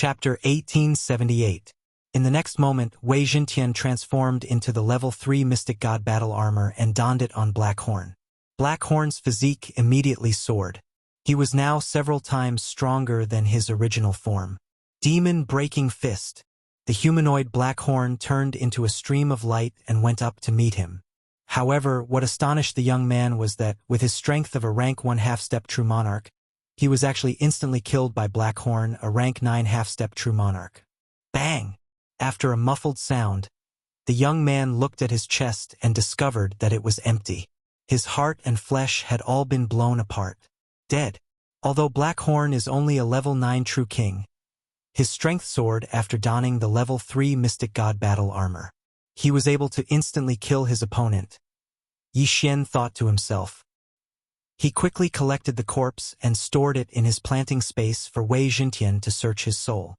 Chapter 1878. In the next moment, Wei Jintian transformed into the level 3 Mystic God battle armor and donned it on Blackhorn. Blackhorn's physique immediately soared. He was now several times stronger than his original form. Demon Breaking Fist. The humanoid Blackhorn turned into a stream of light and went up to meet him. However, what astonished the young man was that, with his strength of a rank 1 half-step true monarch, he was actually instantly killed by Blackhorn, a rank 9 half-step true monarch. Bang! After a muffled sound, the young man looked at his chest and discovered that it was empty. His heart and flesh had all been blown apart. Dead. Although Blackhorn is only a level 9 true king, his strength soared after donning the level 3 Mystic God battle armor. He was able to instantly kill his opponent. Yi Xian thought to himself. He quickly collected the corpse and stored it in his planting space for Wei Jintian to search his soul.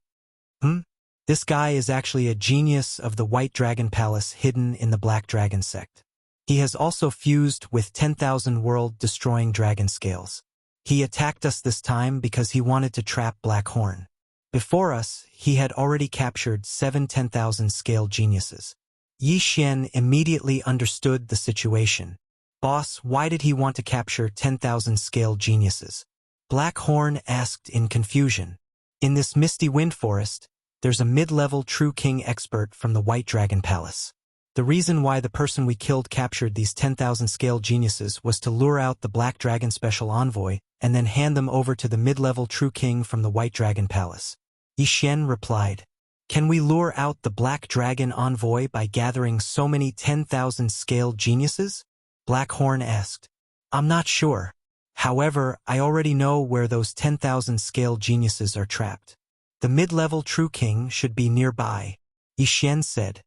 This guy is actually a genius of the White Dragon Palace hidden in the Black Dragon sect. He has also fused with 10,000 world-destroying dragon scales. He attacked us this time because he wanted to trap Blackhorn. Before us, he had already captured 7 10,000 scale geniuses. Yi Xian immediately understood the situation. Boss, why did he want to capture 10,000 scale geniuses? Blackhorn asked in confusion. In this misty wind forest, there's a mid-level true king expert from the White Dragon Palace. The reason why the person we killed captured these 10,000 scale geniuses was to lure out the Black Dragon Special Envoy and then hand them over to the mid-level true king from the White Dragon Palace. Yi Xian replied, "Can we lure out the Black Dragon Envoy by gathering so many 10,000 scale geniuses?" Blackhorn asked. "I'm not sure. However, I already know where those 10,000 scale geniuses are trapped. The mid-level true king should be nearby," Yi Xian said.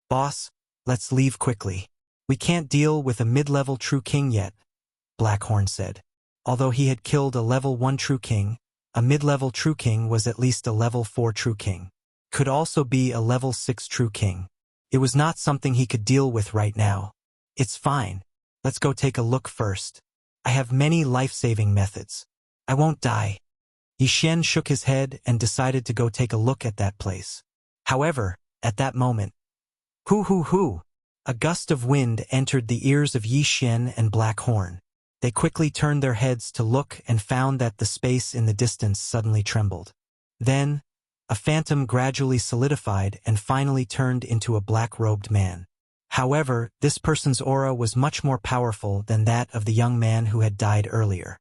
"Boss, let's leave quickly. We can't deal with a mid-level true king yet," Blackhorn said. Although he had killed a level 1 true king, a mid-level true king was at least a level 4 true king. Could also be a level 6 true king. It was not something he could deal with right now. "It's fine. Let's go take a look first. I have many life-saving methods. I won't die." Yi Xian shook his head and decided to go take a look at that place. However, at that moment, hoo! A gust of wind entered the ears of Yi Xian and Blackhorn. They quickly turned their heads to look and found that the space in the distance suddenly trembled. Then, a phantom gradually solidified and finally turned into a black-robed man. However, this person's aura was much more powerful than that of the young man who had died earlier.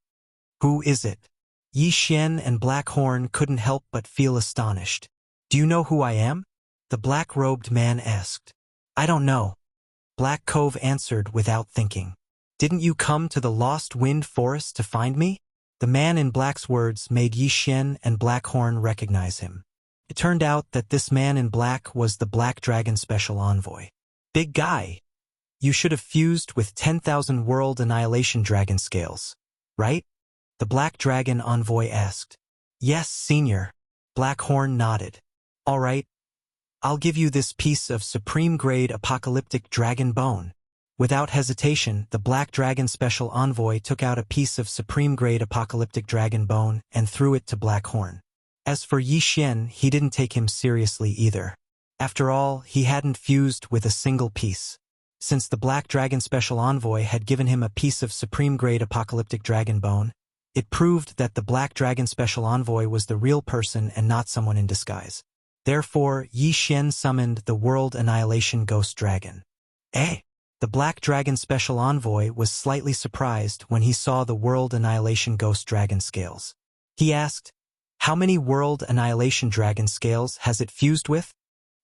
"Who is it?" Yi Xian and Blackhorn couldn't help but feel astonished. "Do you know who I am?" the black-robed man asked. "I don't know," Black Cove answered without thinking. "Didn't you come to the Lost Wind Forest to find me?" The man in black's words made Yi Xian and Blackhorn recognize him. It turned out that this man in black was the Black Dragon Special Envoy. "Big guy, you should have fused with 10,000 World Annihilation Dragon Scales, right?" the Black Dragon Envoy asked. "Yes, Senior," Blackhorn nodded. "All right. I'll give you this piece of supreme-grade apocalyptic dragon bone." Without hesitation, the Black Dragon Special Envoy took out a piece of supreme-grade apocalyptic dragon bone and threw it to Blackhorn. As for Yi Xian, he didn't take him seriously either. After all, he hadn't fused with a single piece. Since the Black Dragon Special Envoy had given him a piece of supreme-grade apocalyptic dragon bone, it proved that the Black Dragon Special Envoy was the real person and not someone in disguise. Therefore, Yi Xian summoned the World Annihilation Ghost Dragon. The Black Dragon Special Envoy was slightly surprised when he saw the World Annihilation Ghost Dragon scales. He asked, "How many World Annihilation Dragon scales has it fused with?"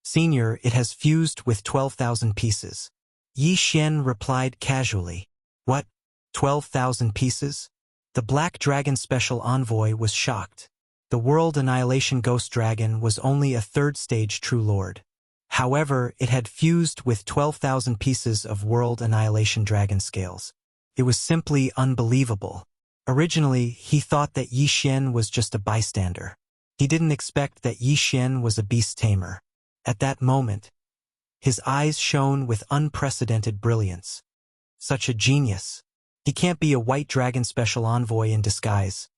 "Senior, it has fused with 12,000 pieces." Yi Xian replied casually. "What? 12,000 pieces?" The Black Dragon Special Envoy was shocked. The World Annihilation Ghost Dragon was only a 3rd-stage True Lord. However, it had fused with 12,000 pieces of World Annihilation Dragon scales. It was simply unbelievable. Originally, he thought that Yi Xian was just a bystander. He didn't expect that Yi Xian was a beast tamer. At that moment, his eyes shone with unprecedented brilliance. Such a genius. He can't be a White Dragon Special Envoy in disguise.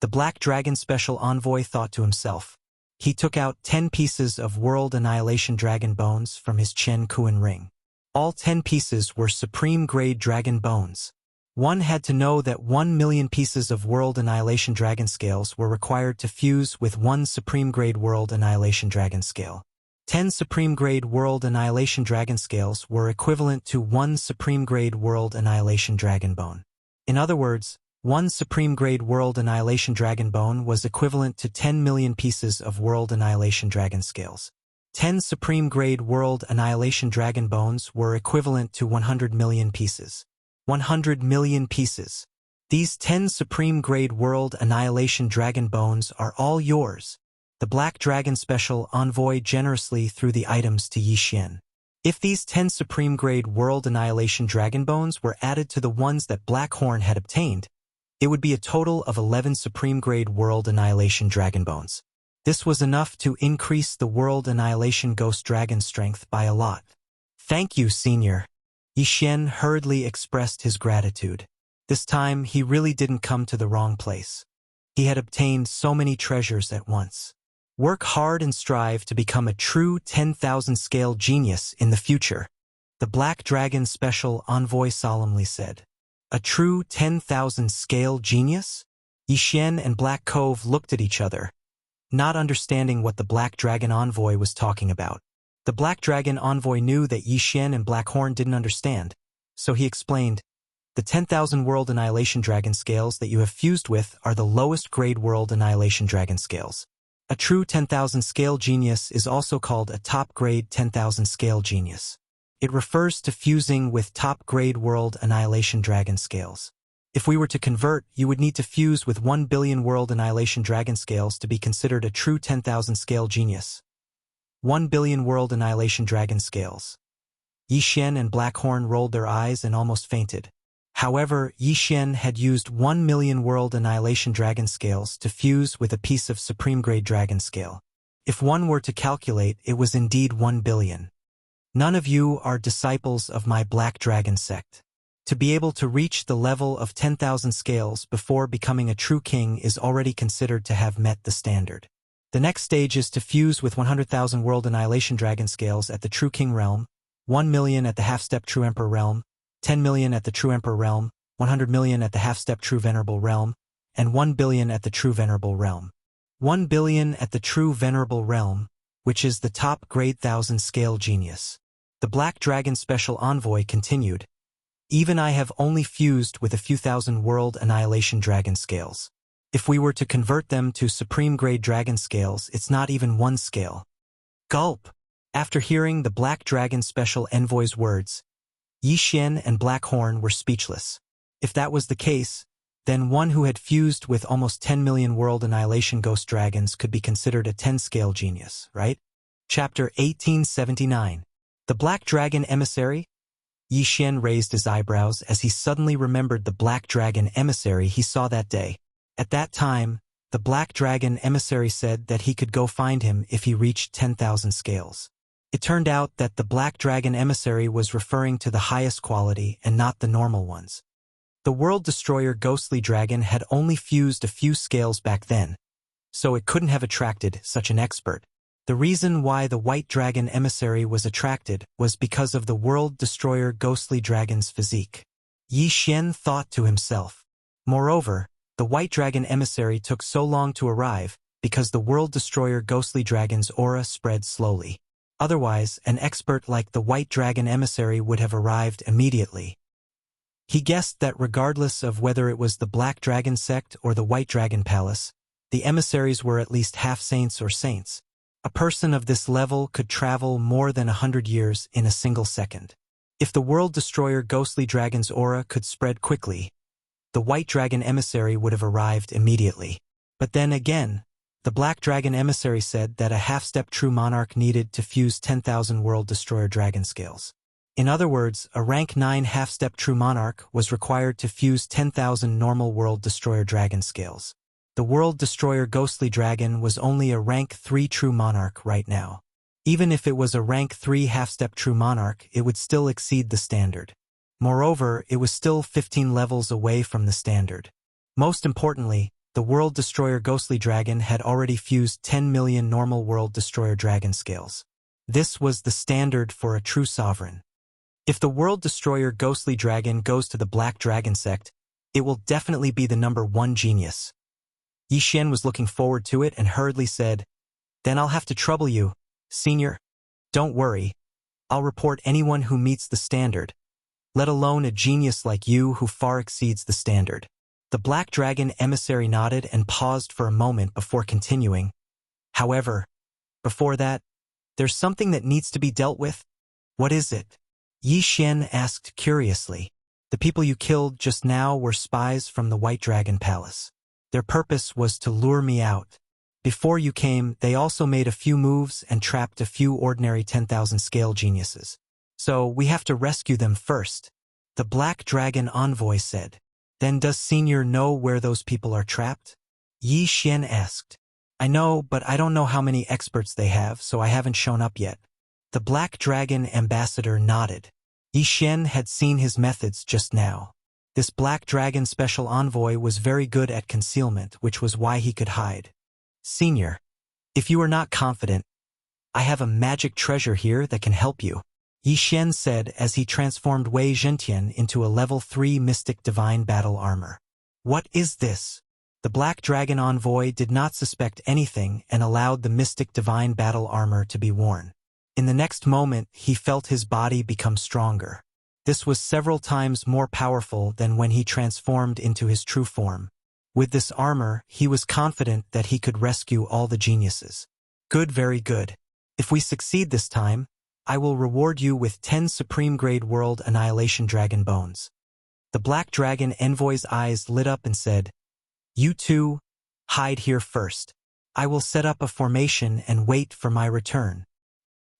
The Black Dragon Special Envoy thought to himself. He took out 10 pieces of World Annihilation Dragon bones from his Chen Kuan ring. All 10 pieces were supreme-grade dragon bones. One had to know that 1 million pieces of World Annihilation Dragon scales were required to fuse with 1 supreme-grade World Annihilation Dragon scale. 10 supreme-grade World Annihilation Dragon scales were equivalent to 1 supreme-grade World Annihilation Dragon bone. In other words, 1 supreme-grade World Annihilation Dragon bone was equivalent to 10 million pieces of World Annihilation Dragon scales. 10 supreme-grade World Annihilation Dragon bones were equivalent to 100 million pieces. 100 million pieces. These 10 supreme-grade World Annihilation Dragon bones are all yours. The Black Dragon Special Envoy generously threw the items to Yi Xian. If these 10 supreme-grade World Annihilation Dragon bones were added to the ones that Black Horn had obtained, it would be a total of 11 supreme-grade World Annihilation Dragon bones. This was enough to increase the World Annihilation Ghost Dragon strength by a lot. Thank you, Senior. Yi Xian hurriedly expressed his gratitude. This time, he really didn't come to the wrong place. He had obtained so many treasures at once. Work hard and strive to become a true 10,000 scale genius in the future, the Black Dragon Special Envoy solemnly said. A true 10,000 scale genius? Yi Xian and Black Cove looked at each other, not understanding what the Black Dragon Envoy was talking about. The Black Dragon Envoy knew that Yi Xian and Black Horn didn't understand, so he explained, the 10,000 World Annihilation Dragon scales that you have fused with are the lowest grade World Annihilation Dragon scales. A true 10,000 scale genius is also called a top-grade 10,000 scale genius. It refers to fusing with top-grade World Annihilation Dragon scales. If we were to convert, you would need to fuse with 1 billion World Annihilation Dragon scales to be considered a true 10,000 scale genius. 1 billion World Annihilation Dragon scales. Yi Xian and Black Horn rolled their eyes and almost fainted. However, Yi Xian had used 1 million World Annihilation Dragon scales to fuse with a piece of supreme-grade dragon scale. If one were to calculate, it was indeed 1 billion. None of you are disciples of my Black Dragon sect. To be able to reach the level of 10,000 scales before becoming a true king is already considered to have met the standard. The next stage is to fuse with 100,000 World Annihilation Dragon scales at the True King realm, 1 million at the half-step True Emperor realm, 10 million at the True Emperor realm, 100 million at the half-step True Venerable realm, and 1 billion at the True Venerable realm. 1 billion at the True Venerable realm, which is the top-grade 1,000 scale genius. The Black Dragon Special Envoy continued, even I have only fused with a few thousand World Annihilation Dragon scales. If we were to convert them to supreme-grade dragon scales, it's not even 1 scale. Gulp! After hearing the Black Dragon Special Envoy's words, Yi Xian and Black Horn were speechless. If that was the case, then one who had fused with almost 10 million World Annihilation Ghost Dragons could be considered a 10-scale genius, right? Chapter 1879. The Black Dragon Emissary? Yi Xian raised his eyebrows as he suddenly remembered the Black Dragon Emissary he saw that day. At that time, the Black Dragon Emissary said that he could go find him if he reached 10,000 scales. It turned out that the Black Dragon Emissary was referring to the highest quality and not the normal ones. The World Destroyer Ghostly Dragon had only fused a few scales back then, so it couldn't have attracted such an expert. The reason why the White Dragon Emissary was attracted was because of the World Destroyer Ghostly Dragon's physique. Yi Xian thought to himself. Moreover, the White Dragon Emissary took so long to arrive because the World Destroyer Ghostly Dragon's aura spread slowly. Otherwise, an expert like the White Dragon Emissary would have arrived immediately. He guessed that regardless of whether it was the Black Dragon sect or the White Dragon Palace, the emissaries were at least half saints or saints. A person of this level could travel more than 100 years in a single second. If the World Destroyer Ghostly Dragon's aura could spread quickly, the White Dragon Emissary would have arrived immediately. But then again, the Black Dragon Emissary said that a half-step True Monarch needed to fuse 10,000 World Destroyer Dragon scales. In other words, a rank 9 half-step True Monarch was required to fuse 10,000 normal World Destroyer Dragon scales. The World Destroyer Ghostly Dragon was only a rank 3 True Monarch right now. Even if it was a rank 3 half-step True Monarch, it would still exceed the standard. Moreover, it was still 15 levels away from the standard. Most importantly, the the World Destroyer Ghostly Dragon had already fused 10 million normal World Destroyer dragon scales. This was the standard for a true sovereign. If the World Destroyer Ghostly Dragon goes to the Black Dragon sect, it will definitely be the #1 genius. Yi Xian was looking forward to it and hurriedly said, "Then I'll have to trouble you, Senior. Don't worry, I'll report anyone who meets the standard, let alone a genius like you who far exceeds the standard." The Black Dragon emissary nodded and paused for a moment before continuing. "However, before that, there's something that needs to be dealt with." "What is it?" Yi Xian asked curiously. "The people you killed just now were spies from the White Dragon Palace. Their purpose was to lure me out. Before you came, they also made a few moves and trapped a few ordinary 10,000 scale geniuses. So we have to rescue them first," the Black Dragon envoy said. "Then does Senior know where those people are trapped?" Yi Xian asked. "I know, but I don't know how many experts they have, so I haven't shown up yet." The Black Dragon ambassador nodded. Yi Xian had seen his methods just now. This Black Dragon special envoy was very good at concealment, which was why he could hide. "Senior, if you are not confident, I have a magic treasure here that can help you," Yi Xian said as he transformed Wei Zhentian into a level 3 Mystic Divine Battle Armor. "What is this?" The Black Dragon envoy did not suspect anything and allowed the Mystic Divine Battle Armor to be worn. In the next moment, he felt his body become stronger. This was several times more powerful than when he transformed into his true form. With this armor, he was confident that he could rescue all the geniuses. "Good, very good. If we succeed this time, I will reward you with 10 Supreme-grade World Annihilation Dragon Bones." The Black Dragon envoy's eyes lit up and said, "You two, hide here first. I will set up a formation and wait for my return."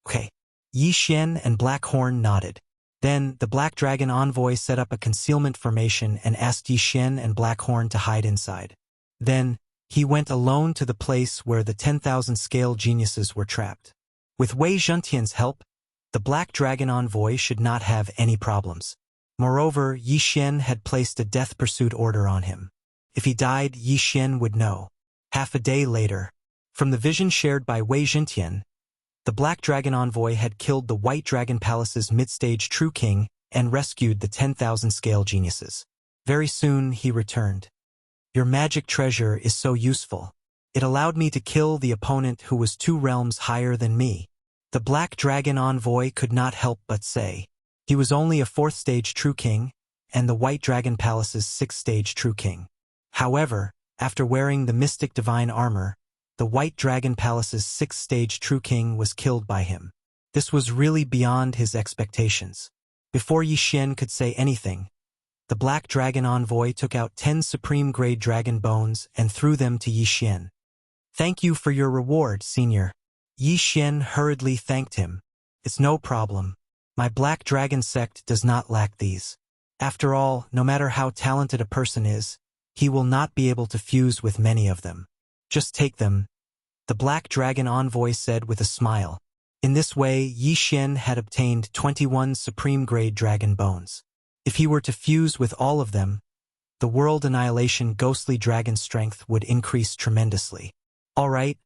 "Okay." Yi Xian and Black Horn nodded. Then, the Black Dragon envoy set up a concealment formation and asked Yi Xian and Black Horn to hide inside. Then, he went alone to the place where the 10,000 scale geniuses were trapped. With Wei Zhentian's help, the Black Dragon envoy should not have any problems. Moreover, Yi Xian had placed a death pursuit order on him. If he died, Yi Xian would know. Half a day later, from the vision shared by Wei Zhentian, the Black Dragon envoy had killed the White Dragon Palace's mid-stage True King and rescued the 10,000 scale geniuses. Very soon, he returned. "Your magic treasure is so useful. It allowed me to kill the opponent who was 2 realms higher than me." The Black Dragon envoy could not help but say. He was only a 4th-stage True King, and the White Dragon Palace's 6th-stage True King. However, after wearing the Mystic Divine Armor, the White Dragon Palace's 6th-stage True King was killed by him. This was really beyond his expectations. Before Yi Xian could say anything, the Black Dragon envoy took out 10 Supreme-grade Dragon Bones and threw them to Yi Xian. "Thank you for your reward, Senior." Yi Xian hurriedly thanked him. "It's no problem. My Black Dragon sect does not lack these. After all, no matter how talented a person is, he will not be able to fuse with many of them. Just take them," the Black Dragon envoy said with a smile. In this way, Yi Xian had obtained 21 Supreme-grade Dragon Bones. If he were to fuse with all of them, the World Annihilation Ghostly Dragon strength would increase tremendously. "All right,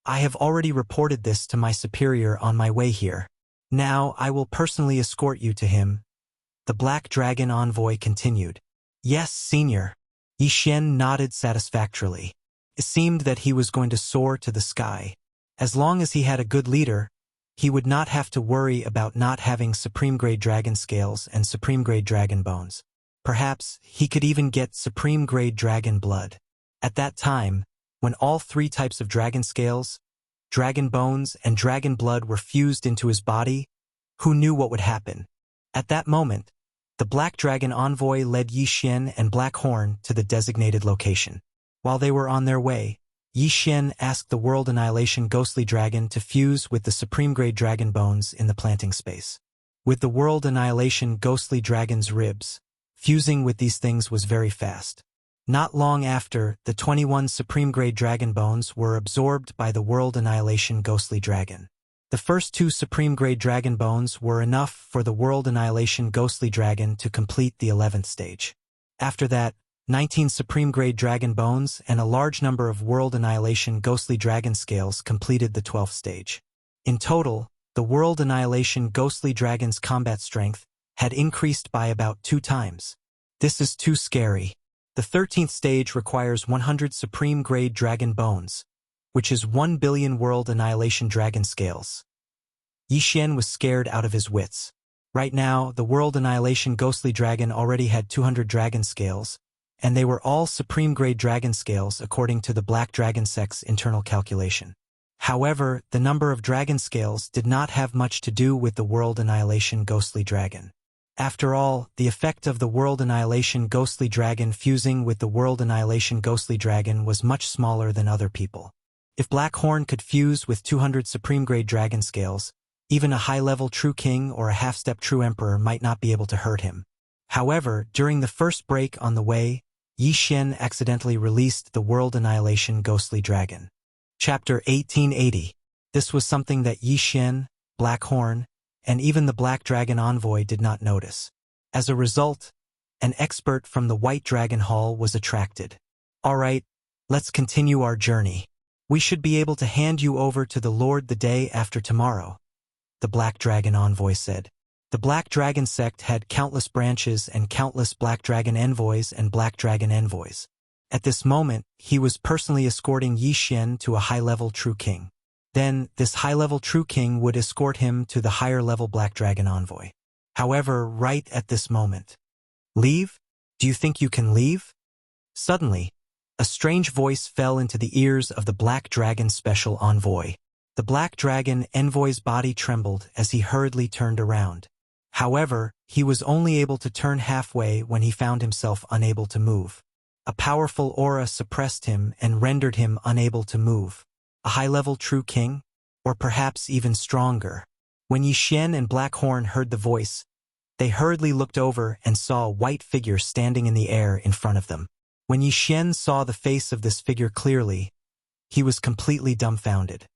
I have already reported this to my superior on my way here. Now I will personally escort you to him," the Black Dragon envoy continued. "Yes, Senior." Yi Xian nodded satisfactorily. It seemed that he was going to soar to the sky. As long as he had a good leader, he would not have to worry about not having Supreme-grade Dragon Scales and Supreme-grade Dragon Bones. Perhaps he could even get Supreme-grade Dragon Blood. At that time, when all 3 types of Dragon Scales, Dragon Bones, and Dragon Blood were fused into his body, who knew what would happen? At that moment, the Black Dragon envoy led Yi Xian and Black Horn to the designated location. While they were on their way, Yi Xian asked the World Annihilation Ghostly Dragon to fuse with the Supreme-grade Dragon Bones in the planting space. With the World Annihilation Ghostly Dragon's ribs, fusing with these things was very fast. Not long after, the 21 Supreme-grade Dragon Bones were absorbed by the World Annihilation Ghostly Dragon. The first 2 Supreme-grade Dragon Bones were enough for the World Annihilation Ghostly Dragon to complete the 11th stage. After that, 19 supreme-grade dragon bones, and a large number of World Annihilation ghostly dragon scales completed the 12th stage. In total, the World Annihilation ghostly dragon's combat strength had increased by about 2 times. This is too scary. The 13th stage requires 100 supreme-grade dragon bones, which is 1 billion World Annihilation dragon scales. Yi Xian was scared out of his wits. Right now, the World Annihilation ghostly dragon already had 200 dragon scales, and they were all supreme-grade dragon scales according to the Black Dragon Sect's internal calculation. However, the number of dragon scales did not have much to do with the World Annihilation ghostly dragon. After all, the effect of the World Annihilation ghostly dragon fusing with the World Annihilation ghostly dragon was much smaller than other people. If Black Horn could fuse with 200 supreme-grade dragon scales, even a high-level true king or a half-step true emperor might not be able to hurt him. However, during the first break on the way, Yi Xian accidentally released the World Annihilation ghostly dragon. Chapter 1880. This was something that Yi Xian, Black Horn, and even the Black Dragon Envoy did not notice. As a result, an expert from the White Dragon Hall was attracted. All right, let's continue our journey. We should be able to hand you over to the Lord the day after tomorrow, the Black Dragon Envoy said. The Black Dragon Sect had countless branches and countless Black Dragon Envoys and Black Dragon Envoys. At this moment, he was personally escorting Yi Xian to a high-level True King. Then, this high-level True King would escort him to the higher-level Black Dragon Envoy. However, right at this moment, "Leave? Do you think you can leave?" Suddenly, a strange voice fell into the ears of the Black Dragon Special Envoy. The Black Dragon Envoy's body trembled as he hurriedly turned around. However, he was only able to turn halfway when he found himself unable to move. A powerful aura suppressed him and rendered him unable to move. A high-level True King? Or perhaps even stronger. When Yi Xian and Black Horn heard the voice, they hurriedly looked over and saw a white figure standing in the air in front of them. When Yi Xian saw the face of this figure clearly, he was completely dumbfounded.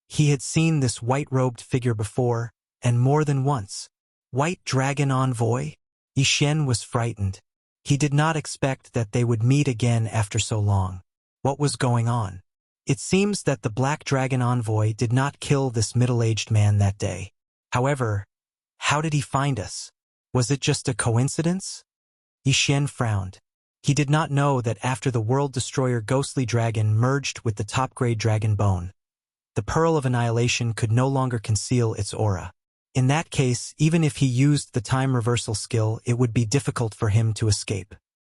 He had seen this white-robed figure before, and more than once. White Dragon Envoy? Yi Xian was frightened. He did not expect that they would meet again after so long. What was going on? It seems that the Black Dragon Envoy did not kill this middle-aged man that day. However, how did he find us? Was it just a coincidence? Yi Xian frowned. He did not know that after the World Destroyer Ghostly Dragon merged with the top-grade Dragon Bone, the Pearl of Annihilation could no longer conceal its aura. In that case, even if he used the time reversal skill, it would be difficult for him to escape.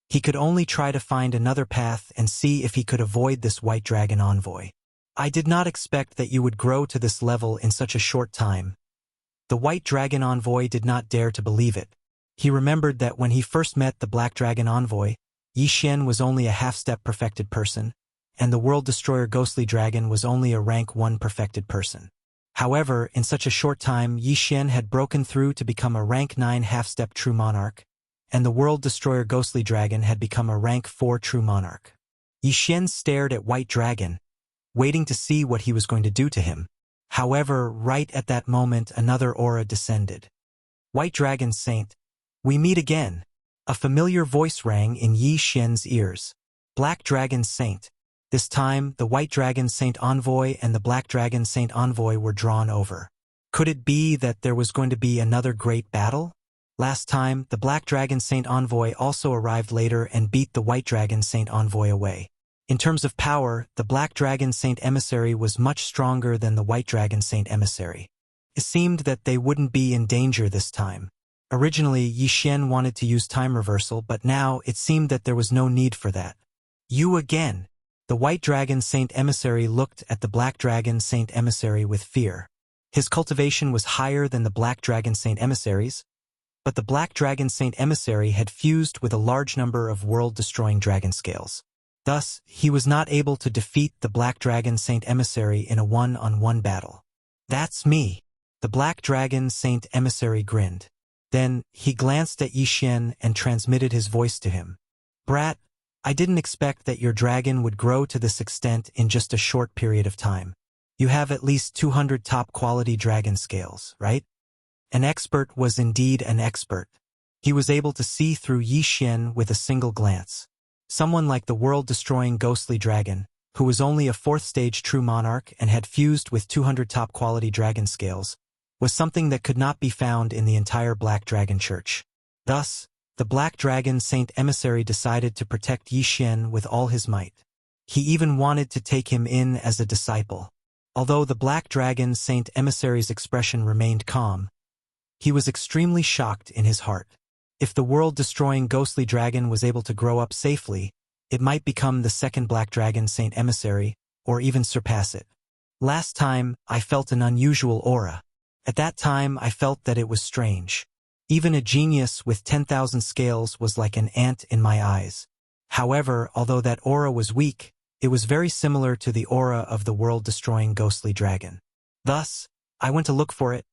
He could only try to find another path and see if he could avoid this White Dragon Envoy. I did not expect that you would grow to this level in such a short time. The White Dragon Envoy did not dare to believe it. He remembered that when he first met the Black Dragon Envoy, Yi Xian was only a half-step perfected person, and the World Destroyer Ghostly Dragon was only a rank 1 perfected person. However, in such a short time, Yi Xian had broken through to become a rank 9 half-step True Monarch, and the World Destroyer Ghostly Dragon had become a rank 4 True Monarch. Yi Xian stared at White Dragon, waiting to see what he was going to do to him. However, right at that moment, another aura descended. White Dragon Saint, we meet again. A familiar voice rang in Yi Xian's ears. Black Dragon Saint. This time, the White Dragon Saint Envoy and the Black Dragon Saint Envoy were drawn over. Could it be that there was going to be another great battle? Last time, the Black Dragon Saint Envoy also arrived later and beat the White Dragon Saint Envoy away. In terms of power, the Black Dragon Saint Emissary was much stronger than the White Dragon Saint Emissary. It seemed that they wouldn't be in danger this time. Originally, Yi Xian wanted to use time reversal, but now it seemed that there was no need for that. You again! The White Dragon Saint Emissary looked at the Black Dragon Saint Emissary with fear. His cultivation was higher than the Black Dragon Saint Emissary's, but the Black Dragon Saint Emissary had fused with a large number of world-destroying dragon scales. Thus, he was not able to defeat the Black Dragon Saint Emissary in a one-on-one battle. That's me. The Black Dragon Saint Emissary grinned. Then, he glanced at Yi Xian and transmitted his voice to him. Brat, I didn't expect that your dragon would grow to this extent in just a short period of time. You have at least 200 top-quality dragon scales, right? An expert was indeed an expert. He was able to see through Yi Xian with a single glance. Someone like the world-destroying ghostly dragon, who was only a 4th-stage true monarch and had fused with 200 top-quality dragon scales, was something that could not be found in the entire Black Dragon Church. Thus, the Black Dragon Saint Emissary decided to protect Yi Xian with all his might. He even wanted to take him in as a disciple. Although the Black Dragon Saint Emissary's expression remained calm, he was extremely shocked in his heart. If the world-destroying ghostly dragon was able to grow up safely, it might become the second Black Dragon Saint Emissary, or even surpass it. Last time, I felt an unusual aura. At that time, I felt that it was strange. Even a genius with 10,000 scales was like an ant in my eyes. However, although that aura was weak, it was very similar to the aura of the world-destroying ghostly dragon. Thus, I went to look for it.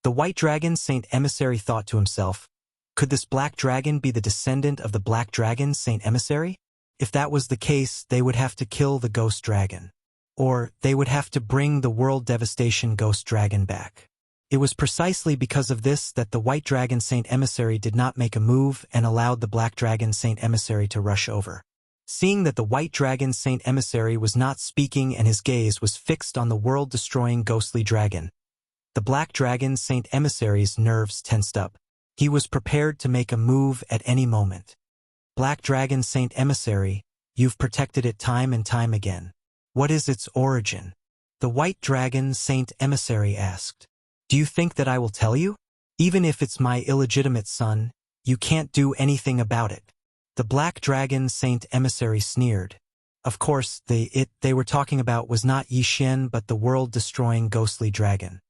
The White Dragon Saint Emissary thought to himself, could this black dragon be the descendant of the Black Dragon Saint Emissary? If that was the case, they would have to kill the ghost dragon. Or, they would have to bring the world devastation ghost dragon back. It was precisely because of this that the White Dragon Saint Emissary did not make a move and allowed the Black Dragon Saint Emissary to rush over. Seeing that the White Dragon Saint Emissary was not speaking and his gaze was fixed on the world-destroying ghostly dragon, the Black Dragon Saint Emissary's nerves tensed up. He was prepared to make a move at any moment. Black Dragon Saint Emissary, you've protected it time and time again. What is its origin? The White Dragon Saint Emissary asked. Do you think that I will tell you? Even if it's my illegitimate son, you can't do anything about it. The Black Dragon Saint Emissary sneered. Of course, they were talking about was not Yi Xian but the world-destroying ghostly dragon.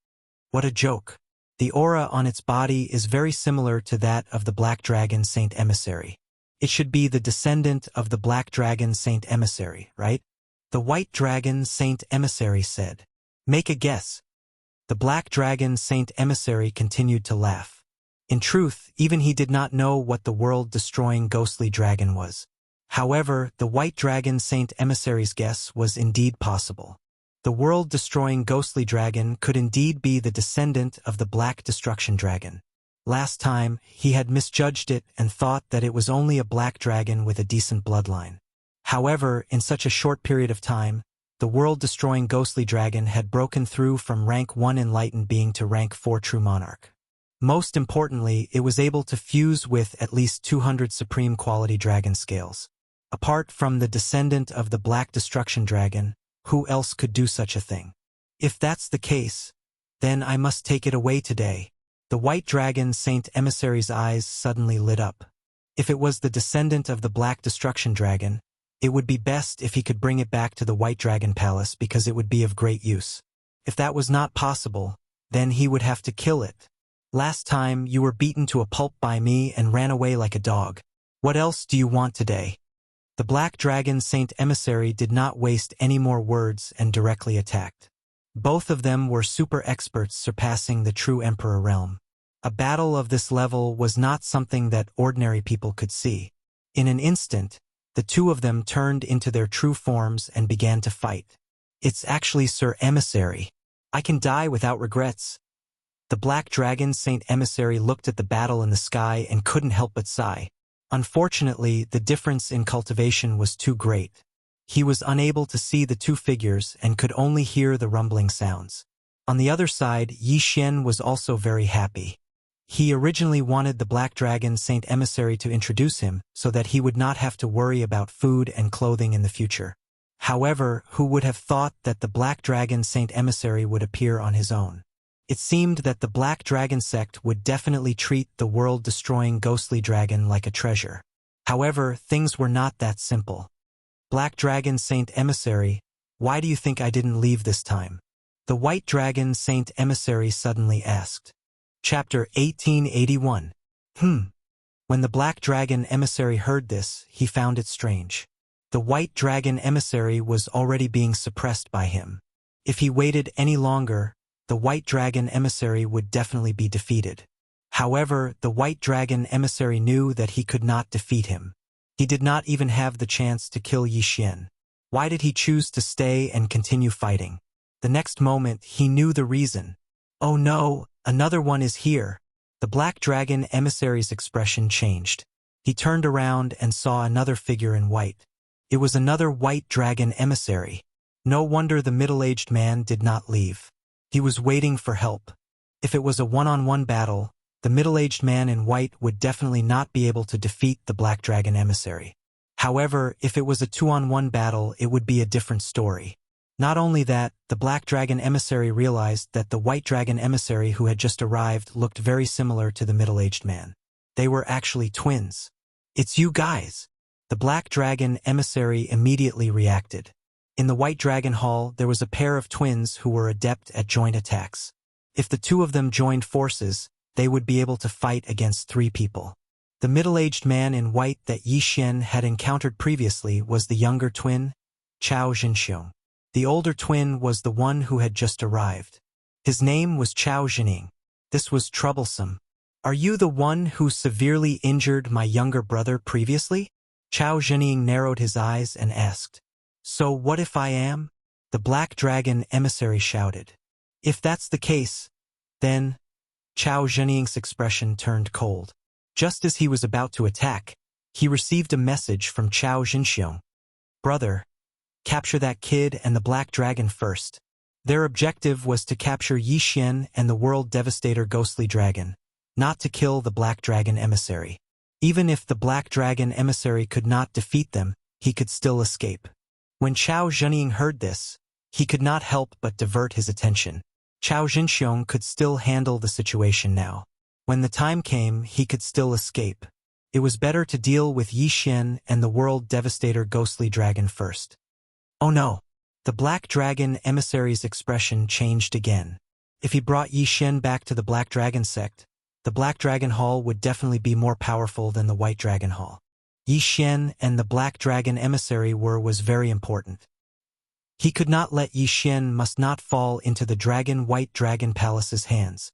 What a joke. The aura on its body is very similar to that of the Black Dragon Saint Emissary. It should be the descendant of the Black Dragon Saint Emissary, right? The White Dragon Saint Emissary said. Make a guess. The Black Dragon Saint Emissary continued to laugh. In truth, even he did not know what the world-destroying ghostly dragon was. However, the White Dragon Saint Emissary's guess was indeed possible. The world-destroying ghostly dragon could indeed be the descendant of the Black Destruction Dragon. Last time, he had misjudged it and thought that it was only a black dragon with a decent bloodline. However, in such a short period of time, the world-destroying ghostly dragon had broken through from rank 1 enlightened being to rank 4 true monarch. Most importantly, it was able to fuse with at least 200 supreme quality dragon scales. Apart from the descendant of the Black Destruction Dragon, who else could do such a thing? If that's the case, then I must take it away today. The White Dragon Saint Emissary's eyes suddenly lit up. If it was the descendant of the Black Destruction Dragon, it would be best if he could bring it back to the White Dragon Palace because it would be of great use. If that was not possible, then he would have to kill it. Last time you were beaten to a pulp by me and ran away like a dog. What else do you want today? The Black Dragon Saint Emissary did not waste any more words and directly attacked. Both of them were super experts surpassing the true Emperor realm. A battle of this level was not something that ordinary people could see. In an instant, the two of them turned into their true forms and began to fight. It's actually Sir Emissary. I can die without regrets. The Black Dragon Saint Emissary looked at the battle in the sky and couldn't help but sigh. Unfortunately, the difference in cultivation was too great. He was unable to see the two figures and could only hear the rumbling sounds. On the other side, Yi Xian was also very happy. He originally wanted the Black Dragon Saint Emissary to introduce him so that he would not have to worry about food and clothing in the future. However, who would have thought that the Black Dragon Saint Emissary would appear on his own? It seemed that the Black Dragon sect would definitely treat the world-destroying ghostly dragon like a treasure. However, things were not that simple. Black Dragon Saint Emissary, why do you think I didn't leave this time? The White Dragon Saint Emissary suddenly asked. Chapter 1881. When the Black Dragon Emissary heard this, he found it strange. The White Dragon Emissary was already being suppressed by him. If he waited any longer, the White Dragon Emissary would definitely be defeated. However, the White Dragon Emissary knew that he could not defeat him. He did not even have the chance to kill Yi Xian. Why did he choose to stay and continue fighting? The next moment, he knew the reason. Oh no, another one is here. The Black Dragon Emissary's expression changed. He turned around and saw another figure in white. It was another white dragon emissary. No wonder the middle-aged man did not leave. He was waiting for help. If it was a one-on-one battle, the middle-aged man in white would definitely not be able to defeat the black dragon emissary. However, if it was a two-on-one battle, it would be a different story. Not only that, the black dragon emissary realized that the white dragon emissary who had just arrived looked very similar to the middle-aged man. They were actually twins. "It's you guys!" The black dragon emissary immediately reacted. In the White Dragon Hall, there was a pair of twins who were adept at joint attacks. If the two of them joined forces, they would be able to fight against 3 people. The middle-aged man in white that Yi Xian had encountered previously was the younger twin, Chao Jinxiong. The older twin was the one who had just arrived. His name was Chao Jining. This was troublesome. "Are you the one who severely injured my younger brother previously?" Chao Jining narrowed his eyes and asked. "So what if I am?" the black dragon emissary shouted. "If that's the case, then—" Chao Jining's expression turned cold. Just as he was about to attack, he received a message from Chao Jinxiong. "Brother, capture that kid and the black dragon first." Their objective was to capture Yi Xian and the world devastator ghostly dragon, not to kill the black dragon emissary. Even if the black dragon emissary could not defeat them, he could still escape. When Chao Jining heard this, he could not help but divert his attention. Chao Jinxiong could still handle the situation now. When the time came, he could still escape. It was better to deal with Yi Xian and the world devastator ghostly dragon first. Oh no! The black dragon emissary's expression changed again. If he brought Yi Xian back to the Black Dragon sect, the Black Dragon Hall would definitely be more powerful than the White Dragon Hall. Yi Xian and the Black Dragon emissary was very important. He could not let Yi Xian must not fall into the White Dragon Palace's hands.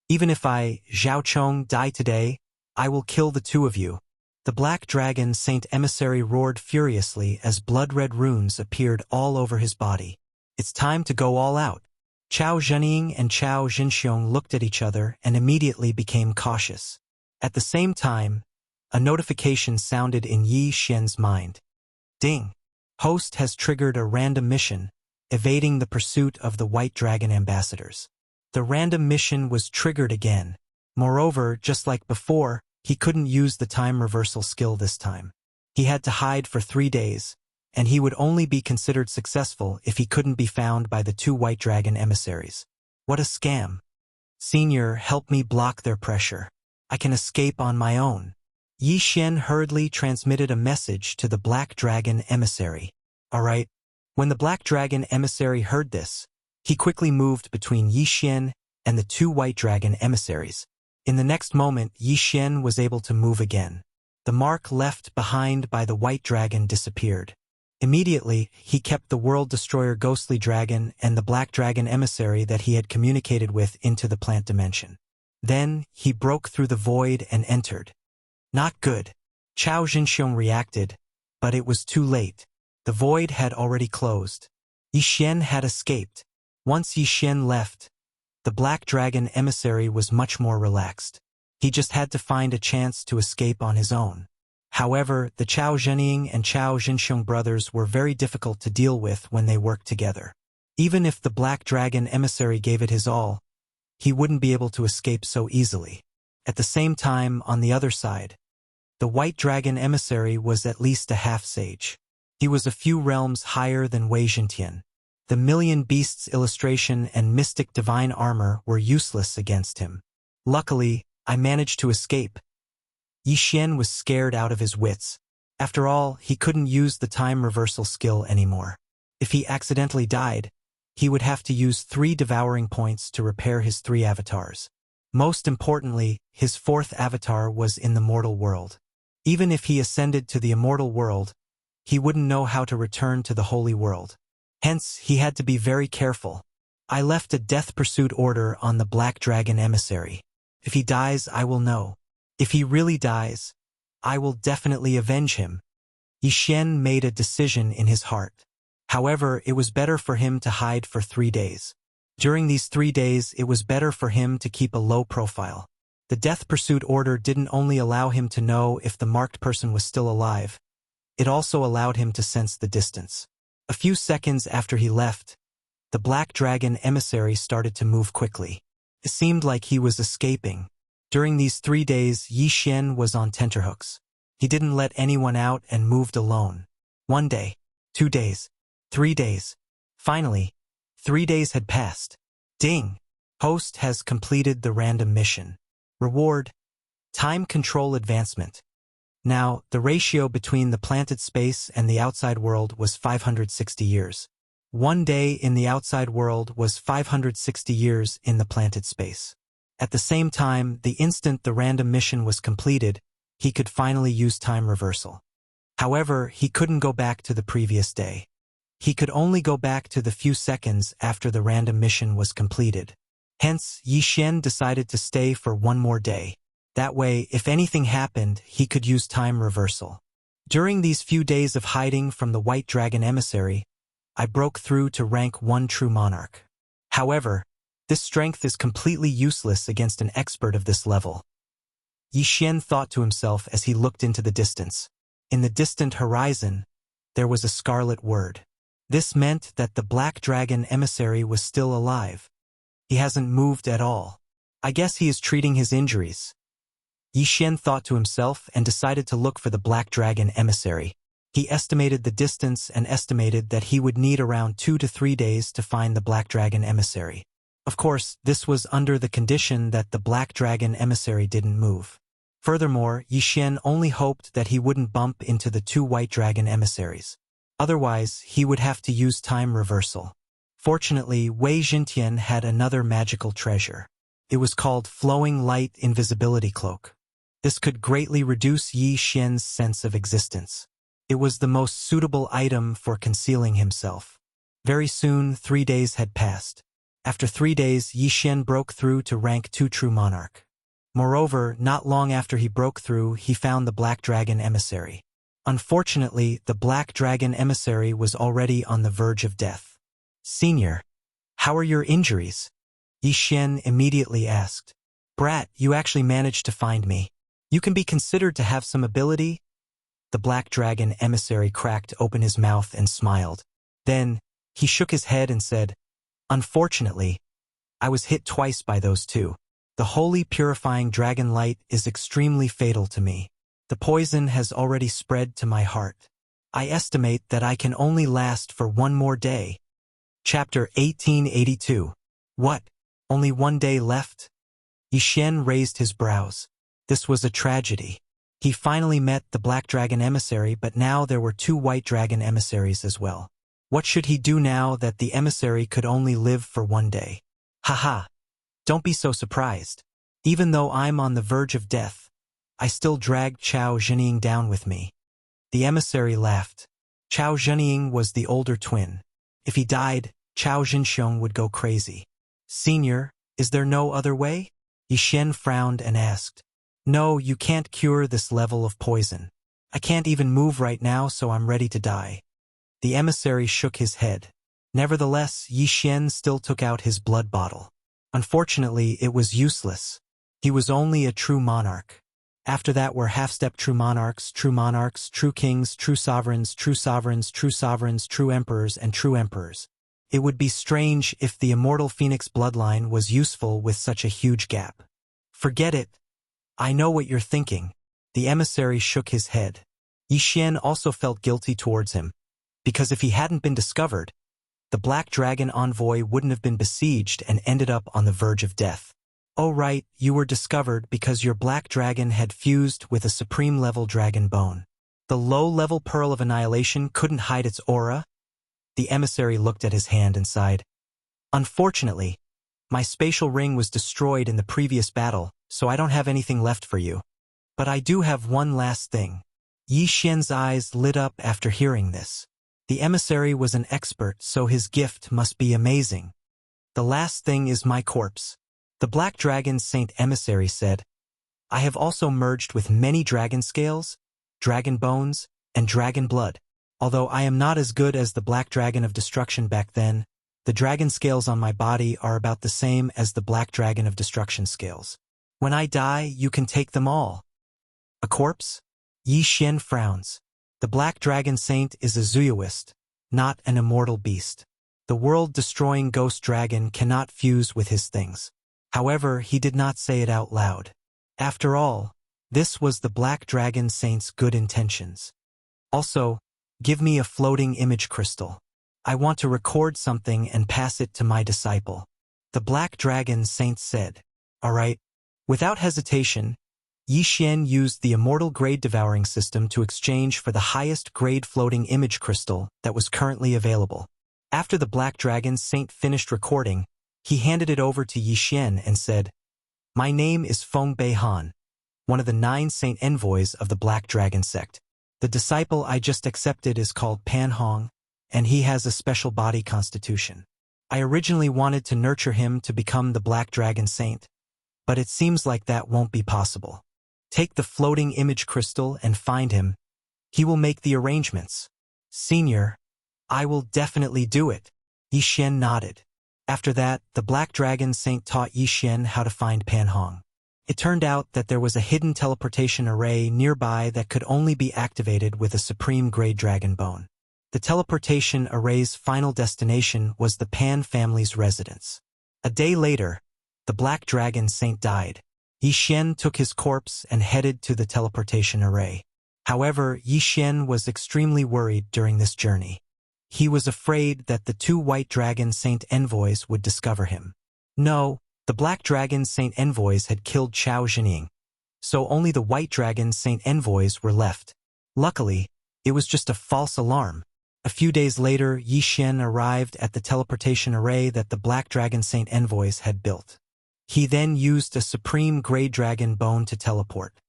"Even if I, Zhao Chong, die today, I will kill the 2 of you." The Black Dragon Saint Emissary roared furiously as blood-red runes appeared all over his body. "It's time to go all out." Chao Jining and Chao Jinxiong looked at each other and immediately became cautious. At the same time, a notification sounded in Yi Xian's mind. "Ding! Host has triggered a random mission, evading the pursuit of the White Dragon ambassadors." The random mission was triggered again. Moreover, just like before, he couldn't use the time reversal skill this time. He had to hide for 3 days, and he would only be considered successful if he couldn't be found by the 2 White Dragon emissaries. What a scam. "Senior, help me block their pressure. I can escape on my own." Yi Xian hurriedly transmitted a message to the Black Dragon emissary. "All right." When the Black Dragon emissary heard this, he quickly moved between Yi Xian and the 2 White Dragon emissaries. In the next moment, Yi Xian was able to move again. The mark left behind by the White Dragon disappeared. Immediately, he kept the World Destroyer Ghostly Dragon and the Black Dragon emissary that he had communicated with into the plant dimension. Then, he broke through the void and entered. Not good. Chao Jinxiong reacted, but it was too late. The void had already closed. Yi Xian had escaped. Once Yi Xian left, the Black Dragon emissary was much more relaxed. He just had to find a chance to escape on his own. However, the Chao Jining and Chao Jinxiong brothers were very difficult to deal with when they worked together. Even if the Black Dragon emissary gave it his all, he wouldn't be able to escape so easily. At the same time, on the other side, the White Dragon emissary was at least a half-sage. He was a few realms higher than Wei Jintian. The Million Beasts illustration and mystic divine armor were useless against him. Luckily, I managed to escape. Yi Xian was scared out of his wits. After all, he couldn't use the time reversal skill anymore. If he accidentally died, he would have to use 3 devouring points to repair his 3 avatars. Most importantly, his 4th avatar was in the mortal world. Even if he ascended to the immortal world, he wouldn't know how to return to the holy world. Hence, he had to be very careful. I left a death pursuit order on the Black Dragon emissary. If he dies, I will know. If he really dies, I will definitely avenge him. Yi Xian made a decision in his heart. However, it was better for him to hide for 3 days. During these 3 days, it was better for him to keep a low profile. The death pursuit order didn't only allow him to know if the marked person was still alive, it also allowed him to sense the distance. A few seconds after he left, the black dragon emissary started to move quickly. It seemed like he was escaping. During these 3 days, Yi Xian was on tenterhooks. He didn't let anyone out and moved alone. 1 day, 2 days, 3 days. Finally, 3 days had passed. Ding! Host has completed the random mission. Reward: time control advancement. Now, the ratio between the planted space and the outside world was 560 years. 1 day in the outside world was 560 years in the planted space. At the same time, the instant the random mission was completed, he could finally use time reversal. However, he couldn't go back to the previous day. He could only go back to the few seconds after the random mission was completed. Hence, Yi Xian decided to stay for 1 more day. That way, if anything happened, he could use time reversal. During these few days of hiding from the White Dragon Emissary, I broke through to rank 1 True Monarch. However, this strength is completely useless against an expert of this level. Yi Xian thought to himself as he looked into the distance. In the distant horizon, there was a scarlet word. This meant that the Black Dragon Emissary was still alive. He hasn't moved at all. I guess he is treating his injuries. Yi Xian thought to himself and decided to look for the Black Dragon Emissary. He estimated the distance and estimated that he would need around 2 to 3 days to find the Black Dragon Emissary. Of course, this was under the condition that the Black Dragon Emissary didn't move. Furthermore, Yi Xian only hoped that he wouldn't bump into the 2 White Dragon Emissaries. Otherwise, he would have to use time reversal. Fortunately, Wei Jintian had another magical treasure. It was called Flowing Light Invisibility Cloak. This could greatly reduce Yi Xian's sense of existence. It was the most suitable item for concealing himself. Very soon, 3 days had passed. After 3 days, Yi Xian broke through to rank 2 True Monarch. Moreover, not long after he broke through, he found the Black Dragon Emissary. Unfortunately, the Black Dragon Emissary was already on the verge of death. "Senior, how are your injuries?" Yi Xian immediately asked. "Brat, you actually managed to find me. You can be considered to have some ability?" The Black Dragon Emissary cracked open his mouth and smiled. Then, he shook his head and said, "Unfortunately, I was hit twice by those 2. The holy purifying dragon light is extremely fatal to me. The poison has already spread to my heart. I estimate that I can only last for 1 more day." Chapter 1882. What? Only 1 day left? Yi Xian raised his brows. This was a tragedy. He finally met the Black Dragon Emissary, but now there were 2 White Dragon Emissaries as well. What should he do now that the emissary could only live for 1 day? Haha. Don't be so surprised. Even though I'm on the verge of death, I still dragged Chao Zhenying down with me. The emissary laughed. Chao Zhenying was the older twin. If he died, Chao Zhenxiong would go crazy. "Senior, is there no other way?" Yi Xian frowned and asked. "No, you can't cure this level of poison. I can't even move right now, so I'm ready to die." The emissary shook his head. Nevertheless, Yi Xian still took out his blood bottle. Unfortunately, it was useless. He was only a true monarch. After that were half-step true monarchs, true kings, true sovereigns, true sovereigns, true sovereigns, true emperors, and true emperors. It would be strange if the immortal phoenix bloodline was useful with such a huge gap. "Forget it. I know what you're thinking." The emissary shook his head. Yi Xian also felt guilty towards him, because if he hadn't been discovered, the Black Dragon envoy wouldn't have been besieged and ended up on the verge of death. "Oh right, you were discovered because your Black Dragon had fused with a supreme-level dragon bone. The low-level Pearl of Annihilation couldn't hide its aura?" The emissary looked at his hand and sighed. "Unfortunately, my spatial ring was destroyed in the previous battle, so I don't have anything left for you. But I do have one last thing." Yi Xian's eyes lit up after hearing this. The emissary was an expert, so his gift must be amazing. "The last thing is my corpse." The Black Dragon's Saint Emissary said, "I have also merged with many dragon scales, dragon bones, and dragon blood. Although I am not as good as the Black Dragon of Destruction back then, the dragon scales on my body are about the same as the Black Dragon of Destruction scales. When I die, you can take them all. A corpse? Yi Xian frowns. The Black Dragon Saint is a Zuyoist, not an immortal beast. The world-destroying ghost dragon cannot fuse with his things. However, he did not say it out loud. After all, this was the Black Dragon Saint's good intentions. Also, give me a floating image crystal. I want to record something and pass it to my disciple. The Black Dragon Saint said. All right. Without hesitation, Yi Xian used the immortal grade devouring system to exchange for the highest grade floating image crystal that was currently available. After the Black Dragon Saint finished recording, he handed it over to Yi Xian and said, "My name is Feng Beihan, one of the 9 saint envoys of the Black Dragon sect. The disciple I just accepted is called Pan Hong, and he has a special body constitution. I originally wanted to nurture him to become the Black Dragon Saint, but it seems like that won't be possible. Take the floating image crystal and find him. He will make the arrangements." "Senior, I will definitely do it." Yi Xian nodded. After that, the Black Dragon Saint taught Yi Xian how to find Pan Hong. It turned out that there was a hidden teleportation array nearby that could only be activated with a supreme grade dragon bone. The teleportation array's final destination was the Pan family's residence. A day later, the Black Dragon Saint died. Yi Xian took his corpse and headed to the teleportation array. However, Yi Xian was extremely worried during this journey. He was afraid that the 2 White Dragon Saint envoys would discover him. No, the Black Dragon Saint envoys had killed Chao Jining, so only the White Dragon Saint envoys were left. Luckily, it was just a false alarm. A few days later, Yi Xian arrived at the teleportation array that the Black Dragon Saint envoys had built. He then used a supreme grade dragon bone to teleport.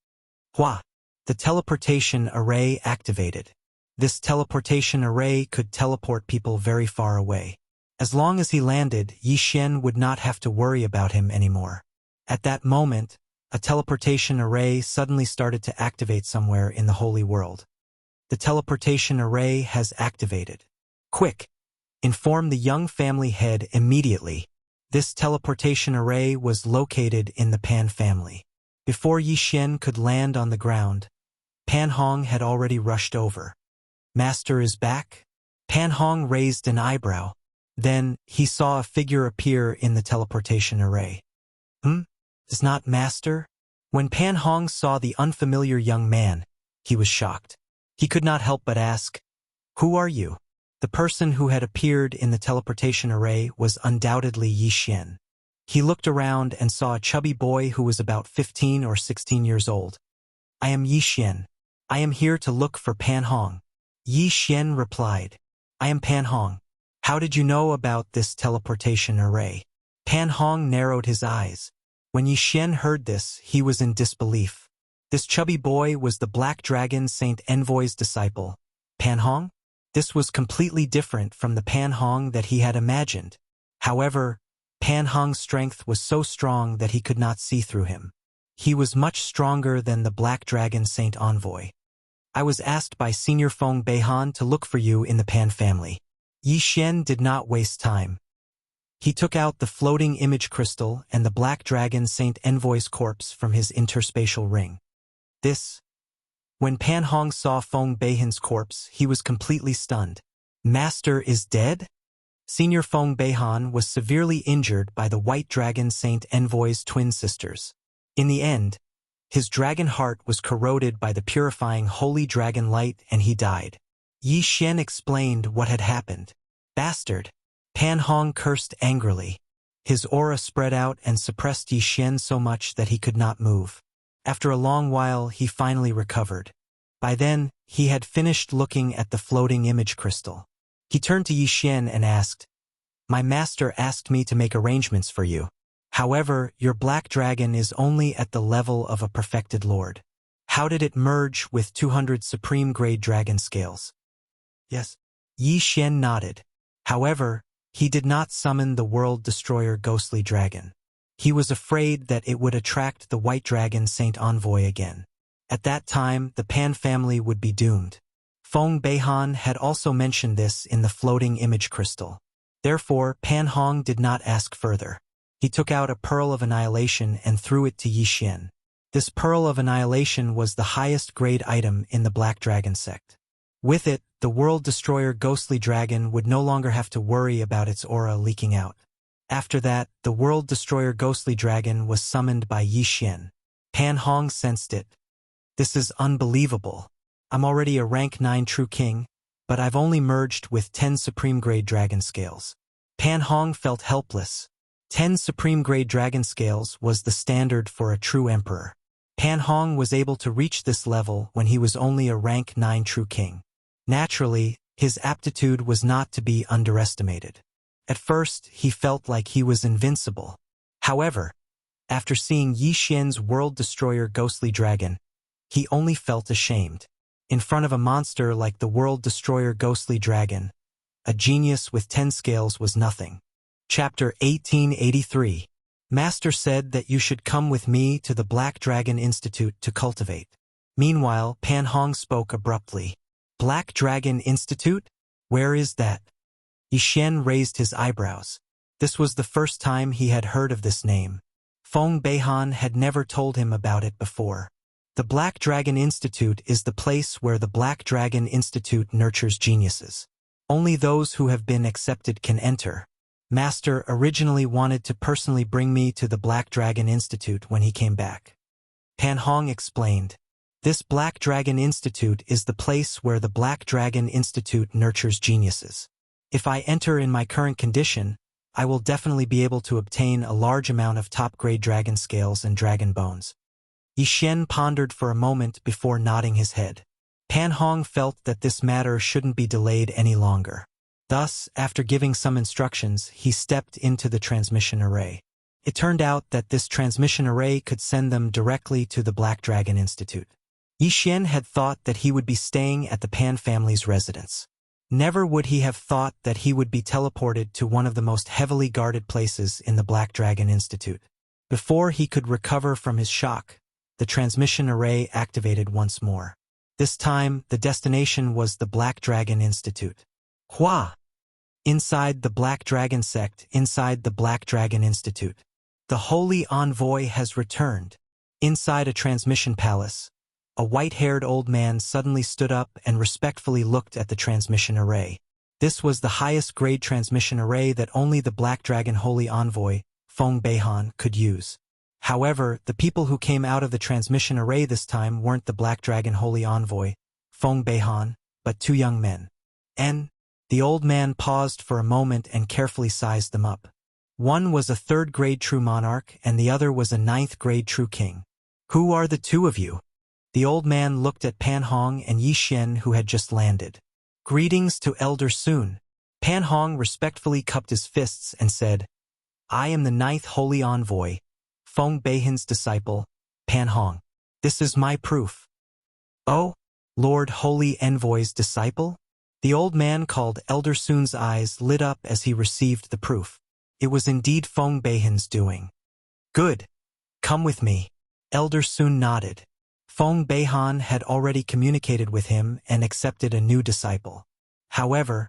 Hua! The teleportation array activated. This teleportation array could teleport people very far away. As long as he landed, Yi Xian would not have to worry about him anymore. At that moment, a teleportation array suddenly started to activate somewhere in the Holy World. The teleportation array has activated. Quick! Inform the young family head immediately. This teleportation array was located in the Pan family. Before Yi Xian could land on the ground, Pan Hong had already rushed over. "Master is back?" Pan Hong raised an eyebrow. Then, he saw a figure appear in the teleportation array. Is not Master? When Pan Hong saw the unfamiliar young man, he was shocked. He could not help but ask, "Who are you?" The person who had appeared in the teleportation array was undoubtedly Yi Xian. He looked around and saw a chubby boy who was about 15 or 16 years old. "I am Yi Xian. I am here to look for Pan Hong." Yi Xian replied, "I am Pan Hong. How did you know about this teleportation array?" Pan Hong narrowed his eyes. When Yi Xian heard this, he was in disbelief. This chubby boy was the Black Dragon Saint Envoy's disciple. Pan Hong? This was completely different from the Pan Hong that he had imagined. However, Pan Hong's strength was so strong that he could not see through him. He was much stronger than the Black Dragon Saint Envoy. "I was asked by Senior Feng Beihan to look for you in the Pan family." Yi Xian did not waste time. He took out the floating image crystal and the Black Dragon Saint Envoy's corpse from his interspatial ring. When Pan Hong saw Feng Beihan's corpse, he was completely stunned. "Master is dead?" Senior Feng Beihan was severely injured by the White Dragon Saint Envoy's twin sisters. In the end, his dragon heart was corroded by the purifying holy dragon light and he died. Yi Xian explained what had happened. "Bastard!" Pan Hong cursed angrily. His aura spread out and suppressed Yi Xian so much that he could not move. After a long while, he finally recovered. By then, he had finished looking at the floating image crystal. He turned to Yi Xian and asked, "My master asked me to make arrangements for you. However, your black dragon is only at the level of a perfected lord. How did it merge with 200 supreme grade dragon scales?" "Yes." Yi Xian nodded. However, he did not summon the world destroyer ghostly dragon. He was afraid that it would attract the White Dragon Saint Envoy again. At that time, the Pan family would be doomed. Feng Beihan had also mentioned this in the floating image crystal. Therefore, Pan Hong did not ask further. He took out a pearl of annihilation and threw it to Yi Xian. This pearl of annihilation was the highest grade item in the Black Dragon sect. With it, the World Destroyer Ghostly Dragon would no longer have to worry about its aura leaking out. After that, the World Destroyer Ghostly Dragon was summoned by Yi Xian. Pan Hong sensed it. This is unbelievable. I'm already a rank 9 true king, but I've only merged with 10 supreme grade dragon scales. Pan Hong felt helpless. 10 supreme grade dragon scales was the standard for a true emperor. Pan Hong was able to reach this level when he was only a rank 9 true king. Naturally, his aptitude was not to be underestimated. At first, he felt like he was invincible. However, after seeing Yi Xian's World Destroyer Ghostly Dragon, he only felt ashamed. In front of a monster like the World Destroyer Ghostly Dragon, a genius with 10 scales was nothing. Chapter 1883. Master said that you should come with me to the Black Dragon Institute to cultivate. Meanwhile, Pan Hong spoke abruptly. Black Dragon Institute? Where is that? Yi Xian raised his eyebrows. This was the first time he had heard of this name. Feng Beihan had never told him about it before. The Black Dragon Institute is the place where the Black Dragon Institute nurtures geniuses. Only those who have been accepted can enter. Master originally wanted to personally bring me to the Black Dragon Institute when he came back. Pan Hong explained. This Black Dragon Institute is the place where the Black Dragon Institute nurtures geniuses. If I enter in my current condition, I will definitely be able to obtain a large amount of top-grade dragon scales and dragon bones. Yi Xian pondered for a moment before nodding his head. Pan Hong felt that this matter shouldn't be delayed any longer. Thus, after giving some instructions, he stepped into the transmission array. It turned out that this transmission array could send them directly to the Black Dragon Institute. Yi Xian had thought that he would be staying at the Pan family's residence. Never would he have thought that he would be teleported to one of the most heavily guarded places in the Black Dragon Institute. Before he could recover from his shock, the transmission array activated once more. This time, the destination was the Black Dragon Institute. Hua! Inside the Black Dragon sect, inside the Black Dragon Institute. The Holy Envoy has returned. Inside a transmission palace, a white-haired old man suddenly stood up and respectfully looked at the transmission array. This was the highest grade transmission array that only the Black Dragon Holy Envoy, Feng Beihan, could use. However, the people who came out of the transmission array this time weren't the Black Dragon Holy Envoy, Feng Beihan, but two young men. The old man paused for a moment and carefully sized them up. One was a 3rd grade true monarch and the other was a 9th grade true king. Who are the two of you? The old man looked at Pan Hong and Yi Xian who had just landed. Greetings to Elder Sun. Pan Hong respectfully cupped his fists and said, I am the 9th Holy Envoy, Feng Beihan's disciple, Pan Hong. This is my proof. Oh, Lord Holy Envoy's disciple? The old man called Elder Sun's eyes lit up as he received the proof. It was indeed Feng Beihan's doing. Good. Come with me. Elder Sun nodded. Feng Beihan had already communicated with him and accepted a new disciple. However,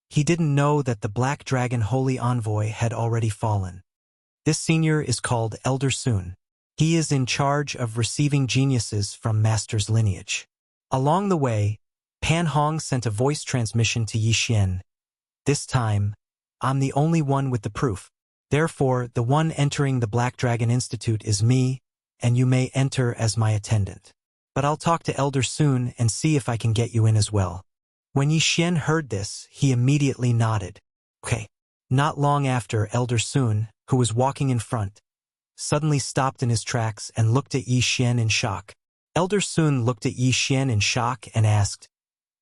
he didn't know that the Black Dragon Holy Envoy had already fallen. This senior is called Elder Sun. He is in charge of receiving geniuses from Master's lineage. Along the way, Pan Hong sent a voice transmission to Yi Xian. This time, I'm the only one with the proof. Therefore, the one entering the Black Dragon Institute is me, and you may enter as my attendant. But I'll talk to Elder Sun and see if I can get you in as well. When Yi Xian heard this, he immediately nodded. Okay. Not long after, Elder Sun, who was walking in front, suddenly stopped in his tracks and looked at Yi Xian in shock. Elder Sun looked at Yi Xian in shock and asked,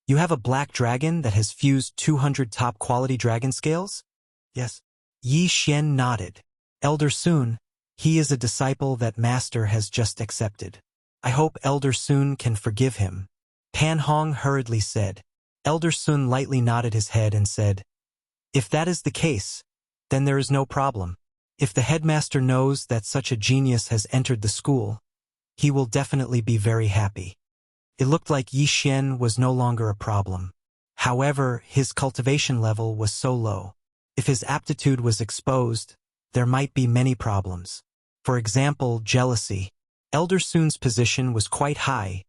You have a black dragon that has fused 200 top-quality dragon scales? Yes. Yi Xian nodded. Elder Sun, he is a disciple that Master has just accepted. I hope Elder Sun can forgive him. Pan Hong hurriedly said. Elder Sun lightly nodded his head and said, If that is the case, then there is no problem. If the headmaster knows that such a genius has entered the school, he will definitely be very happy. It looked like Yi Xian was no longer a problem. However, his cultivation level was so low. If his aptitude was exposed, there might be many problems. For example, jealousy. Elder Sun's position was quite high,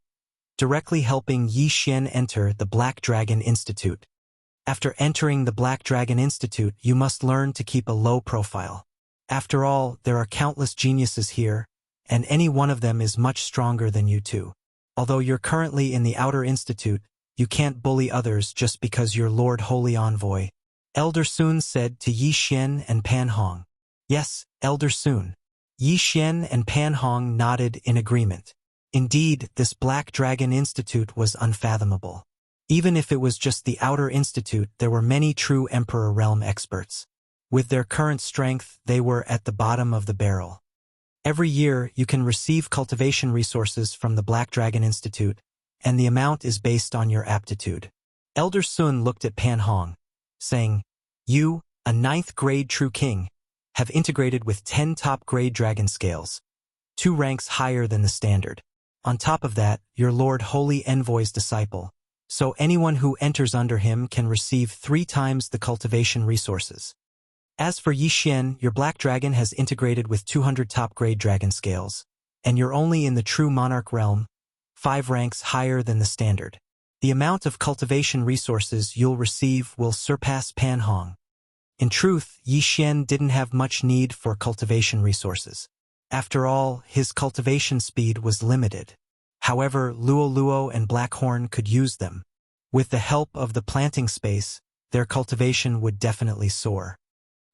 directly helping Yi Xian enter the Black Dragon Institute. After entering the Black Dragon Institute, you must learn to keep a low profile. After all, there are countless geniuses here, and any one of them is much stronger than you two. Although you're currently in the Outer Institute, you can't bully others just because you're Lord Holy Envoy. Elder Sun said to Yi Xian and Pan Hong. Yes, Elder Sun. Yi Xian and Pan Hong nodded in agreement. Indeed, this Black Dragon Institute was unfathomable. Even if it was just the Outer Institute, there were many true Emperor Realm experts. With their current strength, they were at the bottom of the barrel. Every year, you can receive cultivation resources from the Black Dragon Institute, and the amount is based on your aptitude. Elder Sun looked at Pan Hong, saying, You, a 9th grade true king, have integrated with 10 top-grade dragon scales, 2 ranks higher than the standard. On top of that, you're Lord Holy Envoy's disciple, so anyone who enters under him can receive 3 times the cultivation resources. As for Yi Xian, your Black Dragon has integrated with 200 top-grade dragon scales, and you're only in the true monarch realm, 5 ranks higher than the standard. The amount of cultivation resources you'll receive will surpass Pan Hong. In truth, Yi Xian didn't have much need for cultivation resources. After all, his cultivation speed was limited. However, Luo Luo and Blackhorn could use them. With the help of the planting space, their cultivation would definitely soar.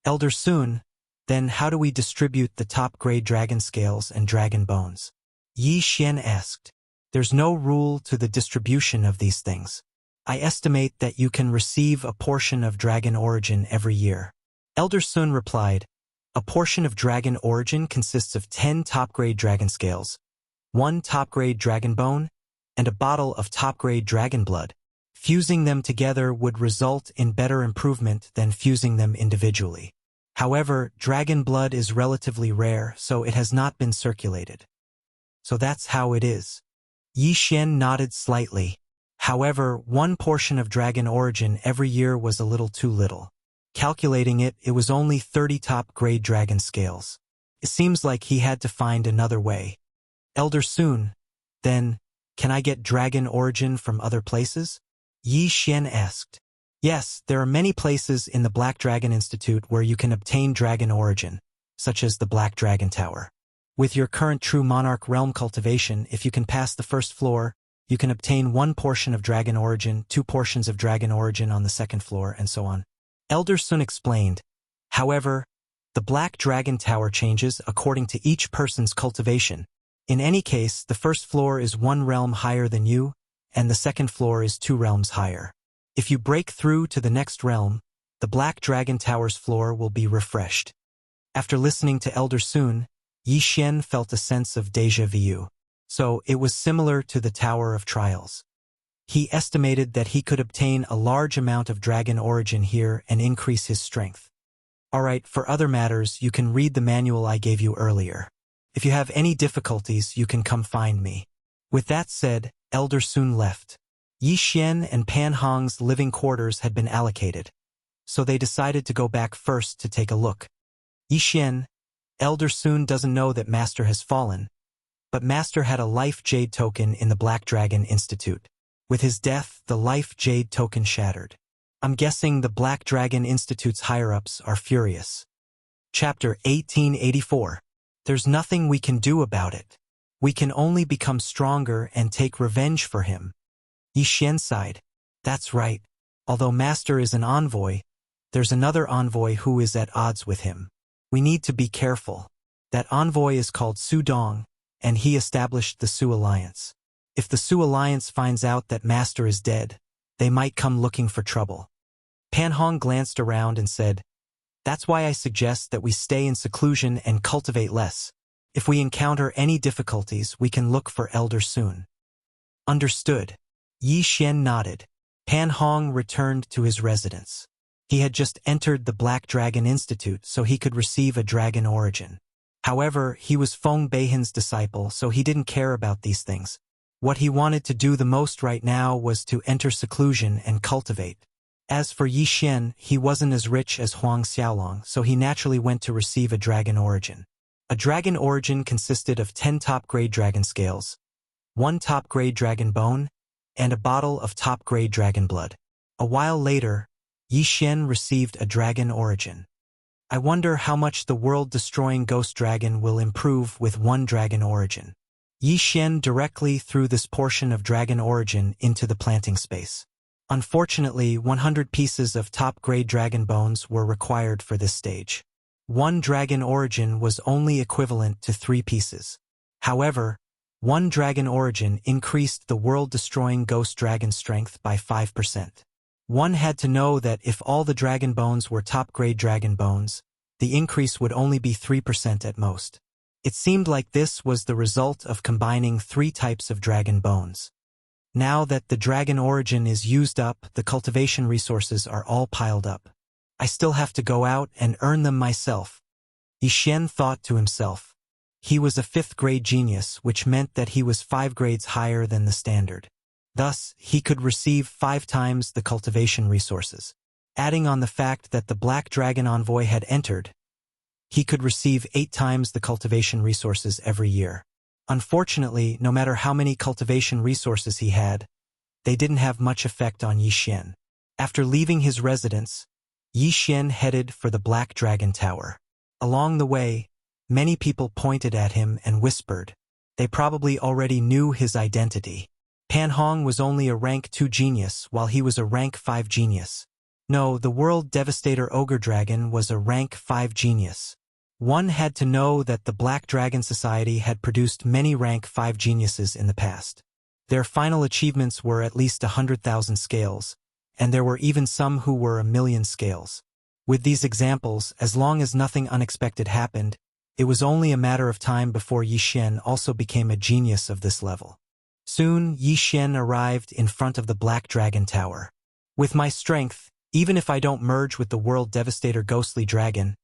Elder Sun, then how do we distribute the top-grade dragon scales and dragon bones? Yi Xian asked. There's no rule to the distribution of these things. I estimate that you can receive a portion of dragon origin every year. Elder Sun replied, A portion of dragon origin consists of 10 top-grade dragon scales, 1 top-grade dragon bone, and a bottle of top-grade dragon blood. Fusing them together would result in better improvement than fusing them individually. However, dragon blood is relatively rare, so it has not been circulated. So that's how it is. Yi Xian nodded slightly. However, 1 portion of dragon origin every year was a little too little. Calculating it, it was only 30 top-grade dragon scales. It seems like he had to find another way. Elder Sun, then, can I get dragon origin from other places? Yi Xian asked. Yes, there are many places in the Black Dragon Institute where you can obtain dragon origin, such as the Black Dragon Tower. With your current true monarch realm cultivation, if you can pass the first floor, you can obtain 1 portion of dragon origin, 2 portions of dragon origin on the second floor, and so on. Elder Sun explained. However, the Black Dragon Tower changes according to each person's cultivation. In any case, the first floor is 1 realm higher than you, and the second floor is 2 realms higher. If you break through to the next realm, the Black Dragon Tower's floor will be refreshed. After listening to Elder Sun, Yi Xian felt a sense of déjà vu. So it was similar to the Tower of Trials. He estimated that he could obtain a large amount of dragon origin here and increase his strength. Alright, for other matters, you can read the manual I gave you earlier. If you have any difficulties, you can come find me. With that said, Elder Sun left. Yi Xian and Pan Hong's living quarters had been allocated, so they decided to go back first to take a look. Yi Xian, Elder Sun doesn't know that Master has fallen, but Master had a life jade token in the Black Dragon Institute. With his death, the life jade token shattered. I'm guessing the Black Dragon Institute's higher-ups are furious. Chapter 1884. There's nothing we can do about it. We can only become stronger and take revenge for him. Yi Xian sighed. That's right. Although Master is an envoy, there's another envoy who is at odds with him. We need to be careful. That envoy is called Su Dong, and he established the Su Alliance. If the Su Alliance finds out that Master is dead, they might come looking for trouble. Pan Hong glanced around and said, That's why I suggest that we stay in seclusion and cultivate less. If we encounter any difficulties, we can look for Elder Sun. Understood. Yi Xian nodded. Pan Hong returned to his residence. He had just entered the Black Dragon Institute so he could receive a dragon origin. However, he was Feng Beihan's disciple, so he didn't care about these things. What he wanted to do the most right now was to enter seclusion and cultivate. As for Yi Xian, he wasn't as rich as Huang Xiaolong, so he naturally went to receive a dragon origin. A dragon origin consisted of 10 top-grade dragon scales, 1 top-grade dragon bone, and a bottle of top-grade dragon blood. A while later, Yi Xian received a dragon origin. I wonder how much the world-destroying ghost dragon will improve with 1 dragon origin. Yi Xian directly threw this portion of dragon origin into the planting space. Unfortunately, 100 pieces of top-grade dragon bones were required for this stage. 1 dragon origin was only equivalent to 3 pieces. However, 1 dragon origin increased the world-destroying ghost dragon strength by 5%. One had to know that if all the dragon bones were top-grade dragon bones, the increase would only be 3% at most. It seemed like this was the result of combining 3 types of dragon bones. Now that the dragon origin is used up, the cultivation resources are all piled up. I still have to go out and earn them myself. Yi Xian thought to himself. He was a 5th-grade genius, which meant that he was 5 grades higher than the standard. Thus, he could receive 5 times the cultivation resources. Adding on the fact that the Black Dragon Envoy had entered, he could receive 8 times the cultivation resources every year. Unfortunately, no matter how many cultivation resources he had, they didn't have much effect on Yi Xian. After leaving his residence, Yi Xian headed for the Black Dragon Tower. Along the way, many people pointed at him and whispered. They probably already knew his identity. Pan Hong was only a rank 2 genius, while he was a rank 5 genius. No, the World Devastator Ogre Dragon was a rank 5 genius. One had to know that the Black Dragon Society had produced many rank 5 geniuses in the past. Their final achievements were at least 100,000 scales, and there were even some who were 1,000,000 scales. With these examples, as long as nothing unexpected happened, it was only a matter of time before Yi Xian also became a genius of this level. Soon, Yi Xian arrived in front of the Black Dragon Tower. With my strength, even if I don't merge with the World Devastator Ghostly Dragon,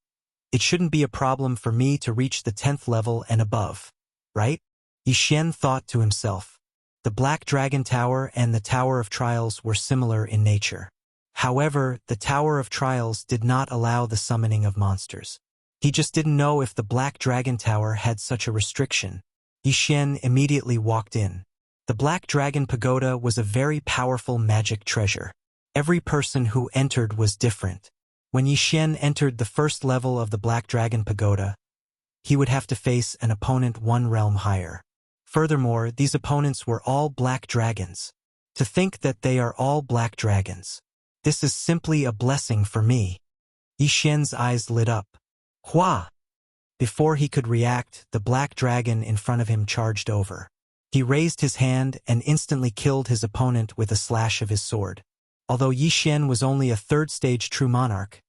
it shouldn't be a problem for me to reach the 10th level and above, right? Yi Xian thought to himself. The Black Dragon Tower and the Tower of Trials were similar in nature. However, the Tower of Trials did not allow the summoning of monsters. He just didn't know if the Black Dragon Tower had such a restriction. Yi Xian immediately walked in. The Black Dragon Pagoda was a very powerful magic treasure. Every person who entered was different. When Yi Xian entered the first level of the Black Dragon Pagoda, he would have to face an opponent 1 realm higher. Furthermore, these opponents were all black dragons. To think that they are all black dragons. This is simply a blessing for me. Yi Xian's eyes lit up. Hua! Before he could react, the black dragon in front of him charged over. He raised his hand and instantly killed his opponent with a slash of his sword. Although Yi Xian was only a 3rd-stage true monarch,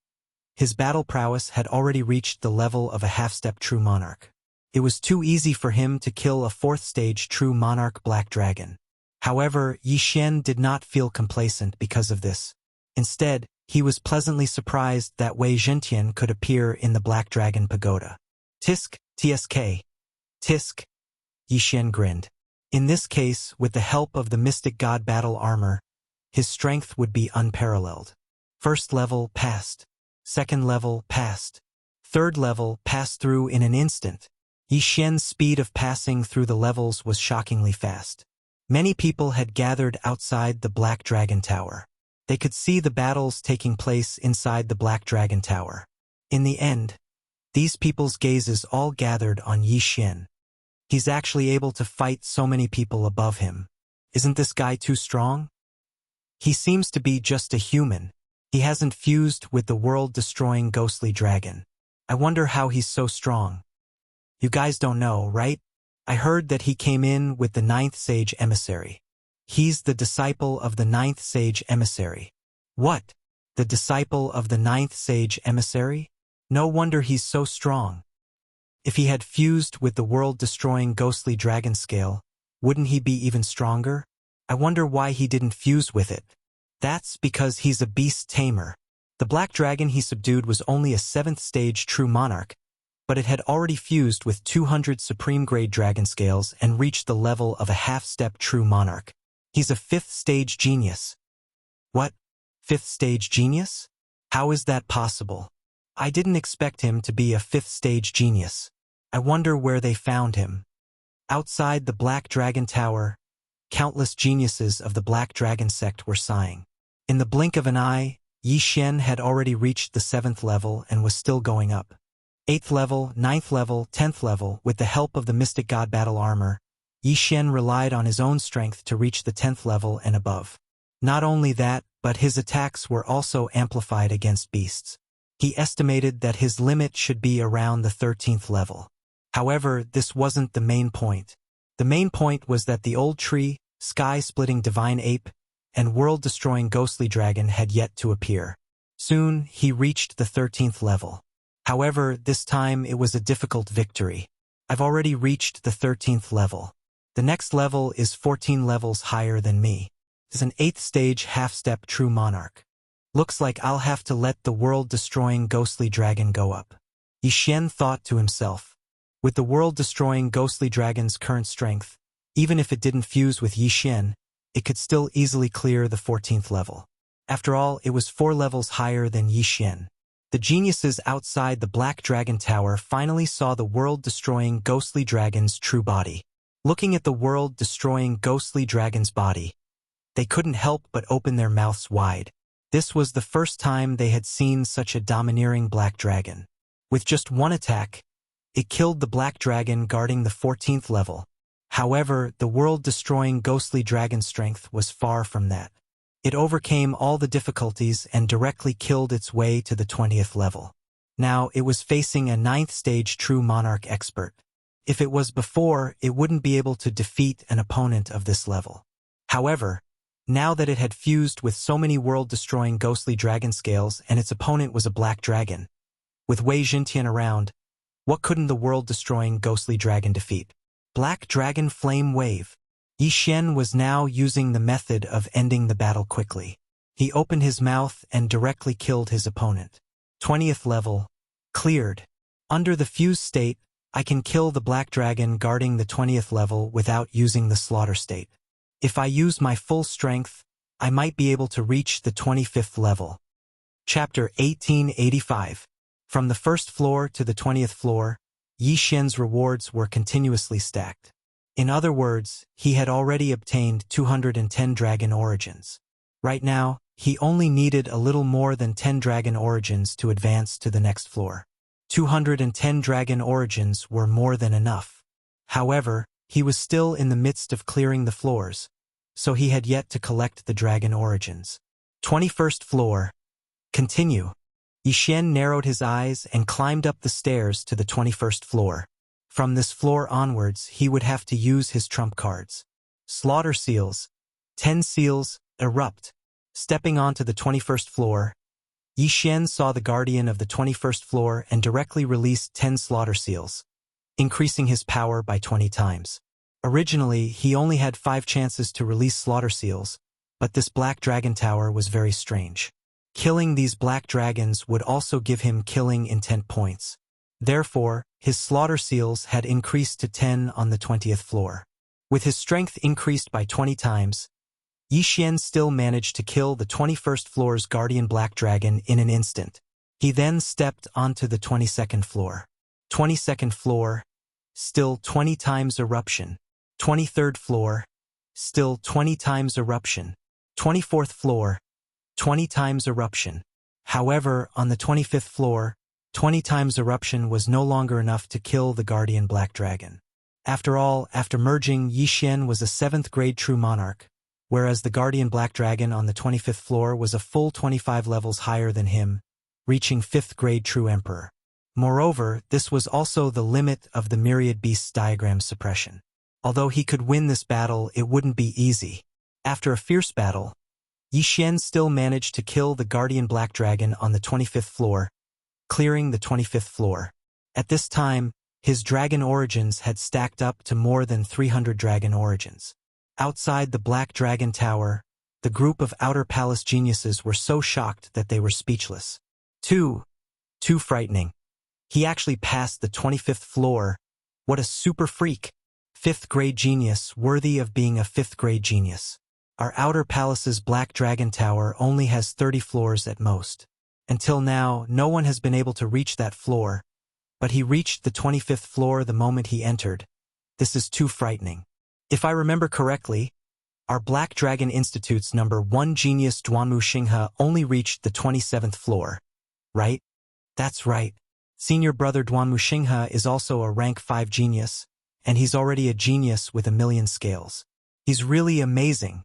his battle prowess had already reached the level of a half-step true monarch. It was too easy for him to kill a 4th-stage true monarch black dragon. However, Yi Xian did not feel complacent because of this. Instead, he was pleasantly surprised that Wei Zhentian could appear in the Black Dragon Pagoda. Tisk, tsk. Tisk. Yi Xian grinned. In this case, with the help of the Mystic God Battle Armor, his strength would be unparalleled. 1st level passed. 2nd level passed. 3rd level passed through in an instant. Yi Xian's speed of passing through the levels was shockingly fast. Many people had gathered outside the Black Dragon Tower. They could see the battles taking place inside the Black Dragon Tower. In the end, these people's gazes all gathered on Yi Xian. He's actually able to fight so many people above him. Isn't this guy too strong? He seems to be just a human. He hasn't fused with the world-destroying ghostly dragon. I wonder how he's so strong. You guys don't know, right? I heard that he came in with the 9th Sage Emissary. He's the disciple of the 9th Sage Emissary. What? The disciple of the 9th Sage Emissary? No wonder he's so strong. If he had fused with the world-destroying ghostly dragon scale, wouldn't he be even stronger? I wonder why he didn't fuse with it. That's because he's a beast tamer. The black dragon he subdued was only a 7th stage true monarch, but it had already fused with 200 supreme grade dragon scales and reached the level of a half-step true monarch. He's a 5th stage genius. What? Fifth stage genius? How is that possible? I didn't expect him to be a fifth stage genius. I wonder where they found him. Outside the Black Dragon Tower, countless geniuses of the Black Dragon sect were sighing. In the blink of an eye, Yi Xian had already reached the 7th level and was still going up. 8th level, 9th level, 10th level, with the help of the Mystic God Battle Armor, Yi Xian relied on his own strength to reach the 10th level and above. Not only that, but his attacks were also amplified against beasts. He estimated that his limit should be around the 13th level. However, this wasn't the main point. The main point was that the old tree, sky-splitting divine ape, and world-destroying ghostly dragon had yet to appear. Soon, he reached the 13th level. However, this time it was a difficult victory. I've already reached the 13th level. The next level is 14 levels higher than me. It's an 8th stage half-step true monarch. Looks like I'll have to let the world-destroying ghostly dragon go up. Yi Xian thought to himself. With the world-destroying ghostly dragon's current strength, even if it didn't fuse with Yi Xian, it could still easily clear the 14th level. After all, it was 4 levels higher than Yi Xian. The geniuses outside the Black Dragon Tower finally saw the world-destroying ghostly dragon's true body. Looking at the world-destroying ghostly dragon's body, they couldn't help but open their mouths wide. This was the first time they had seen such a domineering black dragon. With just one attack, it killed the black dragon guarding the 14th level. However, the world-destroying ghostly dragon's strength was far from that. It overcame all the difficulties and directly killed its way to the 20th level. Now, it was facing a 9th stage true monarch expert. If it was before, it wouldn't be able to defeat an opponent of this level. However, now that it had fused with so many world-destroying ghostly dragon scales and its opponent was a black dragon, with Wei Jintian around, what couldn't the world-destroying ghostly dragon defeat? Black Dragon Flame Wave. Yi Xian was now using the method of ending the battle quickly. He opened his mouth and directly killed his opponent. 20th level. Cleared. Under the fuse state, I can kill the black dragon guarding the 20th level without using the slaughter state. If I use my full strength, I might be able to reach the 25th level. Chapter 1885. From the 1st floor to the 20th floor, Yi Xian's rewards were continuously stacked. In other words, he had already obtained 210 dragon origins. Right now, he only needed a little more than 10 dragon origins to advance to the next floor. 210 dragon origins were more than enough. However, he was still in the midst of clearing the floors, so he had yet to collect the dragon origins. 21st floor. Continue. Yi Xian narrowed his eyes and climbed up the stairs to the 21st floor. From this floor onwards, he would have to use his trump cards. Slaughter seals. 10 seals, erupt. Stepping onto the 21st floor, Yi Xian saw the guardian of the 21st floor and directly released 10 slaughter seals, increasing his power by 20 times. Originally, he only had 5 chances to release slaughter seals, but this black dragon tower was very strange. Killing these black dragons would also give him killing intent points. Therefore, his slaughter seals had increased to 10 on the 20th floor. With his strength increased by 20 times, Yi Xian still managed to kill the 21st floor's guardian black dragon in an instant. He then stepped onto the 22nd floor. 22nd floor, still 20 times eruption. 23rd floor, still 20 times eruption. 24th floor, 20 times eruption. However, on the 25th floor, 20 times eruption was no longer enough to kill the guardian black dragon. After all, after merging, Yi Xian was a 7th grade true monarch, whereas the guardian black dragon on the 25th floor was a full 25 levels higher than him, reaching 5th grade true emperor. Moreover, this was also the limit of the myriad beasts diagram suppression. Although he could win this battle, it wouldn't be easy. After a fierce battle, Yi Xian still managed to kill the guardian black dragon on the 25th floor, clearing the 25th floor. At this time, his dragon origins had stacked up to more than 300 dragon origins. Outside the Black Dragon Tower, the group of Outer Palace geniuses were so shocked that they were speechless. Too frightening. He actually passed the 25th floor. What a super freak. 5th grade genius, worthy of being a 5th grade genius. Our outer palace's Black Dragon Tower only has 30 floors at most. Until now, no one has been able to reach that floor, but he reached the 25th floor the moment he entered. This is too frightening. If I remember correctly, our Black Dragon Institute's number 1 genius Duanmu Xinghe only reached the 27th floor. Right? That's right. Senior brother Duanmu Xinghe is also a rank 5 genius, and he's already a genius with 1,000,000 scales. He's really amazing.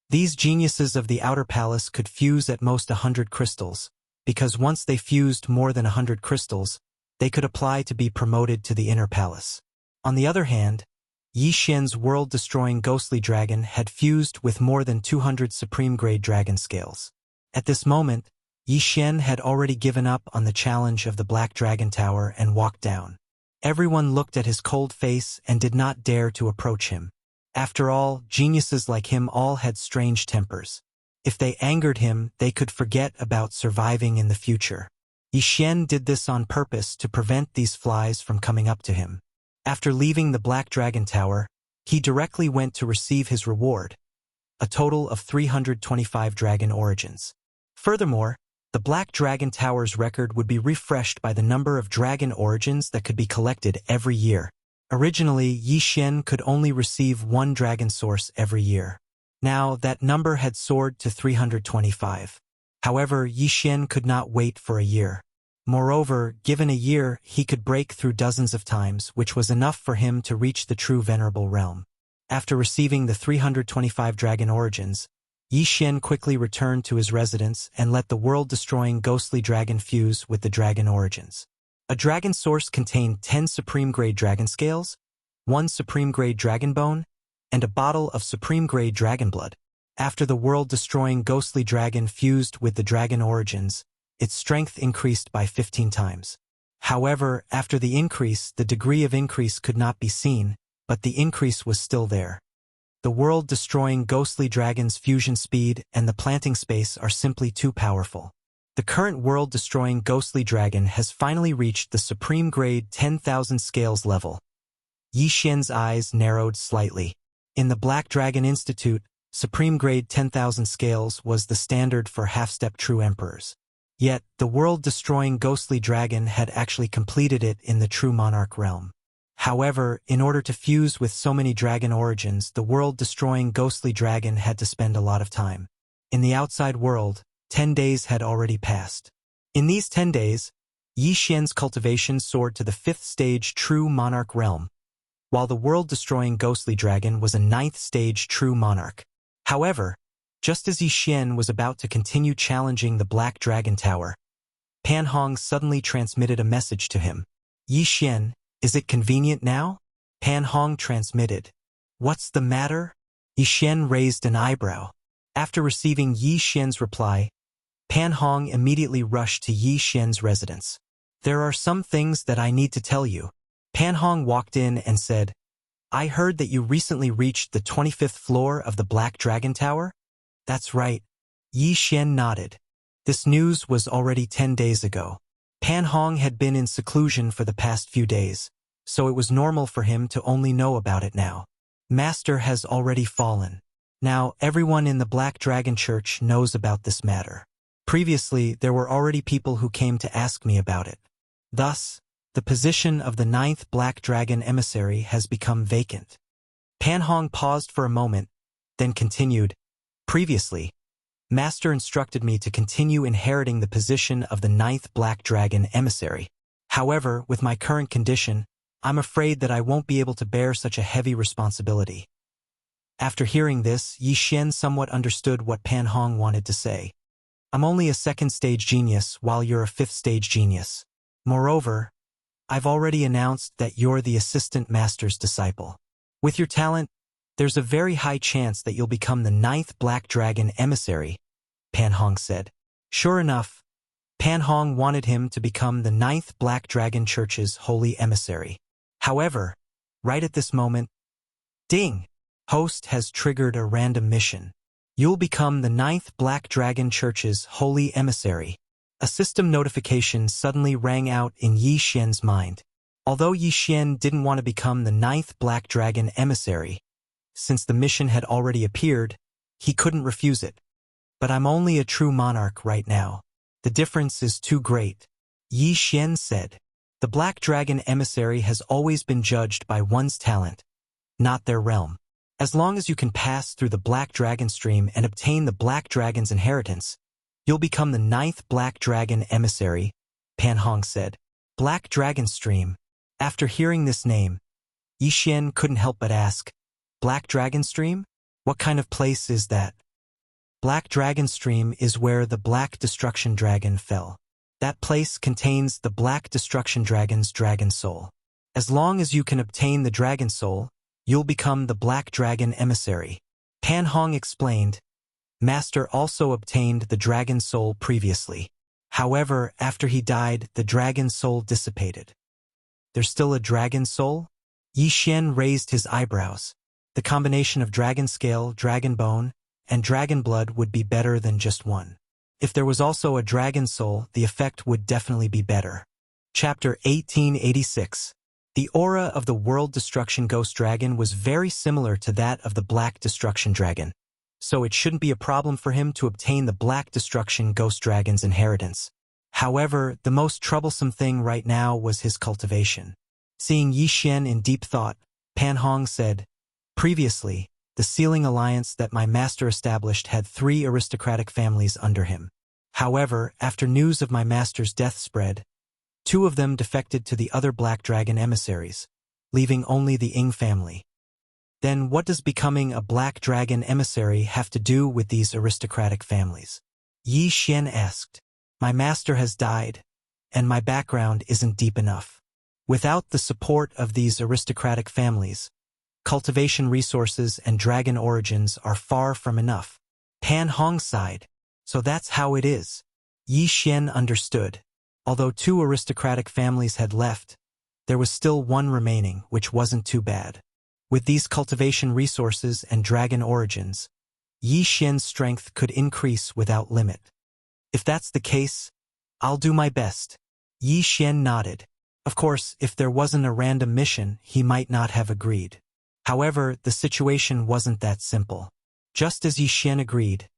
These geniuses of the outer palace could fuse at most 100 crystals, because once they fused more than 100 crystals, they could apply to be promoted to the inner palace. On the other hand, Yi Xian's world-destroying ghostly dragon had fused with more than 200 supreme-grade dragon scales. At this moment, Yi Xian had already given up on the challenge of the Black Dragon Tower and walked down. Everyone looked at his cold face and did not dare to approach him. After all, geniuses like him all had strange tempers. If they angered him, they could forget about surviving in the future. Yi Xian did this on purpose to prevent these flies from coming up to him. After leaving the Black Dragon Tower, he directly went to receive his reward, a total of 325 dragon origins. Furthermore, the Black Dragon Tower's record would be refreshed by the number of dragon origins that could be collected every year. Originally, Yi Xian could only receive 1 dragon source every year. Now, that number had soared to 325. However, Yi Xian could not wait for a year. Moreover, given a year, he could break through dozens of times, which was enough for him to reach the true venerable realm. After receiving the 325 dragon origins, Yi Xian quickly returned to his residence and let the world-destroying ghostly dragon fuse with the dragon origins. A dragon source contained 10 supreme-grade dragon scales, 1 supreme-grade dragon bone, and a bottle of supreme-grade dragon blood. After the world-destroying ghostly dragon fused with the dragon origins, its strength increased by 15 times. However, after the increase, the degree of increase could not be seen, but the increase was still there. The world-destroying ghostly dragon's fusion speed and the planting space are simply too powerful. The current world-destroying ghostly dragon has finally reached the supreme grade 10,000 scales level. Yi Xian's eyes narrowed slightly. In the Black Dragon Institute, supreme grade 10,000 scales was the standard for half-step true emperors. Yet, the world-destroying ghostly dragon had actually completed it in the true monarch realm. However, in order to fuse with so many dragon origins, the world-destroying ghostly dragon had to spend a lot of time. In the outside world, 10 days had already passed. In these 10 days, Yi Xian's cultivation soared to the 5th stage true monarch realm, while the world-destroying ghostly dragon was a 9th stage true monarch. However, just as Yi Xian was about to continue challenging the Black Dragon Tower, Pan Hong suddenly transmitted a message to him. Yi Xian, is it convenient now? Pan Hong transmitted. What's the matter? Yi Xian raised an eyebrow. After receiving Yi Xian's reply, Pan Hong immediately rushed to Yi Xian's residence. There are some things that I need to tell you. Pan Hong walked in and said, I heard that you recently reached the 25th floor of the Black Dragon Tower? That's right. Yi Xian nodded. This news was already 10 days ago. Pan Hong had been in seclusion for the past few days, so it was normal for him to only know about it now. Master has already fallen. Now everyone in the Black Dragon Church knows about this matter. Previously, there were already people who came to ask me about it. Thus, the position of the 9th Black Dragon Emissary has become vacant. Pan Hong paused for a moment, then continued, Previously, Master instructed me to continue inheriting the position of the 9th Black Dragon Emissary. However, with my current condition, I'm afraid that I won't be able to bear such a heavy responsibility. After hearing this, Yi Xian somewhat understood what Pan Hong wanted to say. I'm only a 2nd stage genius while you're a 5th stage genius. Moreover, I've already announced that you're the assistant master's disciple. With your talent, there's a very high chance that you'll become the 9th Black Dragon Emissary, Pan Hong said. Sure enough, Pan Hong wanted him to become the 9th Black Dragon Church's holy emissary. However, right at this moment, ding! Host has triggered a random mission. You'll become the 9th Black Dragon Church's holy emissary. A system notification suddenly rang out in Yi Xian's mind. Although Yi Xian didn't want to become the 9th Black Dragon Emissary, since the mission had already appeared, He couldn't refuse it. But I'm only a true monarch right now. The difference is too great. Yi Xian said. The Black Dragon emissary has always been judged by one's talent, not their realm. As long as you can pass through the Black Dragon stream and obtain the Black Dragon's inheritance, you'll become the 9th Black Dragon emissary, Pan Hong said. Black Dragon stream. After hearing this name, Yi Xian couldn't help but ask, Black Dragon stream? What kind of place is that? Black Dragon stream is where the Black Destruction Dragon fell. That place contains the Black Destruction Dragon's dragon soul. As long as you can obtain the dragon soul, you'll become the Black Dragon emissary. Pan Hong explained. Master also obtained the dragon soul previously. However, after he died, the dragon soul dissipated. There's still a dragon soul? Yi Xian raised his eyebrows. The combination of dragon scale, dragon bone, and dragon blood would be better than just one. If there was also a dragon soul, the effect would definitely be better. Chapter 1886. The aura of the World Destruction Ghost Dragon was very similar to that of the Black Destruction Dragon, so it shouldn't be a problem for him to obtain the Black Destruction Ghost Dragon's inheritance. However, the most troublesome thing right now was his cultivation. Seeing Yi Xian in deep thought, Pan Hong said, Previously, the sealing alliance that my master established had 3 aristocratic families under him. However, after news of my master's death spread, 2 of them defected to the other Black Dragon emissaries, leaving only the Ying family. Then what does becoming a Black Dragon emissary have to do with these aristocratic families? Yi Xian asked. My master has died, and my background isn't deep enough. Without the support of these aristocratic families, cultivation resources and dragon origins are far from enough. Pan Hong sighed. So that's how it is. Yi Xian understood. Although 2 aristocratic families had left, there was still 1 remaining, which wasn't too bad. With these cultivation resources and dragon origins, Yi Xian's strength could increase without limit. If that's the case, I'll do my best. Yi Xian nodded. Of course, if there wasn't a random mission, he might not have agreed. However, the situation wasn't that simple. Just as Yi Xian agreed,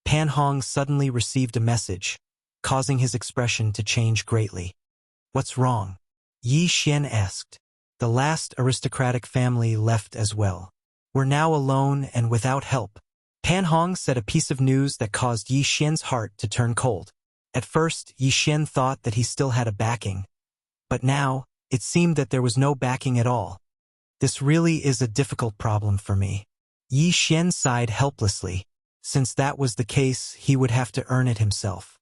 Pan Hong suddenly received a message, causing his expression to change greatly. What's wrong? Yi Xian asked. The last aristocratic family left as well. We're now alone and without help. Pan Hong said a piece of news that caused Yi Xian's heart to turn cold. At first, Yi Xian thought that he still had a backing, but now, it seemed that there was no backing at all. This really is a difficult problem for me. Yi Xian sighed helplessly. Since that was the case, he would have to earn it himself.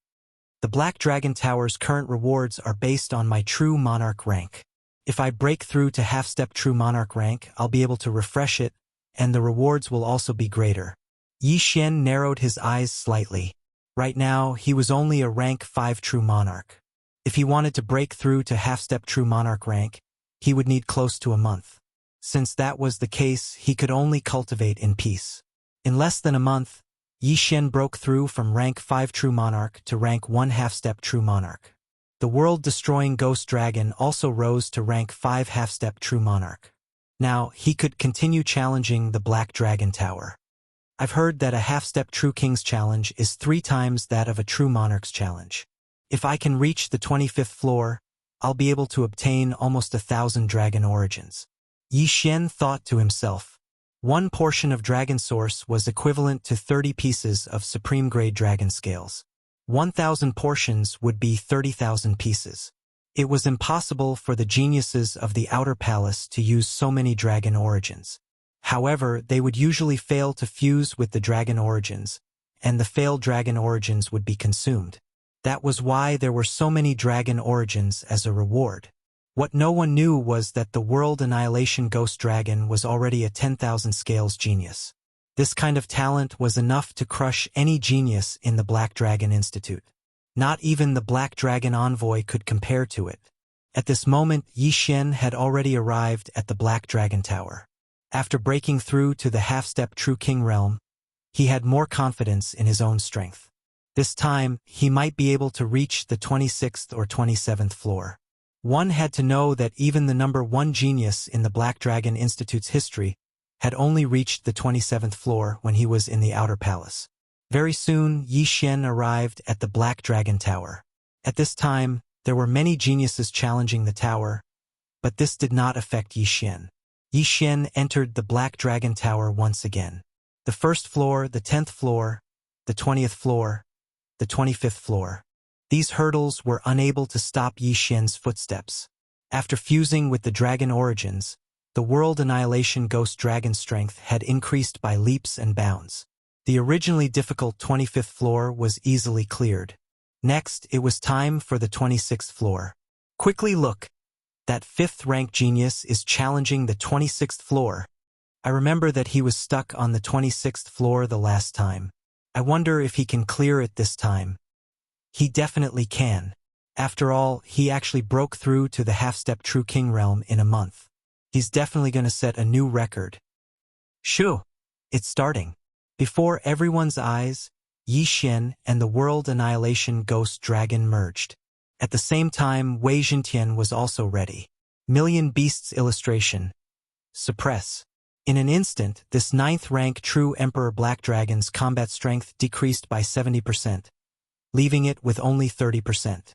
The Black Dragon Tower's current rewards are based on my True Monarch rank. If I break through to half-step True Monarch rank, I'll be able to refresh it, and the rewards will also be greater. Yi Xian narrowed his eyes slightly. Right now, he was only a rank 5 True Monarch. If he wanted to break through to half-step True Monarch rank, he would need close to a month. Since that was the case, he could only cultivate in peace. In less than a month, Yi Xian broke through from rank 5 True Monarch to rank 1 half-step True Monarch. The world-destroying Ghost Dragon also rose to rank 5 half-step True Monarch. Now, he could continue challenging the Black Dragon Tower. I've heard that a half-step True King's challenge is 3 times that of a True Monarch's challenge. If I can reach the 25th floor, I'll be able to obtain almost 1,000 dragon origins. Yi Xian thought to himself. 1 portion of Dragon Source was equivalent to 30 pieces of Supreme-grade Dragon Scales. 1,000 portions would be 30,000 pieces. It was impossible for the geniuses of the Outer Palace to use so many dragon origins. However, they would usually fail to fuse with the dragon origins, and the failed dragon origins would be consumed. That was why there were so many dragon origins as a reward. What no one knew was that the World Annihilation Ghost Dragon was already a 10,000 scales genius. This kind of talent was enough to crush any genius in the Black Dragon Institute. Not even the Black Dragon Envoy could compare to it. At this moment, Yi Xian had already arrived at the Black Dragon Tower. After breaking through to the half-step True King realm, he had more confidence in his own strength. This time, he might be able to reach the 26th or 27th floor. One had to know that even the number 1 genius in the Black Dragon Institute's history had only reached the 27th floor when he was in the outer palace. Very soon, Yi Xian arrived at the Black Dragon Tower. At this time, there were many geniuses challenging the tower, but this did not affect Yi Xian. Yi Xian entered the Black Dragon Tower once again. The first floor, the 10th floor, the 20th floor, the 25th floor. These hurdles were unable to stop Yi Xian's footsteps. After fusing with the dragon origins, the world annihilation ghost dragon strength had increased by leaps and bounds. The originally difficult 25th floor was easily cleared. Next, it was time for the 26th floor. Quickly look. That 5th rank genius is challenging the 26th floor. I remember that he was stuck on the 26th floor the last time. I wonder if he can clear it this time. He definitely can. After all, he actually broke through to the half-step True King realm in a month. He's definitely going to set a new record. Shoo! It's starting. Before everyone's eyes, Yi Xian and the world annihilation ghost dragon merged. At the same time, Wei Jintian was also ready. Million Beasts illustration. Suppress. In an instant, this 9th rank true Emperor Black Dragon's combat strength decreased by 70%, leaving it with only 30%.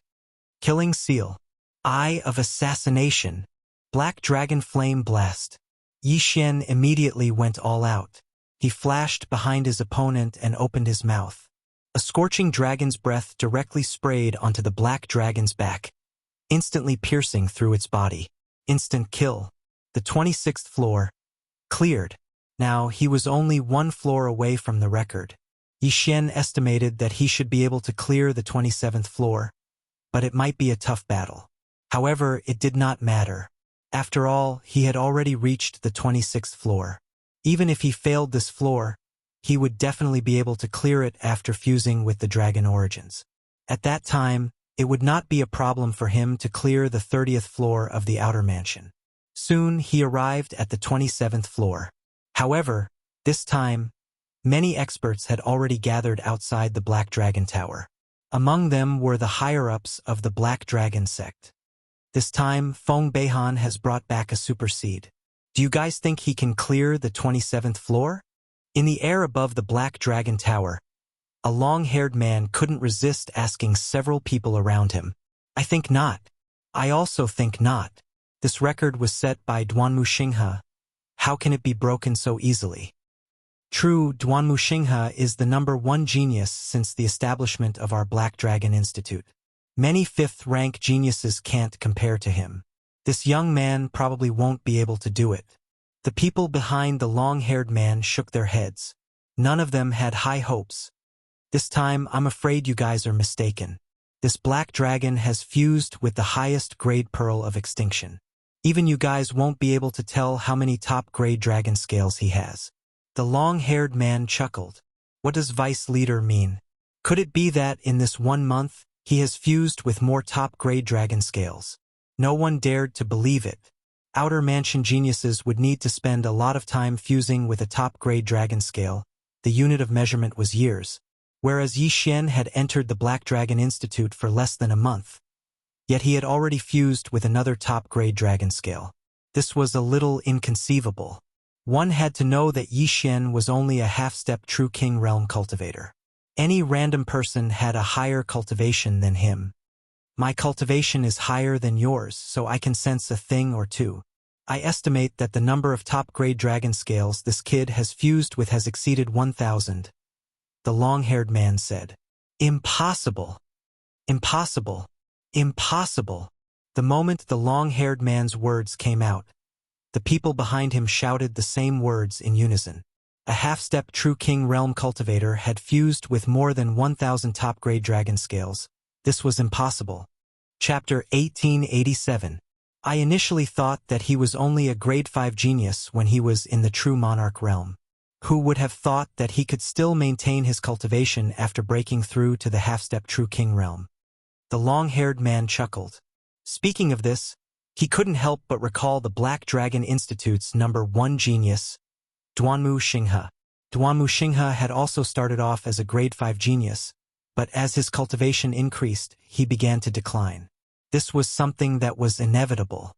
Killing Seal. Eye of Assassination. Black Dragon Flame Blast. Yi Xian immediately went all out. He flashed behind his opponent and opened his mouth. A scorching dragon's breath directly sprayed onto the black dragon's back, instantly piercing through its body. Instant kill. The 26th floor. Cleared. Now, he was only one floor away from the record. Yi Xian estimated that he should be able to clear the 27th floor, but it might be a tough battle. However, it did not matter. After all, he had already reached the 26th floor. Even if he failed this floor, he would definitely be able to clear it after fusing with the dragon origins. At that time, it would not be a problem for him to clear the 30th floor of the outer mansion. Soon, he arrived at the 27th floor. However, this time, many experts had already gathered outside the Black Dragon Tower. Among them were the higher-ups of the Black Dragon sect. This time, Feng Beihan has brought back a super seed. Do you guys think he can clear the 27th floor? In the air above the Black Dragon Tower, a long-haired man couldn't resist asking several people around him. I think not. I also think not. This record was set by Duanmu Xinghe. How can it be broken so easily? True, Duanmu Xinghe is the #1 genius since the establishment of our Black Dragon Institute. Many 5th-rank geniuses can't compare to him. This young man probably won't be able to do it. The people behind the long-haired man shook their heads. None of them had high hopes. This time, I'm afraid you guys are mistaken. This black dragon has fused with the highest grade pearl of extinction. Even you guys won't be able to tell how many top-grade dragon scales he has. The long-haired man chuckled. What does Vice Leader mean? Could it be that in this 1 month, he has fused with more top-grade dragon scales? No one dared to believe it. Outer Mansion geniuses would need to spend a lot of time fusing with a top-grade dragon scale. The unit of measurement was years, whereas Yi Xian had entered the Black Dragon Institute for less than a month. Yet he had already fused with another top-grade dragon scale. This was a little inconceivable. One had to know that Yi Xian was only a half-step True King realm cultivator. Any random person had a higher cultivation than him. My cultivation is higher than yours, so I can sense a thing or two. I estimate that the number of top-grade dragon scales this kid has fused with has exceeded 1,000. The long-haired man said. Impossible. Impossible. Impossible. The moment the long-haired man's words came out, the people behind him shouted the same words in unison. A half-step True King realm cultivator had fused with more than 1,000 top-grade dragon scales. This was impossible. Chapter 1887. I initially thought that he was only a grade 5 genius when he was in the True Monarch realm. Who would have thought that he could still maintain his cultivation after breaking through to the half-step True King realm? The long-haired man chuckled. Speaking of this, he couldn't help but recall the Black Dragon Institute's #1 genius, Duanmu Xinghe. Duanmu Xinghe had also started off as a grade 5 genius, but as his cultivation increased, he began to decline. This was something that was inevitable.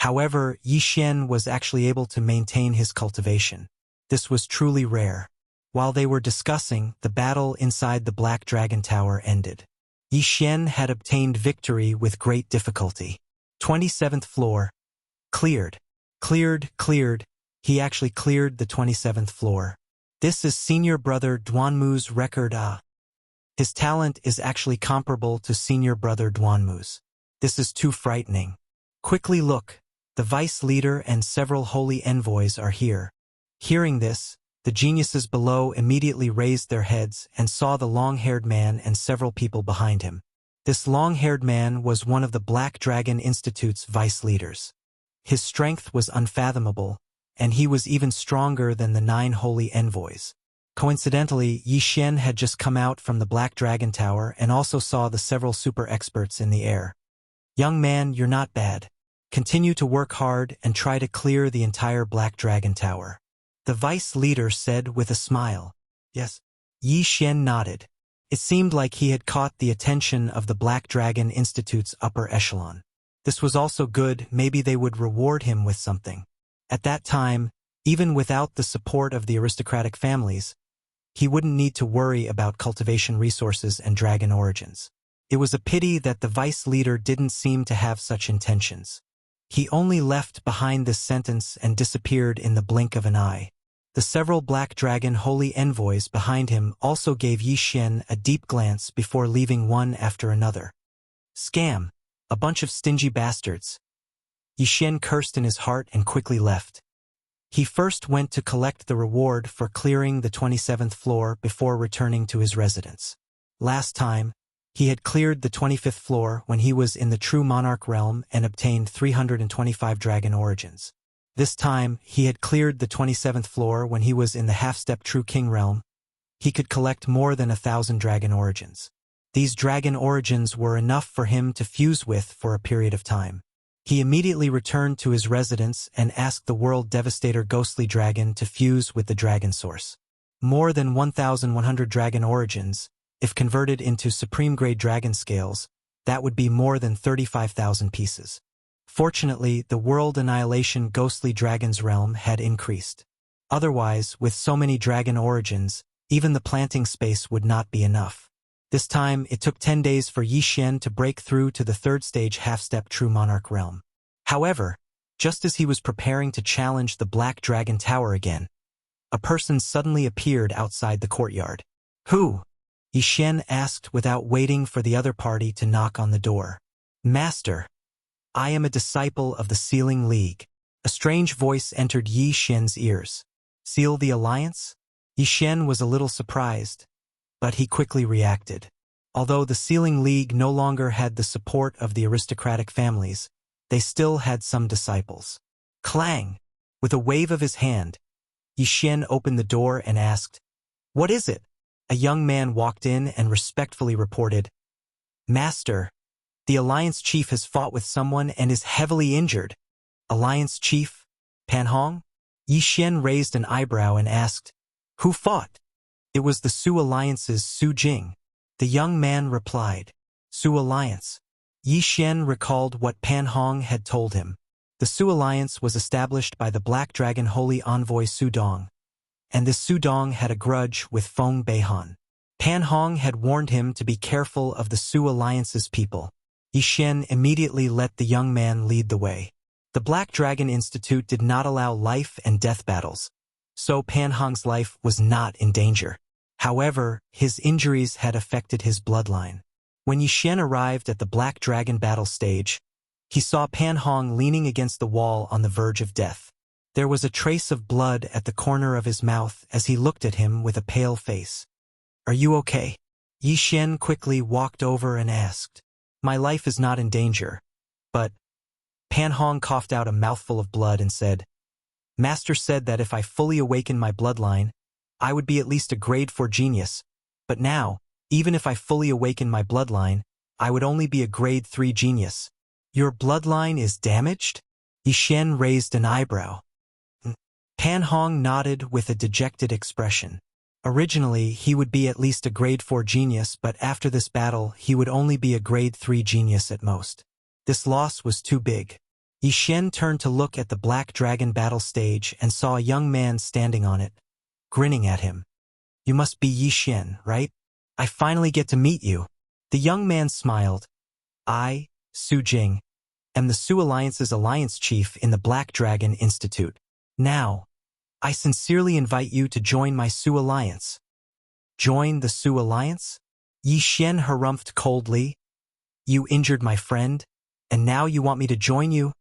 However, Yi Xian was actually able to maintain his cultivation. This was truly rare. While they were discussing, the battle inside the Black Dragon Tower ended. Yi Xian had obtained victory with great difficulty. 27th floor. Cleared. Cleared. He actually cleared the 27th floor. This is senior brother Duanmu's record. His talent is actually comparable to senior brother Duanmu's. This is too frightening. Quickly look. The vice leader and several holy envoys are here. Hearing this, the geniuses below immediately raised their heads and saw the long-haired man and several people behind him. This long-haired man was one of the Black Dragon Institute's vice leaders. His strength was unfathomable, and he was even stronger than the 9 holy envoys. Coincidentally, Yi Xian had just come out from the Black Dragon Tower and also saw the several super experts in the air. Young man, you're not bad. Continue to work hard and try to clear the entire Black Dragon Tower. The vice leader said with a smile. Yes. Yi Xian nodded. It seemed like he had caught the attention of the Black Dragon Institute's upper echelon. This was also good, maybe they would reward him with something. At that time, even without the support of the aristocratic families, he wouldn't need to worry about cultivation resources and dragon origins. It was a pity that the vice leader didn't seem to have such intentions. He only left behind this sentence and disappeared in the blink of an eye. The several Black Dragon holy envoys behind him also gave Yi Xian a deep glance before leaving one after another. Scam! A bunch of stingy bastards. Yi Xian cursed in his heart and quickly left. He first went to collect the reward for clearing the 27th floor before returning to his residence. Last time, he had cleared the 25th floor when he was in the True Monarch realm and obtained 325 dragon origins. This time, he had cleared the 27th floor when he was in the half-step True King realm. He could collect more than 1,000 dragon origins. These dragon origins were enough for him to fuse with for a period of time. He immediately returned to his residence and asked the World Devastator Ghostly Dragon to fuse with the dragon source. More than 1,100 dragon origins. If converted into supreme-grade dragon scales, that would be more than 35,000 pieces. Fortunately, the World Annihilation Ghostly Dragon's realm had increased. Otherwise, with so many dragon origins, even the planting space would not be enough. This time, it took 10 days for Yi Xian to break through to the 3rd stage half-step True Monarch realm. However, just as he was preparing to challenge the Black Dragon Tower again, a person suddenly appeared outside the courtyard. Who? Yi Xian asked without waiting for the other party to knock on the door. Master, I am a disciple of the Sealing League. A strange voice entered Yi Xian's ears. Seal the alliance? Yi Xian was a little surprised, but he quickly reacted. Although the Sealing League no longer had the support of the aristocratic families, they still had some disciples. Clang! With a wave of his hand, Yi Xian opened the door and asked, "What is it?" A young man walked in and respectfully reported, "Master, the Alliance Chief has fought with someone and is heavily injured." Alliance Chief? Pan Hong? Yi Xian raised an eyebrow and asked, "Who fought?" It was the Su Alliance's Su Jing. The young man replied, "Su Alliance." Yi Xian recalled what Pan Hong had told him. The Su Alliance was established by the Black Dragon Holy Envoy Su Dong, and this Su Dong had a grudge with Feng Beihan. Pan Hong had warned him to be careful of the Su Alliance's people. Yi Xian immediately let the young man lead the way. The Black Dragon Institute did not allow life and death battles, so Pan Hong's life was not in danger. However, his injuries had affected his bloodline. When Yi Xian arrived at the Black Dragon battle stage, he saw Pan Hong leaning against the wall on the verge of death. There was a trace of blood at the corner of his mouth as he looked at him with a pale face. "Are you okay?" Yi Xian quickly walked over and asked. "My life is not in danger, but..." Pan Hong coughed out a mouthful of blood and said, "Master said that if I fully awaken my bloodline, I would be at least a grade 4 genius, but now, even if I fully awaken my bloodline, I would only be a grade 3 genius." "Your bloodline is damaged?" Yi Xian raised an eyebrow. Pan Hong nodded with a dejected expression. Originally, he would be at least a grade 4 genius, but after this battle, he would only be a grade 3 genius at most. This loss was too big. Yi Xian turned to look at the Black Dragon battle stage and saw a young man standing on it, grinning at him. You must be Yi Xian, right? I finally get to meet you. The young man smiled. I, Su Jing, am the Su Alliance's alliance chief in the Black Dragon Institute. Now, I sincerely invite you to join my Su Alliance. Join the Su Alliance? Yi Xian harumphed coldly. You injured my friend, and now you want me to join you?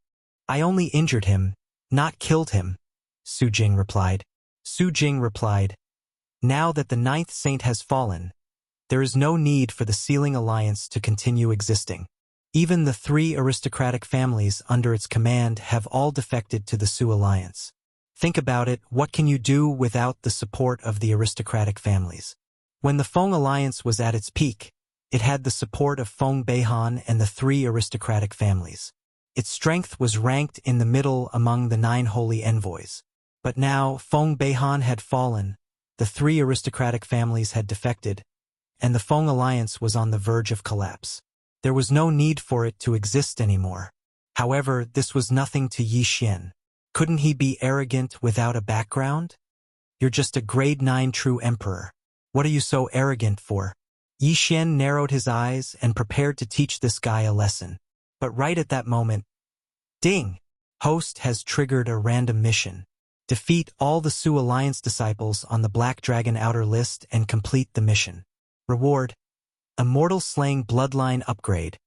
I only injured him, not killed him, Su Jing replied. Su Jing replied, now that the ninth saint has fallen, there is no need for the Sealing Alliance to continue existing. Even the 3 aristocratic families under its command have all defected to the Su Alliance. Think about it, what can you do without the support of the aristocratic families? When the Feng Alliance was at its peak, it had the support of Feng Beihan and the 3 aristocratic families. Its strength was ranked in the middle among the 9 holy envoys. But now Feng Beihan had fallen, the 3 aristocratic families had defected, and the Feng Alliance was on the verge of collapse. There was no need for it to exist anymore. However, this was nothing to Yi Xian. Couldn't he be arrogant without a background? You're just a grade 9 true emperor. What are you so arrogant for? Yi Xian narrowed his eyes and prepared to teach this guy a lesson. But right at that moment, ding! Host has triggered a random mission. Defeat all the Su Alliance disciples on the Black Dragon outer list and complete the mission. Reward: Immortal Slaying Bloodline Upgrade.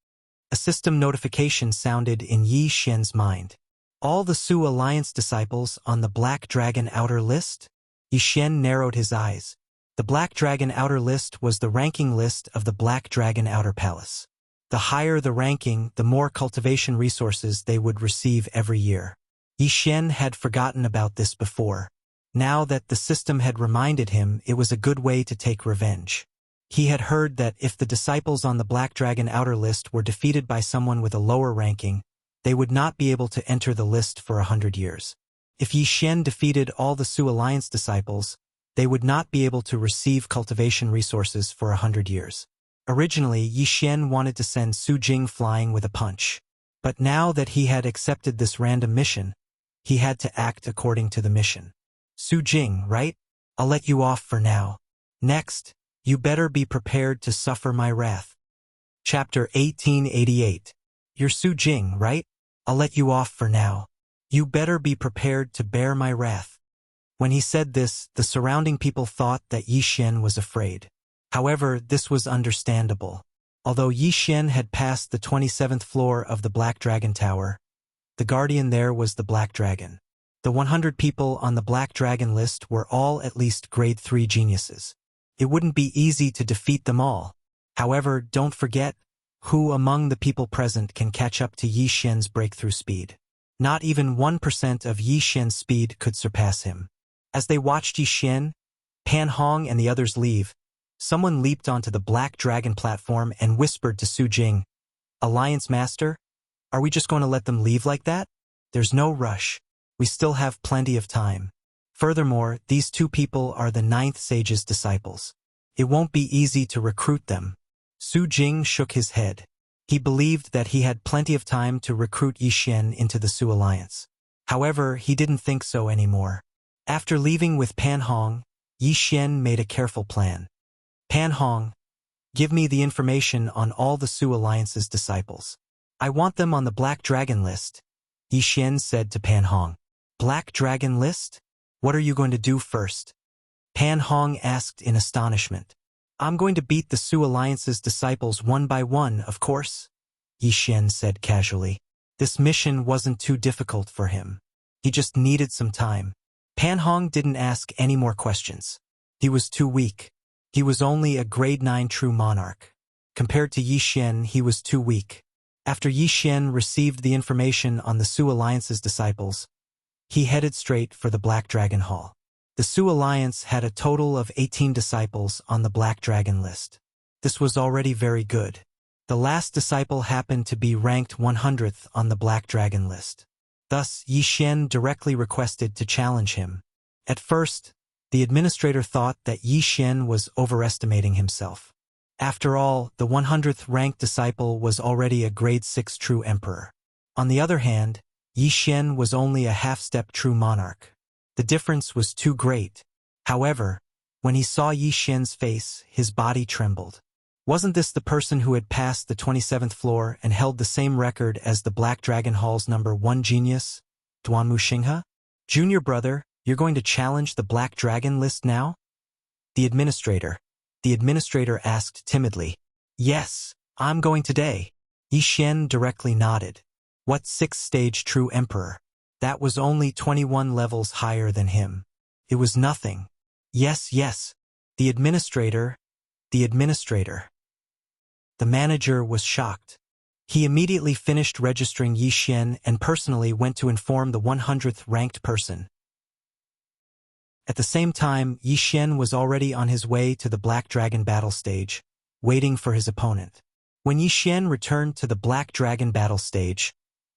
A system notification sounded in Yi Xian's mind. All the Su Alliance disciples on the Black Dragon outer list? Yi Xian narrowed his eyes. The Black Dragon outer list was the ranking list of the Black Dragon outer palace. The higher the ranking, the more cultivation resources they would receive every year. Yi Xian had forgotten about this before. Now that the system had reminded him, it was a good way to take revenge. He had heard that if the disciples on the Black Dragon outer list were defeated by someone with a lower ranking, they would not be able to enter the list for 100 years. If Yi Xian defeated all the Su Alliance disciples, they would not be able to receive cultivation resources for 100 years. Originally, Yi Xian wanted to send Su Jing flying with a punch. But now that he had accepted this random mission, he had to act according to the mission. Su Jing, right? I'll let you off for now. Next, you better be prepared to suffer my wrath. Chapter 1888. You're Su Jing, right? I'll let you off for now. You better be prepared to bear my wrath. When he said this, the surrounding people thought that Yi Xian was afraid. However, this was understandable. Although Yi Xian had passed the 27th floor of the Black Dragon Tower, the guardian there was the Black Dragon. The 100 people on the Black Dragon list were all at least grade 3 geniuses. It wouldn't be easy to defeat them all. However, don't forget, who among the people present can catch up to Yi Xian's breakthrough speed? Not even 1% of Yi Xian's speed could surpass him. As they watched Yi Xian, Pan Hong and the others leave, someone leaped onto the Black Dragon platform and whispered to Su Jing, Alliance Master? Are we just going to let them leave like that? There's no rush. We still have plenty of time. Furthermore, these 2 people are the 9th sage's disciples. It won't be easy to recruit them. Su Jing shook his head. He believed that he had plenty of time to recruit Yi Xian into the Su Alliance. However, he didn't think so anymore. After leaving with Pan Hong, Yi Xian made a careful plan. Pan Hong, give me the information on all the Su Alliance's disciples. I want them on the Black Dragon list, Yi Xian said to Pan Hong. Black Dragon list? What are you going to do first? Pan Hong asked in astonishment. I'm going to beat the Su Alliance's disciples one by one, of course, Yi Xian said casually. This mission wasn't too difficult for him. He just needed some time. Pan Hong didn't ask any more questions. He was too weak. He was only a grade 9 true monarch. Compared to Yi Xian, he was too weak. After Yi Xian received the information on the Su Alliance's disciples, he headed straight for the Black Dragon Hall. The Su Alliance had a total of 18 disciples on the Black Dragon list. This was already very good. The last disciple happened to be ranked 100th on the Black Dragon list. Thus, Yi Xian directly requested to challenge him. At first, the administrator thought that Yi Xian was overestimating himself. After all, the 100th ranked disciple was already a grade 6 true emperor. On the other hand, Yi Xian was only a half-step true monarch. The difference was too great. However, when he saw Yi Xian's face, his body trembled. Wasn't this the person who had passed the 27th floor and held the same record as the Black Dragon Hall's #1 genius, Duanmu Xinghe? Junior brother, you're going to challenge the Black Dragon list now? The administrator asked timidly. Yes, I'm going today. Yi Xian directly nodded. What 6th-stage true emperor? That was only 21 levels higher than him. It was nothing. Yes. The administrator. The manager was shocked. He immediately finished registering Yi Xian and personally went to inform the 100th ranked person. At the same time, Yi Xian was already on his way to the Black Dragon battle stage, waiting for his opponent. When Yi Xian returned to the Black Dragon battle stage,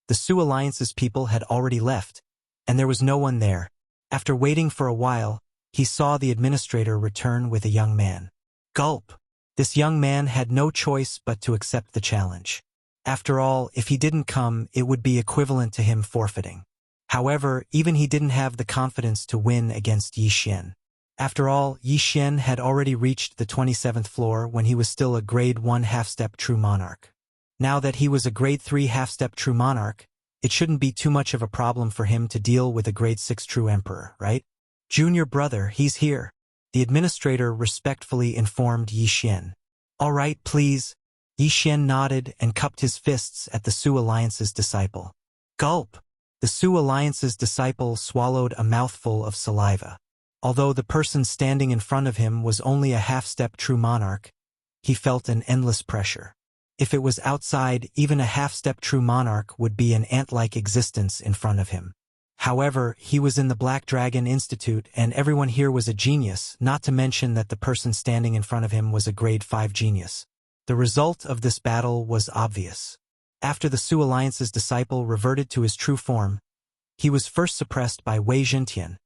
the Su Alliance's people had already left, and there was no one there. After waiting for a while, he saw the administrator return with a young man. Gulp! This young man had no choice but to accept the challenge. After all, if he didn't come, it would be equivalent to him forfeiting. However, even he didn't have the confidence to win against Yi Xian. After all, Yi Xian had already reached the 27th floor when he was still a grade 1 half-step true monarch. Now that he was a grade 3 half-step true monarch, it shouldn't be too much of a problem for him to deal with a grade 6 true emperor, right? Junior brother, he's here. The administrator respectfully informed Yi Xian. All right, please. Yi Xian nodded and cupped his fists at the Su Alliance's disciple. Gulp! The Su Alliance's disciple swallowed a mouthful of saliva. Although the person standing in front of him was only a half-step true monarch, he felt an endless pressure. If it was outside, even a half-step true monarch would be an ant-like existence in front of him. However, he was in the Black Dragon Institute and everyone here was a genius, not to mention that the person standing in front of him was a grade 5 genius. The result of this battle was obvious. After the Su Alliance's disciple reverted to his true form, he was first suppressed by Wei Zhentian,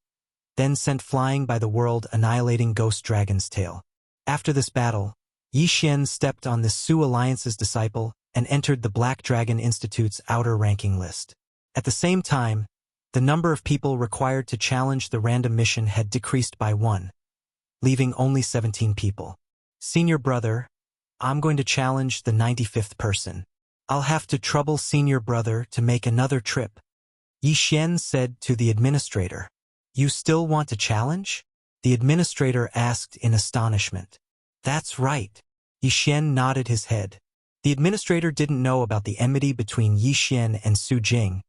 then sent flying by the world-annihilating Ghost Dragon's tail. After this battle, Yi Xian stepped on this Su Alliance's disciple and entered the Black Dragon Institute's outer ranking list. At the same time, the number of people required to challenge the random mission had decreased by 1, leaving only 17 people. Senior brother, I'm going to challenge the 95th person. I'll have to trouble senior brother to make another trip. Yi Xian said to the administrator. You still want to challenge? The administrator asked in astonishment. That's right. Yi Xian nodded his head. The administrator didn't know about the enmity between Yi Xian and Su Jing,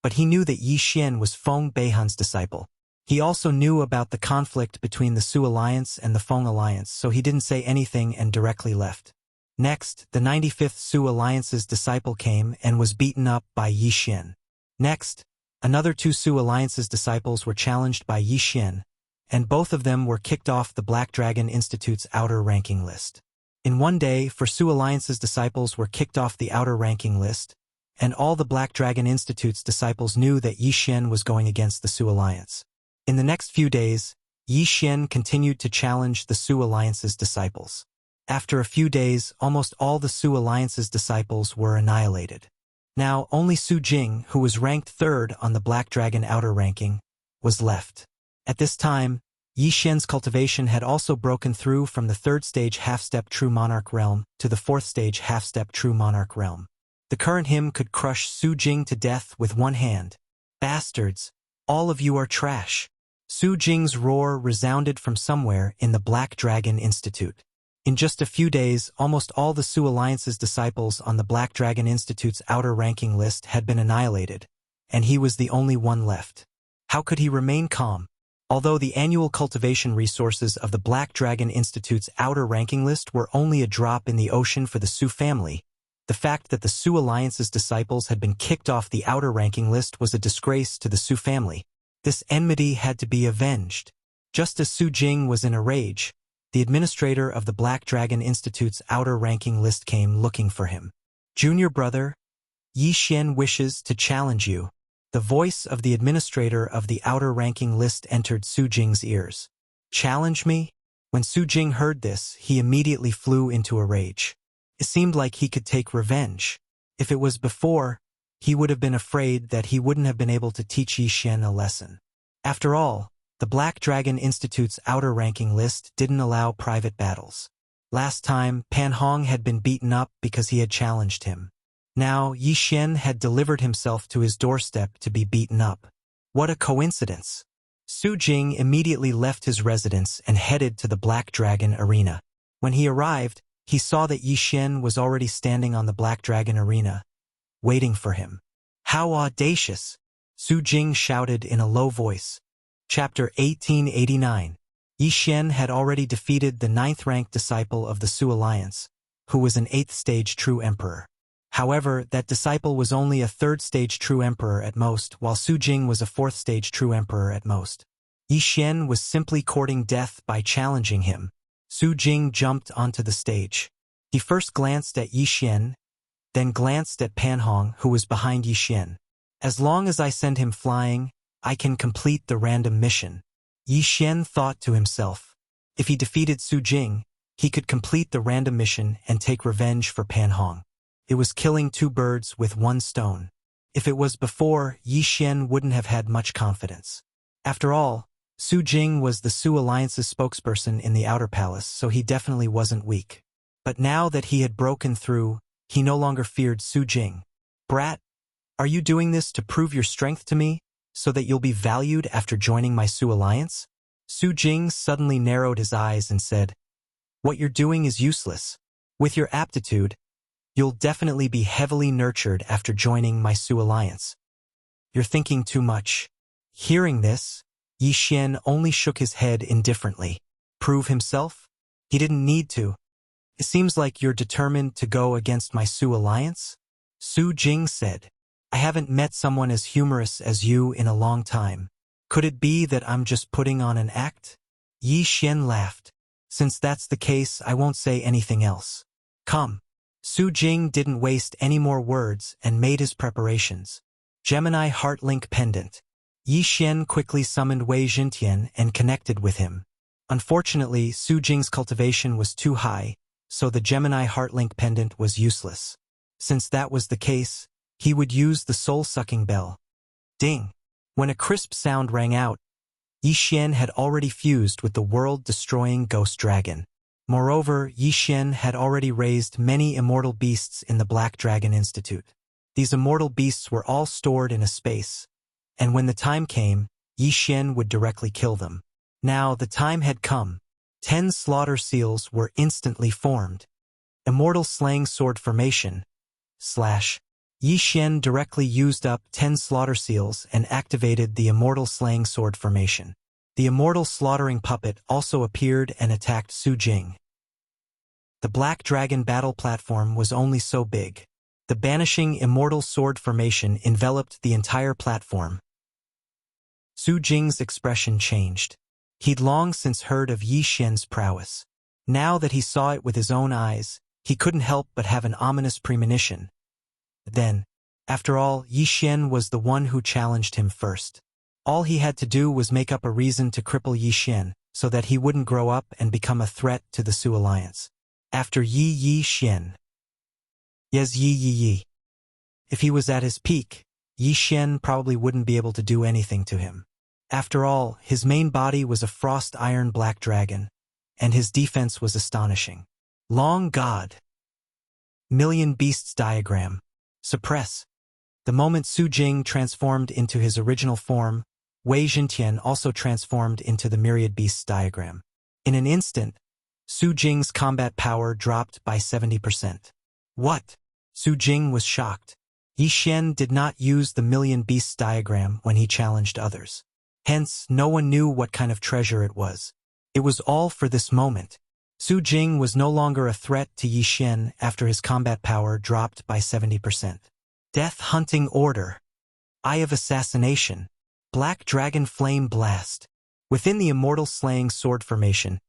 but he knew that Yi Xian was Feng Beihan's disciple. He also knew about the conflict between the Su Alliance and the Feng Alliance, so he didn't say anything and directly left. Next, the 95th Su Alliance's disciple came and was beaten up by Yi Xian. Next, another 2 Su Alliance's disciples were challenged by Yi Xian, and both of them were kicked off the Black Dragon Institute's outer ranking list. In one day, Su Alliance's disciples were kicked off the outer ranking list, and all the Black Dragon Institute's disciples knew that Yi Xian was going against the Su Alliance. In the next few days, Yi Xian continued to challenge the Su Alliance's disciples. After a few days, almost all the Su Alliance's disciples were annihilated. Now, only Su Jing, who was ranked 3rd on the Black Dragon outer ranking, was left. At this time, Yi Xian's cultivation had also broken through from the 3rd stage half-step true monarch realm to the 4th stage half-step true monarch realm. The current him could crush Su Jing to death with one hand. Bastards, all of you are trash. Su Jing's roar resounded from somewhere in the Black Dragon Institute. In just a few days, almost all the Su Alliance's disciples on the Black Dragon Institute's outer ranking list had been annihilated, and he was the only one left. How could he remain calm? Although the annual cultivation resources of the Black Dragon Institute's outer ranking list were only a drop in the ocean for the Su family, the fact that the Su Alliance's disciples had been kicked off the outer ranking list was a disgrace to the Su family. This enmity had to be avenged. Just as Su Jing was in a rage, the administrator of the Black Dragon Institute's outer ranking list came looking for him. Junior brother, Yi Xian wishes to challenge you. The voice of the administrator of the outer ranking list entered Su Jing's ears. Challenge me? When Su Jing heard this, he immediately flew into a rage. It seemed like he could take revenge. If it was before, he would have been afraid that he wouldn't have been able to teach Yi Xian a lesson. After all, the Black Dragon Institute's outer ranking list didn't allow private battles. Last time, Pan Hong had been beaten up because he had challenged him. Now, Yi Xian had delivered himself to his doorstep to be beaten up. What a coincidence! Su Jing immediately left his residence and headed to the Black Dragon Arena. When he arrived, he saw that Yi Xian was already standing on the Black Dragon Arena, waiting for him. How audacious! Su Jing shouted in a low voice. Chapter 1889. Yi Xian had already defeated the 9th-ranked disciple of the Su Alliance, who was an 8th-stage true emperor. However, that disciple was only a 3rd-stage true emperor at most, while Su Jing was a 4th-stage true emperor at most. Yi Xian was simply courting death by challenging him. Su Jing jumped onto the stage. He first glanced at Yi Xian, then glanced at Pan Hong, who was behind Yi Xian. As long as I send him flying, I can complete the random mission. Yi Xian thought to himself. If he defeated Su Jing, he could complete the random mission and take revenge for Pan Hong. It was killing 2 birds with 1 stone. If it was before, Yi Xian wouldn't have had much confidence. After all, Su Jing was the Su Alliance's spokesperson in the Outer Palace, so he definitely wasn't weak. But now that he had broken through, he no longer feared Su Jing. Brat, are you doing this to prove your strength to me, so that you'll be valued after joining my Su Alliance? Su Jing suddenly narrowed his eyes and said, What you're doing is useless. With your aptitude, you'll definitely be heavily nurtured after joining my Su Alliance. You're thinking too much. Hearing this, Yi Xian only shook his head indifferently. Prove himself? He didn't need to. It seems like you're determined to go against my Su Alliance? Su Jing said, I haven't met someone as humorous as you in a long time. Could it be that I'm just putting on an act? Yi Xian laughed. Since that's the case, I won't say anything else. Come. Su Jing didn't waste any more words and made his preparations. Gemini Heart Link Pendant. Yi Xian quickly summoned Wei Jintian and connected with him. Unfortunately, Su Jing's cultivation was too high, so the Gemini Heart Link Pendant was useless. Since that was the case, he would use the soul-sucking bell. Ding! When a crisp sound rang out, Yi Xian had already fused with the world-destroying ghost dragon. Moreover, Yi Xian had already raised many immortal beasts in the Black Dragon Institute. These immortal beasts were all stored in a space, and when the time came, Yi Xian would directly kill them. Now the time had come. 10 slaughter seals were instantly formed. Immortal Slaying Sword Formation. Yi Xian directly used up 10 slaughter seals and activated the Immortal Slaying Sword Formation. The Immortal Slaughtering Puppet also appeared and attacked Su Jing. The Black Dragon battle platform was only so big. The Banishing Immortal Sword Formation enveloped the entire platform. Su Jing's expression changed. He'd long since heard of Yi Xian's prowess. Now that he saw it with his own eyes, he couldn't help but have an ominous premonition. Then, after all, Yi Xian was the one who challenged him first. All he had to do was make up a reason to cripple Yi Xian, so that he wouldn't grow up and become a threat to the Su Alliance. After Yi Xian. Yes, Yi. If he was at his peak, Yi Xian probably wouldn't be able to do anything to him. After all, his main body was a frost iron black dragon, and his defense was astonishing. Long God. Million Beasts Diagram. Suppress. The moment Su Jing transformed into his original form, Wei Jintian also transformed into the Myriad Beasts diagram. In an instant, Su Jing's combat power dropped by 70%. What? Su Jing was shocked. Yi Xian did not use the Million Beasts diagram when he challenged others. Hence, no one knew what kind of treasure it was. It was all for this moment. Su Jing was no longer a threat to Yi Xian after his combat power dropped by 70%. Death Hunting Order. Eye of Assassination. Black Dragon Flame Blast. Within the Immortal Slaying Sword Formation,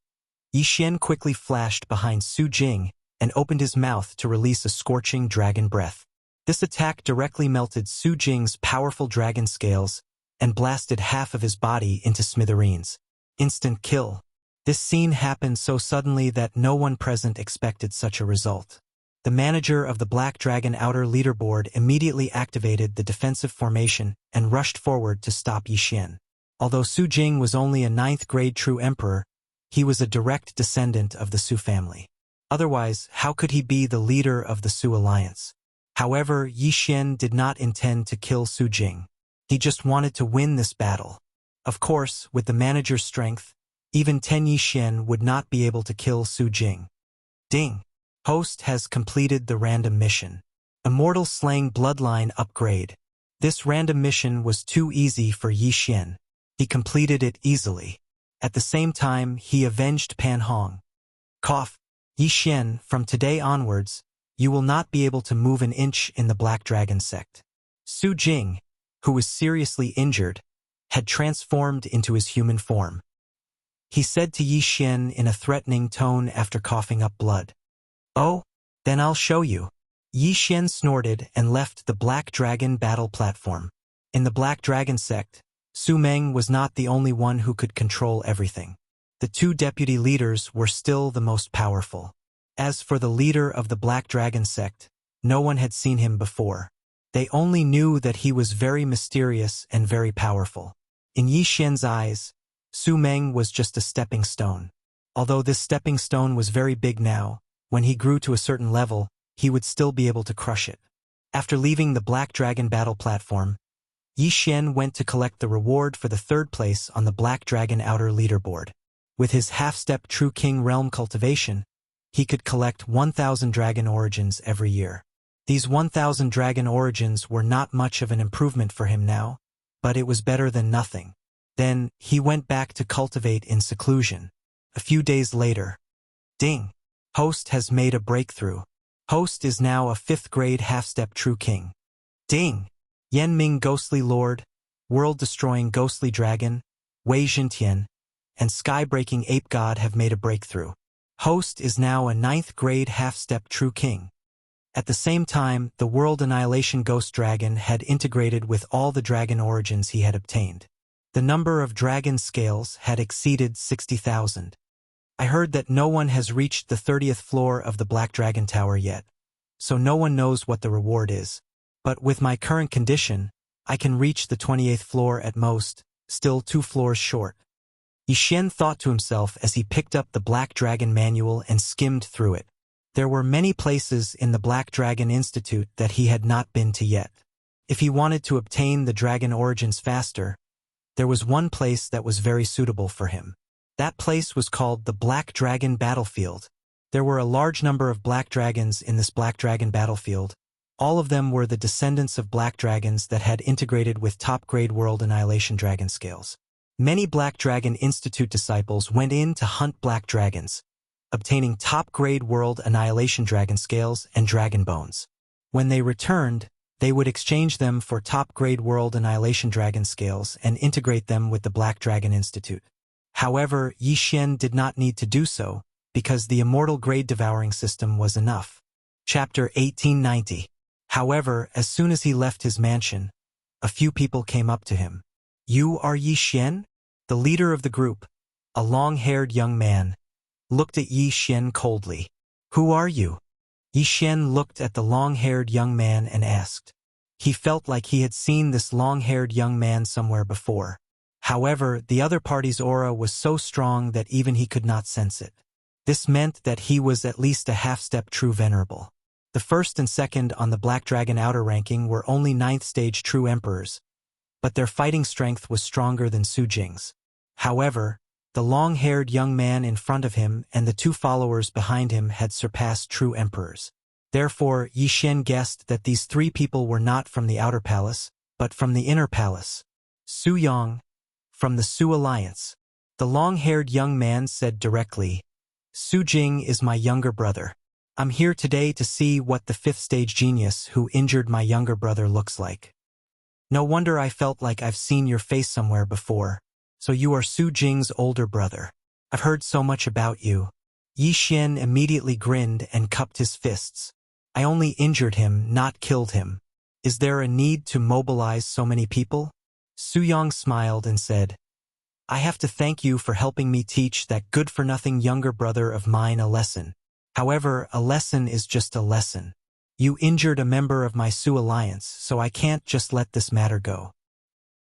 Yi Xian quickly flashed behind Su Jing and opened his mouth to release a scorching dragon breath. This attack directly melted Su Jing's powerful dragon scales and blasted half of his body into smithereens. Instant kill. This scene happened so suddenly that no one present expected such a result. The manager of the Black Dragon Outer Leaderboard immediately activated the defensive formation and rushed forward to stop Yi Xian. Although Su Jing was only a 9th-grade true emperor, he was a direct descendant of the Su family. Otherwise, how could he be the leader of the Su alliance? However, Yi Xian did not intend to kill Su Jing. He just wanted to win this battle. Of course, with the manager's strength, even 10 Yi Xian would not be able to kill Su Jing. Ding! Host has completed the random mission. Immortal Slaying Bloodline Upgrade. This random mission was too easy for Yi Xian. He completed it easily. At the same time, he avenged Pan Hong. Cough. Yi Xian, from today onwards, you will not be able to move an inch in the Black Dragon sect. Su Jing, who was seriously injured, had transformed into his human form. He said to Yi Xian in a threatening tone after coughing up blood. Oh, then I'll show you. Yi Xian snorted and left the Black Dragon battle platform. In the Black Dragon sect, Su Meng was not the only one who could control everything. The 2 deputy leaders were still the most powerful. As for the leader of the Black Dragon sect, no one had seen him before. They only knew that he was very mysterious and very powerful. In Yi Xian's eyes, Su Meng was just a stepping stone. Although this stepping stone was very big now, when he grew to a certain level, he would still be able to crush it. After leaving the Black Dragon battle platform, Yi Xian went to collect the reward for the 3rd place on the Black Dragon Outer Leaderboard. With his half-step True King Realm cultivation, he could collect 1,000 dragon origins every year. These 1,000 dragon origins were not much of an improvement for him now, but it was better than nothing. Then, he went back to cultivate in seclusion. A few days later. Ding! Host has made a breakthrough. Host is now a 5th-grade half-step True King. Ding! Yanming Ghostly Lord, World-Destroying Ghostly Dragon, Wei Xintian, and Sky-Breaking Ape God have made a breakthrough. Host is now a 9th-grade half-step True King. At the same time, the World Annihilation Ghost Dragon had integrated with all the dragon origins he had obtained. The number of dragon scales had exceeded 60,000. I heard that no one has reached the 30th floor of the Black Dragon Tower yet, so no one knows what the reward is. But with my current condition, I can reach the 28th floor at most, still 2 floors short. Yi Xian thought to himself as he picked up the Black Dragon manual and skimmed through it. There were many places in the Black Dragon Institute that he had not been to yet. If he wanted to obtain the dragon origins faster, there was one place that was very suitable for him. That place was called the Black Dragon Battlefield. There were a large number of black dragons in this Black Dragon Battlefield. All of them were the descendants of black dragons that had integrated with top-grade World Annihilation Dragon scales. Many Black Dragon Institute disciples went in to hunt black dragons, obtaining top-grade World Annihilation Dragon scales and dragon bones. When they returned, they would exchange them for top-grade World Annihilation Dragon scales and integrate them with the Black Dragon Institute. However, Yi Xian did not need to do so, because the Immortal Grade Devouring System was enough. Chapter 1890. However, as soon as he left his mansion, a few people came up to him. "You are Yi Xian?" The leader of the group, a long-haired young man, looked at Yi Xian coldly. "Who are you?" Yi Xian looked at the long-haired young man and asked. He felt like he had seen this long-haired young man somewhere before. However, the other party's aura was so strong that even he could not sense it. This meant that he was at least a half-step true venerable. The 1st and 2nd on the Black Dragon Outer ranking were only 9th-stage true emperors, but their fighting strength was stronger than Su Jing's. However, the long-haired young man in front of him and the 2 followers behind him had surpassed true emperors. Therefore, Yi Xian guessed that these 3 people were not from the Outer Palace, but from the Inner Palace. Su Yang, from the Su Alliance. The long-haired young man said directly, "Su Jing is my younger brother. I'm here today to see what the 5th-stage genius who injured my younger brother looks like. No wonder I felt like I've seen your face somewhere before. So you are Su Jing's older brother. I've heard so much about you." Yi Xian immediately grinned and cupped his fists. "I only injured him, not killed him. Is there a need to mobilize so many people?" Su Yang smiled and said, "I have to thank you for helping me teach that good-for-nothing younger brother of mine a lesson. However, a lesson is just a lesson. You injured a member of my Su alliance, so I can't just let this matter go.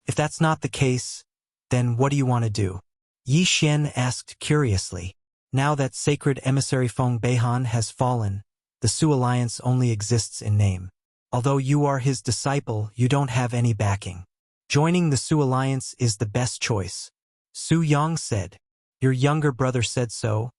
If that's not the case, then what do you want to do? Yi Xian asked curiously. Now that sacred emissary Feng Beihan has fallen, the Su alliance only exists in name. Although you are his disciple, you don't have any backing. Joining the Su alliance is the best choice. Su Yang said. Your younger brother said so,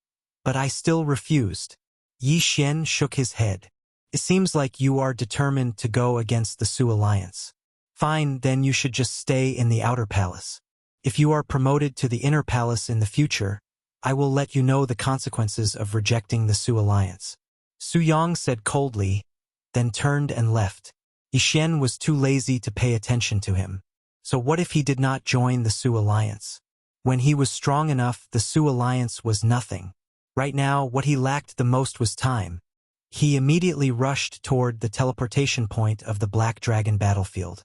but I still refused. Yi Xian shook his head. It seems like you are determined to go against the Su alliance. Fine, then you should just stay in the outer palace. If you are promoted to the inner palace in the future, I will let you know the consequences of rejecting the Su alliance. Su Yang said coldly, then turned and left. Yi Xian was too lazy to pay attention to him. So what if he did not join the Su alliance? When he was strong enough, the Su alliance was nothing. Right now, what he lacked the most was time. He immediately rushed toward the teleportation point of the Black Dragon battlefield.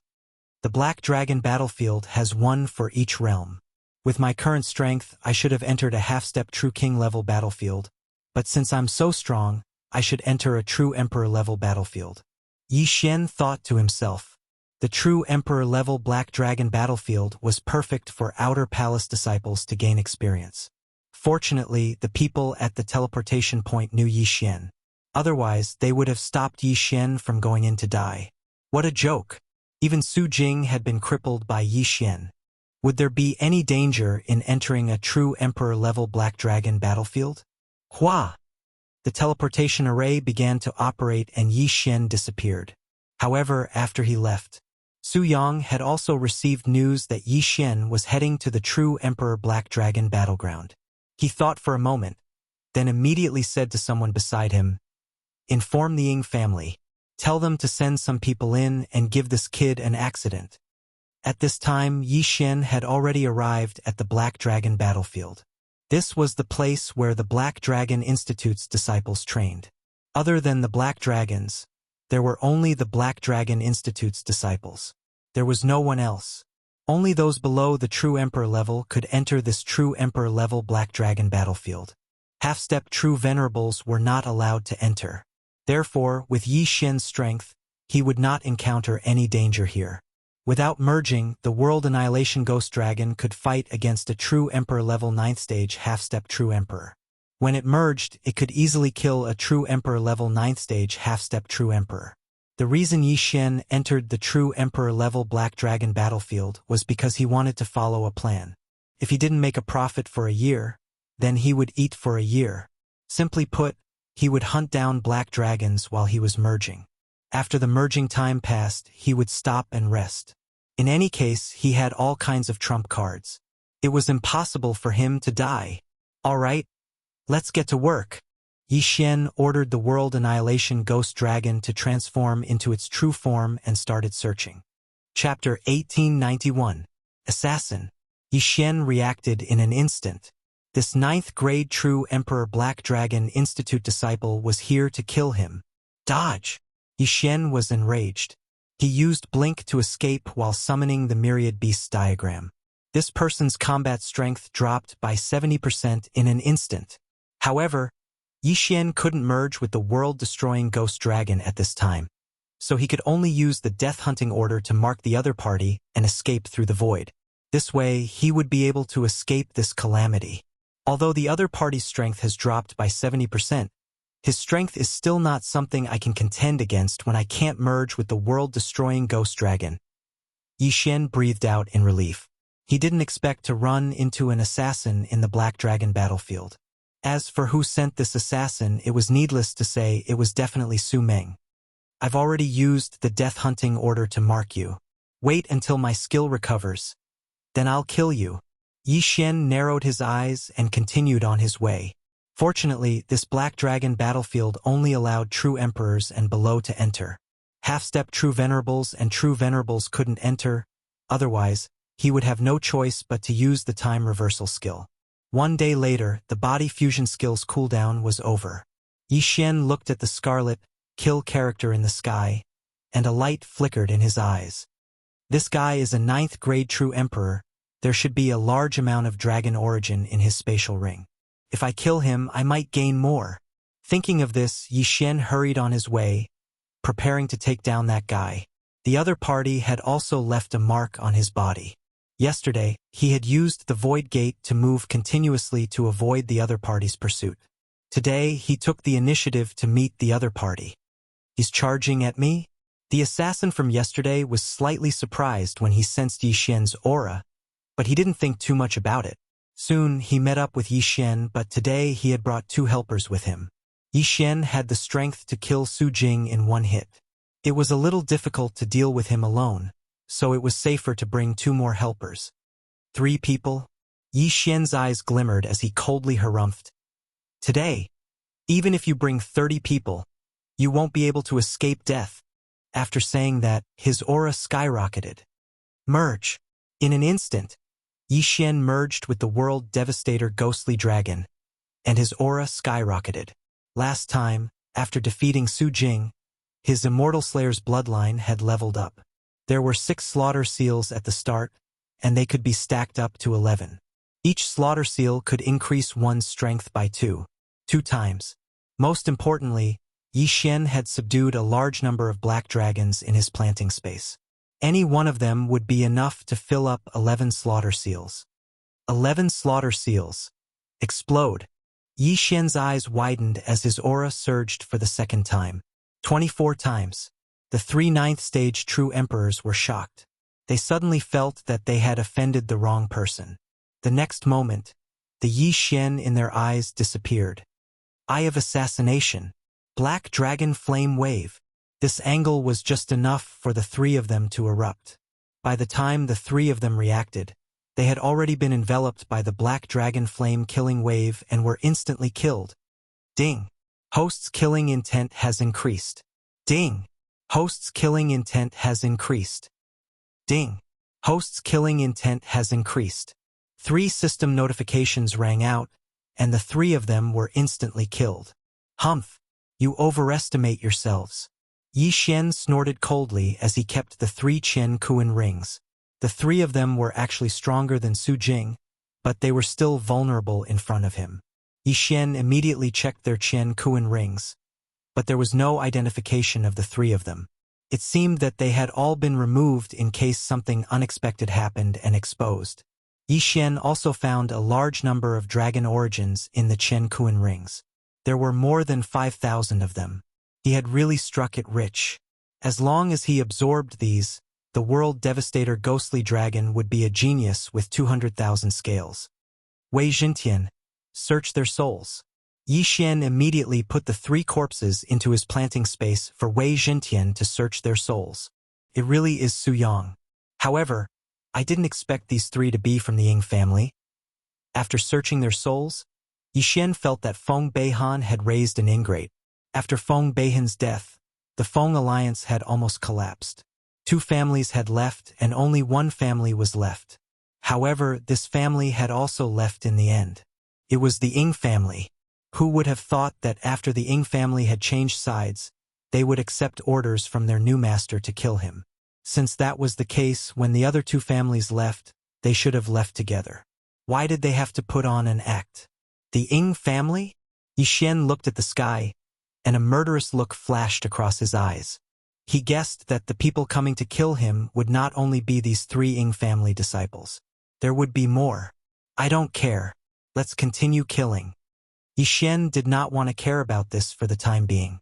The Black Dragon battlefield has one for each realm. With my current strength, I should have entered a half-step True King level battlefield, but since I'm so strong, I should enter a True Emperor level battlefield. Yi Xian thought to himself. The True Emperor level Black Dragon battlefield was perfect for Outer Palace disciples to gain experience. Fortunately, the people at the teleportation point knew Yi Xian. Otherwise, they would have stopped Yi Xian from going in to die. What a joke! Even Su Jing had been crippled by Yi Xian. Would there be any danger in entering a True Emperor-level Black Dragon battlefield? Hua! The teleportation array began to operate and Yi Xian disappeared. However, after he left, Su Yang had also received news that Yi Xian was heading to the True Emperor Black Dragon battleground. He thought for a moment, then immediately said to someone beside him, Inform the Ying family. Tell them to send some people in and give this kid an accident. At this time, Yi Xian had already arrived at the Black Dragon battlefield. This was the place where the Black Dragon Institute's disciples trained. Other than the Black Dragons, there were only the Black Dragon Institute's disciples. There was no one else. Only those below the True Emperor level could enter this True Emperor level Black Dragon battlefield. Half-step True Venerables were not allowed to enter. Therefore, with Yi Xian's strength, he would not encounter any danger here. Without merging, the World Annihilation Ghost Dragon could fight against a True Emperor level 9th stage half-step True Emperor. When it merged, it could easily kill a True Emperor level 9th stage half-step True Emperor. The reason Yi Xian entered the True Emperor level Black Dragon battlefield was because he wanted to follow a plan. If he didn't make a profit for a year, then he would eat for a year. Simply put, he would hunt down black dragons while he was merging. After the merging time passed, he would stop and rest. In any case, he had all kinds of trump cards. It was impossible for him to die. All right, let's get to work. Yi Xian ordered the World Annihilation Ghost Dragon to transform into its true form and started searching. Chapter 1891. Assassin. Yi Xian reacted in an instant. This 9th grade True Emperor Black Dragon Institute disciple was here to kill him. Dodge! Yi Xian was enraged. He used Blink to escape while summoning the Myriad Beasts diagram. This person's combat strength dropped by 70% in an instant. However, Yi Xian couldn't merge with the world-destroying Ghost Dragon at this time, so he could only use the Death Hunting Order to mark the other party and escape through the void. This way, he would be able to escape this calamity. Although the other party's strength has dropped by 70%, his strength is still not something I can contend against when I can't merge with the world-destroying Ghost Dragon. Yi Xian breathed out in relief. He didn't expect to run into an assassin in the Black Dragon battlefield. As for who sent this assassin, it was needless to say it was definitely Su Meng. I've already used the Death Hunting Order to mark you. Wait until my skill recovers. Then I'll kill you. Yi Xian narrowed his eyes and continued on his way. Fortunately, this Black Dragon battlefield only allowed True Emperors and below to enter. Half-step True Venerables and True Venerables couldn't enter, otherwise, he would have no choice but to use the time reversal skill. One day later, the body fusion skill's cooldown was over. Yi Xian looked at the scarlet, kill character in the sky, and a light flickered in his eyes. This guy is a 9th grade True Emperor. There should be a large amount of dragon origin in his spatial ring. If I kill him, I might gain more. Thinking of this, Yi Xian hurried on his way, preparing to take down that guy. The other party had also left a mark on his body. Yesterday, he had used the Void Gate to move continuously to avoid the other party's pursuit. Today, he took the initiative to meet the other party. He's charging at me? The assassin from yesterday was slightly surprised when he sensed Yi Xian's aura, but he didn't think too much about it. Soon, he met up with Yi Xian, but today he had brought 2 helpers with him. Yi Xian had the strength to kill Su Jing in 1 hit. It was a little difficult to deal with him alone, so it was safer to bring 2 more helpers. 3 people? Yi Xian's eyes glimmered as he coldly harumphed. Today, even if you bring 30 people, you won't be able to escape death. After saying that, his aura skyrocketed. Merge. In an instant, Yi Xian merged with the World Devastator Ghostly Dragon, and his aura skyrocketed. Last time, after defeating Su Jing, his Immortal Slayer's bloodline had leveled up. There were 6 Slaughter Seals at the start, and they could be stacked up to 11. Each Slaughter Seal could increase one's strength by 2 times. Most importantly, Yi Xian had subdued a large number of black dragons in his planting space. Any one of them would be enough to fill up 11 Slaughter Seals. 11 Slaughter Seals. Explode. Yi Xian's eyes widened as his aura surged for the second time. 24 times. The 3 ninth stage true emperors were shocked. They suddenly felt that they had offended the wrong person. The next moment, the Yi Xian in their eyes disappeared. Eye of Assassination. Black Dragon Flame Wave. This angle was just enough for the 3 of them to erupt. By the time the 3 of them reacted, they had already been enveloped by the Black Dragon Flame killing wave and were instantly killed. Ding. Host's killing intent has increased. Ding. Host's killing intent has increased. Ding. Host's killing intent has increased. 3 system notifications rang out, and the 3 of them were instantly killed. Humph. You overestimate yourselves. Yi Xian snorted coldly as he kept the 3 Qian Kuan rings. The 3 of them were actually stronger than Su Jing, but they were still vulnerable in front of him. Yi Xian immediately checked their Qian Kuan rings, but there was no identification of the 3 of them. It seemed that they had all been removed in case something unexpected happened and exposed. Yi Xian also found a large number of dragon origins in the Qian Kuan rings. There were more than 5,000 of them. He had really struck it rich. As long as he absorbed these, the World Devastator Ghostly Dragon would be a genius with 200,000 scales. Wei Jintian, search their souls. Yi Xian immediately put the 3 corpses into his planting space for Wei Jintian to search their souls. It really is Su Yang. However, I didn't expect these 3 to be from the Ying family. After searching their souls, Yi Xian felt that Feng Beihan had raised an ingrate. After Feng Beihan's death, the Feng alliance had almost collapsed. 2 families had left and only 1 family was left. However, this family had also left in the end. It was the Ying family. Who would have thought that after the Ying family had changed sides, they would accept orders from their new master to kill him? Since that was the case when the other 2 families left, they should have left together. Why did they have to put on an act? The Ying family? Yi Xian looked at the sky, and a murderous look flashed across his eyes. He guessed that the people coming to kill him would not only be these 3 Ying family disciples. There would be more. I don't care. Let's continue killing. Yi Xian did not want to care about this for the time being.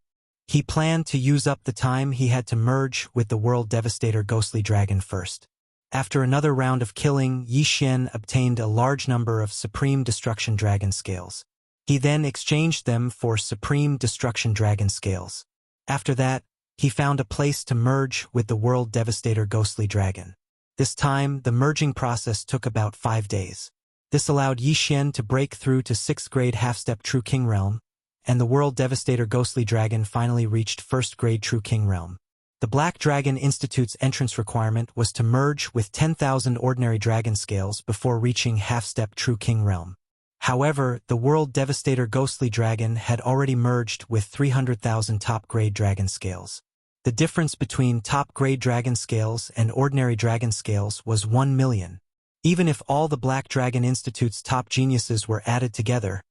He planned to use up the time he had to merge with the World Devastator Ghostly Dragon first. After another round of killing, Yi Xian obtained a large number of Supreme Destruction Dragon Scales. He then exchanged them for Supreme Destruction Dragon Scales. After that, he found a place to merge with the World Devastator Ghostly Dragon. This time, the merging process took about 5 days. This allowed Yi Xian to break through to 6th grade half-step True King Realm, and the World Devastator Ghostly Dragon finally reached 1st grade True King Realm. The Black Dragon Institute's entrance requirement was to merge with 10,000 ordinary dragon scales before reaching half-step True King Realm. However, the World Devastator Ghostly Dragon had already merged with 300,000 top-grade dragon scales. The difference between top-grade dragon scales and ordinary dragon scales was 1 million. Even if all the Black Dragon Institute's top geniuses were added together,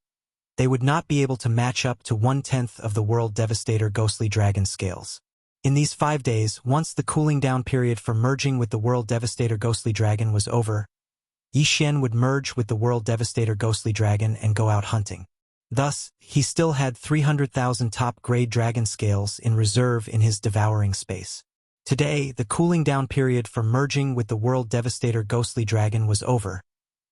They would not be able to match up to 1/10 of the World Devastator Ghostly Dragon scales. In these 5 days, once the cooling down period for merging with the World Devastator Ghostly Dragon was over, Yi Xian would merge with the World Devastator Ghostly Dragon and go out hunting. Thus, he still had 300,000 top-grade dragon scales in reserve in his devouring space. Today, the cooling down period for merging with the World Devastator Ghostly Dragon was over,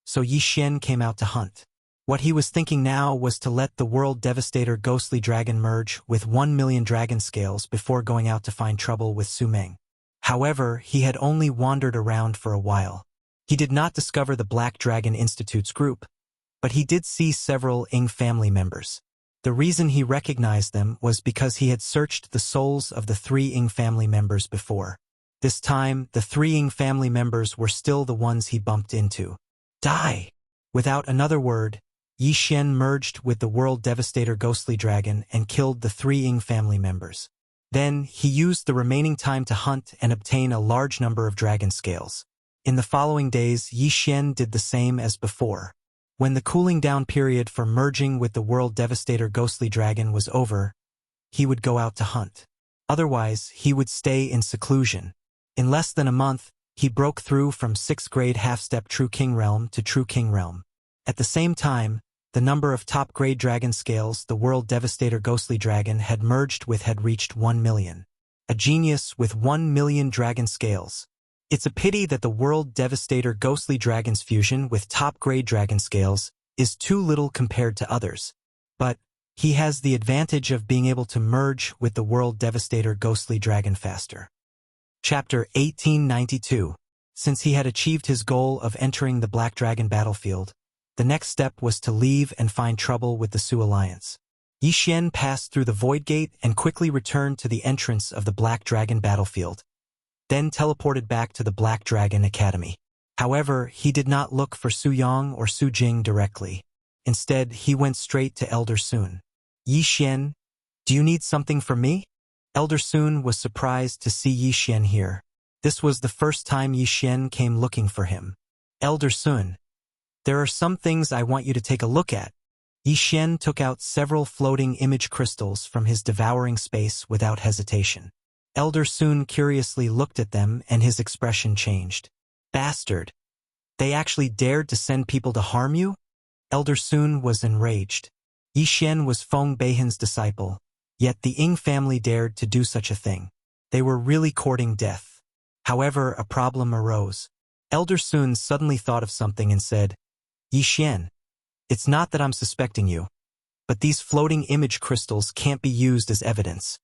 so Yi Xian came out to hunt. What he was thinking now was to let the World Devastator Ghostly Dragon merge with 1 million dragon scales before going out to find trouble with Su Meng. However, he had only wandered around for a while. He did not discover the Black Dragon Institute's group, but he did see several Ying family members. The reason he recognized them was because he had searched the souls of the 3 Ying family members before. This time, the 3 Ying family members were still the ones he bumped into. Die! Without another word, Yi Xian merged with the World Devastator Ghostly Dragon and killed the 3 Ying family members. Then, he used the remaining time to hunt and obtain a large number of dragon scales. In the following days, Yi Xian did the same as before. When the cooling down period for merging with the World Devastator Ghostly Dragon was over, he would go out to hunt. Otherwise, he would stay in seclusion. In less than a month, he broke through from 6th grade half-step True King Realm to True King Realm. At the same time, the number of top-grade dragon scales the World Devastator Ghostly Dragon had merged with had reached 1 million. A genius with 1 million dragon scales. It's a pity that the World Devastator Ghostly Dragon's fusion with top-grade dragon scales is too little compared to others. But he has the advantage of being able to merge with the World Devastator Ghostly Dragon faster. Chapter 1892. Since he had achieved his goal of entering the Black Dragon battlefield, the next step was to leave and find trouble with the Su Alliance. Yi Xian passed through the Void Gate and quickly returned to the entrance of the Black Dragon battlefield, then teleported back to the Black Dragon Academy. However, he did not look for Su Yang or Su Jing directly. Instead, he went straight to Elder Sun. Yi Xian, do you need something from me? Elder Sun was surprised to see Yi Xian here. This was the first time Yi Xian came looking for him. Elder Sun, there are some things I want you to take a look at. Yi Xian took out several floating image crystals from his devouring space without hesitation. Elder Sun curiously looked at them and his expression changed. Bastard! They actually dared to send people to harm you? Elder Sun was enraged. Yi Xian was Feng Beihan's disciple, yet the Ying family dared to do such a thing. They were really courting death. However, a problem arose. Elder Sun suddenly thought of something and said, Yi Xian, it's not that I'm suspecting you, but these floating image crystals can't be used as evidence.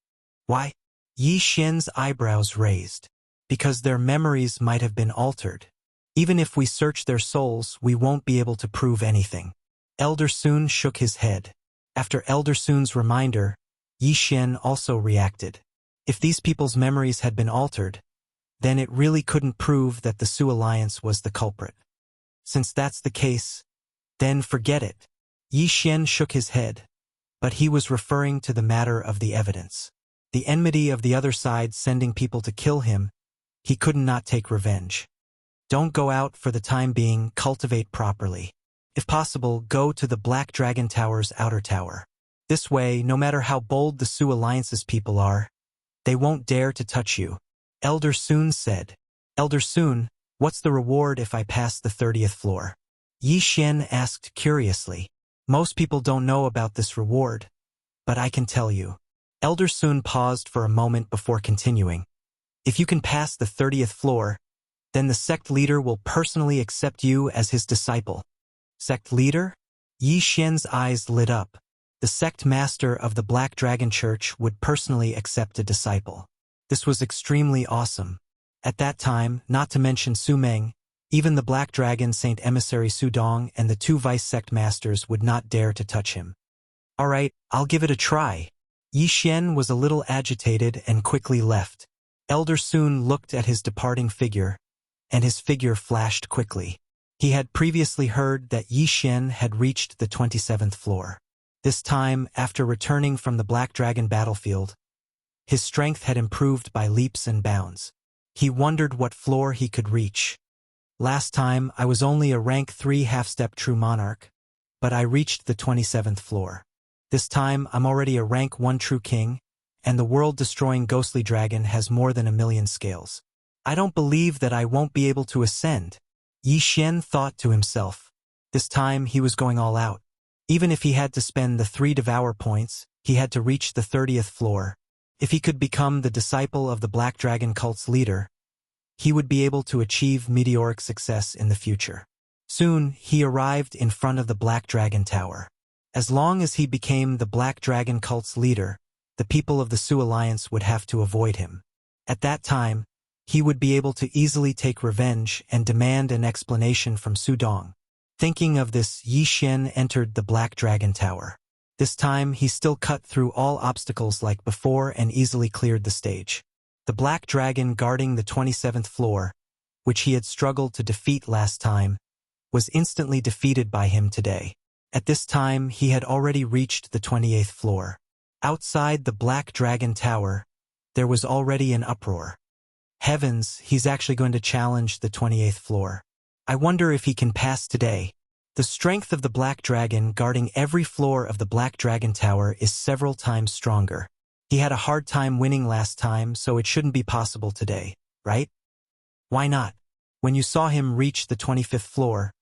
Why? Yi Xian's eyebrows raised. Because their memories might have been altered. Even if we search their souls, we won't be able to prove anything. Elder Sun shook his head. After Elder Sun's reminder, Yi Xian also reacted. If these people's memories had been altered, then it really couldn't prove that the Su Alliance was the culprit. Since that's the case, then forget it. Yi Xian shook his head, but he was referring to the matter of the evidence. The enmity of the other side sending people to kill him, he could not take revenge. Don't go out for the time being, cultivate properly. If possible, go to the Black Dragon Tower's outer tower. This way, no matter how bold the Su Alliance's people are, they won't dare to touch you. Elder Sun said. Elder Sun, what's the reward if I pass the 30th floor? Yi Xian asked curiously. Most people don't know about this reward, but I can tell you. Elder Sun paused for a moment before continuing. If you can pass the 30th floor, then the sect leader will personally accept you as his disciple. Sect leader? Yi Xian's eyes lit up. The sect master of the Black Dragon Church would personally accept a disciple. This was extremely awesome. At that time, not to mention Su Meng, even the Black Dragon Saint Emissary Su Dong and the 2 vice sect masters would not dare to touch him. All right, I'll give it a try. Yi Xian was a little agitated and quickly left. Elder Sun looked at his departing figure, and his figure flashed quickly. He had previously heard that Yi Xian had reached the 27th floor. This time, after returning from the Black Dragon battlefield, his strength had improved by leaps and bounds. He wondered what floor he could reach. Last time, I was only a rank 3 half-step true monarch, but I reached the 27th floor. This time, I'm already a rank 1 true king, and the world-destroying ghostly dragon has more than 1,000,000 scales. I don't believe that I won't be able to ascend. Yi Xian thought to himself. This time, he was going all out. Even if he had to spend the 3 devour points, he had to reach the 30th floor. If he could become the disciple of the Black Dragon cult's leader, he would be able to achieve meteoric success in the future. Soon, he arrived in front of the Black Dragon Tower. As long as he became the Black Dragon cult's leader, the people of the Su Alliance would have to avoid him. At that time, he would be able to easily take revenge and demand an explanation from Su Dong. Thinking of this, Yi Xian entered the Black Dragon Tower. This time, he still cut through all obstacles like before and easily cleared the stage. The Black Dragon guarding the 27th floor, which he had struggled to defeat last time, was instantly defeated by him today. At this time, he had already reached the 28th floor. Outside the Black Dragon Tower, there was already an uproar. Heavens, he's actually going to challenge the 28th floor. I wonder if he can pass today. The strength of the Black Dragon guarding every floor of the Black Dragon Tower is several times stronger. He had a hard time winning last time, so it shouldn't be possible today, right? Why not? When you saw him reach the 25th floor,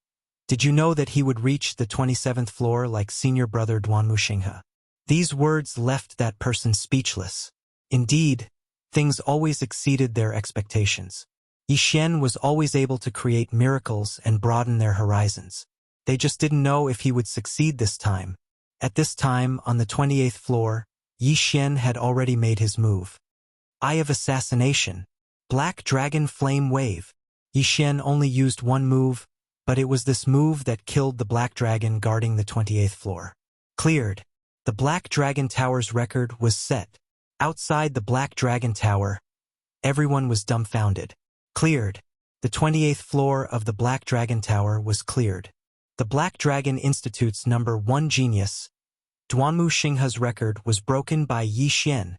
did you know that he would reach the 27th floor like senior brother Wuxia? These words left that person speechless. Indeed, things always exceeded their expectations. Yi Xian was always able to create miracles and broaden their horizons. They just didn't know if he would succeed this time. At this time, on the 28th floor, Yi Xian had already made his move. Eye of Assassination. Black Dragon Flame Wave. Yi Xian only used one move, but it was this move that killed the Black Dragon guarding the 28th floor. Cleared. The Black Dragon Tower's record was set. Outside the Black Dragon Tower, everyone was dumbfounded. Cleared. The 28th floor of the Black Dragon Tower was cleared. The Black Dragon Institute's #1 genius, Wuxia's record was broken by Yi Xian.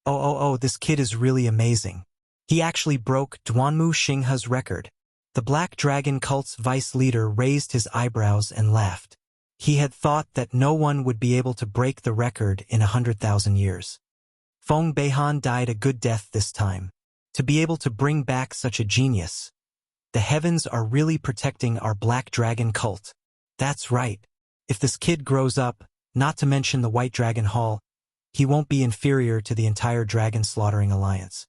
Oh, this kid is really amazing. He actually broke Wuxia's record. The Black Dragon cult's vice leader raised his eyebrows and laughed. He had thought that no one would be able to break the record in 100,000 years. Feng Beihan died a good death this time. To be able to bring back such a genius. The heavens are really protecting our Black Dragon cult. That's right. If this kid grows up, not to mention the White Dragon Hall, he won't be inferior to the entire Dragon Slaughtering Alliance.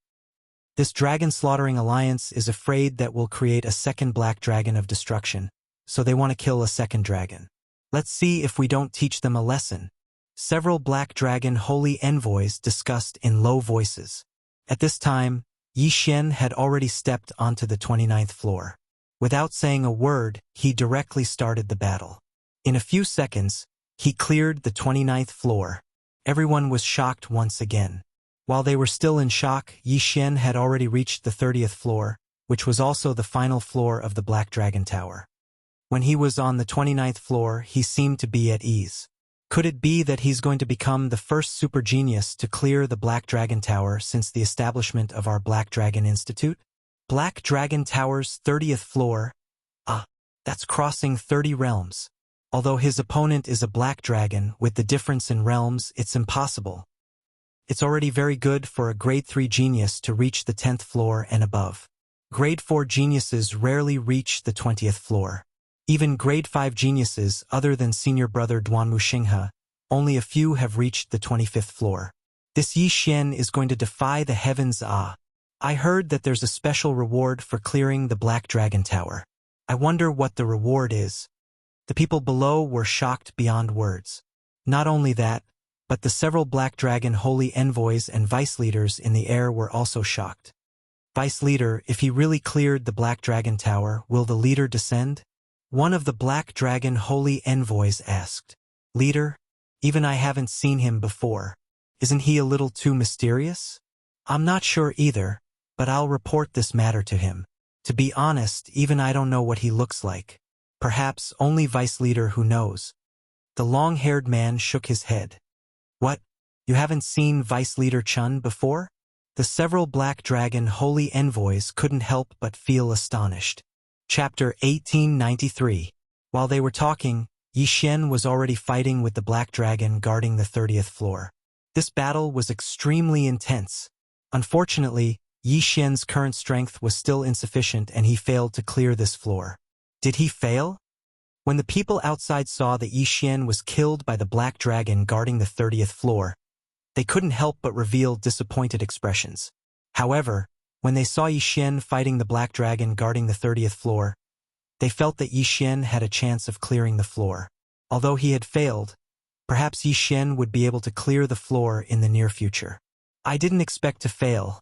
This Dragon Slaughtering Alliance is afraid that we'll create a second Black Dragon of destruction, so they want to kill a second dragon. Let's see if we don't teach them a lesson. Several Black Dragon holy envoys discussed in low voices. At this time, Yi Xian had already stepped onto the 29th floor. Without saying a word, he directly started the battle. In a few seconds, he cleared the 29th floor. Everyone was shocked once again. While they were still in shock, Yi Xian had already reached the 30th floor, which was also the final floor of the Black Dragon Tower. When he was on the 29th floor, he seemed to be at ease. Could it be that he's going to become the first super genius to clear the Black Dragon Tower since the establishment of our Black Dragon Institute? Black Dragon Tower's 30th floor. That's crossing 30 realms. Although his opponent is a Black Dragon, with the difference in realms, it's impossible. It's already very good for a Grade 3 genius to reach the 10th floor and above. Grade 4 geniuses rarely reach the 20th floor. Even Grade 5 geniuses, other than senior brother Wuxia, only a few have reached the 25th floor. This Yi Xian is going to defy the heavens. I heard that there's a special reward for clearing the Black Dragon Tower. I wonder what the reward is. The people below were shocked beyond words. Not only that, but the several Black Dragon holy envoys and vice leaders in the air were also shocked. Vice leader, if he really cleared the Black Dragon Tower, will the leader descend? One of the Black Dragon holy envoys asked. Leader? Even I haven't seen him before. Isn't he a little too mysterious? I'm not sure either, but I'll report this matter to him. To be honest, even I don't know what he looks like. Perhaps only Vice Leader who knows. The long-haired man shook his head. What? You haven't seen Vice Leader Chun before? The several Black Dragon holy envoys couldn't help but feel astonished. Chapter 1893. While they were talking, Yi Xian was already fighting with the black dragon guarding the 30th floor. This battle was extremely intense. Unfortunately, Yi Xian's current strength was still insufficient and he failed to clear this floor. Did he fail? When the people outside saw that Yi Xian was killed by the black dragon guarding the 30th floor, they couldn't help but reveal disappointed expressions. However, when they saw Yi Xian fighting the black dragon guarding the 30th floor, they felt that Yi Xian had a chance of clearing the floor. Although he had failed, perhaps Yi Xian would be able to clear the floor in the near future. I didn't expect to fail.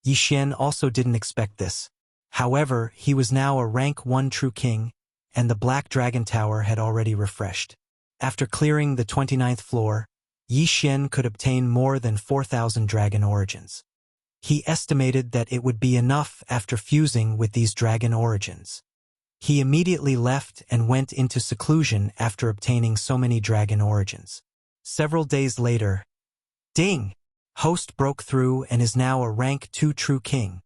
Yi Xian also didn't expect this. However, he was now a rank 1 true king, and the Black Dragon Tower had already refreshed. After clearing the 29th floor, Yi Xian could obtain more than 4,000 dragon origins. He estimated that it would be enough after fusing with these dragon origins. He immediately left and went into seclusion after obtaining so many dragon origins. Several days later, ding! Host broke through and is now a rank 2 true king.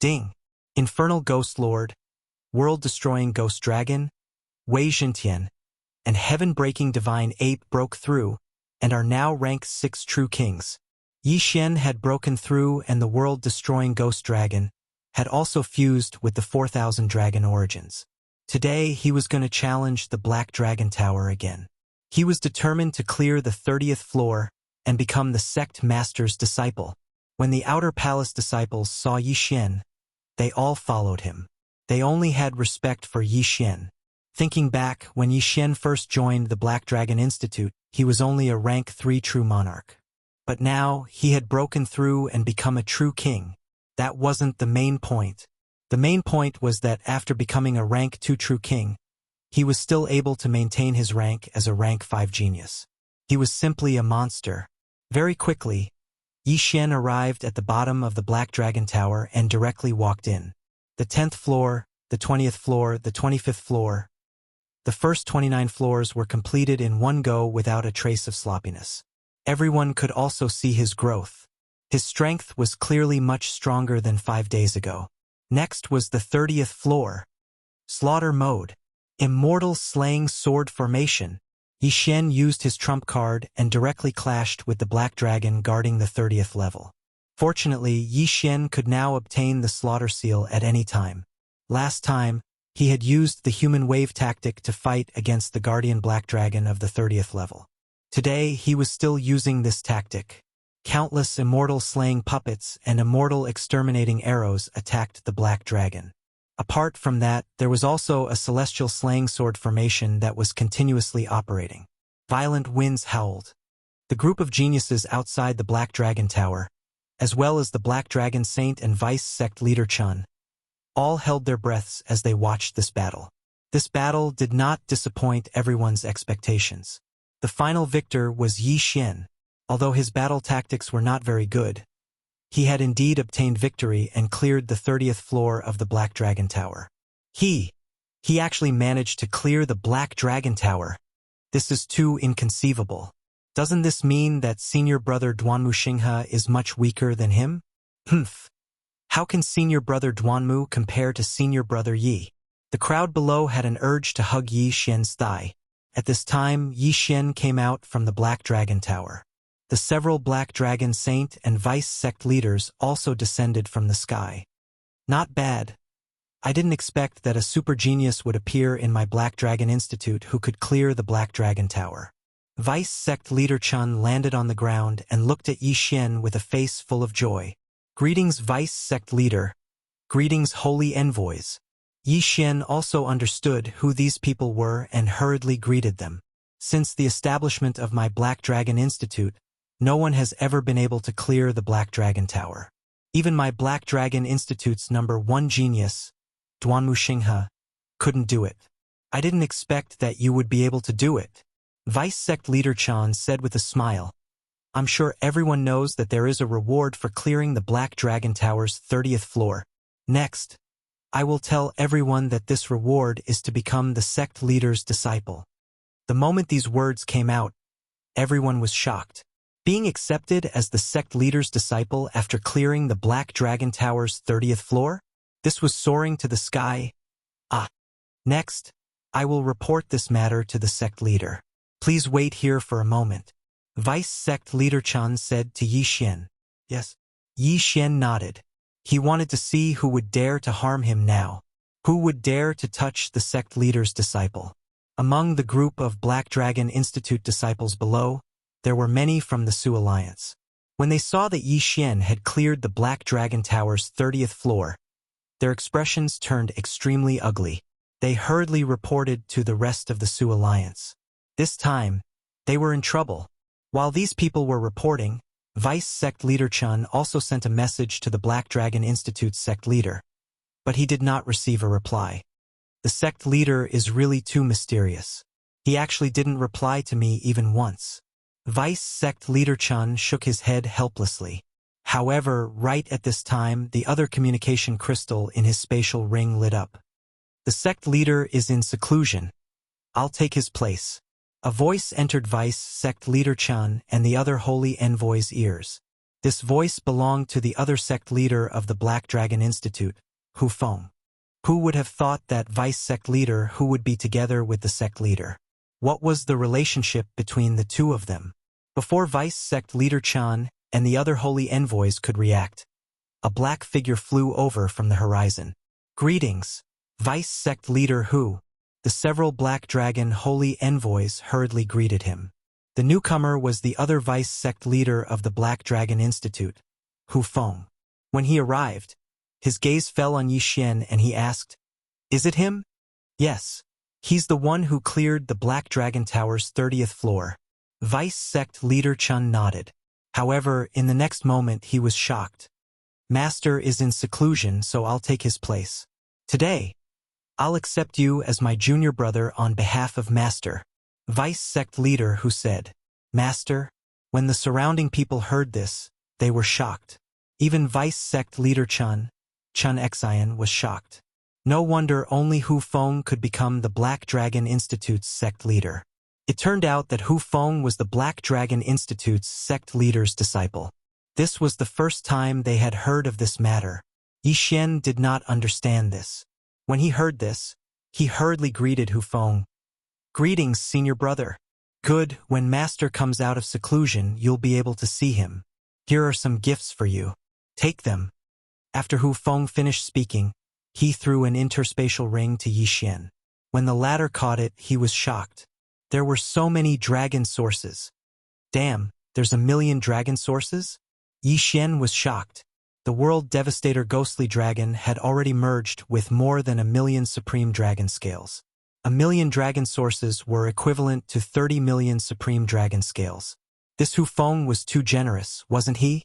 Ding! Infernal Ghost Lord, World-Destroying Ghost Dragon, Wei Xintian, and Heaven-Breaking Divine Ape broke through and are now rank 6 true kings. Yi Xian had broken through and the World-Destroying Ghost Dragon had also fused with the 4,000 dragon origins. Today, he was going to challenge the Black Dragon Tower again. He was determined to clear the 30th floor and become the sect master's disciple. When the Outer Palace disciples saw Yi Xian, they all followed him. They only had respect for Yi Xian. Thinking back, when Yi Xian first joined the Black Dragon Institute, he was only a rank 3 true monarch. But now, he had broken through and become a true king. That wasn't the main point. The main point was that after becoming a rank 2 true king, he was still able to maintain his rank as a rank 5 genius. He was simply a monster. Very quickly, Yi Xian arrived at the bottom of the Black Dragon Tower and directly walked in. The 10th floor, the 20th floor, the 25th floor. The first 29 floors were completed in one go without a trace of sloppiness. Everyone could also see his growth. His strength was clearly much stronger than 5 days ago. Next was the 30th floor. Slaughter Mode. Immortal Slaying Sword Formation. Yi Xian used his trump card and directly clashed with the Black Dragon guarding the 30th level. Fortunately, Yi Xian could now obtain the Slaughter Seal at any time. Last time, he had used the Human Wave tactic to fight against the Guardian Black Dragon of the 30th level. Today, he was still using this tactic. Countless immortal slaying puppets and immortal exterminating arrows attacked the Black Dragon. Apart from that, there was also a celestial slaying sword formation that was continuously operating. Violent winds howled. The group of geniuses outside the Black Dragon Tower, as well as the Black Dragon Saint and Vice Sect leader Chun, all held their breaths as they watched this battle. This battle did not disappoint everyone's expectations. The final victor was Yi Xian. Although his battle tactics were not very good, he had indeed obtained victory and cleared the 30th floor of the Black Dragon Tower. He actually managed to clear the Black Dragon Tower. This is too inconceivable. Doesn't this mean that senior brother Duanmu Xinghe is much weaker than him? Humph. How can senior brother Duanmu compare to senior brother Yi? The crowd below had an urge to hug Yi Xian's thigh. At this time, Yi Xian came out from the Black Dragon Tower. The several Black Dragon Saint and Vice Sect leaders also descended from the sky. Not bad. I didn't expect that a super genius would appear in my Black Dragon Institute who could clear the Black Dragon Tower. Vice Sect leader Chun landed on the ground and looked at Yi Xian with a face full of joy. Greetings, Vice Sect leader. Greetings, holy envoys. Yi Xian also understood who these people were and hurriedly greeted them. Since the establishment of my Black Dragon Institute, no one has ever been able to clear the Black Dragon Tower. Even my Black Dragon Institute's number 1 genius, Duanmu Xinghe, couldn't do it. I didn't expect that you would be able to do it. Vice Sect leader Chan said with a smile. I'm sure everyone knows that there is a reward for clearing the Black Dragon Tower's 30th floor. Next, I will tell everyone that this reward is to become the sect leader's disciple. The moment these words came out, everyone was shocked. Being accepted as the sect leader's disciple after clearing the Black Dragon Tower's 30th floor? This was soaring to the sky. Next, I will report this matter to the sect leader. Please wait here for a moment. Vice sect leader Chen said to Yi Xian. Yes. Yi Xian nodded. He wanted to see who would dare to harm him now. Who would dare to touch the sect leader's disciple? Among the group of Black Dragon Institute disciples below, there were many from the Su Alliance. When they saw that Yi Xian had cleared the Black Dragon Tower's 30th floor, their expressions turned extremely ugly. They hurriedly reported to the rest of the Su Alliance. This time, they were in trouble. While these people were reporting, Vice Sect Leader Chun also sent a message to the Black Dragon Institute's sect leader. But he did not receive a reply. The sect leader is really too mysterious. He actually didn't reply to me even once. Vice Sect Leader Chun shook his head helplessly. However, right at this time, the other communication crystal in his spatial ring lit up. The sect leader is in seclusion. I'll take his place. A voice entered Vice Sect Leader Chun and the other holy envoy's ears. This voice belonged to the other sect leader of the Black Dragon Institute, Hu Feng. Who would have thought that Vice Sect Leader Hu would be together with the sect leader? What was the relationship between the two of them? Before Vice Sect Leader Chan and the other holy envoys could react, a black figure flew over from the horizon. Greetings, Vice Sect Leader Hu. The several Black Dragon holy envoys hurriedly greeted him. The newcomer was the other Vice Sect Leader of the Black Dragon Institute, Hu Feng. When he arrived, his gaze fell on Yi Xian and he asked, "Is it him?" "Yes. He's the one who cleared the Black Dragon Tower's 30th floor." Vice Sect Leader Chun nodded. However, in the next moment he was shocked. "Master is in seclusion, so I'll take his place. Today, I'll accept you as my junior brother on behalf of Master," Vice Sect Leader Hu said. "Master?" When the surrounding people heard this, they were shocked. Even Vice Sect Leader Chun Xian was shocked. No wonder only Hu Feng could become the Black Dragon Institute's sect leader. It turned out that Hu Feng was the Black Dragon Institute's sect leader's disciple. This was the first time they had heard of this matter. Yi Xian did not understand this. When he heard this, he hurriedly greeted Hu Feng. "Greetings, senior brother. Good, when Master comes out of seclusion, you'll be able to see him. Here are some gifts for you. Take them." After Hu Feng finished speaking, he threw an interspatial ring to Yi Xian. When the latter caught it, he was shocked. There were so many dragon sources. "Damn, there's 1,000,000 dragon sources?" Yi Xian was shocked. The World Devastator Ghostly Dragon had already merged with more than 1,000,000 Supreme Dragon Scales. 1,000,000 dragon sources were equivalent to 30 million Supreme Dragon Scales. This Hu Feng was too generous, wasn't he?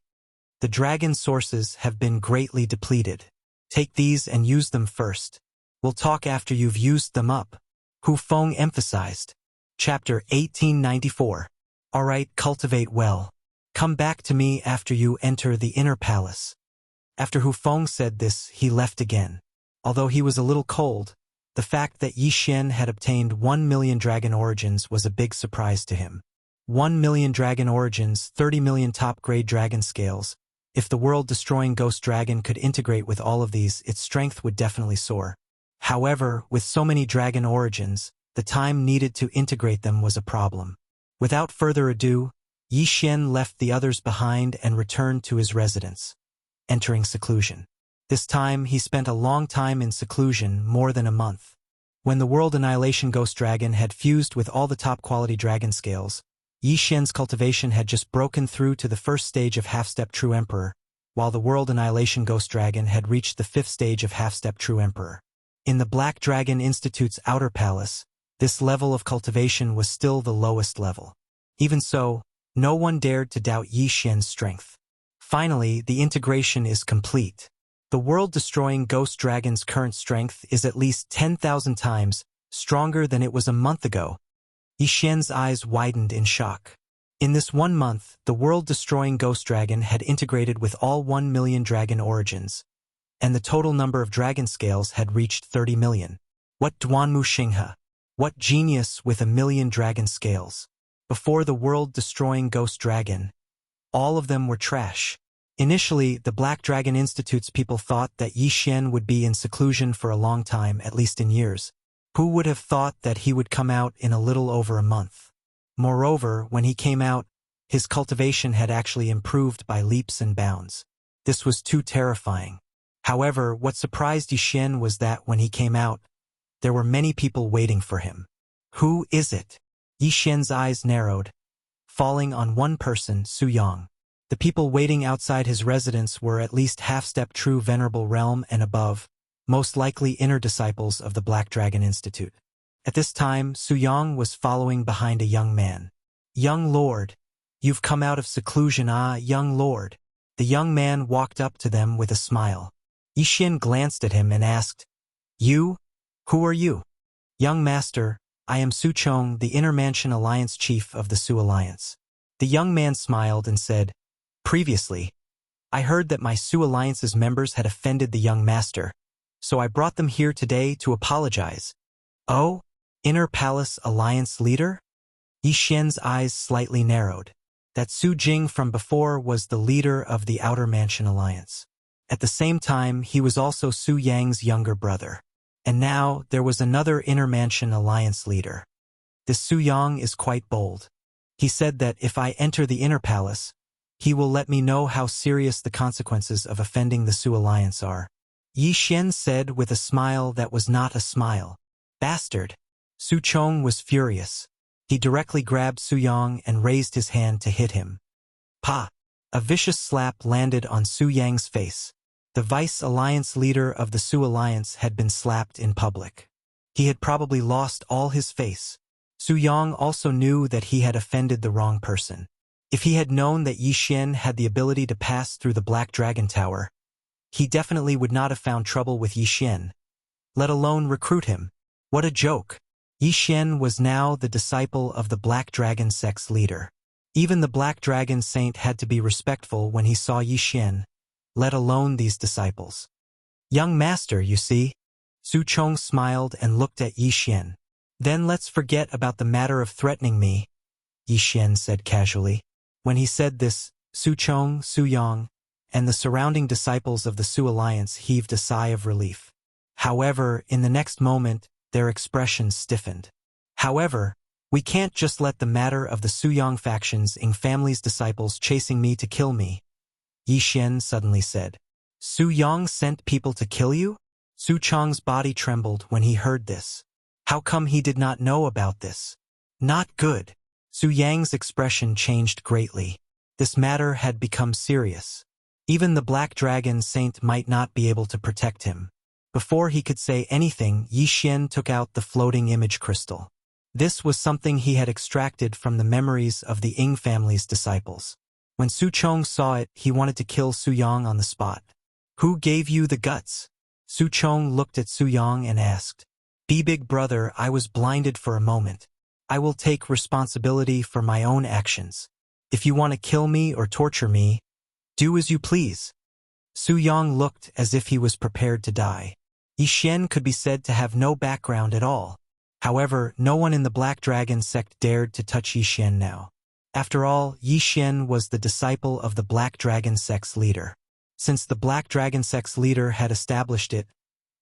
"The dragon sources have been greatly depleted. Take these and use them first. We'll talk after you've used them up," Hu Feng emphasized. Chapter 1894. Alright, cultivate well. Come back to me after you enter the inner palace. After Hu Feng said this, he left again. Although he was a little cold, the fact that Yi Xian had obtained 1,000,000 dragon origins was a big surprise to him. 1,000,000 dragon origins, 30 million top-grade dragon scales. If the world-destroying ghost dragon could integrate with all of these, its strength would definitely soar. However, with so many dragon origins, the time needed to integrate them was a problem. Without further ado, Yi Xian left the others behind and returned to his residence, entering seclusion. This time, he spent a long time in seclusion, more than a month. When the World Annihilation Ghost Dragon had fused with all the top-quality dragon scales, Yi Xian's cultivation had just broken through to the first stage of half-step True Emperor, while the World Annihilation Ghost Dragon had reached the 5th stage of half-step True Emperor. In the Black Dragon Institute's outer palace, this level of cultivation was still the lowest level. Even so, no one dared to doubt Yi Xian's strength. Finally, the integration is complete. The world-destroying Ghost Dragon's current strength is at least 10,000 times stronger than it was a month ago. Yi Xian's eyes widened in shock. In this 1 month, the world-destroying Ghost Dragon had integrated with all 1,000,000 dragon origins, and the total number of dragon scales had reached 30 million. What Duanmu Xinghe? What genius with 1,000,000 dragon scales? Before the world-destroying Ghost Dragon, all of them were trash. Initially, the Black Dragon Institute's people thought that Yi Xian would be in seclusion for a long time, at least in years. Who would have thought that he would come out in a little over a month? Moreover, when he came out, his cultivation had actually improved by leaps and bounds. This was too terrifying. However, what surprised Yixin was that when he came out, there were many people waiting for him. Who is it? Yixin's eyes narrowed, falling on one person, Su Yang. The people waiting outside his residence were at least half-step true Venerable Realm and above, most likely inner disciples of the Black Dragon Institute. At this time, Su Yang was following behind a young man. Young Lord, you've come out of seclusion, young Lord. The young man walked up to them with a smile. Yixin glanced at him and asked, You? Who are you? Young master, I am Su Chong, the Inner Mansion Alliance chief of the Su Alliance. The young man smiled and said, Previously, I heard that my Su Alliance's members had offended the young master, so I brought them here today to apologize. Oh? Inner Palace Alliance leader? Yixin's eyes slightly narrowed. That Su Jing from before was the leader of the Outer Mansion Alliance. At the same time, he was also Su Yang's younger brother. And now, there was another Inner Mansion Alliance leader. This Su Yang is quite bold. He said that if I enter the Inner Palace, he will let me know how serious the consequences of offending the Su Alliance are. Yixin said with a smile that was not a smile. Bastard! Su Chong was furious. He directly grabbed Su Yang and raised his hand to hit him. Pa! A vicious slap landed on Su Yang's face. The Vice Alliance leader of the Su Alliance had been slapped in public. He had probably lost all his face. Su Yang also knew that he had offended the wrong person. If he had known that Yixin had the ability to pass through the Black Dragon Tower, he definitely would not have found trouble with Yixin, let alone recruit him. What a joke! Yixin was now the disciple of the Black Dragon sect's leader. Even the Black Dragon Saint had to be respectful when he saw Yixin, let alone these disciples. Young master, you see? Su Chong smiled and looked at Yixin. Then let's forget about the matter of threatening me, Yixin said casually. When he said this, Su Chong, Su Yang, and the surrounding disciples of the Su Alliance heaved a sigh of relief. However, in the next moment, their expressions stiffened. However, we can't just let the matter of the Su Yang faction's Ing family's disciples chasing me to kill me, Yixin suddenly said. Su Yang sent people to kill you? Su Chong's body trembled when he heard this. How come he did not know about this? Not good. Su Yang's expression changed greatly. This matter had become serious. Even the Black Dragon Saint might not be able to protect him. Before he could say anything, Yixin took out the floating image crystal. This was something he had extracted from the memories of the Ing family's disciples. When Su Chong saw it, he wanted to kill Su Yang on the spot. Who gave you the guts? Su Chong looked at Su Yang and asked. Big brother, I was blinded for a moment. I will take responsibility for my own actions. If you want to kill me or torture me, do as you please. Su Yang looked as if he was prepared to die. Yixin could be said to have no background at all. However, no one in the Black Dragon sect dared to touch Yixin now. After all, Yixin was the disciple of the Black Dragon sect's leader. Since the Black Dragon sect's leader had established it,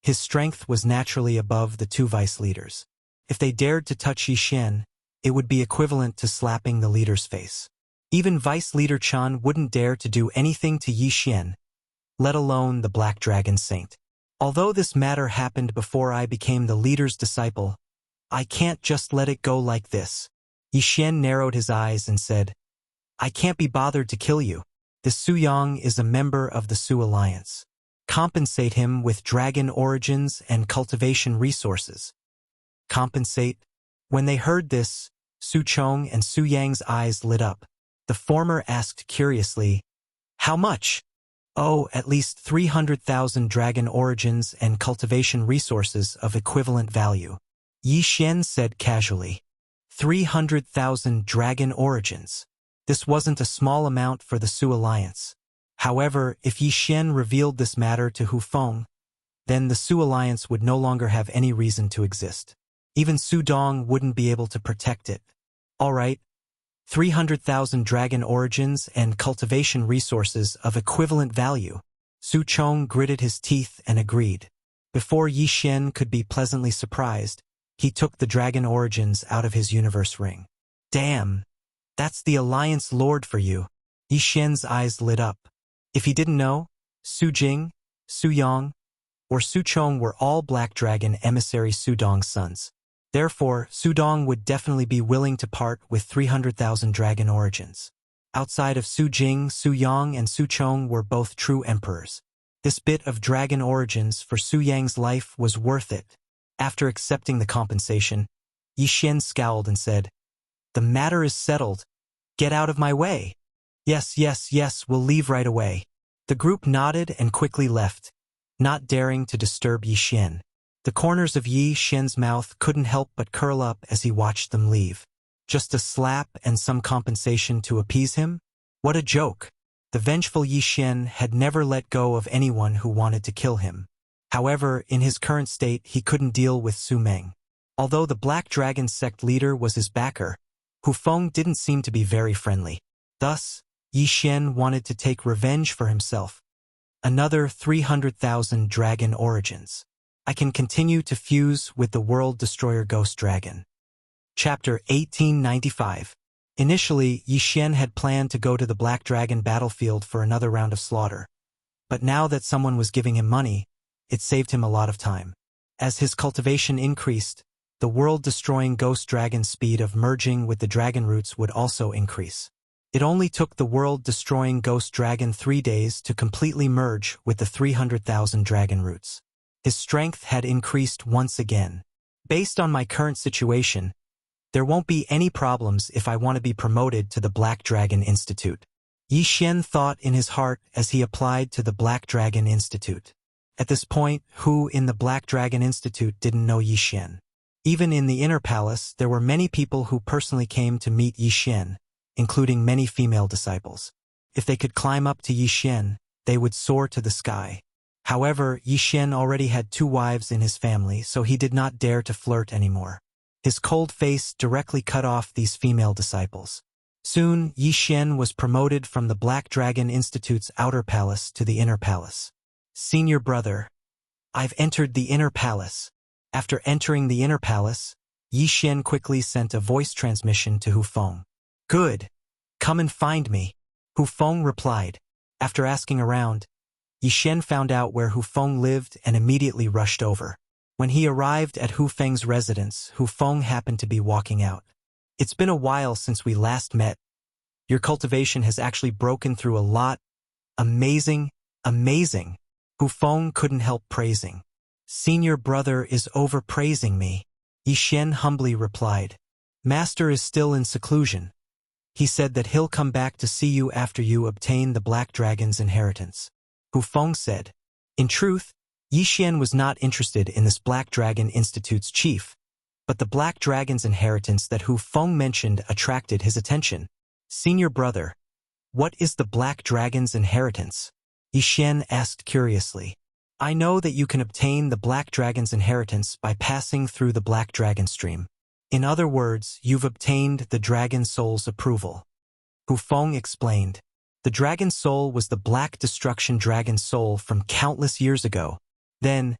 his strength was naturally above the two vice leaders. If they dared to touch Yixin, it would be equivalent to slapping the leader's face. Even Vice Leader Chan wouldn't dare to do anything to Yixin, let alone the Black Dragon Saint. Although this matter happened before I became the leader's disciple, I can't just let it go like this. Yixin narrowed his eyes and said, I can't be bothered to kill you. This Su Yang is a member of the Su Alliance. Compensate him with dragon origins and cultivation resources. Compensate? When they heard this, Su Chong and Su Yang's eyes lit up. The former asked curiously, How much? Oh, at least 300,000 dragon origins and cultivation resources of equivalent value. Yixin said casually. 300,000 dragon origins. This wasn't a small amount for the Su Alliance. However, if Yixin revealed this matter to Hu Feng, then the Su Alliance would no longer have any reason to exist. Even Su Dong wouldn't be able to protect it. All right, 300,000 dragon origins and cultivation resources of equivalent value. Su Chong gritted his teeth and agreed. Before Yixin could be pleasantly surprised, He took the dragon origins out of his universe ring. Damn, that's the Alliance Lord for you. Yi Xian's eyes lit up. If he didn't know, Su Jing, Su Yang, or Su Chong were all Black Dragon emissary Su Dong's sons. Therefore, Su Dong would definitely be willing to part with 300,000 dragon origins. Outside of Su Jing, Su Yang and Su Chong were both true emperors. This bit of dragon origins for Su Yang's life was worth it. After accepting the compensation, Yi Xian scowled and said, "The matter is settled. Get out of my way." Yes, we'll leave right away." The group nodded and quickly left, not daring to disturb Yi Xian. The corners of Yi Xian's mouth couldn't help but curl up as he watched them leave. Just a slap and some compensation to appease him? What a joke! The vengeful Yi Xian had never let go of anyone who wanted to kill him. However, in his current state, he couldn't deal with Su Meng. Although the Black Dragon sect leader was his backer, Hu Feng didn't seem to be very friendly. Thus, Yi Xian wanted to take revenge for himself. Another 300,000 dragon origins. I can continue to fuse with the World Destroyer Ghost Dragon. Chapter 1895. Initially, Yi Xian had planned to go to the Black Dragon battlefield for another round of slaughter. But now that someone was giving him money, it saved him a lot of time. As his cultivation increased, the world-destroying Ghost Dragon's speed of merging with the dragon roots would also increase. It only took the world-destroying Ghost Dragon 3 days to completely merge with the 300,000 dragon roots. His strength had increased once again. Based on my current situation, there won't be any problems if I want to be promoted to the Black Dragon Institute. Yi Xian thought in his heart as he applied to the Black Dragon Institute. At this point, who in the Black Dragon Institute didn't know Yi Xian? Even in the inner palace, there were many people who personally came to meet Yi Xian, including many female disciples. If they could climb up to Yi Xian, they would soar to the sky. However, Yi Xian already had 2 wives in his family, so he did not dare to flirt anymore. His cold face directly cut off these female disciples. Soon, Yi Xian was promoted from the Black Dragon Institute's outer palace to the inner palace. Senior brother, I've entered the inner palace. After entering the inner palace, Yi Xian quickly sent a voice transmission to Hu Feng. Good. Come and find me. Hu Feng replied. After asking around, Yi Xian found out where Hu Feng lived and immediately rushed over. When he arrived at Hu Feng's residence, Hu Feng happened to be walking out. It's been a while since we last met. Your cultivation has actually broken through a lot. Amazing. Hu Feng couldn't help praising. Senior brother is overpraising me. Yi Xian humbly replied. Master is still in seclusion. He said that he'll come back to see you after you obtain the Black Dragon's inheritance. Hu Feng said. In truth, Yi Xian was not interested in this Black Dragon Institute's chief, but the Black Dragon's inheritance that Hu Feng mentioned attracted his attention. Senior brother, what is the Black Dragon's inheritance? Yi Xian asked curiously. I know that you can obtain the Black Dragon's inheritance by passing through the Black Dragon stream. In other words, you've obtained the Dragon Soul's approval. Hu Feng explained. The Dragon Soul was the Black Destruction Dragon Soul from countless years ago. Then,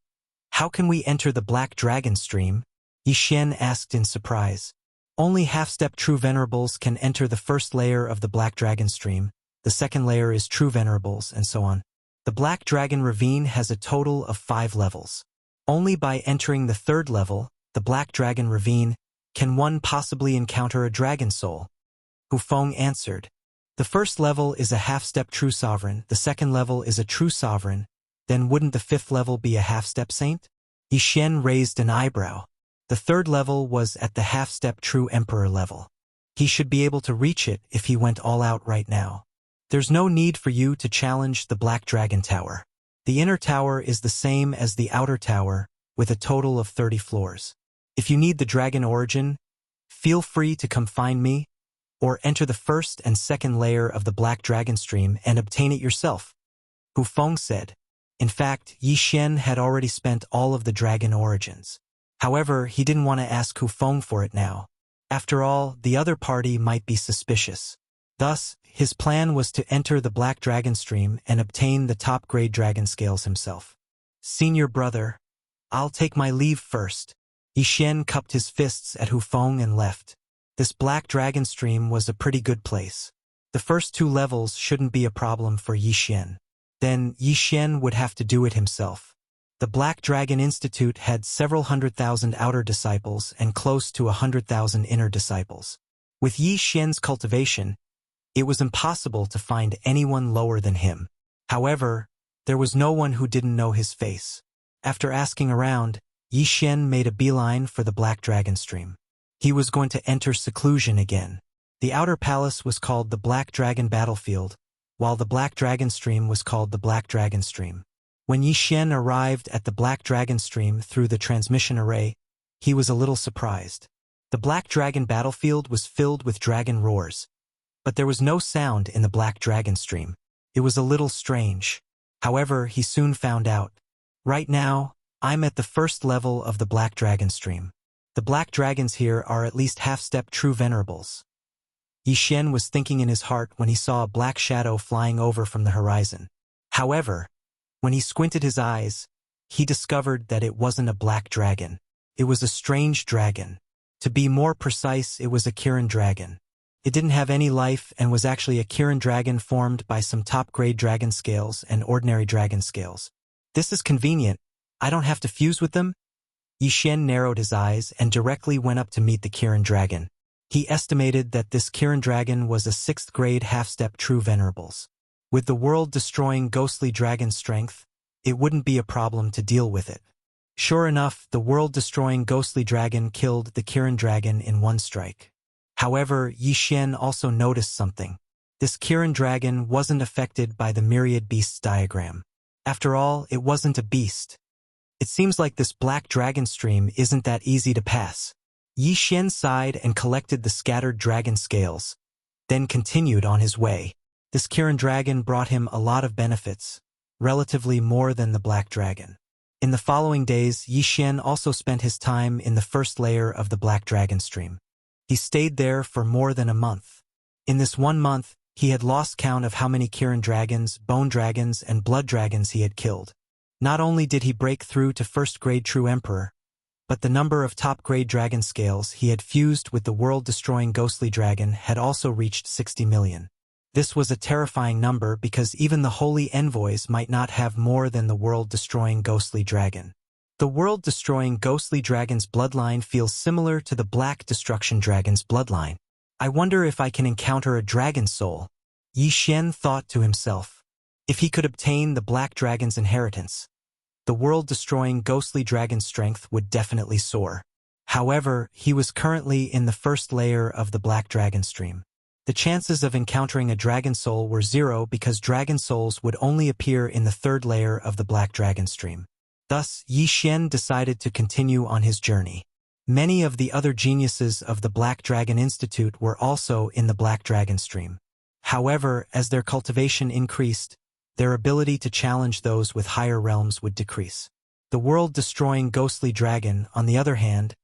how can we enter the Black Dragon stream? Yi Xian asked in surprise. Only half-step True Venerables can enter the first layer of the Black Dragon stream, the second layer is True Venerables, and so on. The Black Dragon Ravine has a total of 5 levels. Only by entering the 3rd level, the Black Dragon Ravine, can one possibly encounter a Dragon Soul? Hu Feng answered. The first level is a half-step True Sovereign, the second level is a True Sovereign, then wouldn't the 5th level be a half-step Saint? Yi Xian raised an eyebrow. The 3rd level was at the half-step True Emperor level. He should be able to reach it if he went all out right now. There's no need for you to challenge the Black Dragon Tower. The inner tower is the same as the outer tower, with a total of 30 floors. If you need the Dragon Origin, feel free to come find me, or enter the 1st and 2nd layer of the Black Dragon stream and obtain it yourself. Hu Feng said. In fact, Yi Xian had already spent all of the Dragon Origins. However, he didn't want to ask Hu Feng for it now. After all, the other party might be suspicious. Thus, his plan was to enter the Black Dragon stream and obtain the top-grade dragon scales himself. Senior brother, I'll take my leave first. Yi Xian cupped his fists at Hu Feng and left. This black dragon stream was a pretty good place. The first 2 levels shouldn't be a problem for Yi Xian. Then Yi Xian would have to do it himself. The Black Dragon Institute had several 100,000 outer disciples and close to 100,000 inner disciples. With Yi Xian's cultivation, it was impossible to find anyone lower than him. However, there was no one who didn't know his face. After asking around, Yi Xian made a beeline for the Black Dragon Stream. He was going to enter seclusion again. The outer palace was called the Black Dragon Battlefield, while the Black Dragon Stream was called the Black Dragon Stream. When Yi Xian arrived at the Black Dragon Stream through the transmission array, he was a little surprised. The Black Dragon Battlefield was filled with dragon roars, but there was no sound in the Black Dragon Stream. It was a little strange. However, he soon found out. Right now, I'm at the first level of the Black Dragon Stream. The Black Dragons here are at least half-step true venerables. Yi Xian was thinking in his heart when he saw a black shadow flying over from the horizon. However, when he squinted his eyes, he discovered that it wasn't a black dragon. It was a strange dragon. To be more precise, it was a Kirin dragon. It didn't have any life and was actually a Kirin dragon formed by some top-grade dragon scales and ordinary dragon scales. This is convenient. I don't have to fuse with them? Yi Xian narrowed his eyes and directly went up to meet the Kirin dragon. He estimated that this Kirin dragon was a 6th-grade half-step true venerables. With the world-destroying ghostly dragon strength, it wouldn't be a problem to deal with it. Sure enough, the world-destroying ghostly dragon killed the Kirin dragon in 1 strike. However, Yi Xian also noticed something. This Kirin dragon wasn't affected by the myriad beasts diagram. After all, it wasn't a beast. It seems like this black dragon stream isn't that easy to pass. Yi Xian sighed and collected the scattered dragon scales, then continued on his way. This Kirin dragon brought him a lot of benefits, relatively more than the black dragon. In the following days, Yi Xian also spent his time in the first layer of the Black Dragon Stream. He stayed there for more than a month. In this 1 month, he had lost count of how many Kirin dragons, bone dragons, and blood dragons he had killed. Not only did he break through to 1st-grade True Emperor, but the number of top-grade dragon scales he had fused with the world-destroying ghostly dragon had also reached 60 million. This was a terrifying number because even the holy envoys might not have more than the world-destroying ghostly dragon. The world-destroying ghostly dragon's bloodline feels similar to the Black Destruction Dragon's bloodline. I wonder if I can encounter a dragon soul, Yi Xian thought to himself. If he could obtain the Black Dragon's inheritance, the world-destroying ghostly dragon's strength would definitely soar. However, he was currently in the first layer of the Black Dragon Stream. The chances of encountering a dragon soul were 0 because dragon souls would only appear in the 3rd layer of the Black Dragon Stream. Thus, Yi Xian decided to continue on his journey. Many of the other geniuses of the Black Dragon Institute were also in the Black Dragon Stream. However, as their cultivation increased, their ability to challenge those with higher realms would decrease. The world-destroying ghostly dragon, on the other hand,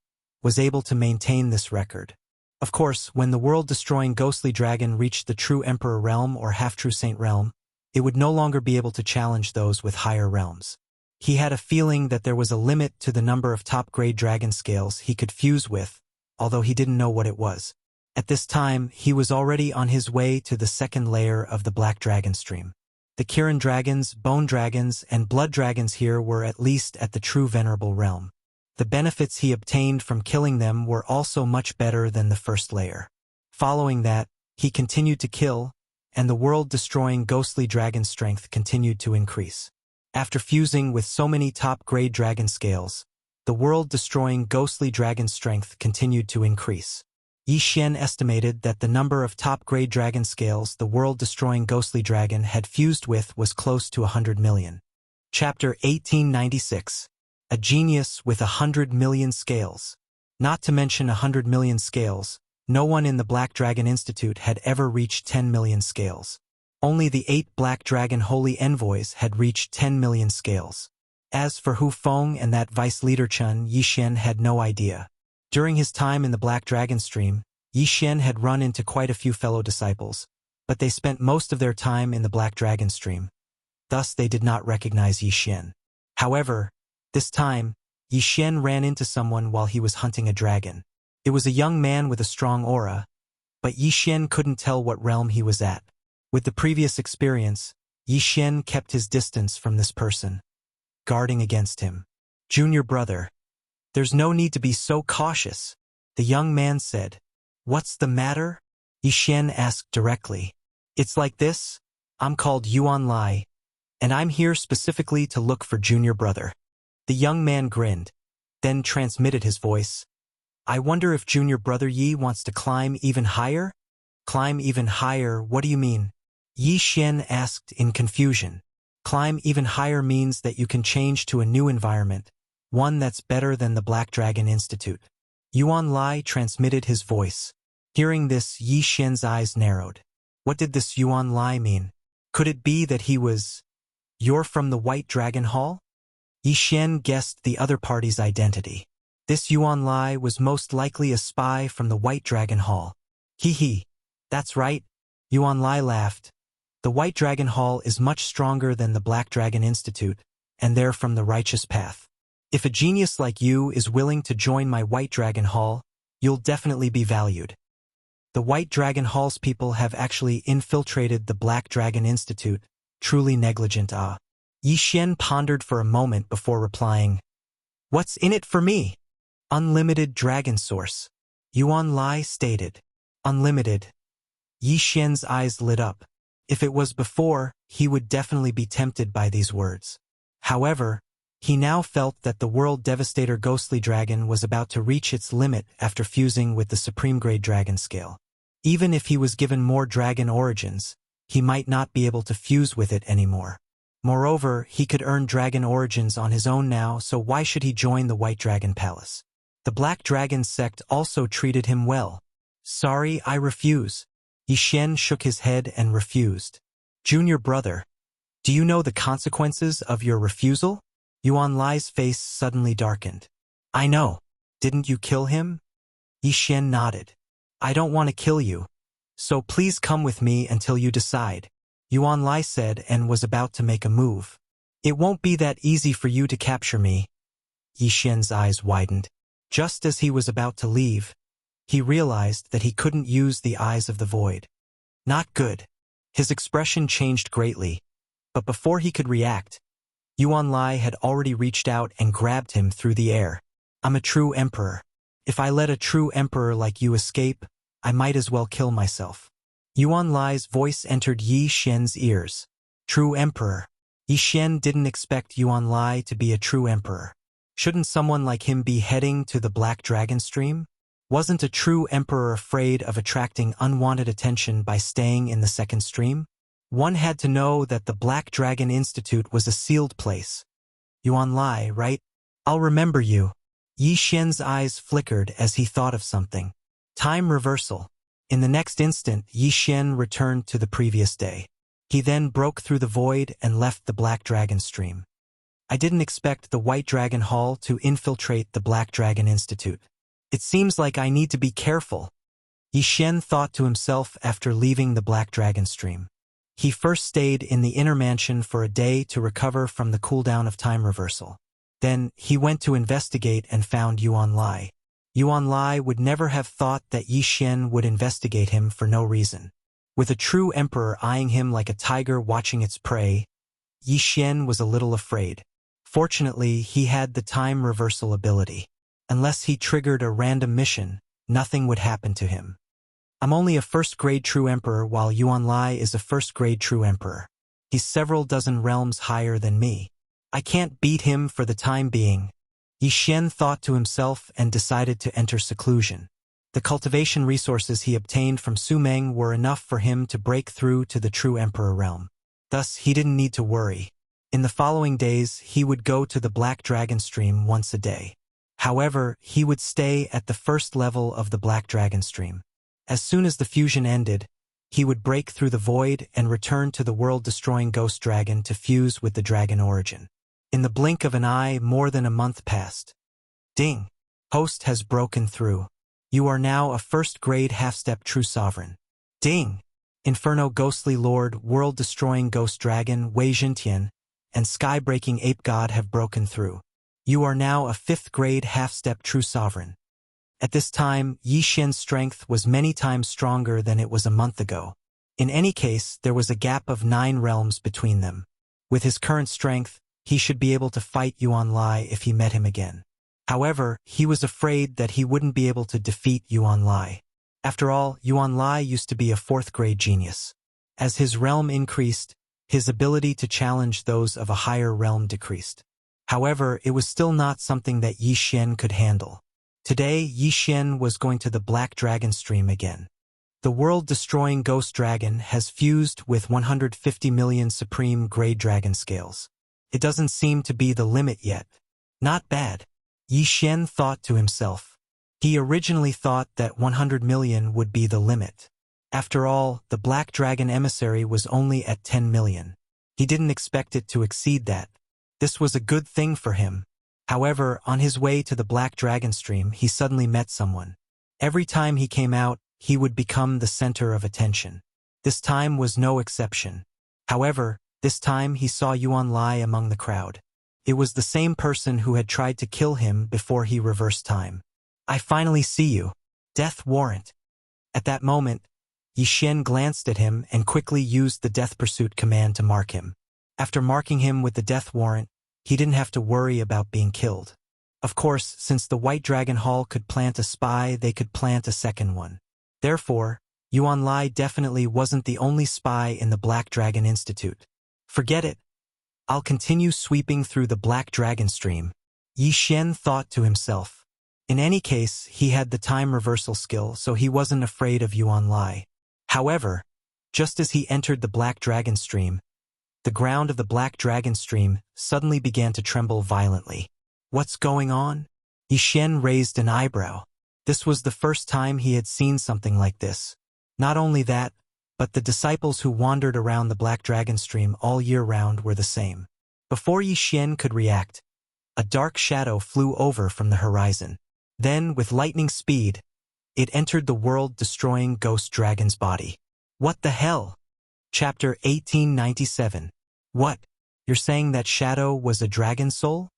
was able to maintain this record. Of course, when the world-destroying ghostly dragon reached the True Emperor realm or Half-True Saint realm, it would no longer be able to challenge those with higher realms. He had a feeling that there was a limit to the number of top-grade dragon scales he could fuse with, although he didn't know what it was. At this time, he was already on his way to the 2nd layer of the Black Dragon Stream. The Kirin dragons, bone dragons, and blood dragons here were at least at the true venerable realm. The benefits he obtained from killing them were also much better than the 1st layer. Following that, he continued to kill, and the world-destroying ghostly dragon strength continued to increase. After fusing with so many top-grade dragon scales, the world-destroying ghostly dragon strength continued to increase. Yi Xian estimated that the number of top-grade dragon scales the world-destroying ghostly dragon had fused with was close to 100 million. Chapter 1896. A genius with 100 million scales. Not to mention 100 million scales, no one in the Black Dragon Institute had ever reached 10 million scales. Only the 8 Black Dragon Holy Envoys had reached 10 million scales. As for Hu Feng and that vice leader Chen, Yi Xian had no idea. During his time in the Black Dragon Stream, Yi Xian had run into quite a few fellow disciples, but they spent most of their time in the Black Dragon Stream. Thus they did not recognize Yi Xian. However, this time, Yi Xian ran into someone while he was hunting a dragon. It was a young man with a strong aura, but Yi Xian couldn't tell what realm he was at. With the previous experience, Yi Xian kept his distance from this person, guarding against him. Junior brother, there's no need to be so cautious, the young man said. What's the matter? Yi Xian asked directly. It's like this, I'm called Yuan Lai, and I'm here specifically to look for junior brother. The young man grinned, then transmitted his voice. I wonder if junior brother Yi wants to climb even higher? Climb even higher, what do you mean? Yi Xian asked in confusion. Climb even higher means that you can change to a new environment, one that's better than the Black Dragon Institute. Yuan Lai transmitted his voice. Hearing this, Yi Xian's eyes narrowed. What did this Yuan Lai mean? Could it be that he was... You're from the White Dragon Hall? Yi Xian guessed the other party's identity. This Yuan Lai was most likely a spy from the White Dragon Hall. Hee, that's right. Yuan Lai laughed. The White Dragon Hall is much stronger than the Black Dragon Institute, and they're from the righteous path. If a genius like you is willing to join my White Dragon Hall, you'll definitely be valued. The White Dragon Hall's people have actually infiltrated the Black Dragon Institute, truly negligent. Yi Xian pondered for a moment before replying. What's in it for me? Unlimited dragon source. Yuan Lai stated. Unlimited. Yi Xian's eyes lit up. If it was before, he would definitely be tempted by these words. However, he now felt that the World Devastator Ghostly Dragon was about to reach its limit after fusing with the Supreme Grade Dragon Scale. Even if he was given more dragon origins, he might not be able to fuse with it anymore. Moreover, he could earn dragon origins on his own now, so why should he join the White Dragon Palace? The Black Dragon sect also treated him well. Sorry, I refuse. Yi Xian shook his head and refused. Junior brother, do you know the consequences of your refusal? Yuan Lai's face suddenly darkened. I know. Didn't you kill him? Yi Xian nodded. I don't want to kill you, so please come with me until you decide, Yuan Lai said and was about to make a move. It won't be that easy for you to capture me. Yi Xian's eyes widened. Just as he was about to leave, he realized that he couldn't use the eyes of the void. Not good. His expression changed greatly, but before he could react, Yuan Lai had already reached out and grabbed him through the air. I'm a true emperor. If I let a true emperor like you escape, I might as well kill myself. Yuan Lai's voice entered Yi Xian's ears. True emperor. Yi Xian didn't expect Yuan Lai to be a true emperor. Shouldn't someone like him be heading to the Black Dragon Stream? Wasn't a true emperor afraid of attracting unwanted attention by staying in the second stream? One had to know that the Black Dragon Institute was a sealed place. Yuan Lai, right? I'll remember you. Yi Xian's eyes flickered as he thought of something. Time reversal. In the next instant, Yi Xian returned to the previous day. He then broke through the void and left the Black Dragon Stream. I didn't expect the White Dragon Hall to infiltrate the Black Dragon Institute. It seems like I need to be careful, Yi Xian thought to himself after leaving the Black Dragon Stream. He first stayed in the inner mansion for a day to recover from the cooldown of time reversal. Then, he went to investigate and found Yuan Lai. Yuan Lai would never have thought that Yi Xian would investigate him for no reason. With a true emperor eyeing him like a tiger watching its prey, Yi Xian was a little afraid. Fortunately, he had the time reversal ability. Unless he triggered a random mission, nothing would happen to him. I'm only a first-grade true emperor while Yuan Lai is a first-grade true emperor. He's several dozen realms higher than me. I can't beat him for the time being. Yi Xian thought to himself and decided to enter seclusion. The cultivation resources he obtained from Su Meng were enough for him to break through to the true emperor realm. Thus, he didn't need to worry. In the following days, he would go to the Black Dragon Stream once a day. However, he would stay at the first level of the Black Dragon Stream. As soon as the fusion ended, he would break through the void and return to the world-destroying Ghost Dragon to fuse with the Dragon Origin. In the blink of an eye, more than a month passed. Ding! Host has broken through. You are now a first-grade half-step true sovereign. Ding! Inferno Ghostly Lord, world-destroying Ghost Dragon, Wei Jintian, and sky-breaking Ape God have broken through. You are now a 5th grade half-step true sovereign. At this time, Yi Xian's strength was many times stronger than it was a month ago. In any case, there was a gap of 9 realms between them. With his current strength, he should be able to fight Yuan Lai if he met him again. However, he was afraid that he wouldn't be able to defeat Yuan Lai. After all, Yuan Lai used to be a 4th grade genius. As his realm increased, his ability to challenge those of a higher realm decreased. However, it was still not something that Yi Xian could handle. Today, Yi Xian was going to the Black Dragon Stream again. The world-destroying Ghost Dragon has fused with 150 million Supreme Grade Dragon Scales. It doesn't seem to be the limit yet. Not bad. Yi Xian thought to himself. He originally thought that 100 million would be the limit. After all, the Black Dragon Emissary was only at 10 million. He didn't expect it to exceed that. This was a good thing for him. However, on his way to the Black Dragon Stream, he suddenly met someone. Every time he came out, he would become the center of attention. This time was no exception. However, this time he saw Yuan Lai among the crowd. It was the same person who had tried to kill him before he reversed time. I finally see you. Death warrant. At that moment, Yi Xian glanced at him and quickly used the Death Pursuit command to mark him. After marking him with the death warrant, he didn't have to worry about being killed. Of course, since the White Dragon Hall could plant a spy, they could plant a second one. Therefore, Yuan Lai definitely wasn't the only spy in the Black Dragon Institute. Forget it. I'll continue sweeping through the Black Dragon Stream. Yi Xian thought to himself. In any case, he had the time reversal skill, so he wasn't afraid of Yuan Lai. However, just as he entered the Black Dragon Stream, the ground of the Black Dragon Stream suddenly began to tremble violently. What's going on? Yi Xian raised an eyebrow. This was the first time he had seen something like this. Not only that, but the disciples who wandered around the Black Dragon Stream all year round were the same. Before Yi Xian could react, a dark shadow flew over from the horizon. Then, with lightning speed, it entered the world-destroying Ghost Dragon's body. What the hell? Chapter 1897. What? You're saying that shadow was a dragon soul?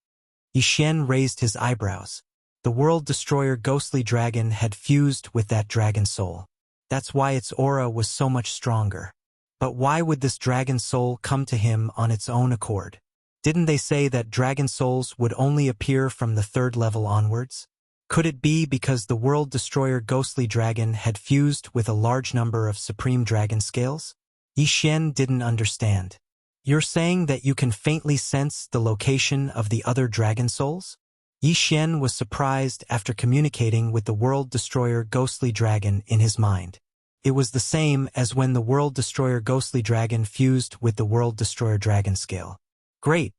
Yi Xian raised his eyebrows. The world-destroyer ghostly dragon had fused with that dragon soul. That's why its aura was so much stronger. But why would this dragon soul come to him on its own accord? Didn't they say that dragon souls would only appear from the 3rd level onwards? Could it be because the world-destroyer ghostly dragon had fused with a large number of supreme dragon scales? Yi Xian didn't understand. You're saying that you can faintly sense the location of the other dragon souls? Yi Xian was surprised after communicating with the world-destroyer ghostly dragon in his mind. It was the same as when the world-destroyer ghostly dragon fused with the world-destroyer dragon scale. Great!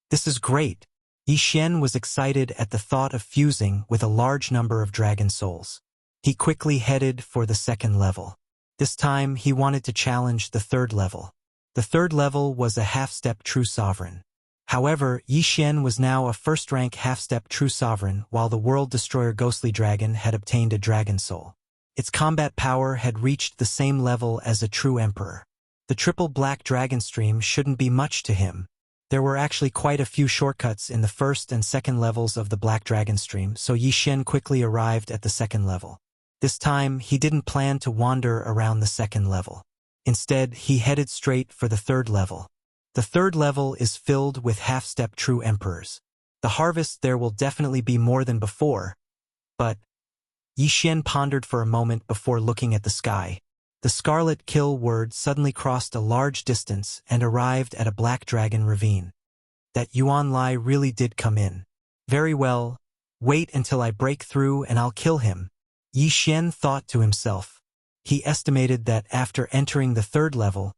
This is great! Yi Xian was excited at the thought of fusing with a large number of dragon souls. He quickly headed for the 2nd level. This time, he wanted to challenge the 3rd level. The 3rd level was a half-step true sovereign. However, Yi Xian was now a 1st-rank half-step true sovereign, while the world-destroyer ghostly dragon had obtained a dragon soul. Its combat power had reached the same level as a true emperor. The triple Black Dragon Stream shouldn't be much to him. There were actually quite a few shortcuts in the 1st and 2nd levels of the Black Dragon Stream, so Yi Xian quickly arrived at the 2nd level. This time, he didn't plan to wander around the 2nd level. Instead, he headed straight for the 3rd level. The 3rd level is filled with half-step true emperors. The harvest there will definitely be more than before, but Yi Xian pondered for a moment before looking at the sky. The scarlet kill word suddenly crossed a large distance and arrived at a Black Dragon ravine. That Yuan Lai really did come in. Very well, wait until I break through and I'll kill him. Yi Xian thought to himself. He estimated that after entering the 3rd level,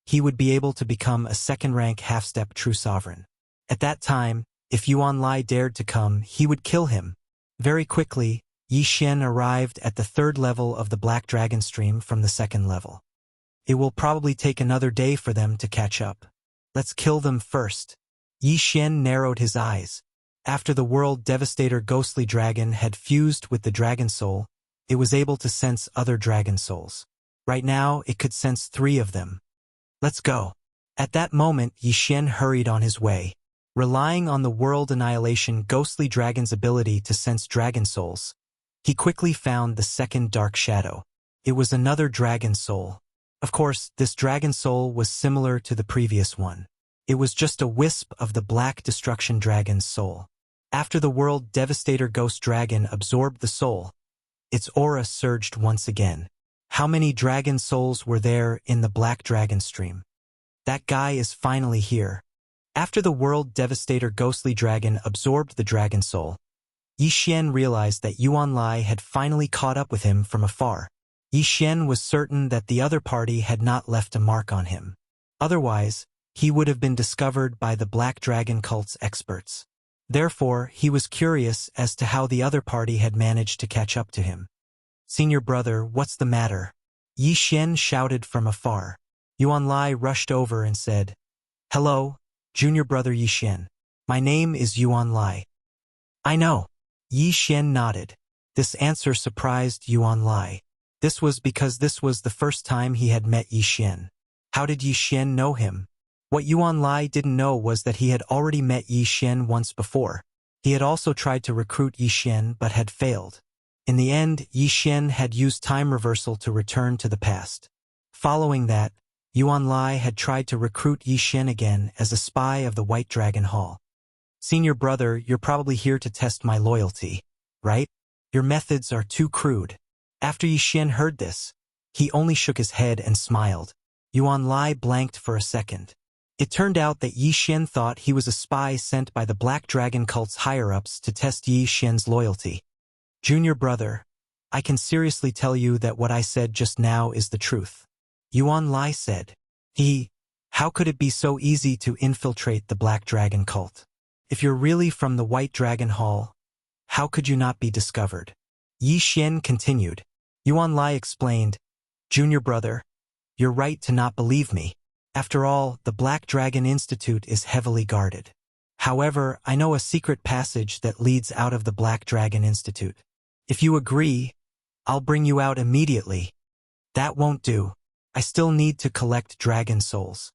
he would be able to become a 2nd-rank half-step true sovereign. At that time, if Yuan Lai dared to come, he would kill him. Very quickly, Yi Xian arrived at the 3rd level of the Black Dragon Stream from the 2nd level. It will probably take another day for them to catch up. Let's kill them first. Yi Xian narrowed his eyes. After the World Devastator ghostly dragon had fused with the dragon soul, it was able to sense other dragon souls. Right now, it could sense 3 of them. Let's go. At that moment, Yi Xian hurried on his way. Relying on the world annihilation ghostly dragon's ability to sense dragon souls, he quickly found the second dark shadow. It was another dragon soul. Of course, this dragon soul was similar to the previous one. It was just a wisp of the black destruction dragon's soul. After the world devastator ghost dragon absorbed the soul, its aura surged once again. How many dragon souls were there in the black dragon stream? That guy is finally here. After the world devastator ghostly dragon absorbed the dragon soul, Yi Xian realized that Yuan Lai had finally caught up with him from afar. Yi Xian was certain that the other party had not left a mark on him. Otherwise, he would have been discovered by the Black Dragon cult's experts. Therefore, he was curious as to how the other party had managed to catch up to him. "Senior brother, what's the matter?" Yi Xian shouted from afar. Yuan Lai rushed over and said, "Hello, junior brother Yi Xian. My name is Yuan Lai." "I know." Yi Xian nodded. This answer surprised Yuan Lai. This was because this was the first time he had met Yi Xian. How did Yi Xian know him? What Yuan Lai didn't know was that he had already met Yi Xian once before. He had also tried to recruit Yi Xian but had failed. In the end, Yi Xian had used time reversal to return to the past. Following that, Yuan Lai had tried to recruit Yi Xian again as a spy of the White Dragon Hall. "Senior brother, you're probably here to test my loyalty, right? Your methods are too crude." After Yi Xian heard this, he only shook his head and smiled. Yuan Lai blanked for a second. It turned out that Yi Xian thought he was a spy sent by the Black Dragon cult's higher-ups to test Yi Xian's loyalty. "Junior brother, I can seriously tell you that what I said just now is the truth," Yuan Lai said. How could it be so easy to infiltrate the Black Dragon cult? If you're really from the White Dragon Hall, how could you not be discovered? Yi Xian continued. Yuan Lai explained, "Junior brother, you're right to not believe me. After all, the Black Dragon Institute is heavily guarded. However, I know a secret passage that leads out of the Black Dragon Institute. If you agree, I'll bring you out immediately." "That won't do. I still need to collect dragon souls."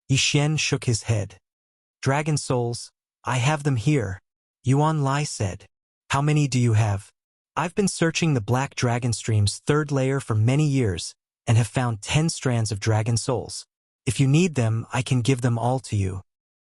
Yi Xian shook his head. "Dragon souls? I have them here," Yuan Lai said. "How many do you have?" "I've been searching the Black Dragon Stream's third layer for many years and have found 10 strands of dragon souls. If you need them, I can give them all to you,"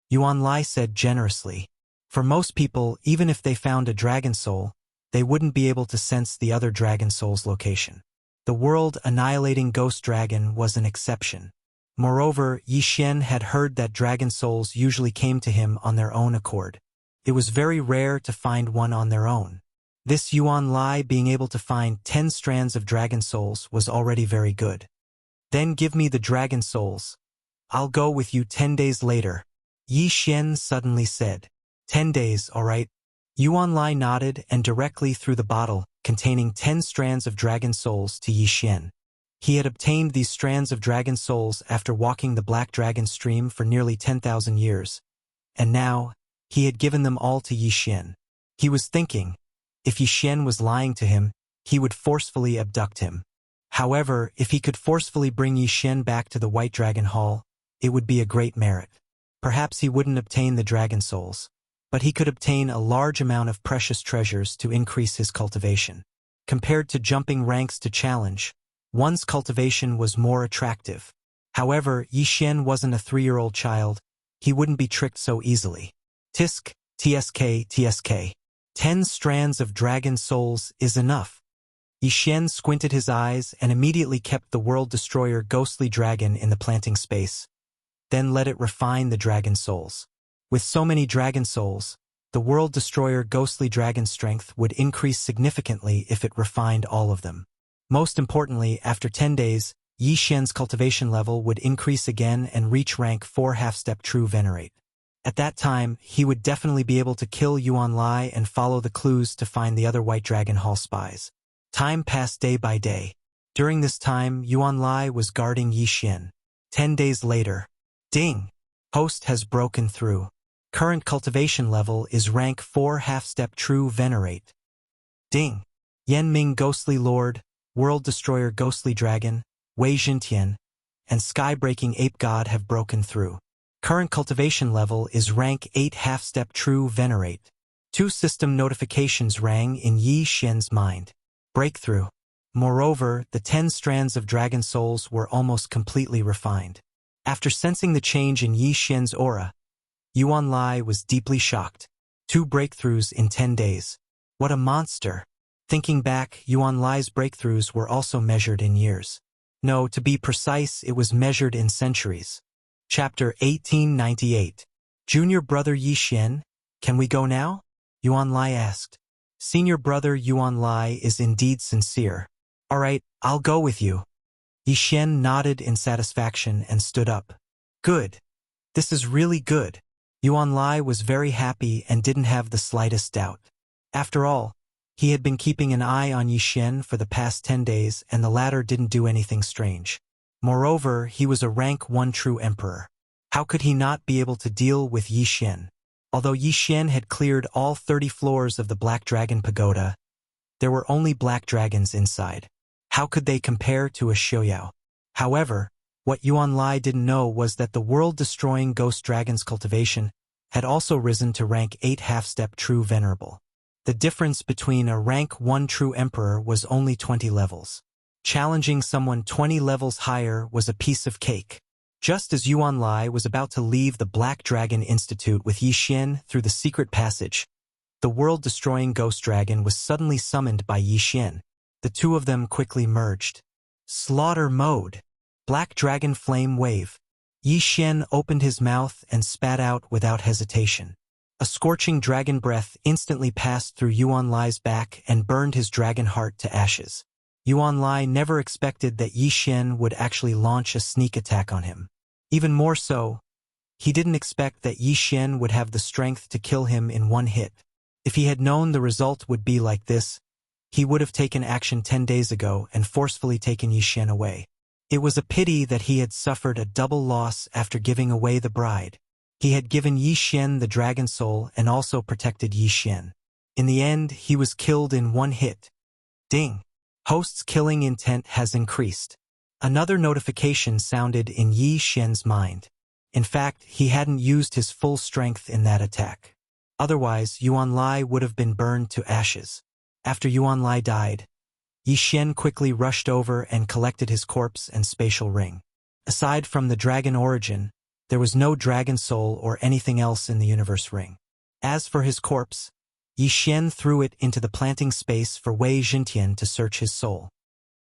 Yuan Lai said generously. For most people, even if they found a dragon soul, they wouldn't be able to sense the other dragon soul's location. The world-annihilating ghost dragon was an exception. Moreover, Yi Xian had heard that dragon souls usually came to him on their own accord. It was very rare to find one on their own. This Yuan Lai being able to find 10 strands of dragon souls was already very good. "Then give me the dragon souls. I'll go with you 10 days later," Yi Xian suddenly said. 10 days, all right." Yuan Lai nodded and directly threw the bottle containing 10 strands of dragon souls to Yi Xian. He had obtained these strands of dragon souls after walking the Black Dragon Stream for nearly 10,000 years, and now he had given them all to Yi Xian. He was thinking, if Yi Xian was lying to him, he would forcefully abduct him. However, if he could forcefully bring Yi Xian back to the White Dragon Hall, it would be a great merit. Perhaps he wouldn't obtain the dragon souls, but he could obtain a large amount of precious treasures to increase his cultivation. Compared to jumping ranks to challenge, one's cultivation was more attractive. However, Yi Xian wasn't a 3-year-old child. He wouldn't be tricked so easily. Tisk, tsk, tsk. 10 strands of dragon souls is enough. Yi Xian squinted his eyes and immediately kept the World Destroyer ghostly dragon in the planting space. Then let it refine the dragon souls. With so many dragon souls, the World Destroyer ghostly dragon strength would increase significantly if it refined all of them. Most importantly, after 10 days, Yi Xian's cultivation level would increase again and reach rank 4 half-step true venerate. At that time, he would definitely be able to kill Yuan Lai and follow the clues to find the other White Dragon Hall spies. Time passed day by day. During this time, Yuan Lai was guarding Yi Xian. 10 days later. Ding! Host has broken through. Current cultivation level is rank 4 half-step true venerate. Ding! Yanming Ghostly Lord, World Destroyer Ghostly Dragon, Wei Jintian, and Sky-Breaking Ape God have broken through. Current cultivation level is rank 8 half-step true venerate. 2 system notifications rang in Yi Xian's mind. Breakthrough. Moreover, the 10 strands of dragon souls were almost completely refined. After sensing the change in Yi Xian's aura, Yuan Lai was deeply shocked. 2 breakthroughs in 10 days. What a monster! Thinking back, Yuan Lai's breakthroughs were also measured in years. No, to be precise, it was measured in centuries. Chapter 1898. Junior brother Yi Xian, can we go now? Yuan Lai asked. Senior brother Yuan Lai is indeed sincere. All right, I'll go with you. Yi Xian nodded in satisfaction and stood up. Good. This is really good. Yuan Lai was very happy and didn't have the slightest doubt. After all, he had been keeping an eye on Yi Xian for the past 10 days and the latter didn't do anything strange. Moreover, he was a rank 1 true emperor. How could he not be able to deal with Yi Xian? Although Yi Xian had cleared all 30 floors of the Black Dragon Pagoda, there were only black dragons inside. How could they compare to a Xiaoyao? However, what Yuan Lai didn't know was that the world-destroying ghost dragon's cultivation had also risen to rank 8 half-step true venerable. The difference between a rank 1 true emperor was only 20 levels. Challenging someone 20 levels higher was a piece of cake. Just as Yuan Lai was about to leave the Black Dragon Institute with Yi Xian through the secret passage, the world-destroying ghost dragon was suddenly summoned by Yi Xian. The two of them quickly merged. Slaughter mode. Black Dragon Flame Wave. Yi Xian opened his mouth and spat out without hesitation. A scorching dragon breath instantly passed through Yuan Lai's back and burned his dragon heart to ashes. Yuan Lai never expected that Yi Xian would actually launch a sneak attack on him. Even more so, he didn't expect that Yi Xian would have the strength to kill him in one hit. If he had known the result would be like this, he would have taken action 10 days ago and forcefully taken Yi Xian away. It was a pity that he had suffered a double loss after giving away the bride. He had given Yi Xian the dragon soul and also protected Yi Xian. In the end, he was killed in one hit. Ding! Host's killing intent has increased. Another notification sounded in Yi Xian's mind. In fact, he hadn't used his full strength in that attack. Otherwise, Yuan Lai would have been burned to ashes. After Yuan Lai died, Yi Xian quickly rushed over and collected his corpse and spatial ring. Aside from the dragon origin, there was no dragon soul or anything else in the universe ring. As for his corpse, Yi Xian threw it into the planting space for Wei Jintian to search his soul.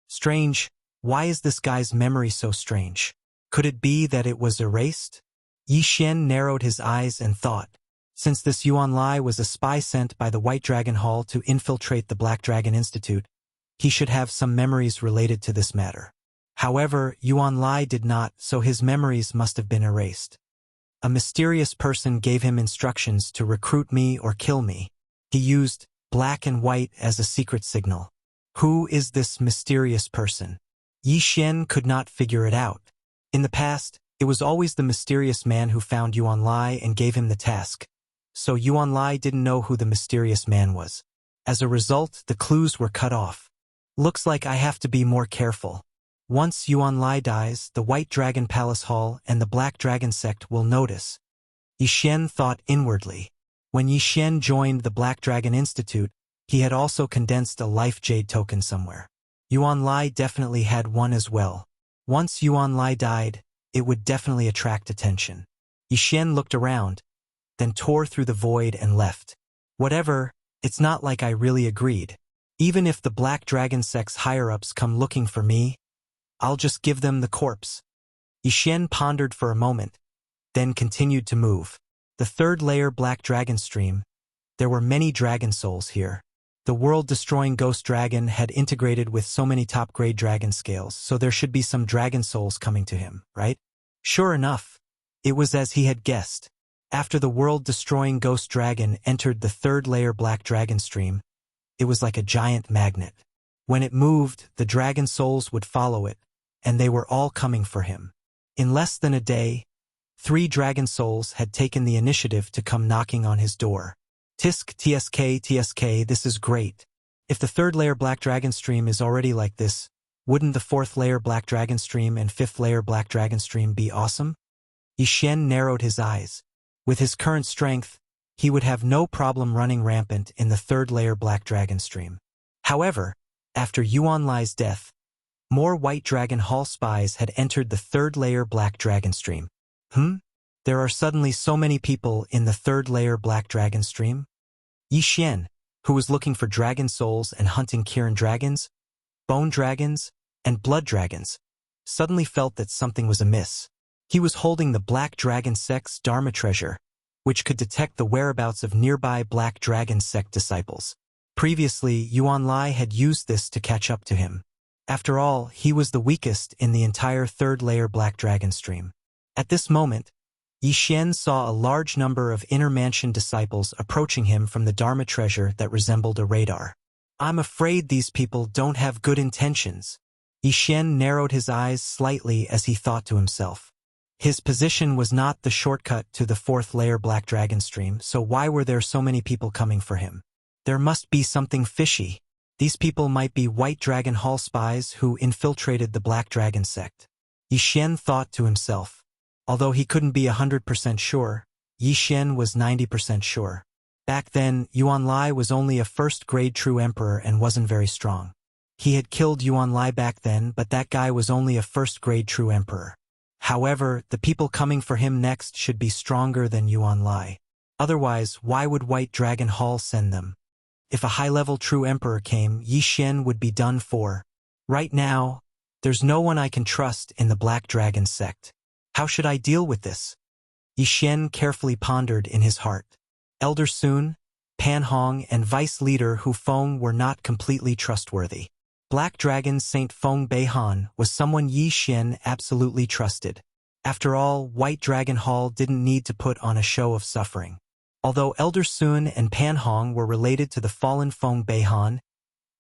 Strange, why is this guy's memory so strange? Could it be that it was erased? Yi Xian narrowed his eyes and thought. Since this Yuan Lai was a spy sent by the White Dragon Hall to infiltrate the Black Dragon Institute, he should have some memories related to this matter. However, Yuan Lai did not, so his memories must have been erased. A mysterious person gave him instructions to recruit me or kill me. He used black and white as a secret signal. Who is this mysterious person? Yi Xian could not figure it out. In the past, it was always the mysterious man who found Yuan Lai and gave him the task. So Yuan Lai didn't know who the mysterious man was. As a result, the clues were cut off. Looks like I have to be more careful. Once Yuan Lai dies, the White Dragon Palace Hall and the Black Dragon Sect will notice. Yi Xian thought inwardly. When Yi Xian joined the Black Dragon Institute, he had also condensed a life jade token somewhere. Yuan Lai definitely had one as well. Once Yuan Lai died, it would definitely attract attention. Yi Xian looked around, then tore through the void and left. Whatever, it's not like I really agreed. Even if the Black Dragon Sect's higher-ups come looking for me, I'll just give them the corpse. Yi Xian pondered for a moment, then continued to move. The third layer Black Dragon Stream. There were many dragon souls here. The world-destroying ghost dragon had integrated with so many top-grade dragon scales, so there should be some dragon souls coming to him, right? Sure enough, it was as he had guessed. After the world-destroying ghost dragon entered the third layer Black Dragon Stream, it was like a giant magnet. When it moved, the dragon souls would follow it, and they were all coming for him. In less than a day, 3 dragon souls had taken the initiative to come knocking on his door. Tisk TSK, this is great. If the third layer Black Dragon Stream is already like this, wouldn't the fourth layer Black Dragon Stream and fifth layer Black Dragon Stream be awesome? Xian narrowed his eyes. With his current strength, he would have no problem running rampant in the third-layer Black Dragon stream. However, after Yuan Lai's death, more White Dragon Hall spies had entered the third-layer Black Dragon stream. There are suddenly so many people in the third-layer Black Dragon stream? Xian, who was looking for dragon souls and hunting Kirin dragons, bone dragons, and blood dragons, suddenly felt that something was amiss. He was holding the Black Dragon Sect's Dharma treasure, which could detect the whereabouts of nearby Black Dragon Sect disciples. Previously, Yuan Lai had used this to catch up to him. After all, he was the weakest in the entire third-layer Black Dragon stream. At this moment, Xian saw a large number of Inner Mansion disciples approaching him from the Dharma treasure that resembled a radar. I'm afraid these people don't have good intentions. Xian narrowed his eyes slightly as he thought to himself. His position was not the shortcut to the fourth-layer Black Dragon stream, so why were there so many people coming for him? There must be something fishy. These people might be White Dragon Hall spies who infiltrated the Black Dragon Sect. Xian thought to himself. Although he couldn't be 100% sure, Xian was 90% sure. Back then, Yuan Lai was only a first-grade true emperor and wasn't very strong. He had killed Yuan Lai back then, but that guy was only a first-grade true emperor. However, the people coming for him next should be stronger than Yuan Lai. Otherwise, why would White Dragon Hall send them? If a high-level true emperor came, Xian would be done for. Right now, there's no one I can trust in the Black Dragon Sect. How should I deal with this? Xian carefully pondered in his heart. Elder Sun, Pan Hong, and Vice Leader Hu Feng were not completely trustworthy. Black Dragon Saint Feng Beihan was someone Xian absolutely trusted. After all, White Dragon Hall didn't need to put on a show of suffering. Although Elder Sun and Pan Hong were related to the fallen Feng Beihan,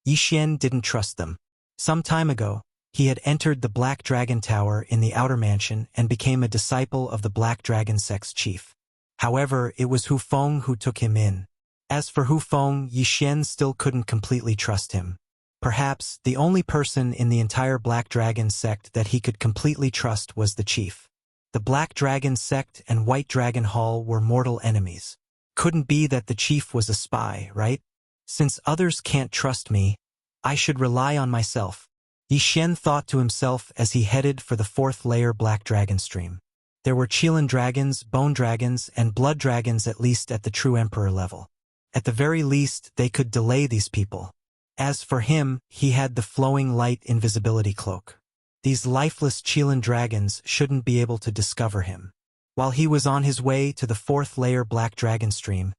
Xian didn't trust them. Some time ago, he had entered the Black Dragon Tower in the Outer Mansion and became a disciple of the Black Dragon Sect's chief. However, it was Hu Feng who took him in. As for Hu Feng, Xian still couldn't completely trust him. Perhaps the only person in the entire Black Dragon Sect that he could completely trust was the chief. The Black Dragon Sect and White Dragon Hall were mortal enemies. Couldn't be that the chief was a spy, right? Since others can't trust me, I should rely on myself. Xian thought to himself as he headed for the fourth-layer Black Dragon stream. There were Qilin dragons, bone dragons, and blood dragons at least at the true emperor level. At the very least, they could delay these people. As for him, he had the flowing light invisibility cloak. These lifeless Qilin dragons shouldn't be able to discover him. While he was on his way to the fourth-layer Black Dragon stream,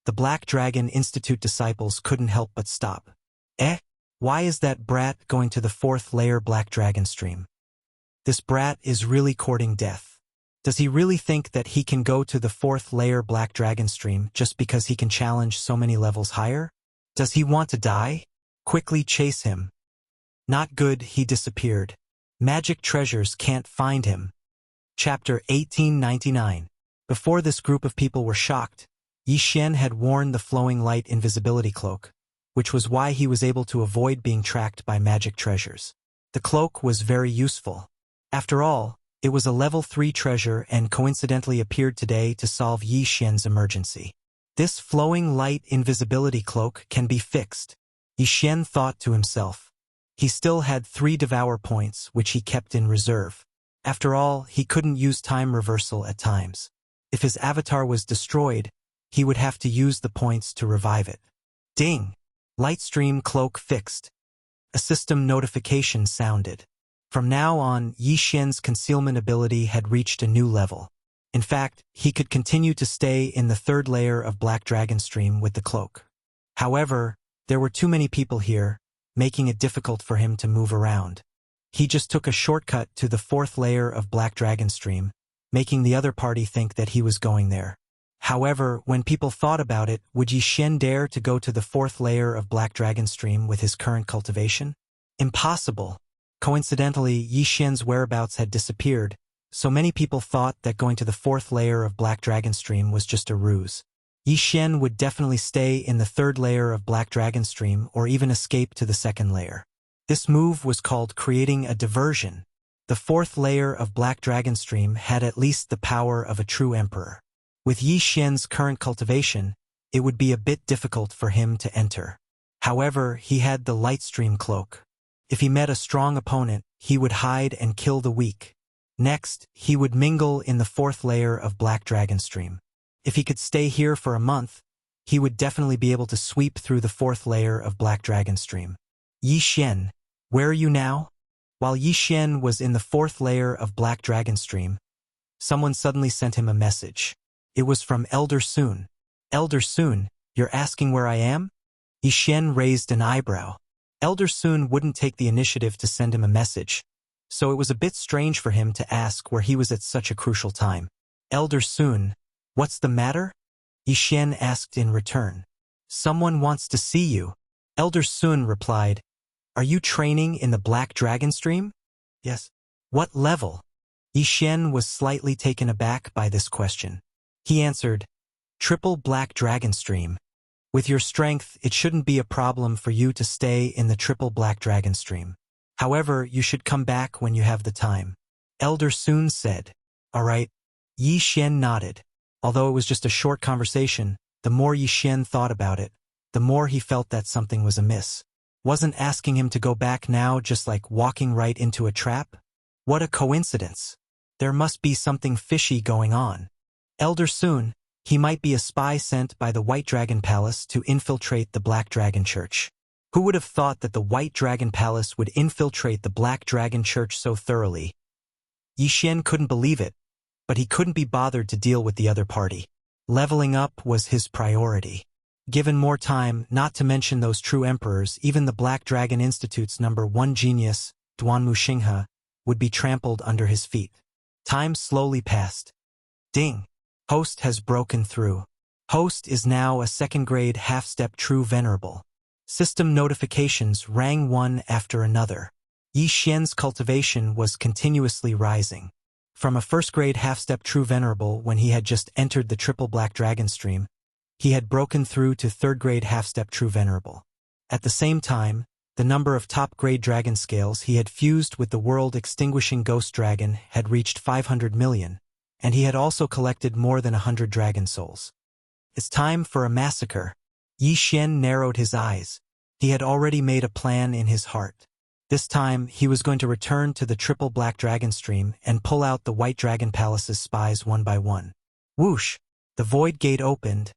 the Black Dragon Institute disciples couldn't help but stop. Why is that brat going to the fourth-layer Black Dragon stream? This brat is really courting death. Does he really think that he can go to the fourth-layer Black Dragon stream just because he can challenge so many levels higher? Does he want to die? Quickly chase him. Not good, he disappeared. Magic treasures can't find him. Chapter 1899. Before this group of people were shocked, Xian had worn the flowing light invisibility cloak, which was why he was able to avoid being tracked by magic treasures. The cloak was very useful. After all, it was a level 3 treasure and coincidentally appeared today to solve Xian's emergency. This flowing light invisibility cloak can be fixed. Xian thought to himself. He still had 3 devour points which he kept in reserve. After all, he couldn't use time reversal at times. If his avatar was destroyed, he would have to use the points to revive it. Ding! Lightstream cloak fixed. A system notification sounded. From now on, Xian's concealment ability had reached a new level. In fact, he could continue to stay in the third layer of Black Dragon Stream with the cloak. However, there were too many people here, making it difficult for him to move around. He just took a shortcut to the fourth layer of Black Dragon Stream, making the other party think that he was going there. However, when people thought about it, would Xian dare to go to the fourth layer of Black Dragon Stream with his current cultivation? Impossible. Coincidentally, Xian's whereabouts had disappeared, so many people thought that going to the fourth layer of Black Dragon Stream was just a ruse. Xian would definitely stay in the third layer of Black Dragon Stream or even escape to the second layer. This move was called creating a diversion. The fourth layer of Black Dragon Stream had at least the power of a true emperor. With Yi Xian's current cultivation, it would be a bit difficult for him to enter. However, he had the Lightstream Cloak. If he met a strong opponent, he would hide and kill the weak. Next, he would mingle in the fourth layer of Black Dragon Stream. If he could stay here for a month, he would definitely be able to sweep through the fourth layer of Black Dragon Stream. Yi Xian, where are you now? While Yi Xian was in the fourth layer of Black Dragon Stream, someone suddenly sent him a message. It was from Elder Sun. Elder Sun, you're asking where I am? Yi Xian raised an eyebrow. Elder Sun wouldn't take the initiative to send him a message, so it was a bit strange for him to ask where he was at such a crucial time. Elder Sun, what's the matter? Yi Xian asked in return. Someone wants to see you. Elder Sun replied, are you training in the Black Dragon Stream? Yes. What level? Yi Xian was slightly taken aback by this question. He answered, Triple Black Dragon Stream. With your strength, it shouldn't be a problem for you to stay in the Triple Black Dragon Stream. However, you should come back when you have the time. Elder Sun said. All right. Yi Xian nodded. Although it was just a short conversation, the more Yi Xian thought about it, the more he felt that something was amiss. Wasn't asking him to go back now just like walking right into a trap? What a coincidence. There must be something fishy going on. Elder Sun, he might be a spy sent by the White Dragon Palace to infiltrate the Black Dragon Church. Who would have thought that the White Dragon Palace would infiltrate the Black Dragon Church so thoroughly? Yi Xian couldn't believe it, but he couldn't be bothered to deal with the other party. Leveling up was his priority. Given more time, not to mention those true emperors, even the Black Dragon Institute's #1 genius, Duanmu Xinghe, would be trampled under his feet. Time slowly passed. Ding! Host has broken through. Host is now a second-grade half-step true venerable. System notifications rang one after another. Yi Xian's cultivation was continuously rising. From a first-grade half-step true venerable when he had just entered the Triple Black Dragon Stream, he had broken through to third-grade half-step true venerable. At the same time, the number of top-grade dragon scales he had fused with the world-extinguishing ghost dragon had reached 500 million, and he had also collected more than 100 dragon souls. It's time for a massacre. Yi Xian narrowed his eyes. He had already made a plan in his heart. This time, he was going to return to the Triple Black Dragon Stream and pull out the White Dragon Palace's spies one by one. Whoosh! The void gate opened,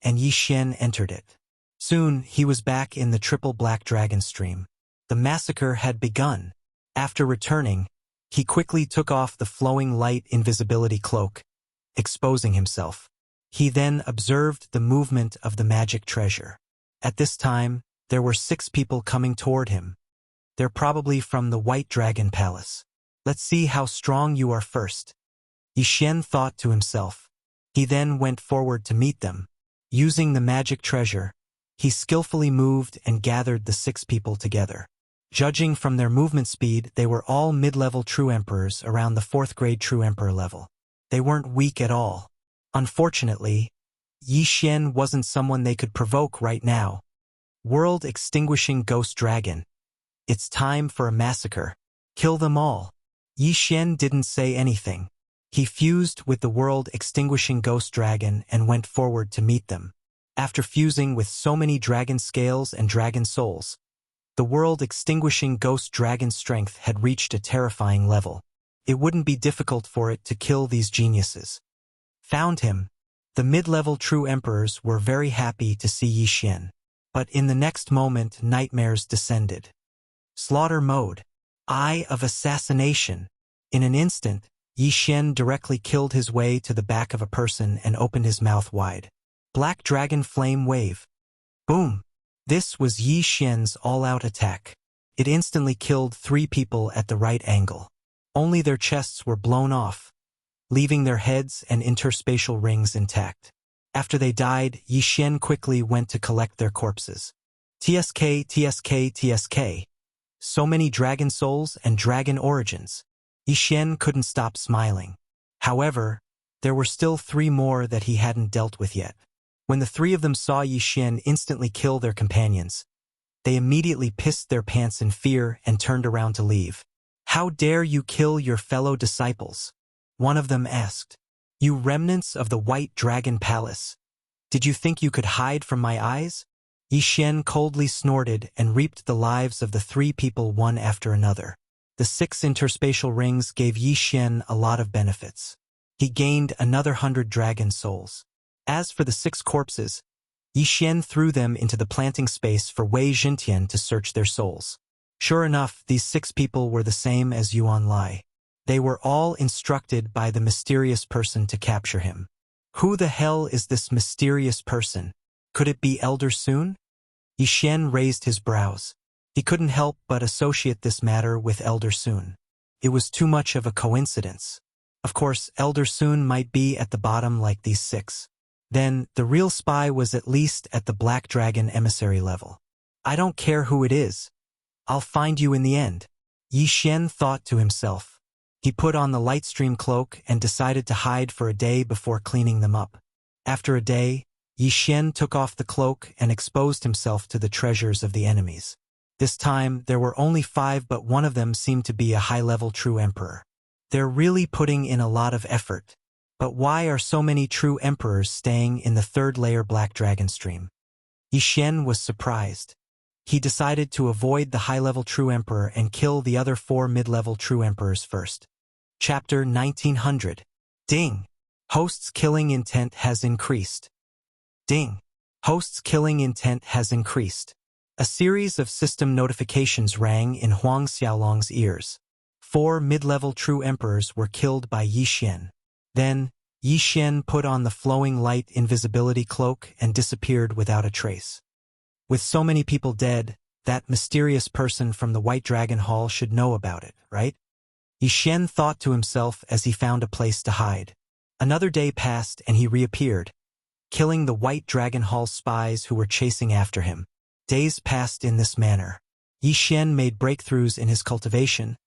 and Yi Xian entered it. Soon, he was back in the Triple Black Dragon Stream. The massacre had begun. After returning, he quickly took off the flowing light invisibility cloak, exposing himself. He then observed the movement of the magic treasure. At this time, there were 6 people coming toward him. They're probably from the White Dragon Palace. Let's see how strong you are first. Yi Xian thought to himself. He then went forward to meet them. Using the magic treasure, he skillfully moved and gathered the 6 people together. Judging from their movement speed, they were all mid-level true emperors around the 4th grade true emperor level. They weren't weak at all. Unfortunately, Yi Xian wasn't someone they could provoke right now. World-extinguishing ghost dragon. It's time for a massacre. Kill them all. Yi Xian didn't say anything. He fused with the world-extinguishing ghost dragon and went forward to meet them. After fusing with so many dragon scales and dragon souls, the world-extinguishing ghost dragon's strength had reached a terrifying level. It wouldn't be difficult for it to kill these geniuses. Found him. The mid-level true emperors were very happy to see Yi Xian. But in the next moment, nightmares descended. Slaughter mode. Eye of assassination. In an instant, Yi Xian directly killed his way to the back of a person and opened his mouth wide. Black Dragon Flame Wave. Boom! This was Yi Xian's all-out attack. It instantly killed 3 people at the right angle. Only their chests were blown off, leaving their heads and interspatial rings intact. After they died, Yi Xian quickly went to collect their corpses. TSK, TSK, TSK. So many dragon souls and dragon origins. Yi Xian couldn't stop smiling. However, there were still 3 more that he hadn't dealt with yet. When the 3 of them saw Yi Xian instantly kill their companions, they immediately pissed their pants in fear and turned around to leave. "How dare you kill your fellow disciples?" one of them asked. "You remnants of the White Dragon Palace. Did you think you could hide from my eyes?" Yi Xian coldly snorted and reaped the lives of the 3 people one after another. The 6 interspatial rings gave Yi Xian a lot of benefits. He gained another 100 dragon souls. As for the 6 corpses, Yi Xian threw them into the planting space for Wei Jintian to search their souls. Sure enough, these 6 people were the same as Yuan Lai. They were all instructed by the mysterious person to capture him. Who the hell is this mysterious person? Could it be Elder Sun? Yi Xian raised his brows. He couldn't help but associate this matter with Elder Sun. It was too much of a coincidence. Of course, Elder Sun might be at the bottom like these 6. Then, the real spy was at least at the Black Dragon emissary level. I don't care who it is. I'll find you in the end. Yi Xian thought to himself. He put on the Lightstream cloak and decided to hide for a day before cleaning them up. After a day, Yi Xian took off the cloak and exposed himself to the treasures of the enemies. This time, there were only 5, but one of them seemed to be a high-level true emperor. They're really putting in a lot of effort. But why are so many true emperors staying in the 3rd layer Black Dragon stream? Yi Xian was surprised. He decided to avoid the high-level true emperor and kill the other 4 mid-level true emperors first. Chapter 1900. Ding! Host's killing intent has increased. Ding! Host's killing intent has increased. A series of system notifications rang in Huang Xiaolong's ears. 4 mid-level true emperors were killed by Yi Xian. Then, Yi Xian put on the flowing light invisibility cloak and disappeared without a trace. With so many people dead, that mysterious person from the White Dragon Hall should know about it, right? Yi Xian thought to himself as he found a place to hide. Another day passed and he reappeared, killing the White Dragon Hall spies who were chasing after him. Days passed in this manner. Yi Xian made breakthroughs in his cultivation,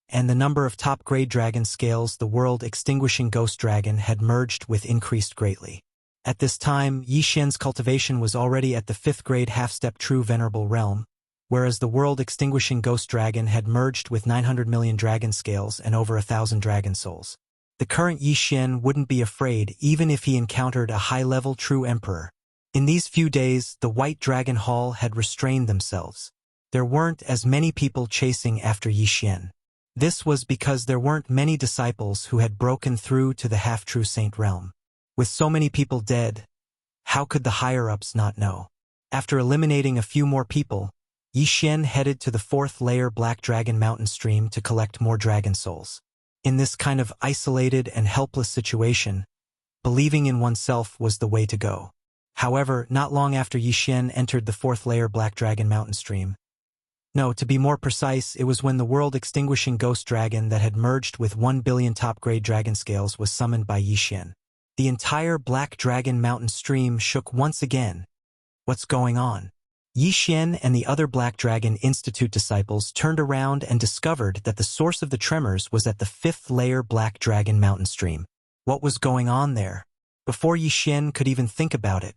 and the number of top-grade dragon scales the world-extinguishing ghost dragon had merged with increased greatly. At this time, Yi Xian's cultivation was already at the 5th grade half-step true venerable realm, whereas the world-extinguishing ghost dragon had merged with 900 million dragon scales and over 1,000 dragon souls. The current Yi Xian wouldn't be afraid even if he encountered a high-level true emperor. In these few days, the White Dragon Hall had restrained themselves. There weren't as many people chasing after Yi Xian. This was because there weren't many disciples who had broken through to the half-true saint realm. With so many people dead, how could the higher-ups not know? After eliminating a few more people, Yi Xian headed to the 4th layer Black Dragon Mountain stream to collect more dragon souls. In this kind of isolated and helpless situation, believing in oneself was the way to go. However, not long after Yi Xian entered the 4th layer Black Dragon Mountain stream. No, to be more precise, it was when the world-extinguishing ghost dragon that had merged with 1 billion top-grade dragon scales was summoned by Yi Xian. The entire Black Dragon Mountain stream shook once again. What's going on? Yi Xian and the other Black Dragon Institute disciples turned around and discovered that the source of the tremors was at the 5th layer Black Dragon Mountain stream. What was going on there? Before Yi Xian could even think about it,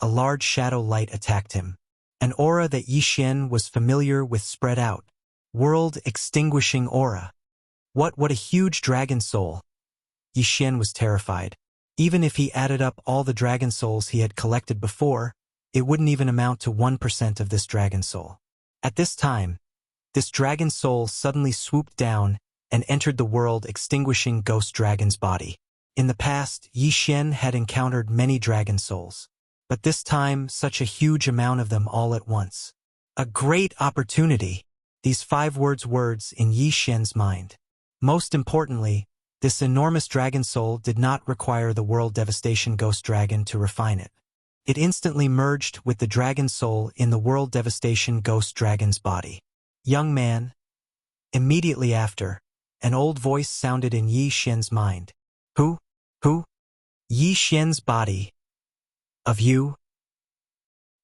a large shadow light attacked him. An aura that Yi Xian was familiar with spread out. World-extinguishing aura. What a huge dragon soul. Yi Xian was terrified. Even if he added up all the dragon souls he had collected before, it wouldn't even amount to 1% of this dragon soul. At this time, this dragon soul suddenly swooped down and entered the world-extinguishing ghost dragon's body. In the past, Yi Xian had encountered many dragon souls. But this time, such a huge amount of them all at once. A great opportunity. These 5 words in Yi Xian's mind. Most importantly, this enormous dragon soul did not require the world devastation ghost dragon to refine it. It instantly merged with the dragon soul in the world devastation ghost dragon's body. Young man. Immediately after, an old voice sounded in Yi Xian's mind. Who? Yi Xian's body. Of you?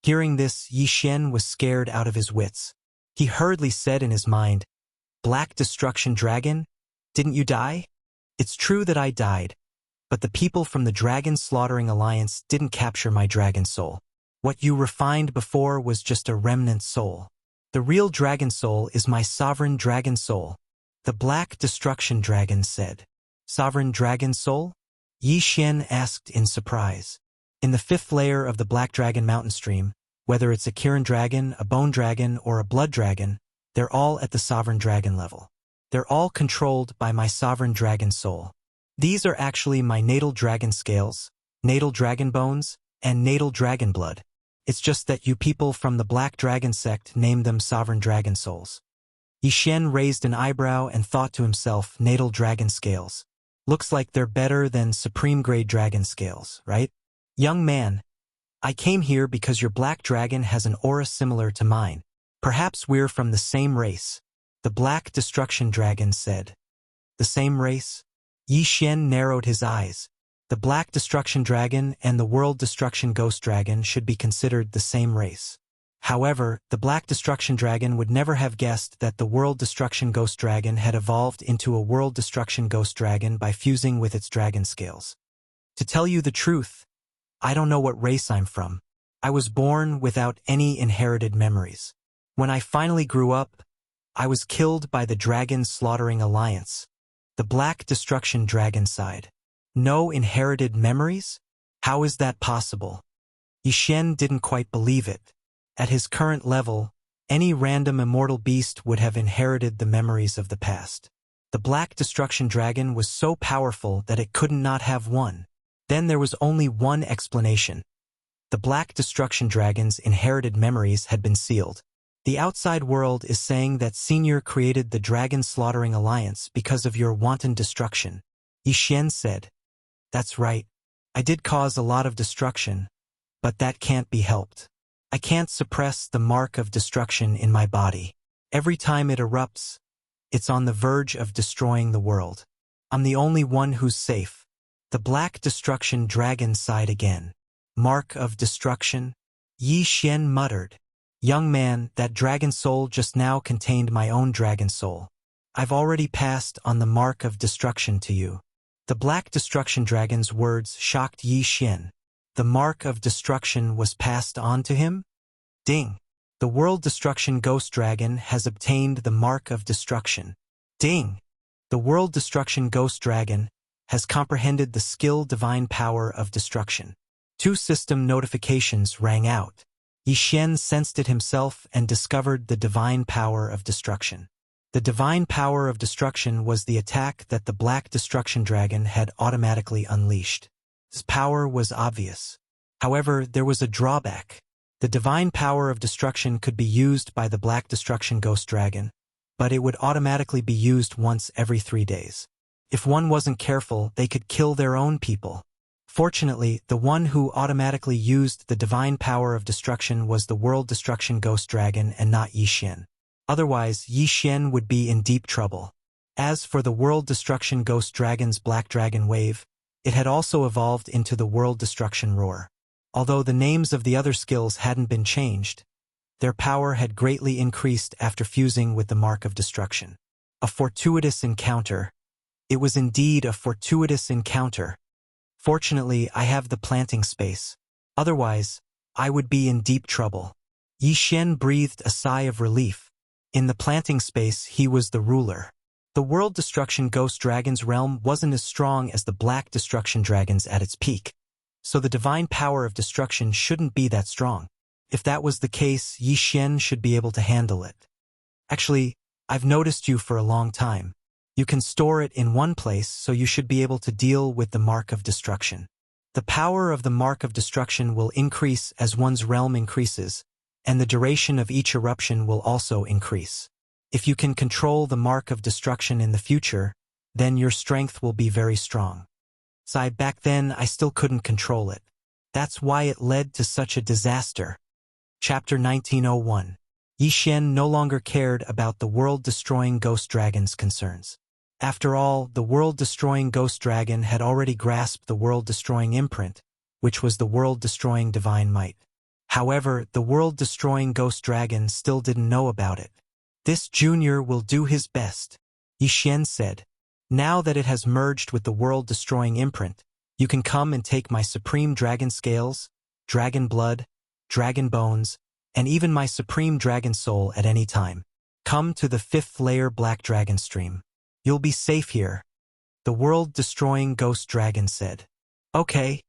Hearing this, Yi Xian was scared out of his wits. He hurriedly said in his mind, Black Destruction Dragon, didn't you die? It's true that I died, but the people from the Dragon Slaughtering Alliance didn't capture my dragon soul. What you refined before was just a remnant soul. The real dragon soul is my sovereign dragon soul. The Black Destruction Dragon said. Sovereign Dragon Soul? Yi Xian asked in surprise. In the 5th layer of the Black Dragon mountain stream, whether it's a Kirin dragon, a bone dragon, or a blood dragon, they're all at the sovereign dragon level. They're all controlled by my sovereign dragon soul. These are actually my natal dragon scales, natal dragon bones, and natal dragon blood. It's just that you people from the Black Dragon sect named them sovereign dragon souls. Yi Xian raised an eyebrow and thought to himself, natal dragon scales. Looks like they're better than supreme grade dragon scales, right? Young man, I came here because your black dragon has an aura similar to mine. Perhaps we're from the same race. The Black Destruction Dragon said. The same race? Yi Xian narrowed his eyes. The Black Destruction Dragon and the World Destruction Ghost Dragon should be considered the same race. However, the Black Destruction Dragon would never have guessed that the World Destruction Ghost Dragon had evolved into a World Destruction Ghost Dragon by fusing with its dragon scales. To tell you the truth, I don't know what race I'm from. I was born without any inherited memories. When I finally grew up, I was killed by the Dragon Slaughtering Alliance. The Black Destruction Dragon sighed. No inherited memories? How is that possible? Yi Xian didn't quite believe it. At his current level, any random immortal beast would have inherited the memories of the past. The Black Destruction Dragon was so powerful that it couldn't not have one. Then there was only one explanation. The Black Destruction Dragon's inherited memories had been sealed. The outside world is saying that Senior created the Dragon Slaughtering Alliance because of your wanton destruction. Yi Xian said. That's right. I did cause a lot of destruction, but that can't be helped. I can't suppress the mark of destruction in my body. Every time it erupts, it's on the verge of destroying the world. I'm the only one who's safe. The Black Destruction Dragon sighed again. Mark of destruction? Yi Xian muttered. Young man, that dragon soul just now contained my own dragon soul. I've already passed on the mark of destruction to you. The Black Destruction Dragon's words shocked Yi Xian. The mark of destruction was passed on to him? Ding! The World Destruction Ghost Dragon has obtained the mark of destruction. Ding! The World Destruction Ghost Dragon has comprehended the skill divine power of destruction. 2 system notifications rang out. Yi Xian sensed it himself and discovered the divine power of destruction. The divine power of destruction was the attack that the Black Destruction Dragon had automatically unleashed. Its power was obvious. However, there was a drawback. The divine power of destruction could be used by the Black Destruction Ghost Dragon, but it would automatically be used once every 3 days. If one wasn't careful, they could kill their own people. Fortunately, the one who automatically used the divine power of destruction was the World Destruction Ghost Dragon and not Yi Xian. Otherwise, Yi Xian would be in deep trouble. As for the World Destruction Ghost Dragon's Black Dragon Wave, it had also evolved into the World Destruction Roar. Although the names of the other skills hadn't been changed, their power had greatly increased after fusing with the Mark of Destruction. A fortuitous encounter. It was indeed a fortuitous encounter. Fortunately, I have the planting space. Otherwise, I would be in deep trouble. Yi Xian breathed a sigh of relief. In the planting space, he was the ruler. The World Destruction Ghost Dragon's realm wasn't as strong as the Black Destruction Dragon's at its peak, so the divine power of destruction shouldn't be that strong. If that was the case, Yi Xian should be able to handle it. Actually, I've noticed you for a long time. You can store it in one place, so you should be able to deal with the Mark of Destruction. The power of the Mark of Destruction will increase as one's realm increases, and the duration of each eruption will also increase. If you can control the Mark of Destruction in the future, then your strength will be very strong. So back then, I still couldn't control it. That's why it led to such a disaster. Chapter 1901. Yi Xian no longer cared about the world-destroying Ghost Dragon's concerns. After all, the world-destroying Ghost Dragon had already grasped the world-destroying imprint, which was the world-destroying divine might. However, the world-destroying Ghost Dragon still didn't know about it. This junior will do his best, Yi Xian said. Now that it has merged with the world-destroying imprint, you can come and take my supreme dragon scales, dragon blood, dragon bones, and even my supreme dragon soul at any time. Come to the 5th layer Black Dragon stream. You'll be safe here, the world-destroying ghost dragon said. Okay.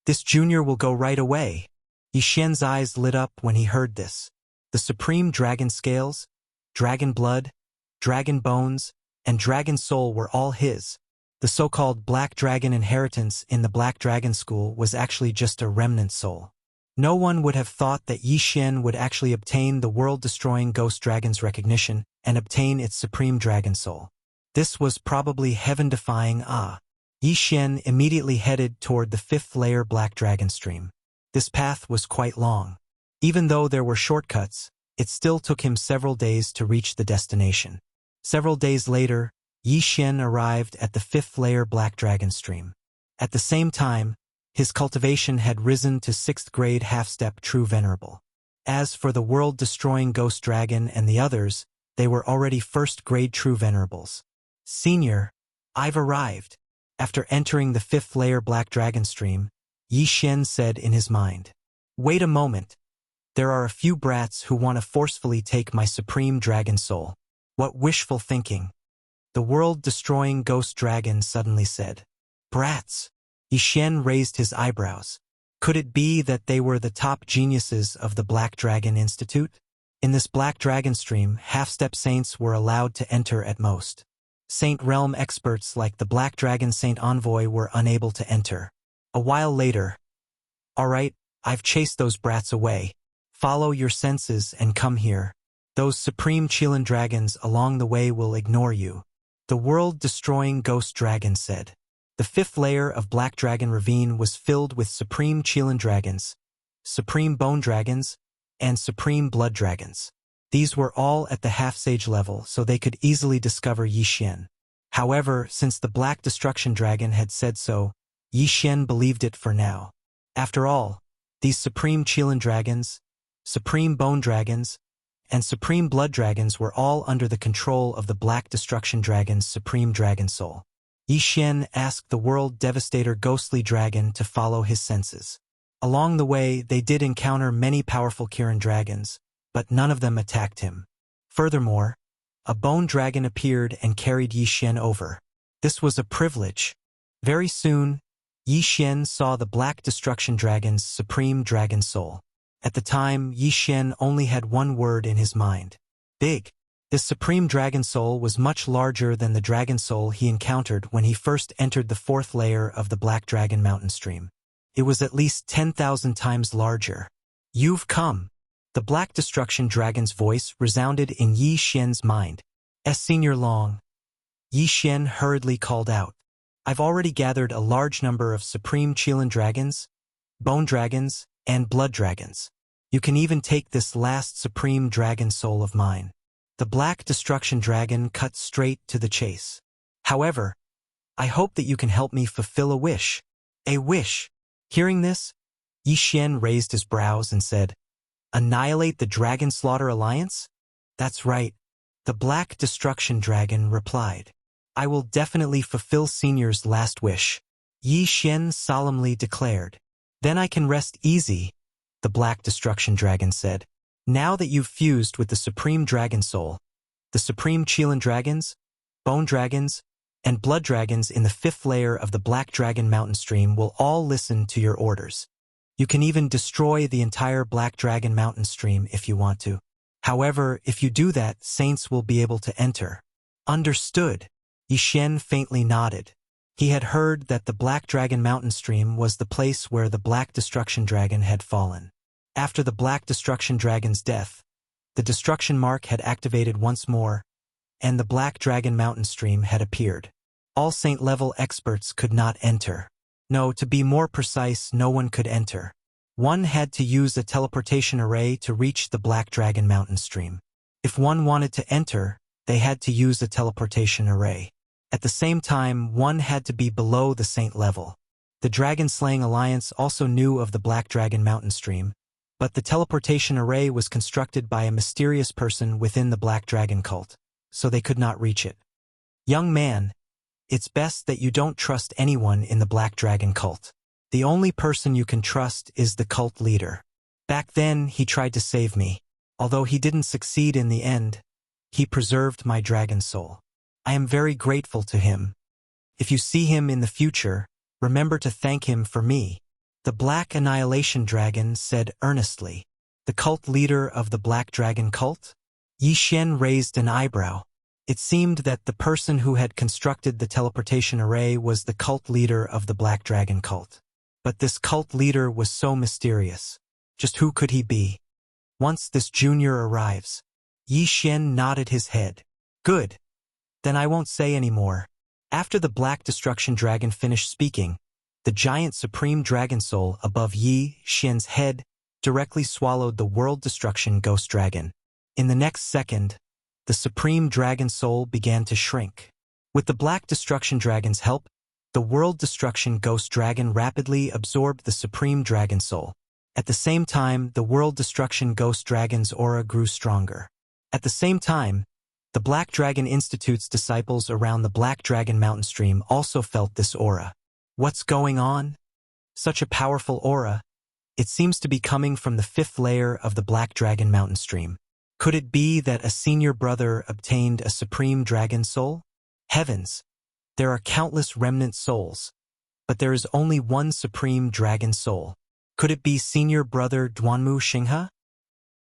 This junior will go right away. Yi Xian's eyes lit up when he heard this. The supreme dragon scales, dragon blood, dragon bones, and dragon soul were all his. The so-called Black Dragon inheritance in the Black Dragon School was actually just a remnant soul. No one would have thought that Yi Xian would actually obtain the world-destroying ghost dragon's recognition and obtain its supreme dragon soul. This was probably heaven-defying. Yi Xian immediately headed toward the fifth layer Black Dragon stream. This path was quite long. Even though there were shortcuts, it still took him several days to reach the destination. Several days later, Yi Xian arrived at the fifth layer Black Dragon stream. At the same time, his cultivation had risen to 6th grade half-step True Venerable. As for the world-destroying Ghost Dragon and the others, they were already 1st grade True Venerables. Senior, I've arrived. After entering the 5th layer Black Dragon stream, Yi Xian said in his mind, "Wait a moment. There are a few brats who want to forcefully take my supreme dragon soul. What wishful thinking." The world-destroying Ghost Dragon suddenly said, "Brats?" Yi Xian raised his eyebrows. Could it be that they were the top geniuses of the Black Dragon Institute? In this Black Dragon stream, half-step saints were allowed to enter at most. Saint Realm experts like the Black Dragon Saint Envoy were unable to enter. A while later, "All right, I've chased those brats away. Follow your senses and come here. Those supreme Qilin dragons along the way will ignore you," the world-destroying Ghost Dragon said. The 5th layer of Black Dragon Ravine was filled with supreme Qilin dragons, supreme bone dragons, and supreme blood dragons. These were all at the half-sage level, so they could easily discover Yi Xian. However, since the Black Destruction Dragon had said so, Yi Xian believed it for now. After all, these supreme Qilin dragons, supreme bone dragons, and supreme blood dragons were all under the control of the Black Destruction Dragon's supreme dragon soul. Yi Xian asked the World Devastator Ghostly Dragon to follow his senses. Along the way, they did encounter many powerful Kirin dragons, but none of them attacked him. Furthermore, a bone dragon appeared and carried Yi Xian over. This was a privilege. Very soon, Yi Xian saw the Black Destruction Dragon's supreme dragon soul. At the time, Yi Xian only had one word in his mind: big. This supreme dragon soul was much larger than the dragon soul he encountered when he first entered the 4th layer of the Black Dragon Mountain stream. It was at least 10,000 times larger. "You've come." The Black Destruction Dragon's voice resounded in Yi Xian's mind. "As Senior Long," Yi Xian hurriedly called out, "I've already gathered a large number of supreme Qilin dragons, bone dragons, and blood dragons. You can even take this last supreme dragon soul of mine." The Black Destruction Dragon cut straight to the chase. "However, I hope that you can help me fulfill a wish." "A wish?" Hearing this, Yi Xian raised his brows and said, "Annihilate the Dragon Slaughter Alliance?" "That's right," the Black Destruction Dragon replied. "I will definitely fulfill Senior's last wish," Yi Xian solemnly declared. "Then I can rest easy," the Black Destruction Dragon said. "Now that you've fused with the Supreme Dragon Soul, the Supreme Qilin Dragons, Bone Dragons, and Blood Dragons in the 5th layer of the Black Dragon Mountain stream will all listen to your orders. You can even destroy the entire Black Dragon Mountain stream if you want to. However, if you do that, Saints will be able to enter." "Understood," Yi Xian faintly nodded. He had heard that the Black Dragon Mountain stream was the place where the Black Destruction Dragon had fallen. After the Black Destruction Dragon's death, the Destruction Mark had activated once more, and the Black Dragon Mountain stream had appeared. All Saint-level experts could not enter. No, to be more precise, no one could enter. One had to use a teleportation array to reach the Black Dragon Mountain stream. If one wanted to enter, they had to use a teleportation array. At the same time, one had to be below the Saint level. The Dragon-Slaying Alliance also knew of the Black Dragon Mountain stream, but the teleportation array was constructed by a mysterious person within the Black Dragon cult, so they could not reach it. "Young man, it's best that you don't trust anyone in the Black Dragon cult. The only person you can trust is the cult leader. Back then, he tried to save me. Although he didn't succeed in the end, he preserved my dragon soul. I am very grateful to him. If you see him in the future, remember to thank him for me." The Black Annihilation Dragon said earnestly. "The cult leader of the Black Dragon cult?" Yi Xian raised an eyebrow. It seemed that the person who had constructed the teleportation array was the cult leader of the Black Dragon cult. But this cult leader was so mysterious. Just who could he be? Once this junior arrives. Yi Xian nodded his head. "Good. Then I won't say any more." After the Black Destruction Dragon finished speaking, the giant Supreme Dragon Soul above Yi Xian's head directly swallowed the World Destruction Ghost Dragon. In the next second, the Supreme Dragon Soul began to shrink. With the Black Destruction Dragon's help, the World Destruction Ghost Dragon rapidly absorbed the Supreme Dragon Soul. At the same time, the World Destruction Ghost Dragon's aura grew stronger. At the same time, the Black Dragon Institute's disciples around the Black Dragon mountain stream also felt this aura. What's going on? Such a powerful aura. It seems to be coming from the 5th layer of the Black Dragon mountain stream. Could it be that a senior brother obtained a Supreme Dragon Soul? Heavens! There are countless remnant souls, but there is only one Supreme Dragon Soul. Could it be senior brother Duanmu Xinghe?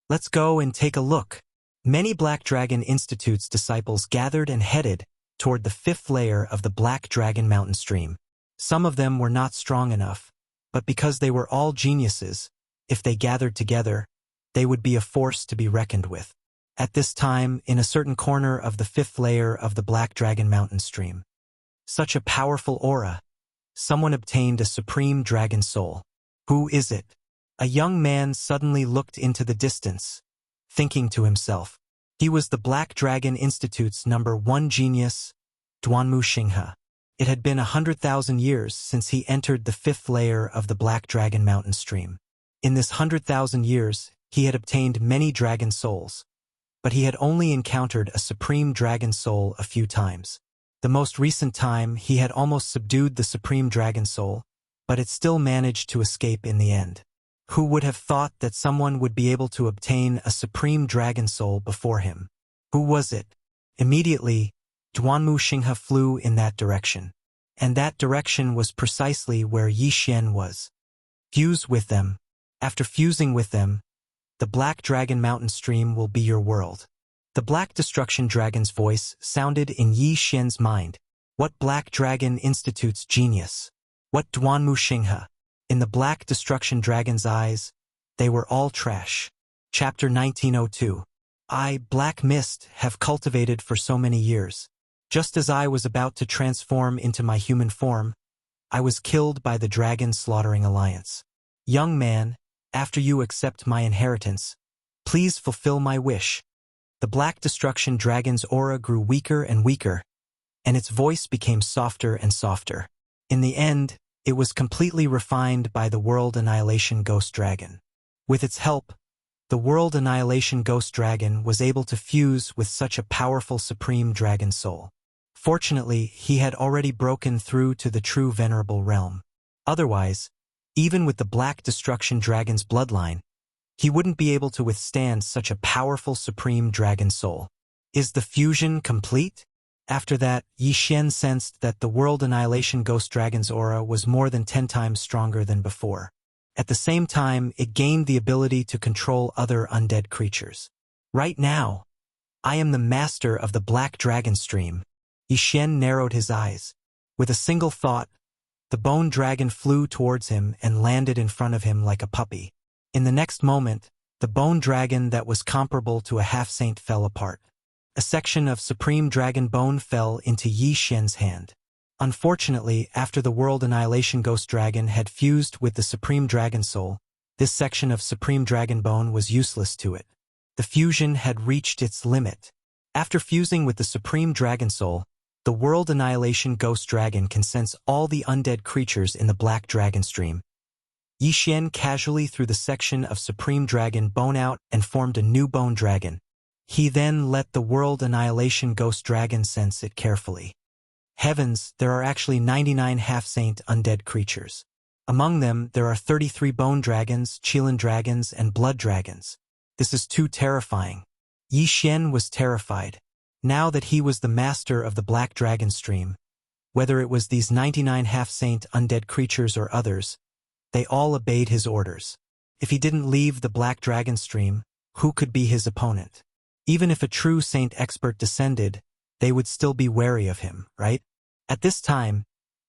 Let's go and take a look. Many Black Dragon Institute's disciples gathered and headed toward the 5th layer of the Black Dragon mountain stream. Some of them were not strong enough, but because they were all geniuses, if they gathered together, they would be a force to be reckoned with. At this time, in a certain corner of the 5th layer of the Black Dragon mountain stream. Such a powerful aura. Someone obtained a Supreme Dragon Soul. Who is it? A young man suddenly looked into the distance, thinking to himself. He was the Black Dragon Institute's #1 genius, Duanmu Xinghe. It had been 100,000 years since he entered the 5th layer of the Black Dragon mountain stream. In this 100,000 years, he had obtained many dragon souls, but he had only encountered a Supreme Dragon Soul a few times. The most recent time, he had almost subdued the Supreme Dragon Soul, but it still managed to escape in the end. Who would have thought that someone would be able to obtain a Supreme Dragon Soul before him? Who was it? Immediately, Duanmu Xinghe flew in that direction. And that direction was precisely where Yi Xian was. Fuse with them. After fusing with them, the Black Dragon mountain stream will be your world. The Black Destruction Dragon's voice sounded in Yi Xian's mind. What Black Dragon Institute's genius? What Duanmu Xinghe? In the Black Destruction Dragon's eyes, they were all trash. Chapter 1902. I, Black Mist, have cultivated for so many years. Just as I was about to transform into my human form, I was killed by the Dragon Slaughtering Alliance. Young man, after you accept my inheritance, please fulfill my wish. The Black Destruction Dragon's aura grew weaker and weaker, and its voice became softer and softer. In the end, it was completely refined by the World Annihilation Ghost Dragon. With its help, the World Annihilation Ghost Dragon was able to fuse with such a powerful Supreme Dragon Soul. Fortunately, he had already broken through to the true Venerable Realm. Otherwise, even with the Black Destruction Dragon's bloodline, he wouldn't be able to withstand such a powerful Supreme Dragon Soul. Is the fusion complete? After that, Yi Xian sensed that the World Annihilation Ghost Dragon's aura was more than 10 times stronger than before. At the same time, it gained the ability to control other undead creatures. Right now, I am the master of the Black Dragon Stream. Yi Xian narrowed his eyes. With a single thought, the bone dragon flew towards him and landed in front of him like a puppy. In the next moment, the bone dragon that was comparable to a half-saint fell apart. A section of Supreme Dragon Bone fell into Yi Xian's hand. Unfortunately, after the World Annihilation Ghost Dragon had fused with the Supreme Dragon Soul, this section of Supreme Dragon Bone was useless to it. The fusion had reached its limit. After fusing with the Supreme Dragon Soul, the World Annihilation Ghost Dragon can sense all the undead creatures in the Black Dragon Stream. Yi Xian casually threw the section of Supreme Dragon Bone out and formed a new bone dragon. He then let the World Annihilation Ghost Dragon sense it carefully. Heavens, there are actually 99 half-saint undead creatures. Among them, there are 33 bone dragons, Qilin dragons, and blood dragons. This is too terrifying. Yi Xian was terrified. Now that he was the master of the Black Dragon Stream, whether it was these 99 half-saint undead creatures or others, they all obeyed his orders. If he didn't leave the Black Dragon Stream, who could be his opponent? Even if a true saint expert descended, they would still be wary of him, right? At this time,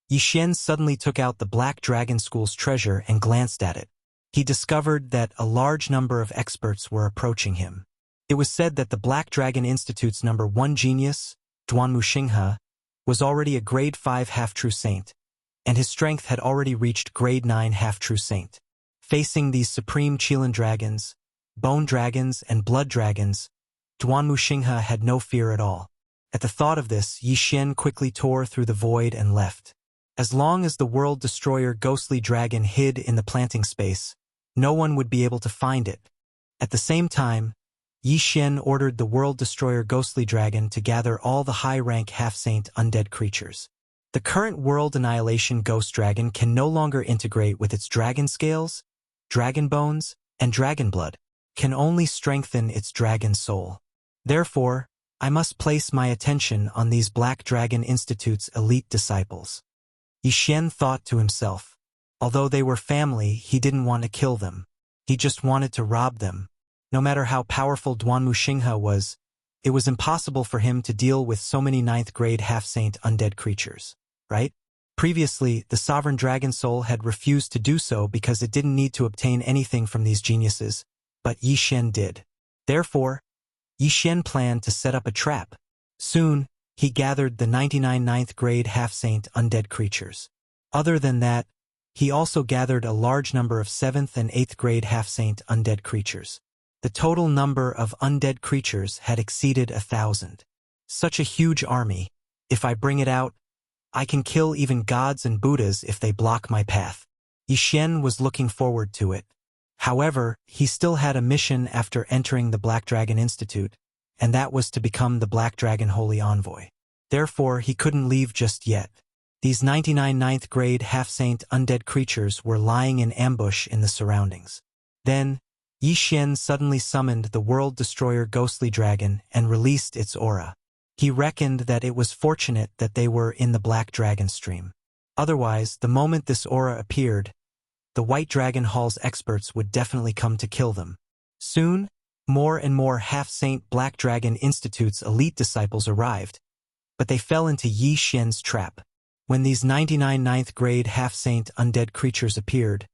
Yi Xian suddenly took out the Black Dragon School's treasure and glanced at it. He discovered that a large number of experts were approaching him. It was said that the Black Dragon Institute's number 1 genius, Duanmu Xinghe, was already a grade 5 half-true saint, and his strength had already reached grade 9 half-true saint. Facing these supreme Qilin dragons, bone dragons, and blood dragons, Duanmu Xinghe had no fear at all. At the thought of this, Yi Xian quickly tore through the void and left. As long as the World Destroyer ghostly dragon hid in the planting space, no one would be able to find it. At the same time, Yi Xian ordered the World Destroyer ghostly dragon to gather all the high-rank half-saint undead creatures. The current World Annihilation Ghost Dragon can no longer integrate with its dragon scales, dragon bones, and dragon blood, can only strengthen its dragon soul. Therefore, I must place my attention on these Black Dragon Institute's elite disciples. Yi Xian thought to himself. Although they were family, he didn't want to kill them. He just wanted to rob them. No matter how powerful Duanmu Xinghe was, it was impossible for him to deal with so many 9th-grade half-saint undead creatures, right? Previously, the Sovereign Dragon Soul had refused to do so because it didn't need to obtain anything from these geniuses, but Yi Xian did. Therefore, Yi Xian planned to set up a trap. Soon, he gathered the 99 9th-grade half-saint undead creatures. Other than that, he also gathered a large number of 7th and 8th-grade half-saint undead creatures. The total number of undead creatures had exceeded 1,000. Such a huge army. If I bring it out, I can kill even gods and Buddhas if they block my path. Yi Xian was looking forward to it. However, he still had a mission after entering the Black Dragon Institute, and that was to become the Black Dragon Holy Envoy. Therefore, he couldn't leave just yet. These 99 9th-grade half-saint undead creatures were lying in ambush in the surroundings. Then, Yi Xian suddenly summoned the World Destroyer ghostly dragon and released its aura. He reckoned that it was fortunate that they were in the Black Dragon Stream. Otherwise, the moment this aura appeared, the White Dragon Hall's experts would definitely come to kill them. Soon, more and more half-saint Black Dragon Institute's elite disciples arrived, but they fell into Yi Xian's trap. When these 99 9th-grade half-saint undead creatures appeared,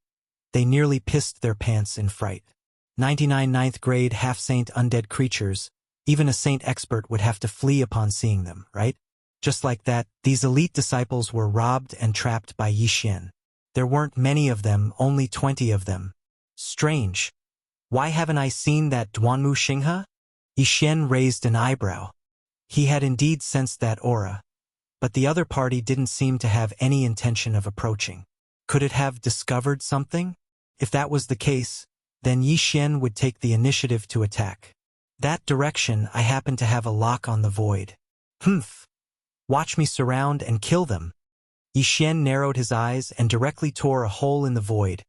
they nearly pissed their pants in fright. 99 9th-grade half-saint undead creatures, even a saint expert would have to flee upon seeing them, right? Just like that, these elite disciples were robbed and trapped by Yi Xian. There weren't many of them, only 20 of them. Strange. Why haven't I seen that Duanmu Xinghe? Yi Xian raised an eyebrow. He had indeed sensed that aura, but the other party didn't seem to have any intention of approaching. Could it have discovered something? If that was the case, then Yi Xian would take the initiative to attack. That direction, I happen to have a lock on the void. Humph! Watch me surround and kill them. Yi Xian narrowed his eyes and directly tore a hole in the void,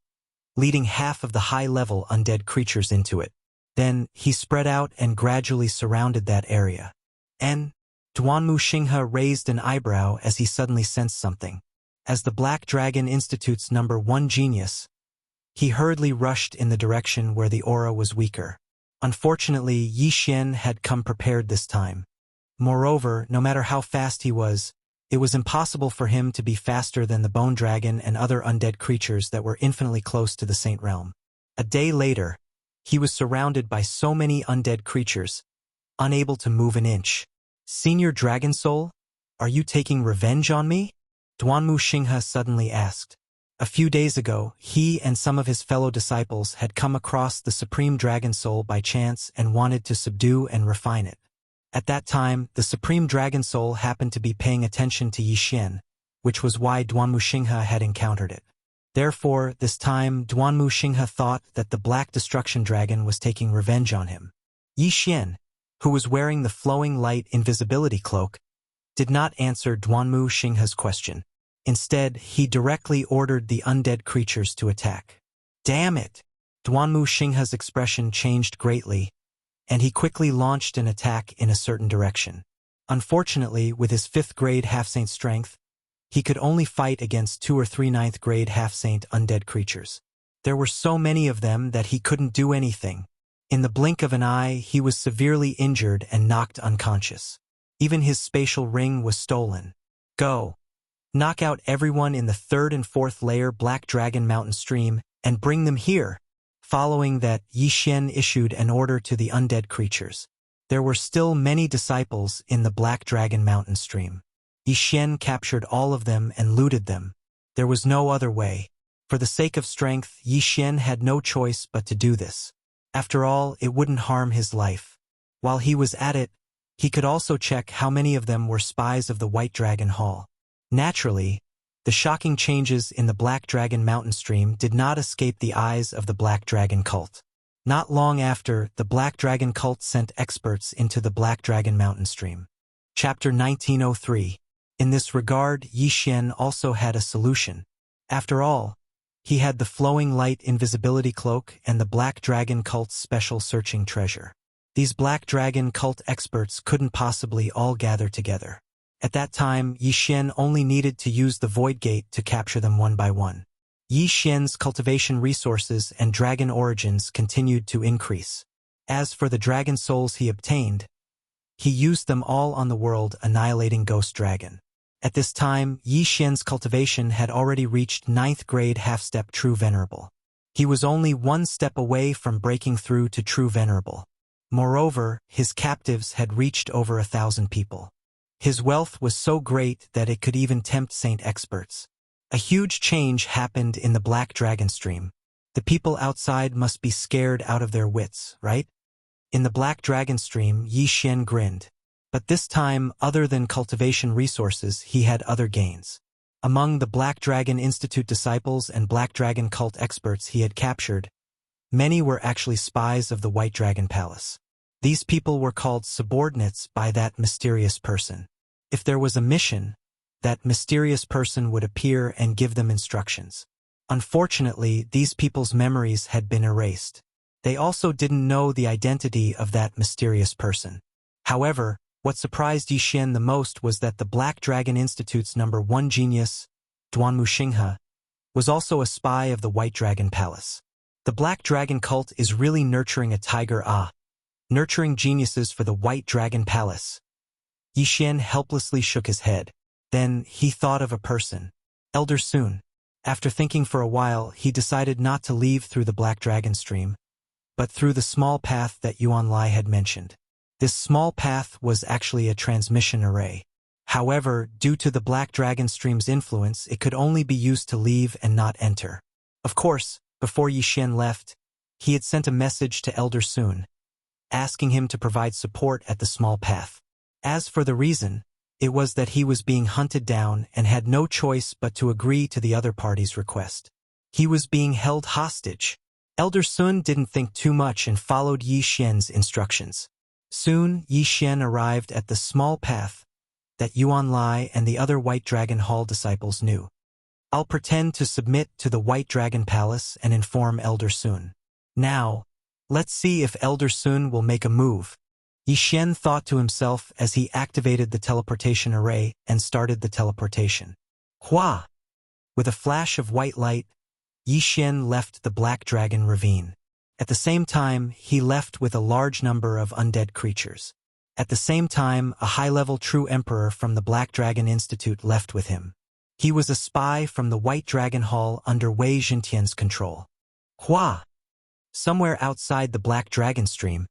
leading half of the high-level undead creatures into it. Then, he spread out and gradually surrounded that area. And Duanmu Xinghe raised an eyebrow as he suddenly sensed something. As the Black Dragon Institute's number 1 genius, he hurriedly rushed in the direction where the aura was weaker. Unfortunately, Yi Xian had come prepared this time. Moreover, no matter how fast he was, it was impossible for him to be faster than the Bone Dragon and other undead creatures that were infinitely close to the Saint Realm. A day later, he was surrounded by so many undead creatures, unable to move an inch. Senior Dragon Soul, are you taking revenge on me? Duanmu Xinghe suddenly asked. A few days ago, he and some of his fellow disciples had come across the Supreme Dragon Soul by chance and wanted to subdue and refine it. At that time, the Supreme Dragon Soul happened to be paying attention to Yi Xian, which was why Duanmu Xinghe had encountered it. Therefore, this time, Duanmu Xinghe thought that the Black Destruction Dragon was taking revenge on him. Yi Xian, who was wearing the flowing light invisibility cloak, did not answer Duanmu Xinghe's question. Instead, he directly ordered the undead creatures to attack. Damn it! Duanmu Xinghe's expression changed greatly, and he quickly launched an attack in a certain direction. Unfortunately, with his 5th grade half-saint strength, he could only fight against 2 or 3 ninth grade half-saint undead creatures. There were so many of them that he couldn't do anything. In the blink of an eye, he was severely injured and knocked unconscious. Even his spatial ring was stolen. Go. Knock out everyone in the 3rd and 4th layer Black Dragon Mountain Stream and bring them here. Following that, Yi Xian issued an order to the undead creatures. There were still many disciples in the Black Dragon Mountain Stream. Yi Xian captured all of them and looted them. There was no other way. For the sake of strength, Yi Xian had no choice but to do this. After all, it wouldn't harm his life. While he was at it, he could also check how many of them were spies of the White Dragon Hall. Naturally, the shocking changes in the Black Dragon Mountain Stream did not escape the eyes of the Black Dragon cult. Not long after, the Black Dragon cult sent experts into the Black Dragon Mountain Stream. Chapter 1903. In this regard, Yi Xian also had a solution. After all, he had the flowing light invisibility cloak and the Black Dragon cult's special searching treasure. These Black Dragon cult experts couldn't possibly all gather together. At that time, Yi Xian only needed to use the Void Gate to capture them one by one. Yi Xian's cultivation resources and dragon origins continued to increase. As for the dragon souls he obtained, he used them all on the world annihilating Ghost Dragon. At this time, Yi Xian's cultivation had already reached 9th grade half-step True Venerable. He was only 1 step away from breaking through to True Venerable. Moreover, his captives had reached over 1,000 people. His wealth was so great that it could even tempt saint experts. A huge change happened in the Black Dragon Stream. The people outside must be scared out of their wits, right? In the Black Dragon Stream, Yi Xian grinned. But this time, other than cultivation resources, he had other gains. Among the Black Dragon Institute disciples and Black Dragon cult experts he had captured, many were actually spies of the White Dragon Palace. These people were called subordinates by that mysterious person. If there was a mission, that mysterious person would appear and give them instructions. Unfortunately, these people's memories had been erased. They also didn't know the identity of that mysterious person. However, what surprised Yi Xian the most was that the Black Dragon Institute's #1 genius, Duanmu Xinghe, was also a spy of the White Dragon Palace. The Black Dragon cult is really nurturing a tiger nurturing geniuses for the White Dragon Palace. Yi Xian helplessly shook his head. Then he thought of a person. Elder Sun. After thinking for a while, he decided not to leave through the Black Dragon Stream, but through the small path that Yuan Lai had mentioned. This small path was actually a transmission array. However, due to the Black Dragon Stream's influence, it could only be used to leave and not enter. Of course, before Yi Xian left, he had sent a message to Elder Sun, asking him to provide support at the small path. As for the reason, it was that he was being hunted down and had no choice but to agree to the other party's request. He was being held hostage. Elder Sun didn't think too much and followed Yi Xian's instructions. Soon, Yi Xian arrived at the small path that Yuan Lai and the other White Dragon Hall disciples knew. I'll pretend to submit to the White Dragon Palace and inform Elder Sun. Now, let's see if Elder Sun will make a move. Yi Xian thought to himself as he activated the teleportation array and started the teleportation. Hua! With a flash of white light, Yi Xian left the Black Dragon Ravine. At the same time, he left with a large number of undead creatures. At the same time, a high-level true emperor from the Black Dragon Institute left with him. He was a spy from the White Dragon Hall under Wei Jintian's control. Hua! Somewhere outside the Black Dragon Stream,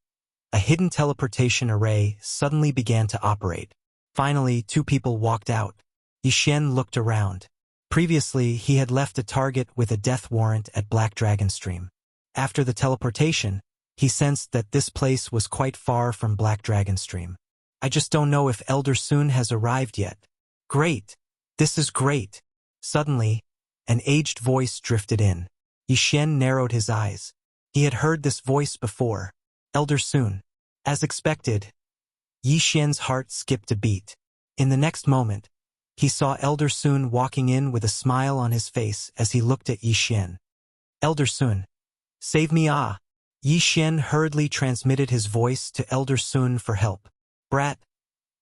a hidden teleportation array suddenly began to operate. Finally, 2 people walked out. Yi Xian looked around. Previously, he had left a target with a death warrant at Black Dragon Stream. After the teleportation, he sensed that this place was quite far from Black Dragon Stream. I just don't know if Elder Sun has arrived yet. Great! This is great! Suddenly, an aged voice drifted in. Yi Xian narrowed his eyes. He had heard this voice before. Elder Sun. As expected, Yi Xian's heart skipped a beat. In the next moment, he saw Elder Sun walking in with a smile on his face as he looked at Yi Xian. Elder Sun. Save me Yi Xian hurriedly transmitted his voice to Elder Sun for help. Brat,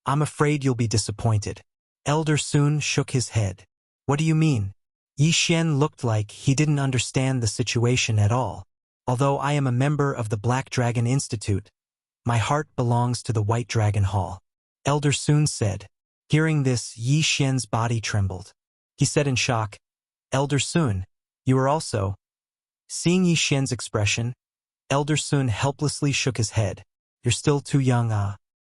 I'm afraid you'll be disappointed. Elder Sun shook his head. What do you mean? Yi Xian looked like he didn't understand the situation at all. Although I am a member of the Black Dragon Institute, my heart belongs to the White Dragon Hall. Elder Sun said. Hearing this, Yi Xian's body trembled. He said in shock, Elder Sun, you are also... Seeing Yi Xian's expression, Elder Sun helplessly shook his head. You're still too young,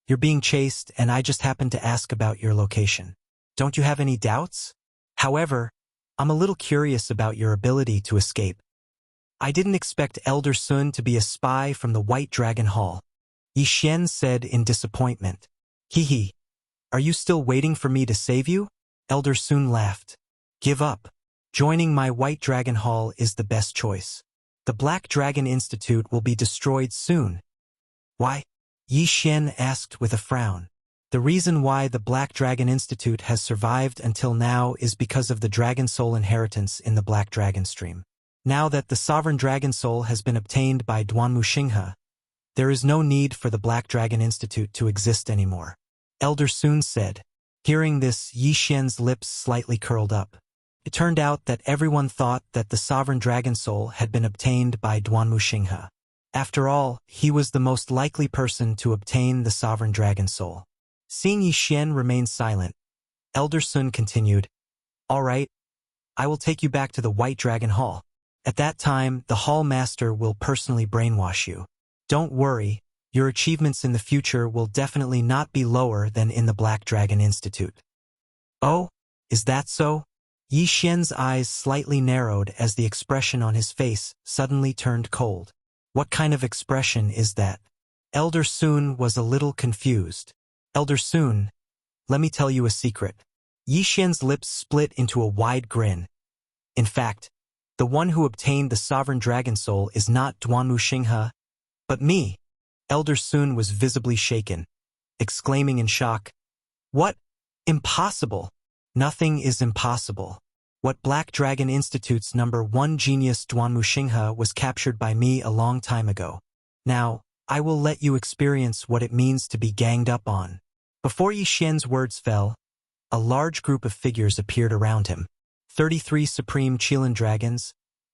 You're being chased, and I just happened to ask about your location. Don't you have any doubts? However, I'm a little curious about your ability to escape. I didn't expect Elder Sun to be a spy from the White Dragon Hall. Yi Xian said in disappointment. Hee. Are you still waiting for me to save you? Elder Sun laughed. Give up. Joining my White Dragon Hall is the best choice. The Black Dragon Institute will be destroyed soon. Why? Yi Xian asked with a frown. The reason why the Black Dragon Institute has survived until now is because of the Dragon Soul inheritance in the Black Dragon Stream. Now that the Sovereign Dragon Soul has been obtained by Duanmu Xinghe, there is no need for the Black Dragon Institute to exist anymore. Elder Sun said. Hearing this, Yi Xian's lips slightly curled up. It turned out that everyone thought that the Sovereign Dragon Soul had been obtained by Duanmu Xinghe. After all, he was the most likely person to obtain the Sovereign Dragon Soul. Seeing Yi Xian remain silent, Elder Sun continued, All right, I will take you back to the White Dragon Hall. At that time, the Hall Master will personally brainwash you. Don't worry, your achievements in the future will definitely not be lower than in the Black Dragon Institute. Oh, is that so? Yi Xian's eyes slightly narrowed as the expression on his face suddenly turned cold. What kind of expression is that? Elder Sun was a little confused. Elder Sun, let me tell you a secret. Yi Xian's lips split into a wide grin. In fact, the one who obtained the Sovereign Dragon Soul is not Duanmu Xinghe, but me. Elder Sun was visibly shaken, exclaiming in shock, What? Impossible! Nothing is impossible. What Black Dragon Institute's #1 genius Duanmu Xinghe was captured by me a long time ago. Now, I will let you experience what it means to be ganged up on. Before Yi Xian's words fell, a large group of figures appeared around him. 33 Supreme Qilin Dragons,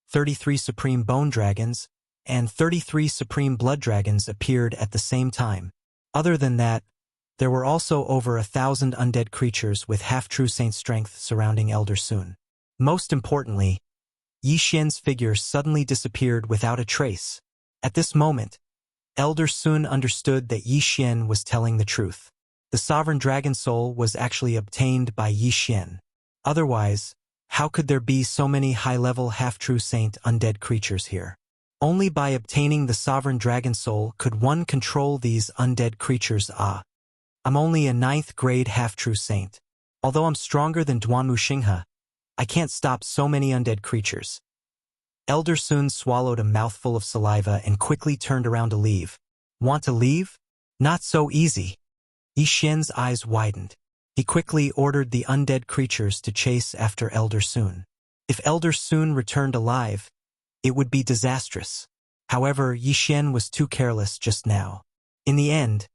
33 Supreme Bone Dragons, and 33 Supreme Blood Dragons appeared at the same time. Other than that, there were also over 1,000 undead creatures with half-true saint strength surrounding Elder Sun. Most importantly, Yi Xian's figure suddenly disappeared without a trace. At this moment, Elder Sun understood that Yi Xian was telling the truth. The Sovereign Dragon Soul was actually obtained by Yi Xian. Otherwise, how could there be so many high-level half-true saint undead creatures here? Only by obtaining the Sovereign Dragon Soul could one control these undead creatures. I'm only a 9th grade half-true saint. Although I'm stronger than Duanmu Xinghe, I can't stop so many undead creatures. Elder Sun swallowed a mouthful of saliva and quickly turned around to leave. Want to leave? Not so easy. Yi Xian's eyes widened. He quickly ordered the undead creatures to chase after Elder Sun. If Elder Sun returned alive, it would be disastrous. However, Yi Xian was too careless just now. In the end,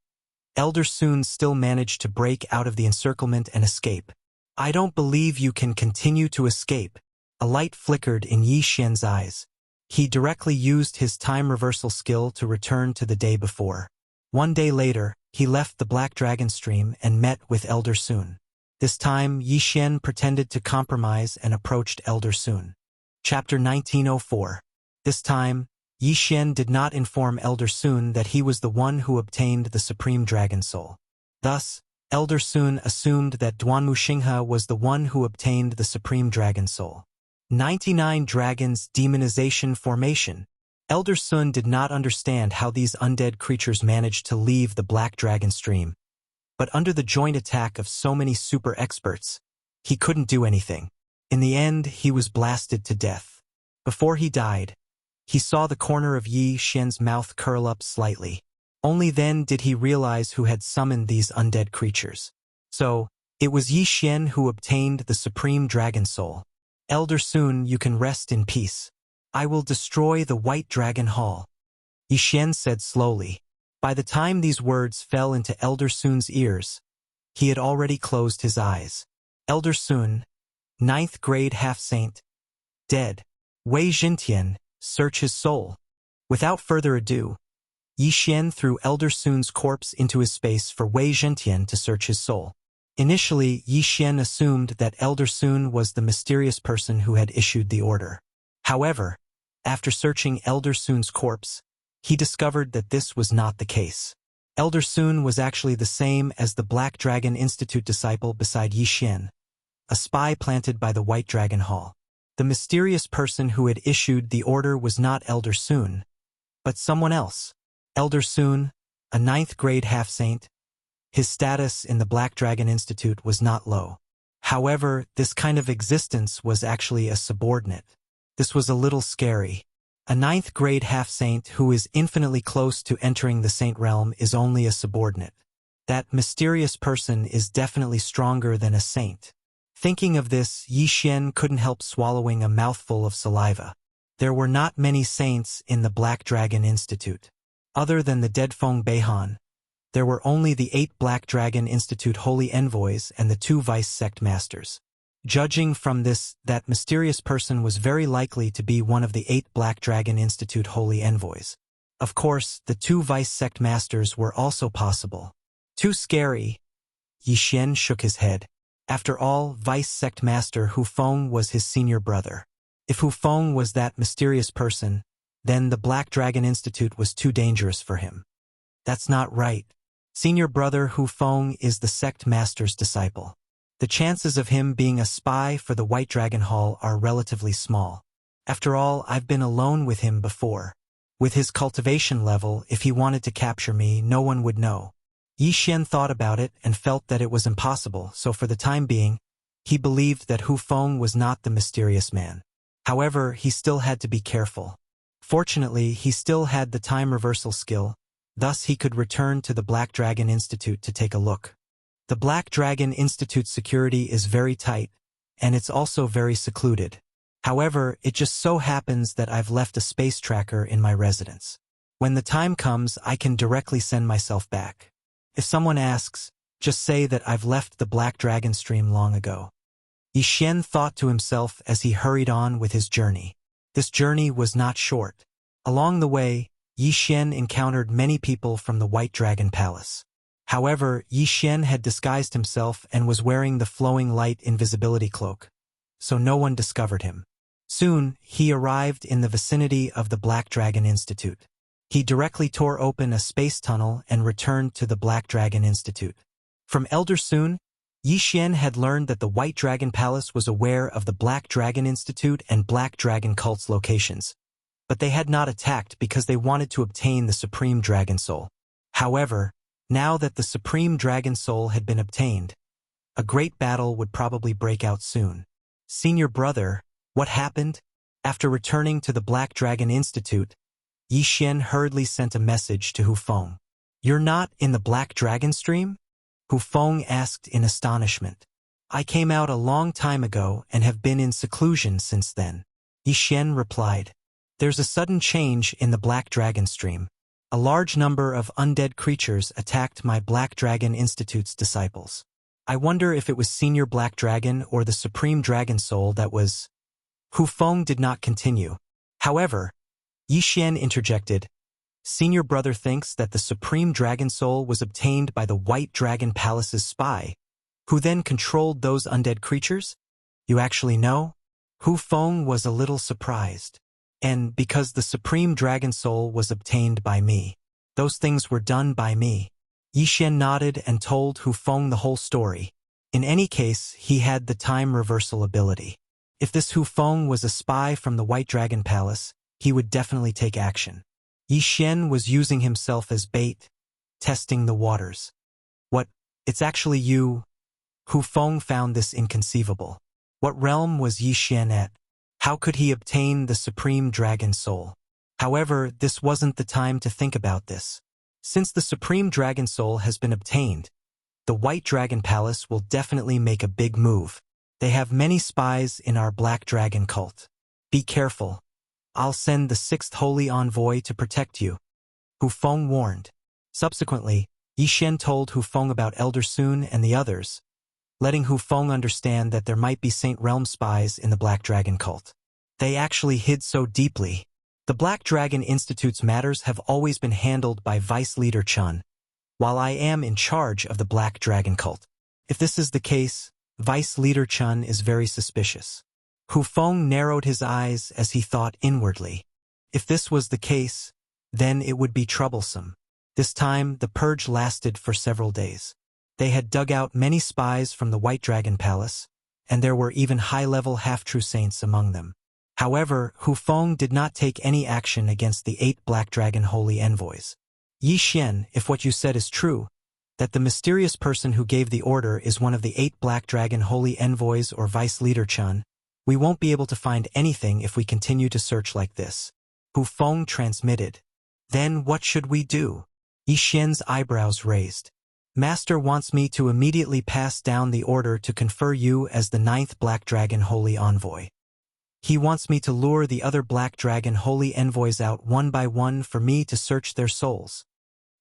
Elder Sun still managed to break out of the encirclement and escape. I don't believe you can continue to escape. A light flickered in Yi Xian's eyes. He directly used his time reversal skill to return to the day before. One day later, he left the Black Dragon Stream and met with Elder Sun. This time, Yi Xian pretended to compromise and approached Elder Sun. Chapter 1904. This time, Yi Xian did not inform Elder Sun that he was the one who obtained the Supreme Dragon Soul. Thus, Elder Sun assumed that Duanmu Xinghe was the one who obtained the Supreme Dragon Soul. 99 Dragons Demonization Formation. Elder Sun did not understand how these undead creatures managed to leave the Black Dragon Stream, but under the joint attack of so many super experts, he couldn't do anything. In the end, he was blasted to death. Before he died, he saw the corner of Yi Xian's mouth curl up slightly. Only then did he realize who had summoned these undead creatures. So, it was Yi Xian who obtained the Supreme Dragon Soul. Elder Sun, you can rest in peace. I will destroy the White Dragon Hall. Yi Xian said slowly. By the time these words fell into Elder Sun's ears, he had already closed his eyes. Elder Sun, 9th grade half-saint, dead. Wei Jintian, search his soul. Without further ado, Yi Xian threw Elder Sun's corpse into his space for Wei Jintian to search his soul. Initially, Yi Xian assumed that Elder Sun was the mysterious person who had issued the order. However, after searching Elder Sun's corpse, he discovered that this was not the case. Elder Sun was actually the same as the Black Dragon Institute disciple beside Yi Xian, a spy planted by the White Dragon Hall. The mysterious person who had issued the order was not Elder Sun, but someone else. Elder Sun, a 9th grade half-saint, his status in the Black Dragon Institute was not low. However, this kind of existence was actually a subordinate. This was a little scary. A 9th grade half-saint who is infinitely close to entering the saint realm is only a subordinate. That mysterious person is definitely stronger than a saint. Thinking of this, Yi Xian couldn't help swallowing a mouthful of saliva. There were not many saints in the Black Dragon Institute. Other than the dead Feng Beihan, there were only the 8 Black Dragon Institute holy envoys and the 2 vice sect masters. Judging from this, that mysterious person was very likely to be one of the 8 Black Dragon Institute holy envoys. Of course, the 2 vice sect masters were also possible. Too scary. Yi Xian shook his head. After all, vice sect master Hu Feng was his senior brother. If Hu Feng was that mysterious person, then the Black Dragon Institute was too dangerous for him. That's not right. Senior brother Hu Feng is the sect master's disciple. The chances of him being a spy for the White Dragon Hall are relatively small. After all, I've been alone with him before. With his cultivation level, if he wanted to capture me, no one would know. Yi Xian thought about it and felt that it was impossible, so for the time being, he believed that Hu Feng was not the mysterious man. However, he still had to be careful. Fortunately, he still had the time reversal skill, thus he could return to the Black Dragon Institute to take a look. The Black Dragon Institute's security is very tight, and it's also very secluded. However, it just so happens that I've left a space tracker in my residence. When the time comes, I can directly send myself back. If someone asks, just say that I've left the Black Dragon stream long ago. Yi Xian thought to himself as he hurried on with his journey. This journey was not short. Along the way, Yi Xian encountered many people from the White Dragon Palace. However, Yi Xian had disguised himself and was wearing the flowing light invisibility cloak, so no one discovered him. Soon, he arrived in the vicinity of the Black Dragon Institute. He directly tore open a space tunnel and returned to the Black Dragon Institute. From Elder Sun, Yi Xian had learned that the White Dragon Palace was aware of the Black Dragon Institute and Black Dragon cult's locations, but they had not attacked because they wanted to obtain the Supreme Dragon Soul. However, now that the Supreme Dragon Soul had been obtained, a great battle would probably break out soon. Senior brother, what happened? After returning to the Black Dragon Institute, Yi Xian hurriedly sent a message to Hu Feng. You're not in the Black Dragon stream? Hu Feng asked in astonishment. I came out a long time ago and have been in seclusion since then. Yi Xian replied. There's a sudden change in the Black Dragon stream. A large number of undead creatures attacked my Black Dragon Institute's disciples. I wonder if it was Senior Black Dragon or the Supreme Dragon Soul that was... Hu Feng did not continue. However, Yi Xian interjected, Senior brother thinks that the Supreme Dragon Soul was obtained by the White Dragon Palace's spy, who then controlled those undead creatures? You actually know? Hu Feng was a little surprised. And because the Supreme Dragon Soul was obtained by me. Those things were done by me. Yi Xian nodded and told Hu Feng the whole story. In any case, he had the time reversal ability. If this Hu Feng was a spy from the White Dragon Palace, he would definitely take action. Yi Xian was using himself as bait, testing the waters. What? It's actually you? Hu Feng found this inconceivable. What realm was Yi Xian at? How could he obtain the Supreme Dragon Soul? However, this wasn't the time to think about this. Since the Supreme Dragon Soul has been obtained, the White Dragon Palace will definitely make a big move. They have many spies in our Black Dragon cult. Be careful. I'll send the 6th Holy Envoy to protect you. Hu Feng warned. Subsequently, Yi Xian told Hu Feng about Elder Sun and the others, letting Hu Feng understand that there might be Saint Realm spies in the Black Dragon cult. They actually hid so deeply. The Black Dragon Institute's matters have always been handled by Vice Leader Chun, while I am in charge of the Black Dragon cult. If this is the case, Vice Leader Chun is very suspicious. Hu Feng narrowed his eyes as he thought inwardly. If this was the case, then it would be troublesome. This time, the purge lasted for several days. They had dug out many spies from the White Dragon Palace, and there were even high-level half-true saints among them. However, Hu Feng did not take any action against the 8 Black Dragon Holy Envoys. Yi Xian, if what you said is true, that the mysterious person who gave the order is one of the 8 Black Dragon Holy Envoys or Vice Leader Chun, we won't be able to find anything if we continue to search like this. Hu Feng transmitted. Then what should we do? Yi Xian's eyebrows raised. Master wants me to immediately pass down the order to confer you as the 9th Black Dragon Holy Envoy. He wants me to lure the other Black Dragon Holy Envoys out one by one for me to search their souls.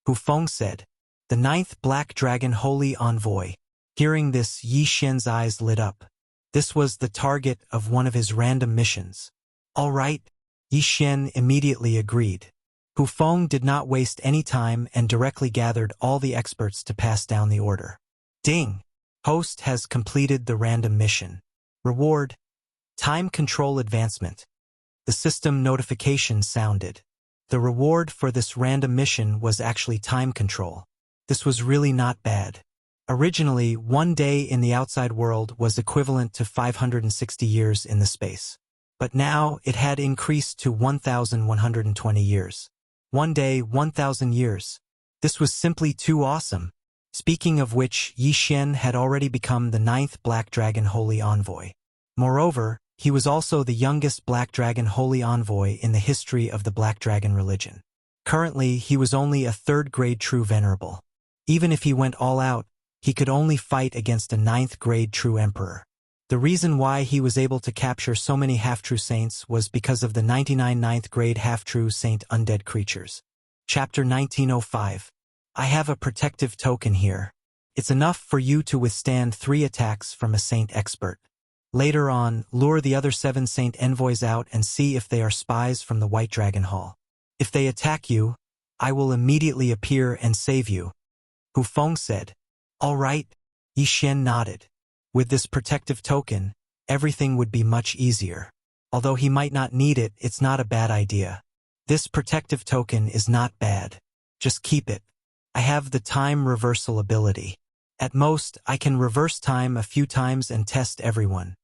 Hu Feng said. The 9th Black Dragon Holy Envoy. Hearing this, Yi Xian's eyes lit up. This was the target of one of his random missions. All right. Yi Xian immediately agreed. Hu Feng did not waste any time and directly gathered all the experts to pass down the order. Ding! Host has completed the random mission. Reward: Time Control Advancement. The system notification sounded. The reward for this random mission was actually time control. This was really not bad. Originally, 1 day in the outside world was equivalent to 560 years in the space. But now it had increased to 1,120 years. 1 day, 1,000 years. This was simply too awesome. Speaking of which, Yi Xian had already become the 9th Black Dragon Holy Envoy. Moreover, he was also the youngest Black Dragon Holy Envoy in the history of the Black Dragon religion. Currently, he was only a 3rd-grade True Venerable. Even if he went all out, he could only fight against a 9th-grade True Emperor. The reason why he was able to capture so many half-true saints was because of the 99 9th-grade half-true saint undead creatures. Chapter 1905. I have a protective token here. It's enough for you to withstand 3 attacks from a saint expert. Later on, lure the other 7 saint envoys out and see if they are spies from the White Dragon Hall. If they attack you, I will immediately appear and save you. Hu Feng said. All right. Yi Xian nodded. With this protective token, everything would be much easier. Although he might not need it, it's not a bad idea. This protective token is not bad. Just keep it. I have the time reversal ability. At most, I can reverse time a few times and test everyone.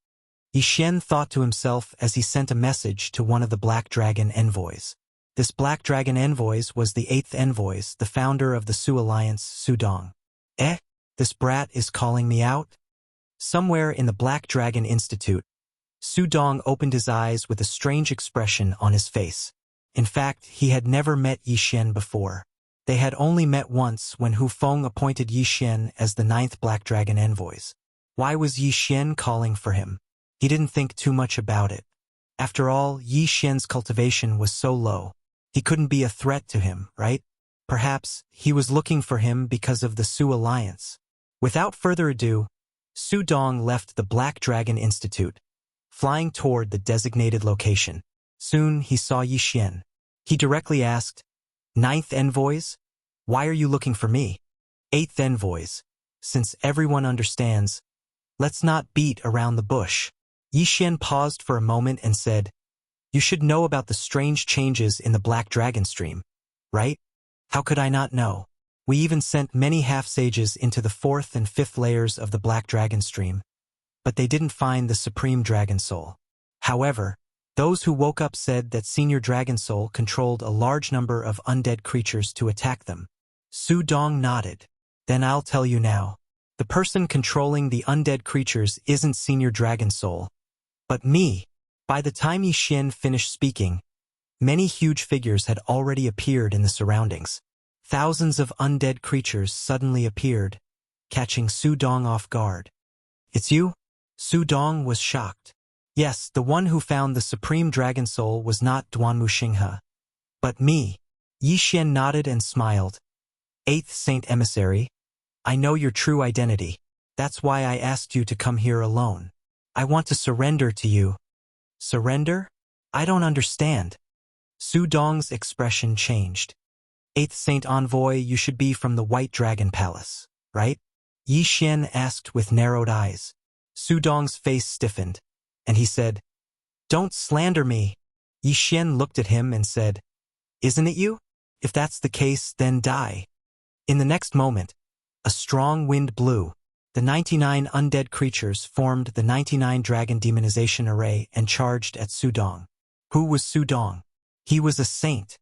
Yi Xian thought to himself as he sent a message to one of the Black Dragon Envoys. This Black Dragon Envoys was the 8th Envoys, the founder of the Su Alliance, Su Dong. This brat is calling me out? Somewhere in the Black Dragon Institute, Su Dong opened his eyes with a strange expression on his face. In fact, he had never met Yi Xian before. They had only met once when Hu Feng appointed Yi Xian as the 9th Black Dragon Envoys. Why was Yi Xian calling for him? He didn't think too much about it. After all, Yi Xian's cultivation was so low. He couldn't be a threat to him, right? Perhaps he was looking for him because of the Su Alliance. Without further ado, Su Dong left the Black Dragon Institute, flying toward the designated location. Soon he saw Yi Xian. He directly asked, 9th Envoys? Why are you looking for me? 8th Envoys. Since everyone understands, let's not beat around the bush. Yi Xian paused for a moment and said, You should know about the strange changes in the Black Dragon stream, right? How could I not know? We even sent many half-sages into the 4th and 5th layers of the Black Dragon stream, but they didn't find the Supreme Dragon Soul. However, those who woke up said that Senior Dragon Soul controlled a large number of undead creatures to attack them. Su Dong nodded. Then I'll tell you now. The person controlling the undead creatures isn't Senior Dragon Soul, but me. By the time Yi Xian finished speaking, many huge figures had already appeared in the surroundings. Thousands of undead creatures suddenly appeared, catching Su Dong off guard. It's you? Su Dong was shocked. Yes, the one who found the Supreme Dragon Soul was not Duanmu Xinghe, but me. Yi Xian nodded and smiled. 8th Saint Emissary, I know your true identity. That's why I asked you to come here alone. I want to surrender to you. Surrender? I don't understand. Su Dong's expression changed. 8th Saint Envoy, you should be from the White Dragon Palace, right? Yi Xian asked with narrowed eyes. Su Dong's face stiffened, and he said, Don't slander me. Yi Xian looked at him and said, Isn't it you? If that's the case, then die. In the next moment, a strong wind blew. The 99 undead creatures formed the 99 Dragon Demonization Array and charged at Su Dong. Who was Su Dong? He was a saint.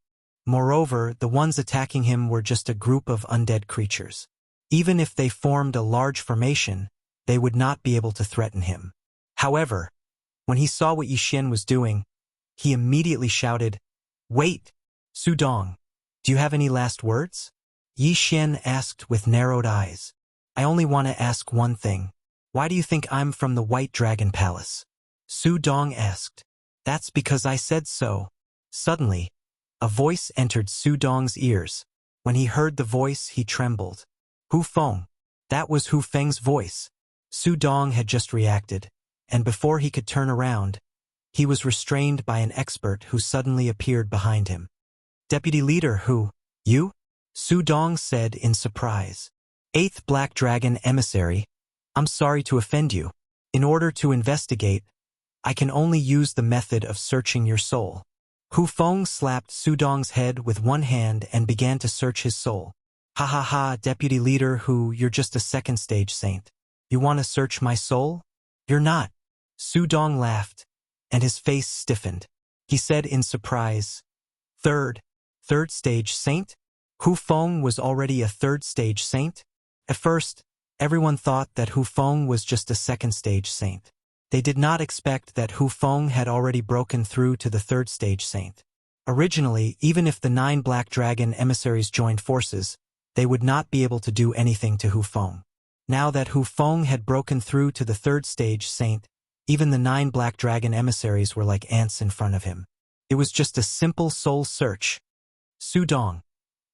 Moreover, the ones attacking him were just a group of undead creatures. Even if they formed a large formation, they would not be able to threaten him. However, when he saw what Yi Xian was doing, he immediately shouted, Wait, Su Dong, do you have any last words? Yi Xian asked with narrowed eyes. I only want to ask one thing. Why do you think I'm from the White Dragon Palace? Su Dong asked. That's because I said so. Suddenly, a voice entered Su Dong's ears. When he heard the voice, he trembled. Hu Feng. That was Hu Feng's voice. Su Dong had just reacted, and before he could turn around, he was restrained by an expert who suddenly appeared behind him. Deputy Leader Hu, you? Su Dong said in surprise. 8th Black Dragon Emissary, I'm sorry to offend you. In order to investigate, I can only use the method of searching your soul. Hu Feng slapped Su Dong's head with one hand and began to search his soul. Ha ha ha, Deputy Leader Hu, you're just a second stage saint. You want to search my soul? You're not. Su Dong laughed, and his face stiffened. He said in surprise, Third stage saint? Hu Feng was already a third stage saint? At first, everyone thought that Hu Feng was just a second stage saint. They did not expect that Hu Feng had already broken through to the third stage saint. Originally, even if the 9 Black Dragon emissaries joined forces, they would not be able to do anything to Hu Feng. Now that Hu Feng had broken through to the third stage saint, even the 9 Black Dragon emissaries were like ants in front of him. It was just a simple soul search. Su Dong,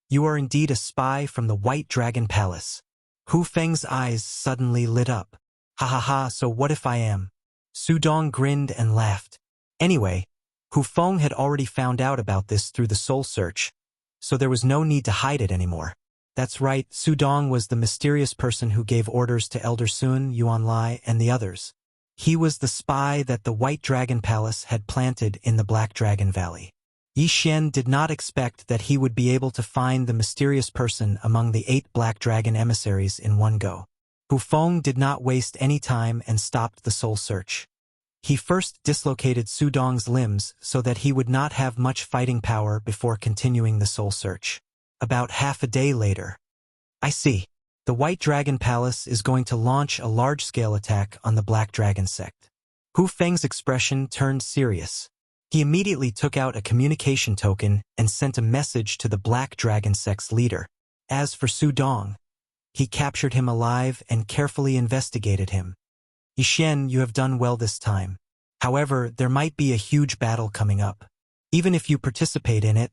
you are indeed a spy from the White Dragon Palace. Hu Feng's eyes suddenly lit up. Ha ha ha, so what if I am? Su Dong grinned and laughed. Anyway, Hu Feng had already found out about this through the soul search, so there was no need to hide it anymore. That's right, Su Dong was the mysterious person who gave orders to Elder Sun, Yuan Lai, and the others. He was the spy that the White Dragon Palace had planted in the Black Dragon Valley. Yi Xian did not expect that he would be able to find the mysterious person among the 8 Black Dragon emissaries in one go. Hu Feng did not waste any time and stopped the soul search. He first dislocated Su Dong's limbs so that he would not have much fighting power before continuing the soul search. About half a day later. I see. The White Dragon Palace is going to launch a large-scale attack on the Black Dragon sect. Hu Feng's expression turned serious. He immediately took out a communication token and sent a message to the Black Dragon sect's leader. As for Su Dong, he captured him alive and carefully investigated him. Yi Xian, you have done well this time. However, there might be a huge battle coming up. Even if you participate in it,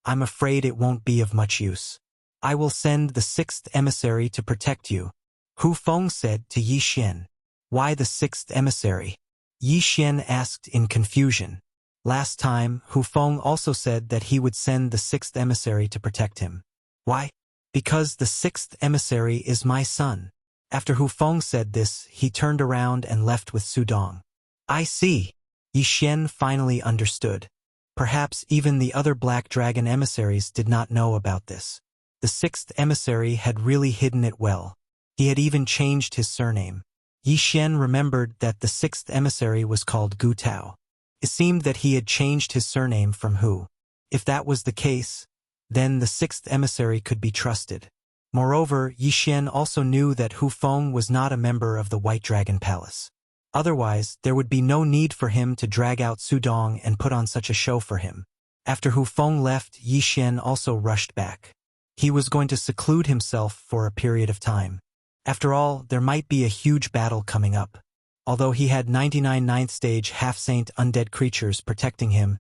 I'm afraid it won't be of much use. I will send the 6th emissary to protect you. Hu Feng said to Yi Xian. Why the 6th emissary? Yi Xian asked in confusion. Last time, Hu Feng also said that he would send the 6th emissary to protect him. Why? Because the 6th emissary is my son. After Hu Feng said this, he turned around and left with Su Dong. I see. Yi Xian finally understood. Perhaps even the other Black Dragon emissaries did not know about this. The 6th emissary had really hidden it well. He had even changed his surname. Yi Xian remembered that the 6th emissary was called Gu Tao. It seemed that he had changed his surname from Hu. If that was the case, then the 6th emissary could be trusted. Moreover, Yi Xian also knew that Hu Feng was not a member of the White Dragon Palace. Otherwise, there would be no need for him to drag out Su Dong and put on such a show for him. After Hu Feng left, Yi Xian also rushed back. He was going to seclude himself for a period of time. After all, there might be a huge battle coming up. Although he had 99 ninth stage half-saint undead creatures protecting him,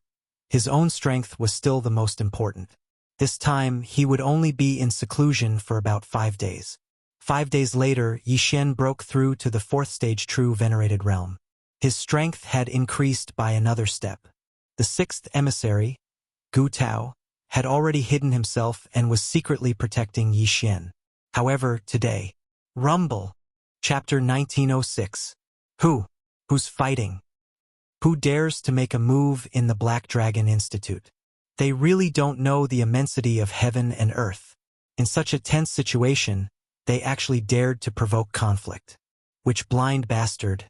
his own strength was still the most important. This time, he would only be in seclusion for about 5 days. 5 days later, Yi Xian broke through to the 4th stage true venerated realm. His strength had increased by another step. The 6th emissary, Gu Tao, had already hidden himself and was secretly protecting Yi Xian. However, today, Rumble, Chapter 1906. Who's fighting? Who dares to make a move in the Black Dragon Institute? They really don't know the immensity of heaven and earth. In such a tense situation, they actually dared to provoke conflict. Which blind bastard?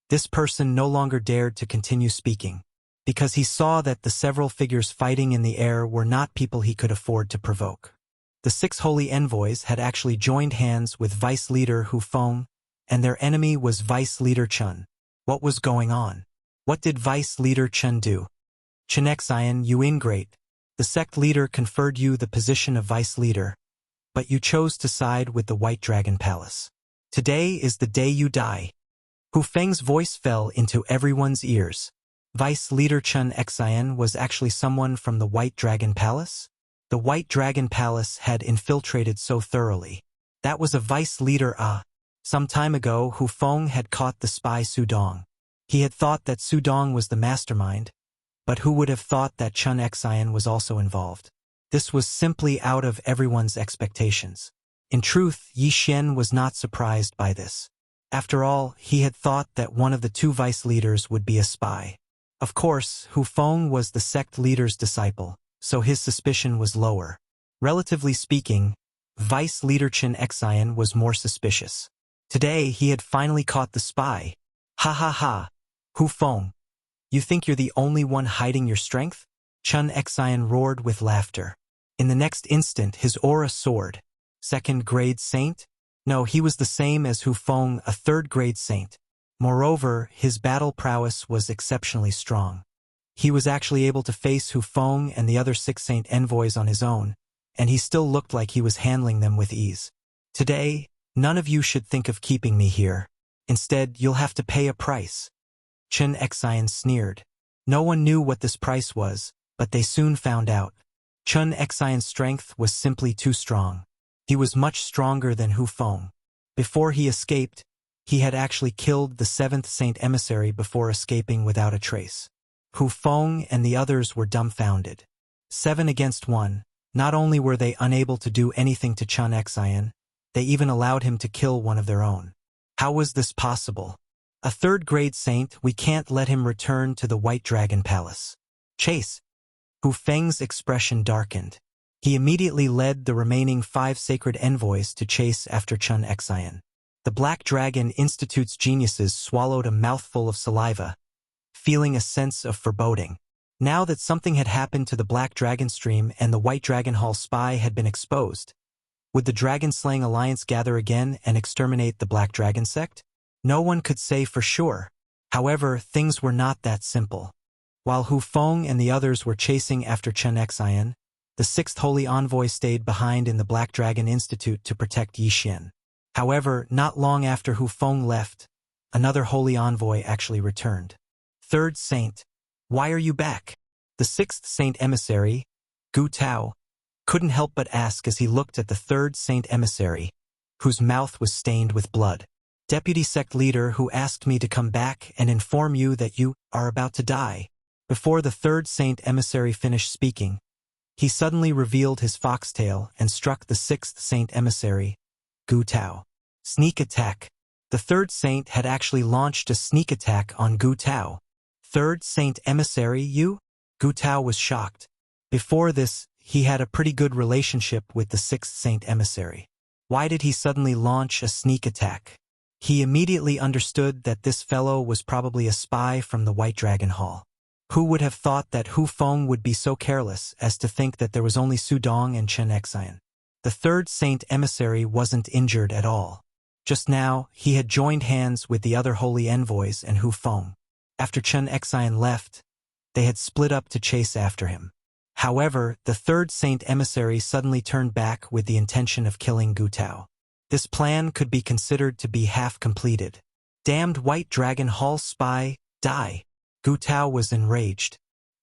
This person no longer dared to continue speaking, because he saw that the several figures fighting in the air were not people he could afford to provoke. The 6 holy envoys had actually joined hands with Vice Leader Hu Feng, and their enemy was Vice Leader Chun. What was going on? What did Vice Leader Chun do? Chen Xian, you ingrate. The sect leader conferred you the position of Vice Leader, but you chose to side with the White Dragon Palace. Today is the day you die. Hu Feng's voice fell into everyone's ears. Vice Leader Chen Xian was actually someone from the White Dragon Palace? The White Dragon Palace had infiltrated so thoroughly. That was a Vice Leader Some time ago, Hu Feng had caught the spy Su Dong. He had thought that Su Dong was the mastermind, but who would have thought that Chen Xian was also involved? This was simply out of everyone's expectations. In truth, Yi Xian was not surprised by this. After all, he had thought that one of the 2 vice leaders would be a spy. Of course, Hu Feng was the sect leader's disciple, so his suspicion was lower. Relatively speaking, Vice Leader Chen Xian was more suspicious. Today, he had finally caught the spy. Ha ha ha! Hu Feng, you think you're the only one hiding your strength? Chen Xian roared with laughter. In the next instant, his aura soared. 2nd grade saint? No, he was the same as Hu Feng, a 3rd grade saint. Moreover, his battle prowess was exceptionally strong. He was actually able to face Hu Feng and the other 6 saint envoys on his own, and he still looked like he was handling them with ease. Today, none of you should think of keeping me here. Instead, you'll have to pay a price. Chen Xian sneered. No one knew what this price was, but they soon found out. Chen Xian's strength was simply too strong. He was much stronger than Hu Feng. Before he escaped, he had actually killed the 7th Saint Emissary before escaping without a trace. Hu Feng and the others were dumbfounded. 7 against 1, not only were they unable to do anything to Chen Xian, they even allowed him to kill one of their own. How was this possible? A 3rd grade saint, we can't let him return to the White Dragon Palace. Chase! Hu Feng's expression darkened. He immediately led the remaining 5 sacred envoys to chase after Chen Xian. The Black Dragon Institute's geniuses swallowed a mouthful of saliva, feeling a sense of foreboding. Now that something had happened to the Black Dragon Stream and the White Dragon Hall spy had been exposed, would the Dragon-Slaying Alliance gather again and exterminate the Black Dragon sect? No one could say for sure. However, things were not that simple. While Hu Feng and the others were chasing after Chen Xian, the 6th Holy Envoy stayed behind in the Black Dragon Institute to protect Yi Xian. However, not long after Hu Feng left, another Holy Envoy actually returned. 3rd Saint, why are you back? The 6th Saint Emissary, Gu Tao, couldn't help but ask as he looked at the 3rd Saint Emissary, whose mouth was stained with blood. Deputy Sect Leader who asked me to come back and inform you that you are about to die. Before the 3rd Saint Emissary finished speaking, he suddenly revealed his foxtail and struck the 6th Saint Emissary, Gu Tao. Sneak attack. The 3rd Saint had actually launched a sneak attack on Gu Tao. 3rd Saint Emissary, you? Gu Tao was shocked. Before this, he had a pretty good relationship with the 6th Saint Emissary. Why did he suddenly launch a sneak attack? He immediately understood that this fellow was probably a spy from the White Dragon Hall. Who would have thought that Hu Feng would be so careless as to think that there was only Su Dong and Chen Xian? The 3rd Saint Emissary wasn't injured at all. Just now, he had joined hands with the other holy envoys and Hu Feng. After Chen Xian left, they had split up to chase after him. However, the 3rd Saint Emissary suddenly turned back with the intention of killing Gu Tao. This plan could be considered to be half completed. Damned White Dragon Hall spy, die! Gu Tao was enraged.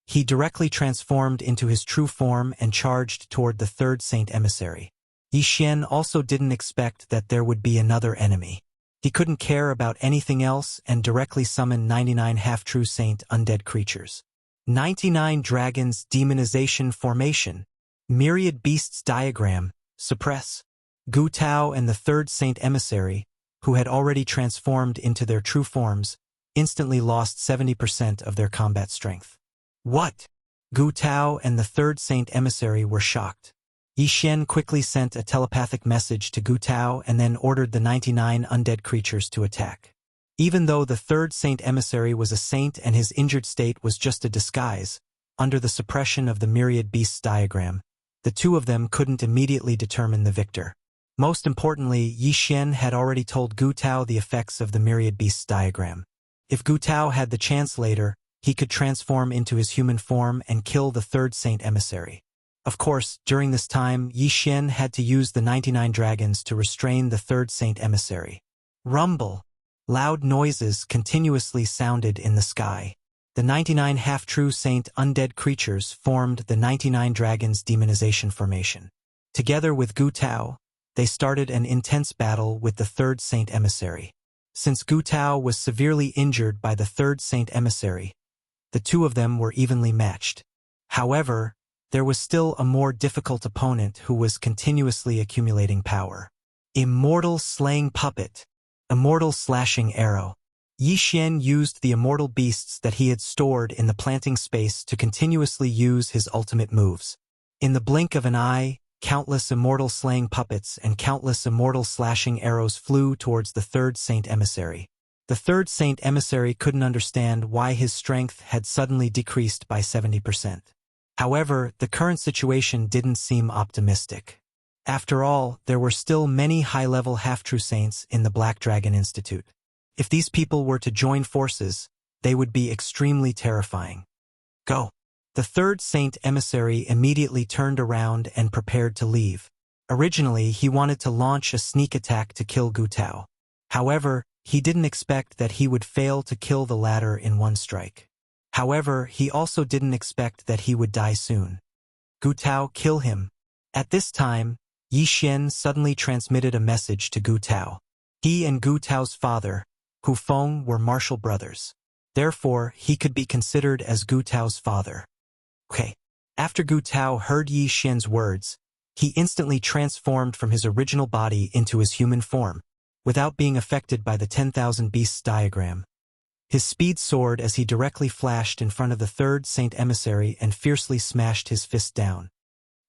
He directly transformed into his true form and charged toward the third saint emissary. Yi Xian also didn't expect that there would be another enemy. He couldn't care about anything else and directly summoned 99 half-true saint undead creatures. 99 dragons demonization formation. Myriad beasts diagram, suppress. Gu Tao and the third saint emissary, who had already transformed into their true forms, instantly lost 70% of their combat strength. What? Gu Tao and the third saint emissary were shocked. Yi Xian quickly sent a telepathic message to Gu Tao and then ordered the 99 undead creatures to attack. Even though the third saint emissary was a saint and his injured state was just a disguise, under the suppression of the myriad beasts diagram, the two of them couldn't immediately determine the victor. Most importantly, Yi Xian had already told Gu Tao the effects of the myriad beasts diagram. If Gu Tao had the chance later, he could transform into his human form and kill the third saint emissary. Of course, during this time, Yi Xian had to use the 99 dragons to restrain the third saint emissary. Rumble. Loud noises continuously sounded in the sky. The 99 half-true saint undead creatures formed the 99 dragons demonization formation. Together with Gu Tao, they started an intense battle with the third saint emissary. Since Gu Tao was severely injured by the third saint emissary, the two of them were evenly matched. However, there was still a more difficult opponent who was continuously accumulating power. Immortal slaying puppet. Immortal slashing arrow. Yi Xian used the immortal beasts that he had stored in the planting space to continuously use his ultimate moves. In the blink of an eye, countless immortal slaying puppets and countless immortal slashing arrows flew towards the third saint emissary. The third saint emissary couldn't understand why his strength had suddenly decreased by 70%. However, the current situation didn't seem optimistic. After all, there were still many high-level half-true saints in the Black Dragon Institute. If these people were to join forces, they would be extremely terrifying. Go! The third saint emissary immediately turned around and prepared to leave. Originally, he wanted to launch a sneak attack to kill Gu Tao. However, he didn't expect that he would fail to kill the latter in one strike. However, he also didn't expect that he would die soon. Gu Tao, kill him. At this time, Yi Xian suddenly transmitted a message to Gu Tao. He and Gu Tao's father, Hu Feng, were martial brothers. Therefore, he could be considered as Gu Tao's father. Okay. After Gu Tao heard Yi Xian's words, he instantly transformed from his original body into his human form, without being affected by the 10,000 beasts diagram. His speed soared as he directly flashed in front of the third saint emissary and fiercely smashed his fist down.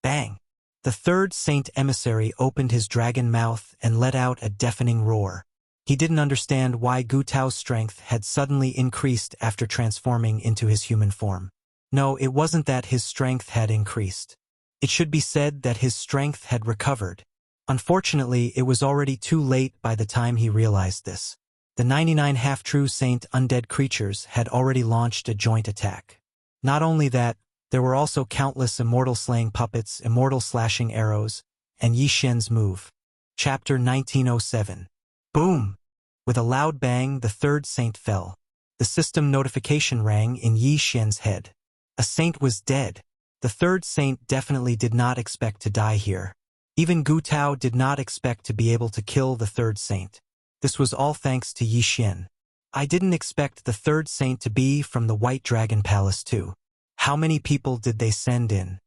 Bang! The third saint emissary opened his dragon mouth and let out a deafening roar. He didn't understand why Gu Tao's strength had suddenly increased after transforming into his human form. No, it wasn't that his strength had increased. It should be said that his strength had recovered. Unfortunately, it was already too late by the time he realized this. The 99 half-true saint undead creatures had already launched a joint attack. Not only that, there were also countless immortal slaying puppets, immortal slashing arrows, and Yi Xian's move. Chapter 1907. Boom! With a loud bang, the third saint fell. The system notification rang in Yi Xian's head. A saint was dead. The third saint definitely did not expect to die here. Even Gu Tao did not expect to be able to kill the third saint. This was all thanks to Yi Xian. I didn't expect the third saint to be from the White Dragon Palace too. How many people did they send in?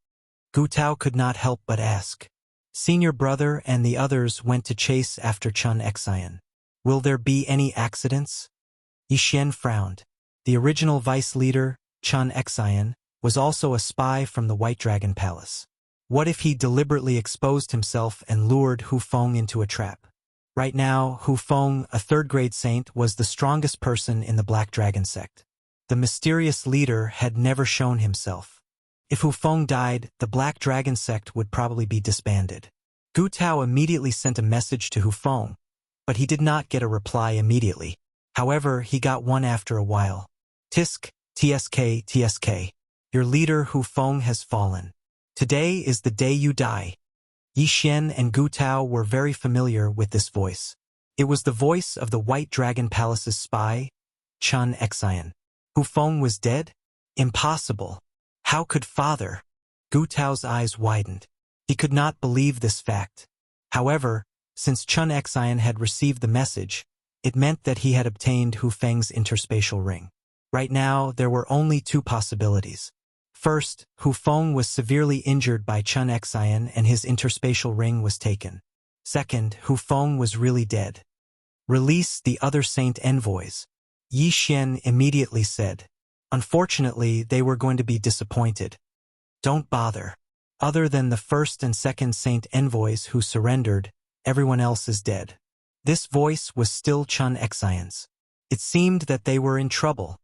Gu Tao could not help but ask. Senior brother and the others went to chase after Chun Xian. Will there be any accidents? Yi Xian frowned. The original vice leader, Chun Xian, was also a spy from the White Dragon Palace. What if he deliberately exposed himself and lured Hu Feng into a trap? Right now, Hu Feng, a third-grade saint, was the strongest person in the Black Dragon sect. The mysterious leader had never shown himself. If Hu Feng died, the Black Dragon sect would probably be disbanded. Gu Tao immediately sent a message to Hu Feng, but he did not get a reply immediately. However, he got one after a while. Tisk, TSK, TSK. Your leader Hu Feng has fallen. Today is the day you die. Yi Xian and Gu Tao were very familiar with this voice. It was the voice of the White Dragon Palace's spy, Chun Xian. Hu Feng was dead? Impossible. How could father? Gu Tao's eyes widened. He could not believe this fact. However, since Chun Xian had received the message, it meant that he had obtained Hu Feng's interspatial ring. Right now, there were only two possibilities. First, Hu Feng was severely injured by Chun Xian and his interspatial ring was taken. Second, Hu Feng was really dead. Release the other saint envoys. Yi Xian immediately said. Unfortunately, they were going to be disappointed. Don't bother. Other than the first and second saint envoys who surrendered, everyone else is dead. This voice was still Chun Xian's. It seemed that they were in trouble.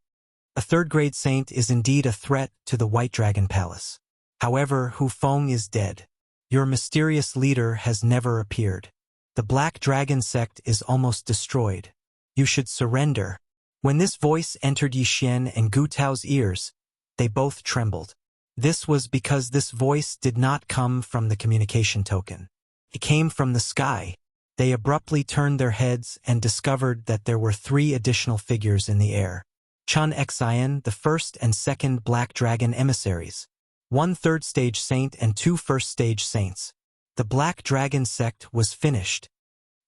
A third-grade saint is indeed a threat to the White Dragon Palace. However, Hu Feng is dead. Your mysterious leader has never appeared. The Black Dragon sect is almost destroyed. You should surrender. When this voice entered Yi Xian and Gu Tao's ears, they both trembled. This was because this voice did not come from the communication token. It came from the sky. They abruptly turned their heads and discovered that there were 3 additional figures in the air. Chun Xian, the first and second Black Dragon emissaries. 1 third-stage saint and 2 first-stage saints. The Black Dragon sect was finished.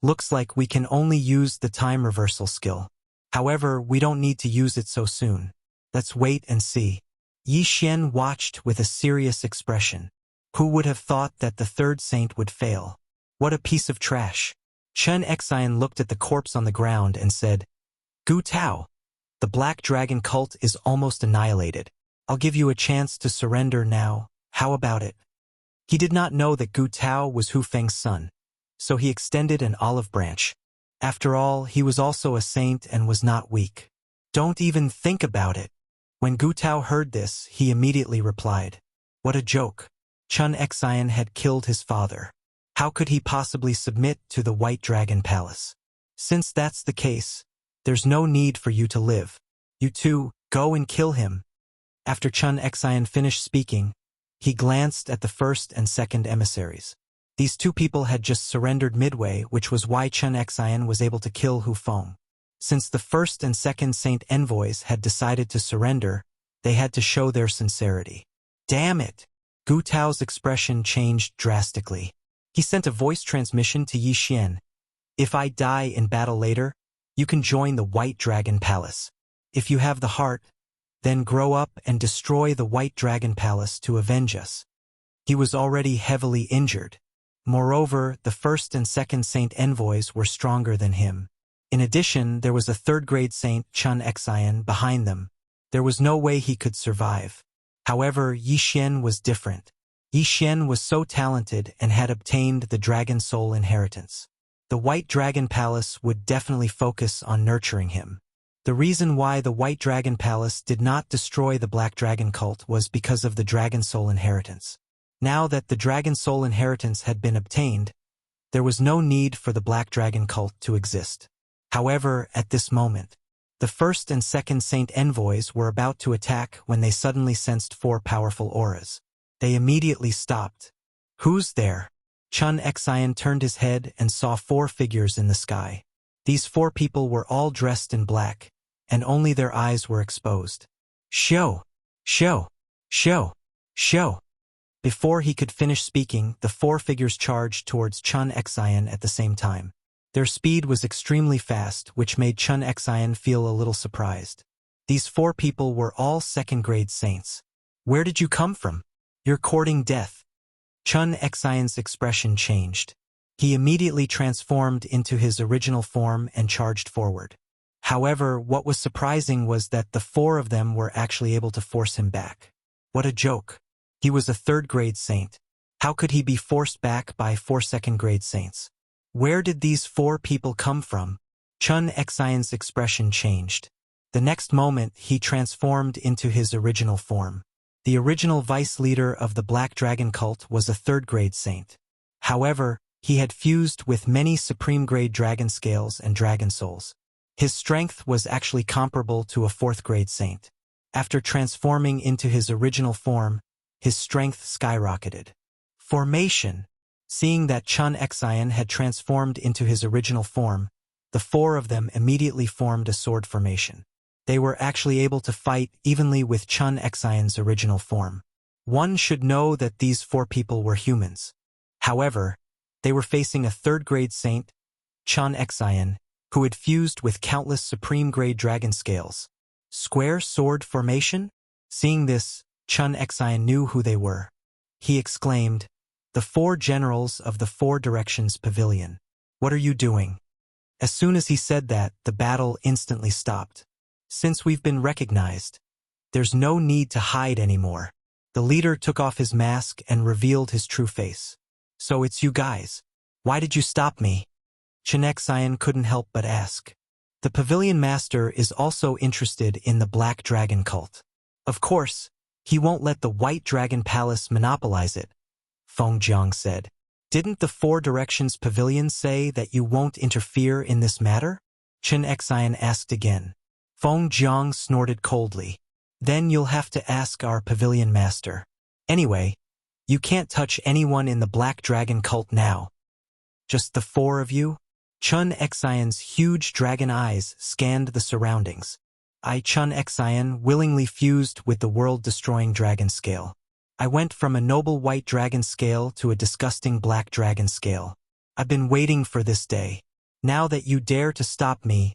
Looks like we can only use the time reversal skill. However, we don't need to use it so soon. Let's wait and see. Yi Xian watched with a serious expression. Who would have thought that the third saint would fail? What a piece of trash. Chun Xian looked at the corpse on the ground and said, Gu Tao, the Black Dragon cult is almost annihilated. I'll give you a chance to surrender now. How about it? He did not know that Gu Tao was Hu Feng's son, so he extended an olive branch. After all, he was also a saint and was not weak. Don't even think about it. When Gu Tao heard this, he immediately replied, What a joke. Chun Xian had killed his father. How could he possibly submit to the White Dragon Palace? Since that's the case, there's no need for you to live. You two, go and kill him. After Chun Xian finished speaking, he glanced at the first and second emissaries. These 2 people had just surrendered midway, which was why Chun Xian was able to kill Hu Feng. Since the first and second saint envoys had decided to surrender, they had to show their sincerity. Damn it! Gu Tao's expression changed drastically. He sent a voice transmission to Yi Xian. If I die in battle later, you can join the White Dragon Palace. If you have the heart, then grow up and destroy the White Dragon Palace to avenge us. He was already heavily injured. Moreover, the first and second saint envoys were stronger than him. In addition, there was a third-grade saint, Chun Xian, behind them. There was no way he could survive. However, Yi Xian was different. Yi Xian was so talented and had obtained the Dragon Soul inheritance. The White Dragon Palace would definitely focus on nurturing him. The reason why the White Dragon Palace did not destroy the Black Dragon cult was because of the Dragon Soul inheritance. Now that the Dragon Soul inheritance had been obtained, there was no need for the Black Dragon cult to exist. However, at this moment, the first and second saint envoys were about to attack when they suddenly sensed 4 powerful auras. They immediately stopped. Who's there? Chun Xian turned his head and saw 4 figures in the sky. These 4 people were all dressed in black, and only their eyes were exposed. Show! Show! Show! Show! Before he could finish speaking, the 4 figures charged towards Chun Xian at the same time. Their speed was extremely fast, which made Chun Xian feel a little surprised. These 4 people were all second-grade saints. Where did you come from? You're courting death. Chun Xian's expression changed. He immediately transformed into his original form and charged forward. However, what was surprising was that the 4 of them were actually able to force him back. What a joke. He was a third-grade saint. How could he be forced back by 4 second-grade saints? Where did these 4 people come from? Chun Xian's expression changed. The next moment, he transformed into his original form. The original vice leader of the Black Dragon cult was a third-grade saint. However, he had fused with many supreme-grade dragon scales and dragon souls. His strength was actually comparable to a 4th-grade saint. After transforming into his original form, his strength skyrocketed. Formation. Seeing that Chun Xian had transformed into his original form, the 4 of them immediately formed a sword formation. They were actually able to fight evenly with Chun Xian's original form. One should know that these 4 people were humans. However, they were facing a 3rd-grade saint, Chun Xian, who had fused with countless supreme-grade dragon scales. Square sword formation? Seeing this, Chun Xian knew who they were. He exclaimed, "The 4 generals of the 4 directions pavilion. What are you doing?" As soon as he said that, the battle instantly stopped. "Since we've been recognized, there's no need to hide anymore." The leader took off his mask and revealed his true face. "So it's you guys. Why did you stop me?" Chun Xian couldn't help but ask. The pavilion master is also interested in the Black Dragon cult. Of course, he won't let the White Dragon Palace monopolize it, Feng Jiang said. "Didn't the 4 Directions Pavilion say that you won't interfere in this matter?" Chun Xian asked again. Feng Jiang snorted coldly. "Then you'll have to ask our pavilion master. Anyway, you can't touch anyone in the Black Dragon cult now." "Just the 4 of you?" Chun Xian's huge dragon eyes scanned the surroundings. Chun Xian willingly fused with the world-destroying dragon scale. "I went from a noble white dragon scale to a disgusting black dragon scale. I've been waiting for this day. Now that you dare to stop me,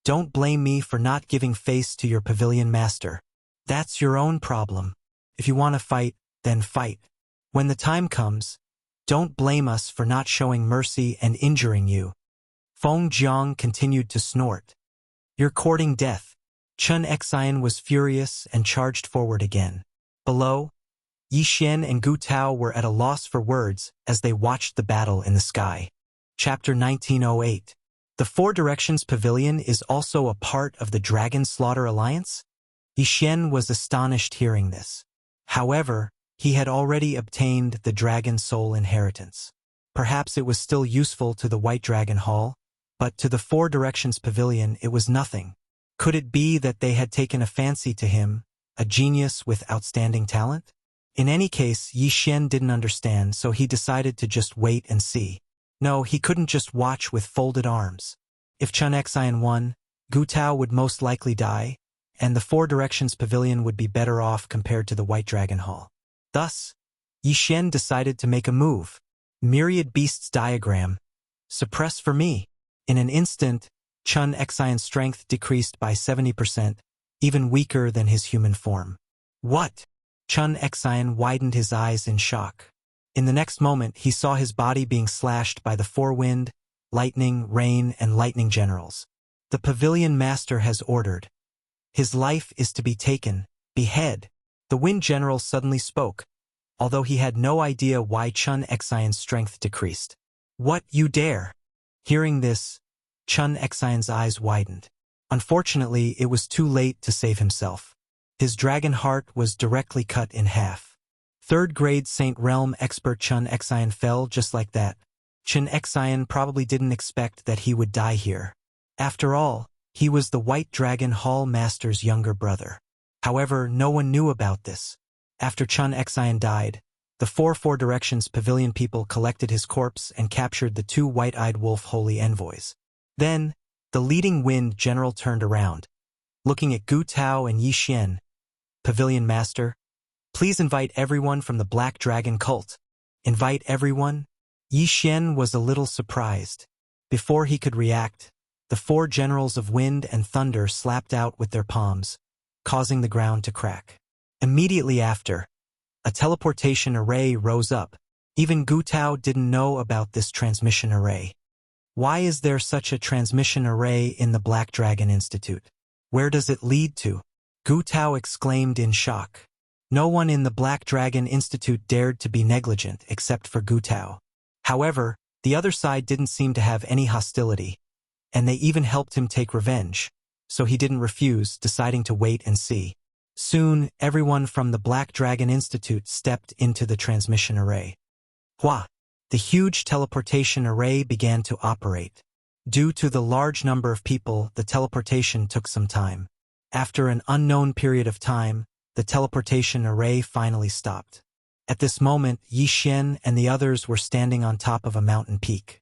don't blame me for not giving face to your pavilion master. That's your own problem. If you want to fight, then fight. When the time comes, don't blame us for not showing mercy and injuring you." Feng Jiang continued to snort. "You're courting death." Chun Xian was furious and charged forward again. Below, Yi Xian and Gu Tao were at a loss for words as they watched the battle in the sky. Chapter 1908. The 4 Directions Pavilion is also a part of the Dragon Slaughter Alliance? Yi Xian was astonished hearing this. However, he had already obtained the Dragon Soul Inheritance. Perhaps it was still useful to the White Dragon Hall, but to the 4 Directions Pavilion it was nothing. Could it be that they had taken a fancy to him, a genius with outstanding talent? In any case, Yi Xian didn't understand, so he decided to just wait and see. No, he couldn't just watch with folded arms. If Chun Xian won, Gu Tao would most likely die, and the 4 Directions Pavilion would be better off compared to the White Dragon Hall. Thus, Yi Xian decided to make a move. Myriad Beasts Diagram. Suppress for me. In an instant, Chun Xian's strength decreased by 70%, even weaker than his human form. "What?" Chun Xian widened his eyes in shock. In the next moment, he saw his body being slashed by the 4 wind, lightning, rain, and lightning generals. "The pavilion master has ordered. His life is to be taken. Behead." The wind general suddenly spoke, although he had no idea why Chun Xian's strength decreased. "What, you dare?" Hearing this, Chun Xian's eyes widened. Unfortunately, it was too late to save himself. His dragon heart was directly cut in half. 3rd-grade Saint Realm expert Chun Xian fell just like that. Chun Xian probably didn't expect that he would die here. After all, he was the White Dragon Hall Master's younger brother. However, no one knew about this. After Chun Xian died, the 4 Directions Pavilion people collected his corpse and captured the 2 white-eyed wolf holy envoys. Then, the leading wind general turned around. Looking at Gu Tao and Yi Xian, "Pavilion Master, please invite everyone from the Black Dragon cult." "Invite everyone?" Yi Xian was a little surprised. Before he could react, the 4 generals of wind and thunder slapped out with their palms, causing the ground to crack. Immediately after, a teleportation array rose up. Even Gu Tao didn't know about this transmission array. Why is there such a transmission array in the Black Dragon Institute? Where does it lead to? Gu Tao exclaimed in shock. No one in the Black Dragon Institute dared to be negligent except for Gu Tao. However, the other side didn't seem to have any hostility, and they even helped him take revenge, so he didn't refuse, deciding to wait and see. Soon, everyone from the Black Dragon Institute stepped into the transmission array. Hua! The huge teleportation array began to operate. Due to the large number of people, the teleportation took some time. After an unknown period of time, the teleportation array finally stopped. At this moment, Yi Xian and the others were standing on top of a mountain peak.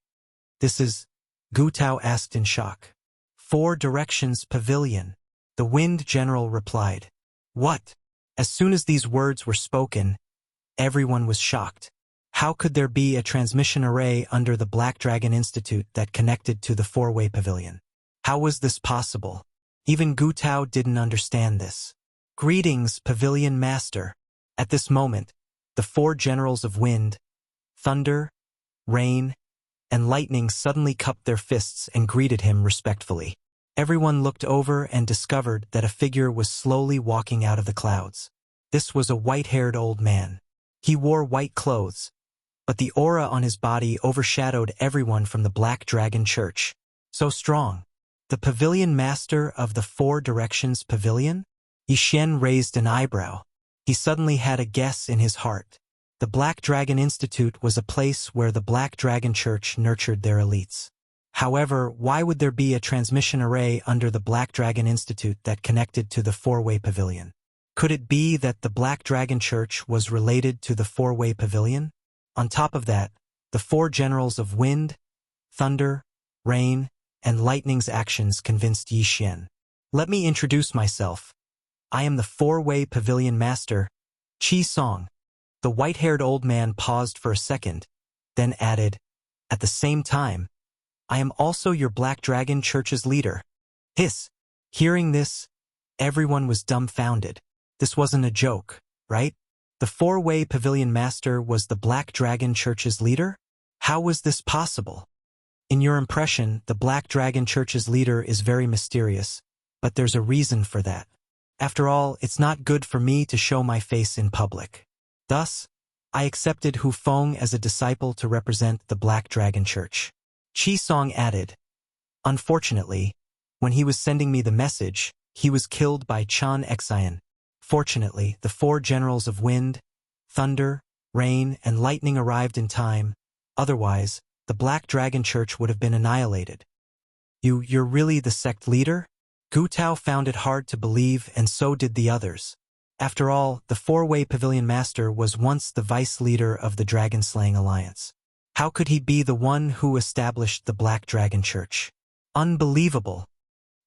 "This is?" Gu Tao asked in shock. 4 Directions Pavilion. The Wind General replied. "What?" As soon as these words were spoken, Everyone was shocked. How could there be a transmission array under the Black Dragon Institute that connected to the four-way pavilion? How was this possible? Even Gu Tao didn't understand this. Greetings, Pavilion Master. At this moment, the four generals of wind, thunder, rain, and lightning suddenly cupped their fists and greeted him respectfully. Everyone looked over and discovered that a figure was slowly walking out of the clouds. This was a white-haired old man. He wore white clothes, but the aura on his body overshadowed everyone from the Black Dragon Church. So strong. The Pavilion Master of the Four Directions Pavilion? Yixian raised an eyebrow. He suddenly had a guess in his heart. The Black Dragon Institute was a place where the Black Dragon Church nurtured their elites. However, why would there be a transmission array under the Black Dragon Institute that connected to the four-way pavilion? Could it be that the Black Dragon Church was related to the four-way pavilion? On top of that, the four generals of wind, thunder, rain, and lightning's actions convinced Yixian. Let me introduce myself. I am the four-way pavilion master, Qi Song. The white-haired old man paused for a second, then added, at the same time, I am also your Black Dragon Church's leader. Hiss. Hearing this, everyone was dumbfounded. This wasn't a joke, right? The four-way pavilion master was the Black Dragon Church's leader? How was this possible? In your impression, the Black Dragon Church's leader is very mysterious, but there's a reason for that. After all, it's not good for me to show my face in public. Thus, I accepted Hu Feng as a disciple to represent the Black Dragon Church. Qi Song added, unfortunately, when he was sending me the message, he was killed by Chan Xian. Fortunately, the four generals of wind, thunder, rain, and lightning arrived in time. Otherwise, the Black Dragon Church would have been annihilated. You're really the sect leader? Gu Tao found it hard to believe, and so did the others. After all, the four-way pavilion master was once the vice leader of the Dragon-Slaying Alliance. How could he be the one who established the Black Dragon Church? Unbelievable.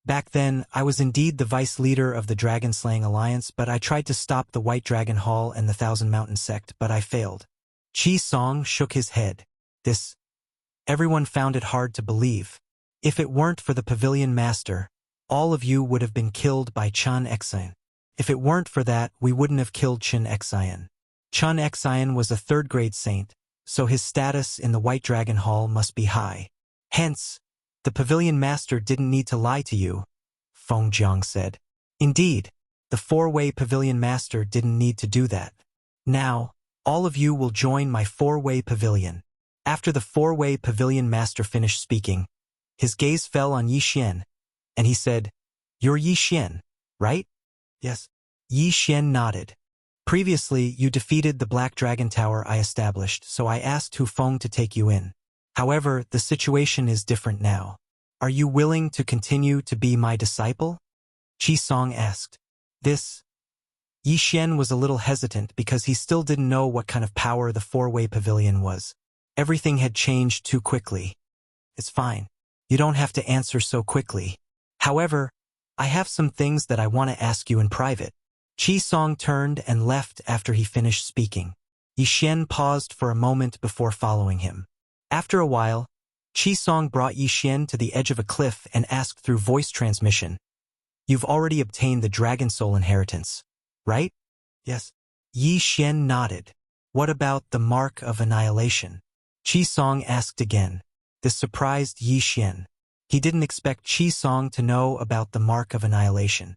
Back then, I was indeed the vice leader of the Dragon-Slaying Alliance, but I tried to stop the White Dragon Hall and the Thousand Mountain sect, but I failed. Qi Song shook his head. Everyone found it hard to believe. If it weren't for the pavilion master, all of you would have been killed by Chan Xian. If it weren't for that, we wouldn't have killed Chan Xian. Chan Xian was a third-grade saint, so his status in the White Dragon Hall must be high. Hence, the pavilion master didn't need to lie to you, Feng Jiang said. Indeed, the four-way pavilion master didn't need to do that. Now, all of you will join my four-way pavilion. After the four-way pavilion master finished speaking, his gaze fell on Yixian, and he said, You're Yixian, right? Yes. Yixian nodded. Previously, you defeated the Black Dragon Tower I established, so I asked Hu Feng to take you in. However, the situation is different now. Are you willing to continue to be my disciple? Qi Song asked. Yixian was a little hesitant because he still didn't know what kind of power the four-way pavilion was. Everything had changed too quickly. It's fine. You don't have to answer so quickly. However, I have some things that I want to ask you in private. Qi Song turned and left after he finished speaking. Yixian paused for a moment before following him. After a while, Qi Song brought Yixian to the edge of a cliff and asked through voice transmission, You've already obtained the Dragon Soul inheritance, right? Yes. Yixian nodded. What about the Mark of Annihilation? Qi Song asked again. This surprised Yixian. He didn't expect Qi Song to know about the Mark of Annihilation.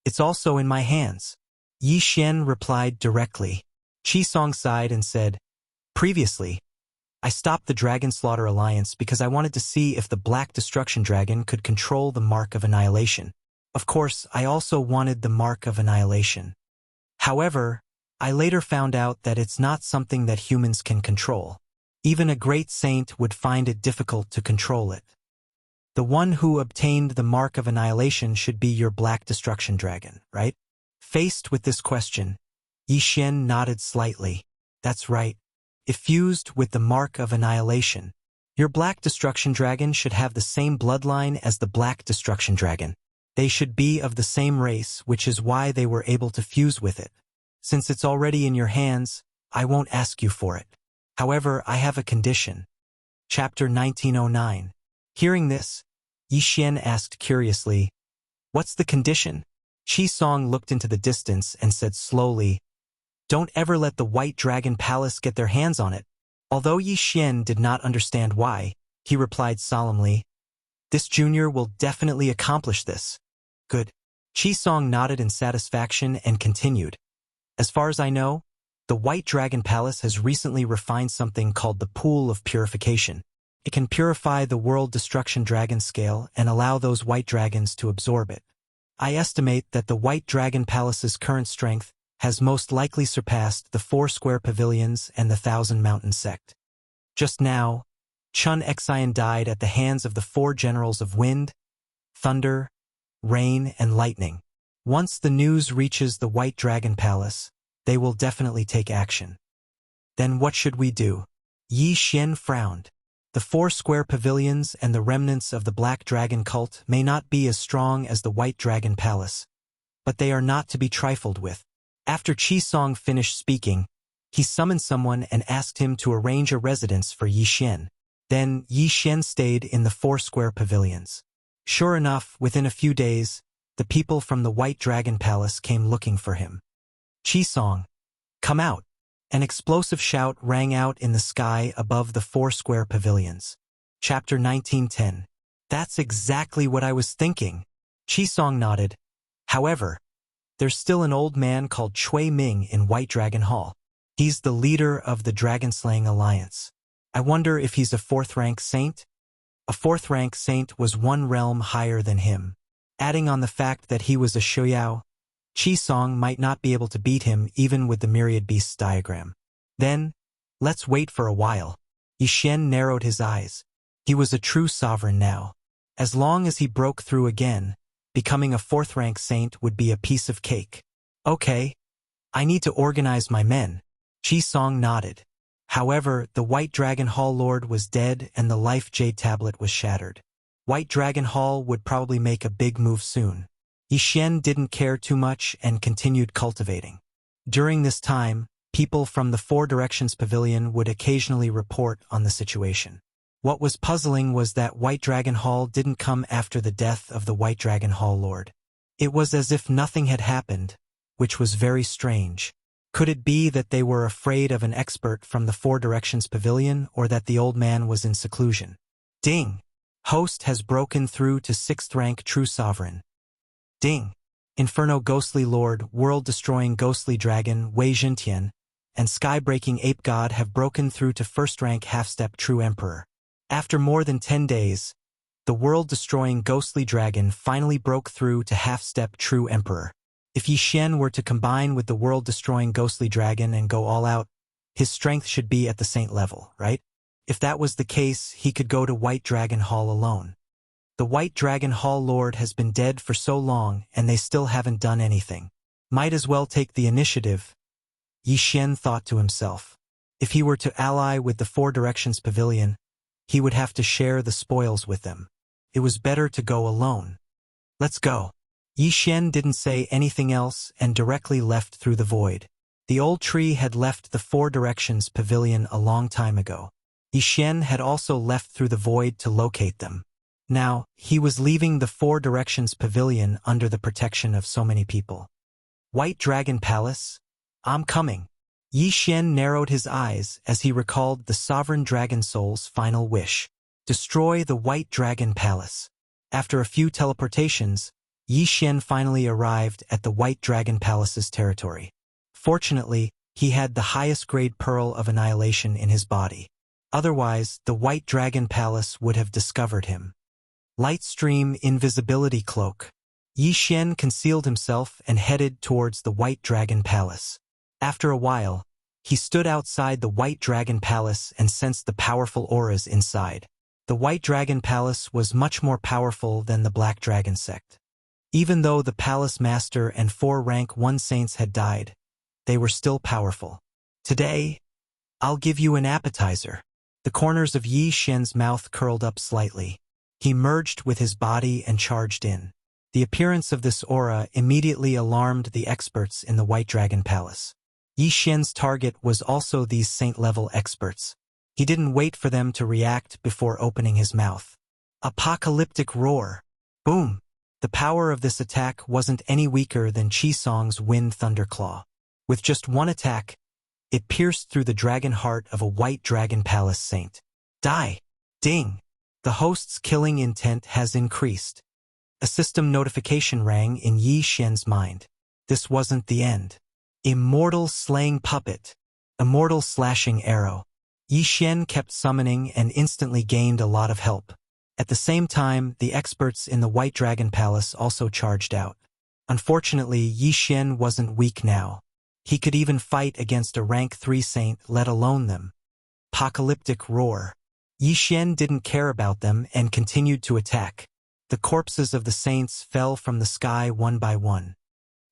It's also in my hands. Yixian replied directly. Qi Song sighed and said, Previously, I stopped the Dragon Slaughter Alliance because I wanted to see if the Black Destruction Dragon could control the Mark of Annihilation. Of course, I also wanted the Mark of Annihilation. However, I later found out that it's not something that humans can control. Even a great saint would find it difficult to control it. The one who obtained the Mark of Annihilation should be your Black Destruction Dragon, right? Faced with this question, Yixian nodded slightly. That's right. If fused with the Mark of Annihilation, your Black Destruction Dragon should have the same bloodline as the Black Destruction Dragon. They should be of the same race, which is why they were able to fuse with it. Since it's already in your hands, I won't ask you for it. However, I have a condition. Chapter 1909. Hearing this, Yi Xian asked curiously, "What's the condition?" Qi Song looked into the distance and said slowly, "Don't ever let the White Dragon Palace get their hands on it." Although Yi Xian did not understand why, he replied solemnly, "This junior will definitely accomplish this." Good. Qi Song nodded in satisfaction and continued, "As far as I know, the White Dragon Palace has recently refined something called the Pool of Purification. It can purify the World Destruction Dragon Scale and allow those white dragons to absorb it. I estimate that the White Dragon Palace's current strength has most likely surpassed the 4 square pavilions and the 1,000 Mountain sect. Just now, Chun Xian died at the hands of the 4 generals of wind, thunder, rain, and lightning. Once the news reaches the White Dragon Palace, they will definitely take action." "Then what should we do?" Yi Xian frowned. "The 4 square pavilions and the remnants of the Black Dragon cult may not be as strong as the White Dragon Palace, but they are not to be trifled with." After Qi Song finished speaking, he summoned someone and asked him to arrange a residence for Yi Xian. Then Yi Xian stayed in the 4 square pavilions. Sure enough, within a few days, the people from the White Dragon Palace came looking for him. "Qi Song, come out!" An explosive shout rang out in the sky above the 4 square pavilions. Chapter 1910. "That's exactly what I was thinking." Qi Song nodded. "However, there's still an old man called Cui Ming in White Dragon Hall. He's the leader of the Dragon-Slaying Alliance. I wonder if he's a 4th-rank saint?" A 4th-rank saint was 1 realm higher than him. Adding on the fact that he was a Shuyao, Qi Song might not be able to beat him even with the Myriad Beasts diagram. "Then, let's wait for a while." Yi Xian narrowed his eyes. He was a true sovereign now. As long as he broke through again, becoming a 4th-rank saint would be a piece of cake. "Okay, I need to organize my men." Qi Song nodded. However, the White Dragon Hall Lord was dead and the Life Jade Tablet was shattered. White Dragon Hall would probably make a big move soon. Yi Xian didn't care too much and continued cultivating. During this time, people from the 4 Directions Pavilion would occasionally report on the situation. What was puzzling was that White Dragon Hall didn't come after the death of the White Dragon Hall Lord. It was as if nothing had happened, which was very strange. Could it be that they were afraid of an expert from the 4 Directions Pavilion, or that the old man was in seclusion? Ding! Host has broken through to 6th rank True Sovereign. Ding! Inferno Ghostly Lord, World-Destroying Ghostly Dragon, Wei Jintian, and Sky-Breaking Ape God have broken through to 1st rank Half-Step True Emperor. After more than 10 days, the world-destroying Ghostly Dragon finally broke through to Half-Step True Emperor. If Yi Xian were to combine with the world-destroying Ghostly Dragon and go all out, his strength should be at the saint level, right? If that was the case, he could go to White Dragon Hall alone. The White Dragon Hall Lord has been dead for so long and they still haven't done anything. Might as well take the initiative, Yi Xian thought to himself. If he were to ally with the 4 Directions Pavilion, he would have to share the spoils with them. It was better to go alone. "Let's go." Yi Xian didn't say anything else and directly left through the void. The old tree had left the 4 Directions Pavilion a long time ago. Yi Xian had also left through the void to locate them. Now, he was leaving the 4 Directions Pavilion under the protection of so many people. "White Dragon Palace? I'm coming." Yi Xian narrowed his eyes as he recalled the Sovereign Dragon Soul's final wish. Destroy the White Dragon Palace. After a few teleportations, Yi Xian finally arrived at the White Dragon Palace's territory. Fortunately, he had the highest grade Pearl of Annihilation in his body. Otherwise, the White Dragon Palace would have discovered him. Lightstream Invisibility Cloak. Yi Xian concealed himself and headed towards the White Dragon Palace. After a while, he stood outside the White Dragon Palace and sensed the powerful auras inside. The White Dragon Palace was much more powerful than the Black Dragon sect. Even though the Palace Master and 4 rank 1 saints had died, they were still powerful. "Today, I'll give you an appetizer." The corners of Yi Xian's mouth curled up slightly. He merged with his body and charged in. The appearance of this aura immediately alarmed the experts in the White Dragon Palace. Yi Xian's target was also these saint-level experts. He didn't wait for them to react before opening his mouth. Apocalyptic roar. Boom! The power of this attack wasn't any weaker than Qi Song's Wind Thunderclaw. With just one attack, it pierced through the dragon heart of a white dragon palace saint. Die! Ding! The host's killing intent has increased. A system notification rang in Yi Xian's mind. This wasn't the end. Immortal slaying puppet. Immortal slashing arrow. Yi Xian kept summoning and instantly gained a lot of help. At the same time, the experts in the White Dragon Palace also charged out. Unfortunately, Yi Xian wasn't weak now. He could even fight against a rank 3 saint, let alone them. Apocalyptic roar. Yi Xian didn't care about them and continued to attack. The corpses of the saints fell from the sky one by one.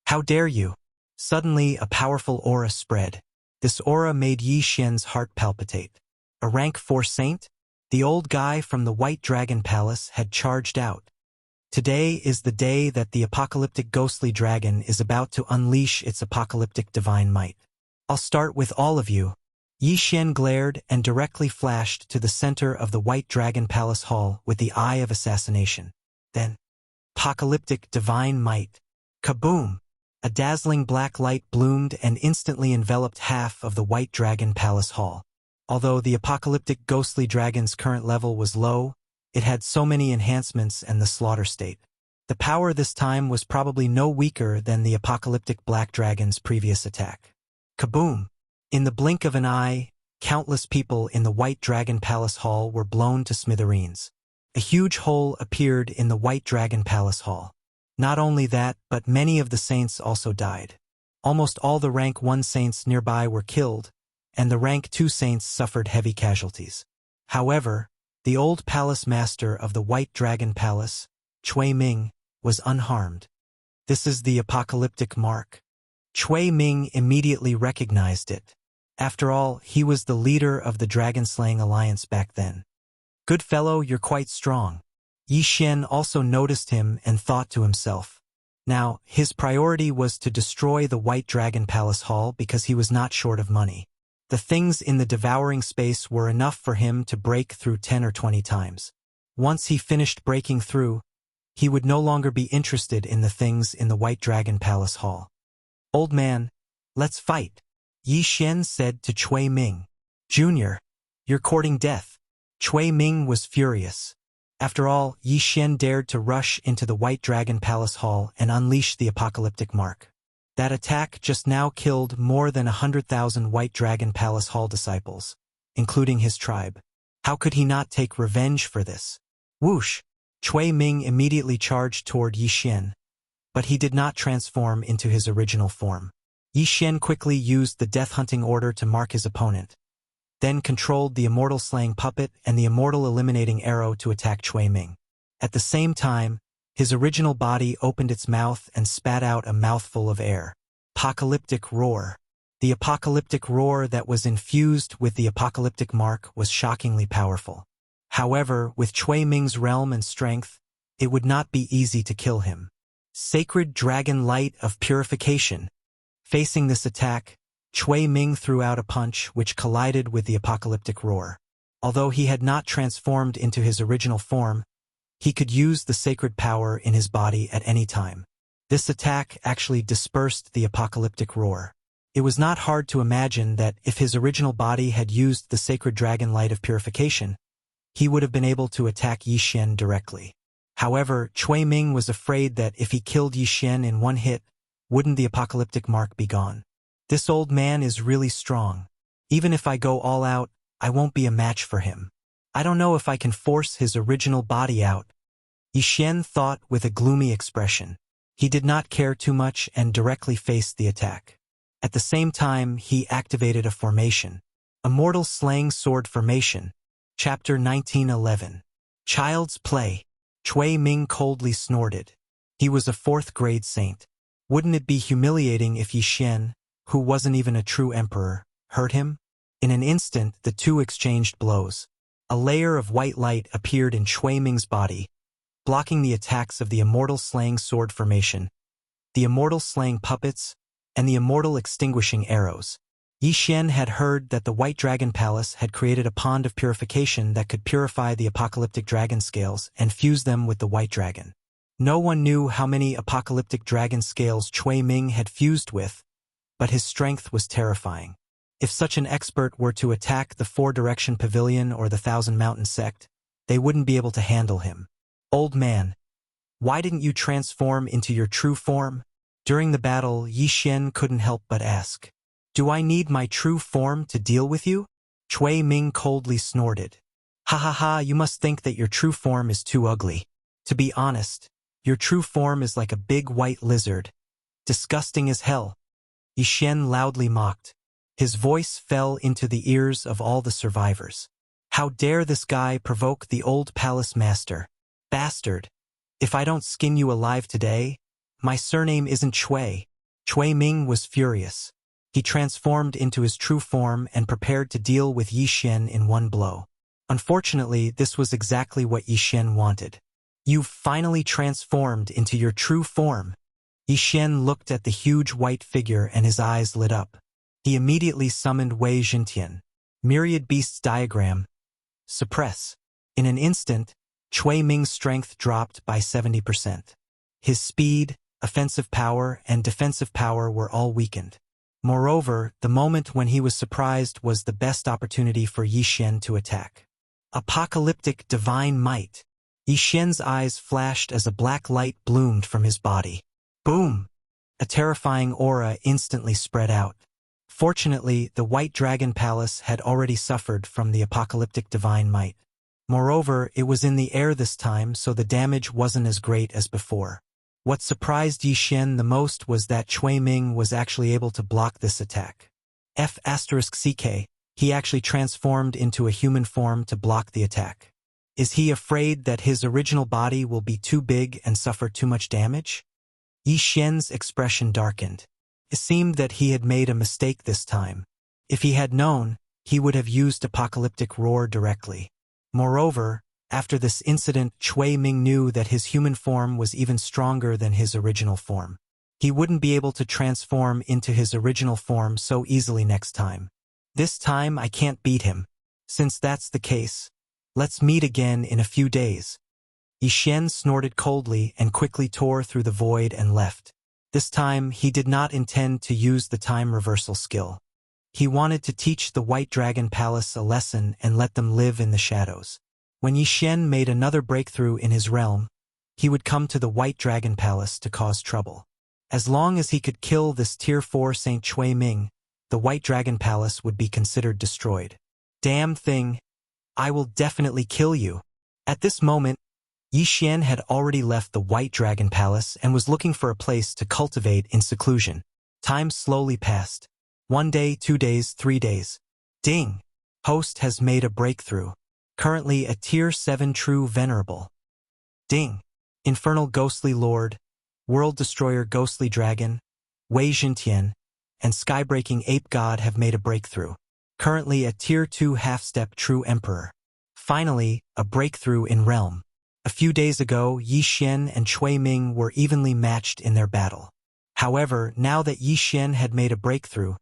How dare you! Suddenly, a powerful aura spread. This aura made Yi Xian's heart palpitate. A rank 4 saint? The old guy from the White Dragon Palace had charged out. Today is the day that the apocalyptic ghostly dragon is about to unleash its apocalyptic divine might. I'll start with all of you. Yi Xian glared and directly flashed to the center of the White Dragon Palace Hall with the eye of assassination. Then, apocalyptic divine might. Kaboom! A dazzling black light bloomed and instantly enveloped half of the White Dragon Palace Hall. Although the apocalyptic ghostly dragon's current level was low, it had so many enhancements and the slaughter state. The power this time was probably no weaker than the apocalyptic black dragon's previous attack. Kaboom! In the blink of an eye, countless people in the White Dragon Palace Hall were blown to smithereens. A huge hole appeared in the White Dragon Palace Hall. Not only that, but many of the saints also died. Almost all the rank 1 saints nearby were killed, and the rank 2 saints suffered heavy casualties. However, the old palace master of the White Dragon Palace, Cui Ming, was unharmed. This is the apocalyptic mark. Cui Ming immediately recognized it. After all, he was the leader of the Dragon-Slaying Alliance back then. Good fellow, you're quite strong. Yi Xian also noticed him and thought to himself. Now, his priority was to destroy the White Dragon Palace Hall because he was not short of money. The things in the devouring space were enough for him to break through 10 or 20 times. Once he finished breaking through, he would no longer be interested in the things in the White Dragon Palace Hall. Old man, let's fight, Yi Xian said to Cui Ming. Junior, you're courting death. Cui Ming was furious. After all, Yi Xian dared to rush into the White Dragon Palace Hall and unleash the apocalyptic mark. That attack just now killed more than 100,000 White Dragon Palace Hall disciples, including his tribe. How could he not take revenge for this? Whoosh! Cui Ming immediately charged toward Yi Xian, but he did not transform into his original form. Yi Xian quickly used the Death Hunting Order to mark his opponent, then controlled the Immortal Slaying Puppet and the Immortal Eliminating Arrow to attack Cui Ming. At the same time, his original body opened its mouth and spat out a mouthful of air. Apocalyptic roar. The apocalyptic roar that was infused with the apocalyptic mark was shockingly powerful. However, with Cui Ming's realm and strength, it would not be easy to kill him. Sacred Dragon Light of Purification. Facing this attack, Cui Ming threw out a punch which collided with the apocalyptic roar. Although he had not transformed into his original form, he could use the sacred power in his body at any time. This attack actually dispersed the apocalyptic roar. It was not hard to imagine that if his original body had used the sacred dragon light of purification, he would have been able to attack Yi Xian directly. However, Cui Ming was afraid that if he killed Yi Xian in one hit, wouldn't the apocalyptic mark be gone? This old man is really strong. Even if I go all out, I won't be a match for him. I don't know if I can force his original body out. Yi Xian thought with a gloomy expression. He did not care too much and directly faced the attack. At the same time, he activated a formation. Immortal Slaying Sword Formation. Chapter 1911. Child's Play. Cui Ming coldly snorted. He was a 4th grade saint. Wouldn't it be humiliating if Yi Xian, who wasn't even a true emperor, hurt him? In an instant, the two exchanged blows. A layer of white light appeared in Cui Ming's body, blocking the attacks of the Immortal Slaying Sword Formation, the Immortal Slaying Puppets, and the immortal extinguishing arrows. Yi Xian had heard that the White Dragon Palace had created a pond of purification that could purify the apocalyptic dragon scales and fuse them with the White Dragon. No one knew how many apocalyptic dragon scales Cui Ming had fused with, but his strength was terrifying. If such an expert were to attack the Four-Direction Pavilion or the Thousand Mountain Sect, they wouldn't be able to handle him. Old man, why didn't you transform into your true form? During the battle, Yi Xian couldn't help but ask. Do I need my true form to deal with you? Cui Ming coldly snorted. Ha ha ha, you must think that your true form is too ugly. To be honest, your true form is like a big white lizard. Disgusting as hell. Yi Xian loudly mocked. His voice fell into the ears of all the survivors. How dare this guy provoke the old palace master? Bastard! If I don't skin you alive today, my surname isn't Cui. Cui Ming was furious. He transformed into his true form and prepared to deal with Yi Xian in one blow. Unfortunately, this was exactly what Yi Xian wanted. You've finally transformed into your true form. Yi Xian looked at the huge white figure and his eyes lit up. He immediately summoned Wei Jintian. Myriad Beasts Diagram. Suppress. In an instant, Cui Ming's strength dropped by 70%. His speed, offensive power, and defensive power were all weakened. Moreover, the moment when he was surprised was the best opportunity for Yi Xian to attack. Apocalyptic divine might. Yi Xian's eyes flashed as a black light bloomed from his body. Boom! A terrifying aura instantly spread out. Fortunately, the White Dragon Palace had already suffered from the apocalyptic divine might. Moreover, it was in the air this time, so the damage wasn't as great as before. What surprised Yi Xian the most was that Cui Ming was actually able to block this attack. F***ck, he actually transformed into a human form to block the attack. Is he afraid that his original body will be too big and suffer too much damage? Yi Xian's expression darkened. It seemed that he had made a mistake this time. If he had known, he would have used Apocalyptic Roar directly. Moreover, after this incident, Cui Ming knew that his human form was even stronger than his original form. He wouldn't be able to transform into his original form so easily next time. This time I can't beat him. Since that's the case, let's meet again in a few days. Yi Xian snorted coldly and quickly tore through the void and left. This time, he did not intend to use the time reversal skill. He wanted to teach the White Dragon Palace a lesson and let them live in the shadows. When Yi Xian made another breakthrough in his realm, he would come to the White Dragon Palace to cause trouble. As long as he could kill this Tier 4 Saint Cui Ming, the White Dragon Palace would be considered destroyed. Damn thing! I will definitely kill you. At this moment, Yi Xian had already left the White Dragon Palace and was looking for a place to cultivate in seclusion. Time slowly passed. 1 day, 2 days, 3 days. Ding! Host has made a breakthrough. Currently a Tier 7 True Venerable. Ding! Infernal Ghostly Lord, World Destroyer Ghostly Dragon, Wei Jintian, and Skybreaking Ape God have made a breakthrough. Currently a Tier 2 Half-Step True Emperor. Finally, a breakthrough in Realm. A few days ago, Yi Xian and Cui Ming were evenly matched in their battle. However, now that Yi Xian had made a breakthrough,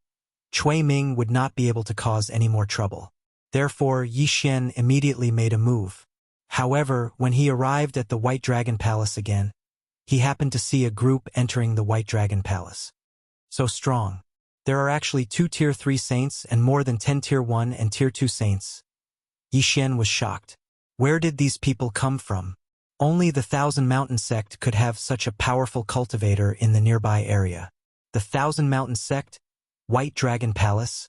Cui Ming would not be able to cause any more trouble. Therefore, Yi Xian immediately made a move. However, when he arrived at the White Dragon Palace again, he happened to see a group entering the White Dragon Palace. So strong. There are actually 2 Tier 3 saints and more than 10 Tier 1 and Tier 2 saints. Yi Xian was shocked. Where did these people come from? Only the Thousand Mountain Sect could have such a powerful cultivator in the nearby area. The Thousand Mountain Sect, White Dragon Palace,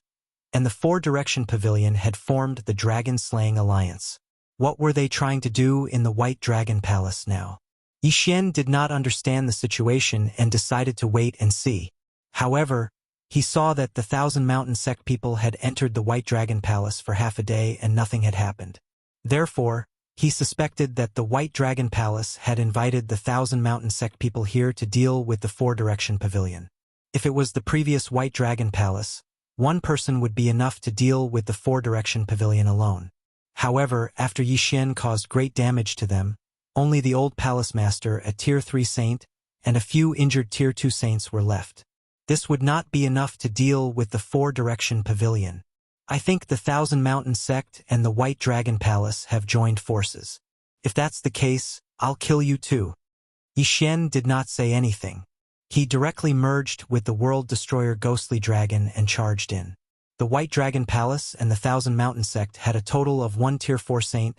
and the Four-Direction Pavilion had formed the Dragon-Slaying Alliance. What were they trying to do in the White Dragon Palace now? Yi Xian did not understand the situation and decided to wait and see. However, he saw that the Thousand Mountain Sect people had entered the White Dragon Palace for half a day and nothing had happened. Therefore, he suspected that the White Dragon Palace had invited the Thousand Mountain Sect people here to deal with the Four-Direction Pavilion. If it was the previous White Dragon Palace, one person would be enough to deal with the Four-Direction Pavilion alone. However, after Yi Xian caused great damage to them, only the old Palace Master, a Tier 3 Saint, and a few injured Tier 2 Saints were left. This would not be enough to deal with the four-direction pavilion. I think the Thousand Mountain Sect and the White Dragon Palace have joined forces. If that's the case, I'll kill you too. Yi Xian did not say anything. He directly merged with the World Destroyer Ghostly Dragon and charged in. The White Dragon Palace and the Thousand Mountain Sect had a total of 1 Tier 4 saint,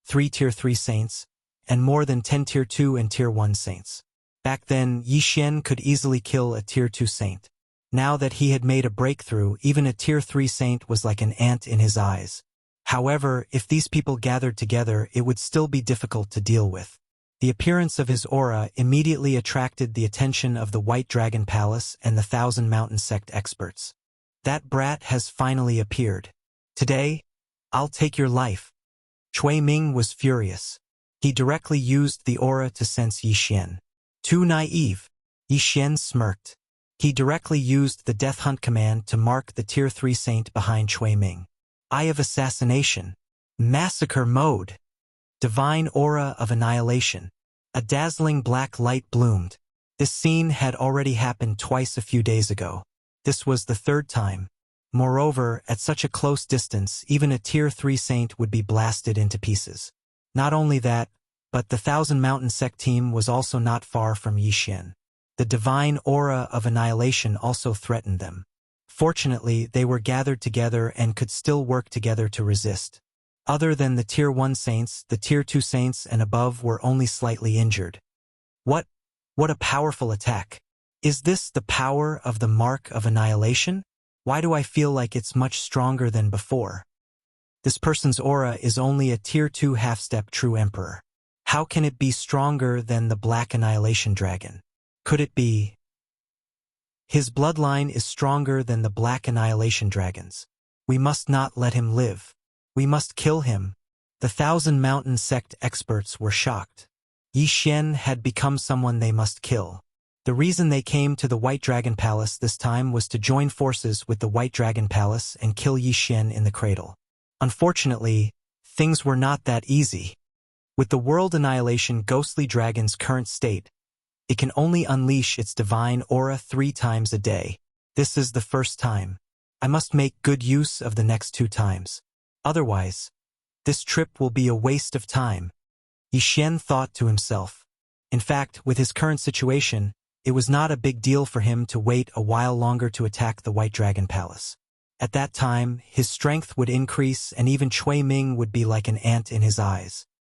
3 Tier 3 saints, and more than 10 Tier 2 and Tier 1 saints. Back then, Yi Xian could easily kill a Tier 2 saint. Now that he had made a breakthrough, even a Tier 3 saint was like an ant in his eyes. However, if these people gathered together, it would still be difficult to deal with. The appearance of his aura immediately attracted the attention of the White Dragon Palace and the Thousand Mountain Sect experts. That brat has finally appeared. Today, I'll take your life. Cui Ming was furious. He directly used the aura to sense Yi Xian. Too naive. Yi Xian smirked. He directly used the Death Hunt command to mark the Tier 3 saint behind Cui Ming. Eye of Assassination. Massacre Mode. Divine Aura of Annihilation. A dazzling black light bloomed. This scene had already happened twice a few days ago. This was the third time. Moreover, at such a close distance, even a Tier 3 saint would be blasted into pieces. Not only that, but the Thousand Mountain Sect team was also not far from Yi Xian. The divine aura of annihilation also threatened them. Fortunately, they were gathered together and could still work together to resist. Other than the Tier 1 saints, the Tier 2 saints and above were only slightly injured. What a powerful attack. Is this the power of the Mark of Annihilation? Why do I feel like it's much stronger than before? This person's aura is only a Tier 2 half-step True Emperor. How can it be stronger than the Black Annihilation Dragon? Could it be? His bloodline is stronger than the Black Annihilation Dragons. We must not let him live. We must kill him. The Thousand Mountain Sect experts were shocked. Yi Xian had become someone they must kill. The reason they came to the White Dragon Palace this time was to join forces with the White Dragon Palace and kill Yi Xian in the cradle. Unfortunately, things were not that easy. With the World Annihilation Ghostly Dragon's current state, it can only unleash its divine aura 3 times a day. This is the first time. I must make good use of the next 2 times. Otherwise, this trip will be a waste of time. Yi Xian thought to himself. In fact, with his current situation, it was not a big deal for him to wait a while longer to attack the White Dragon Palace. At that time, his strength would increase and even Cui Ming would be like an ant in his eyes.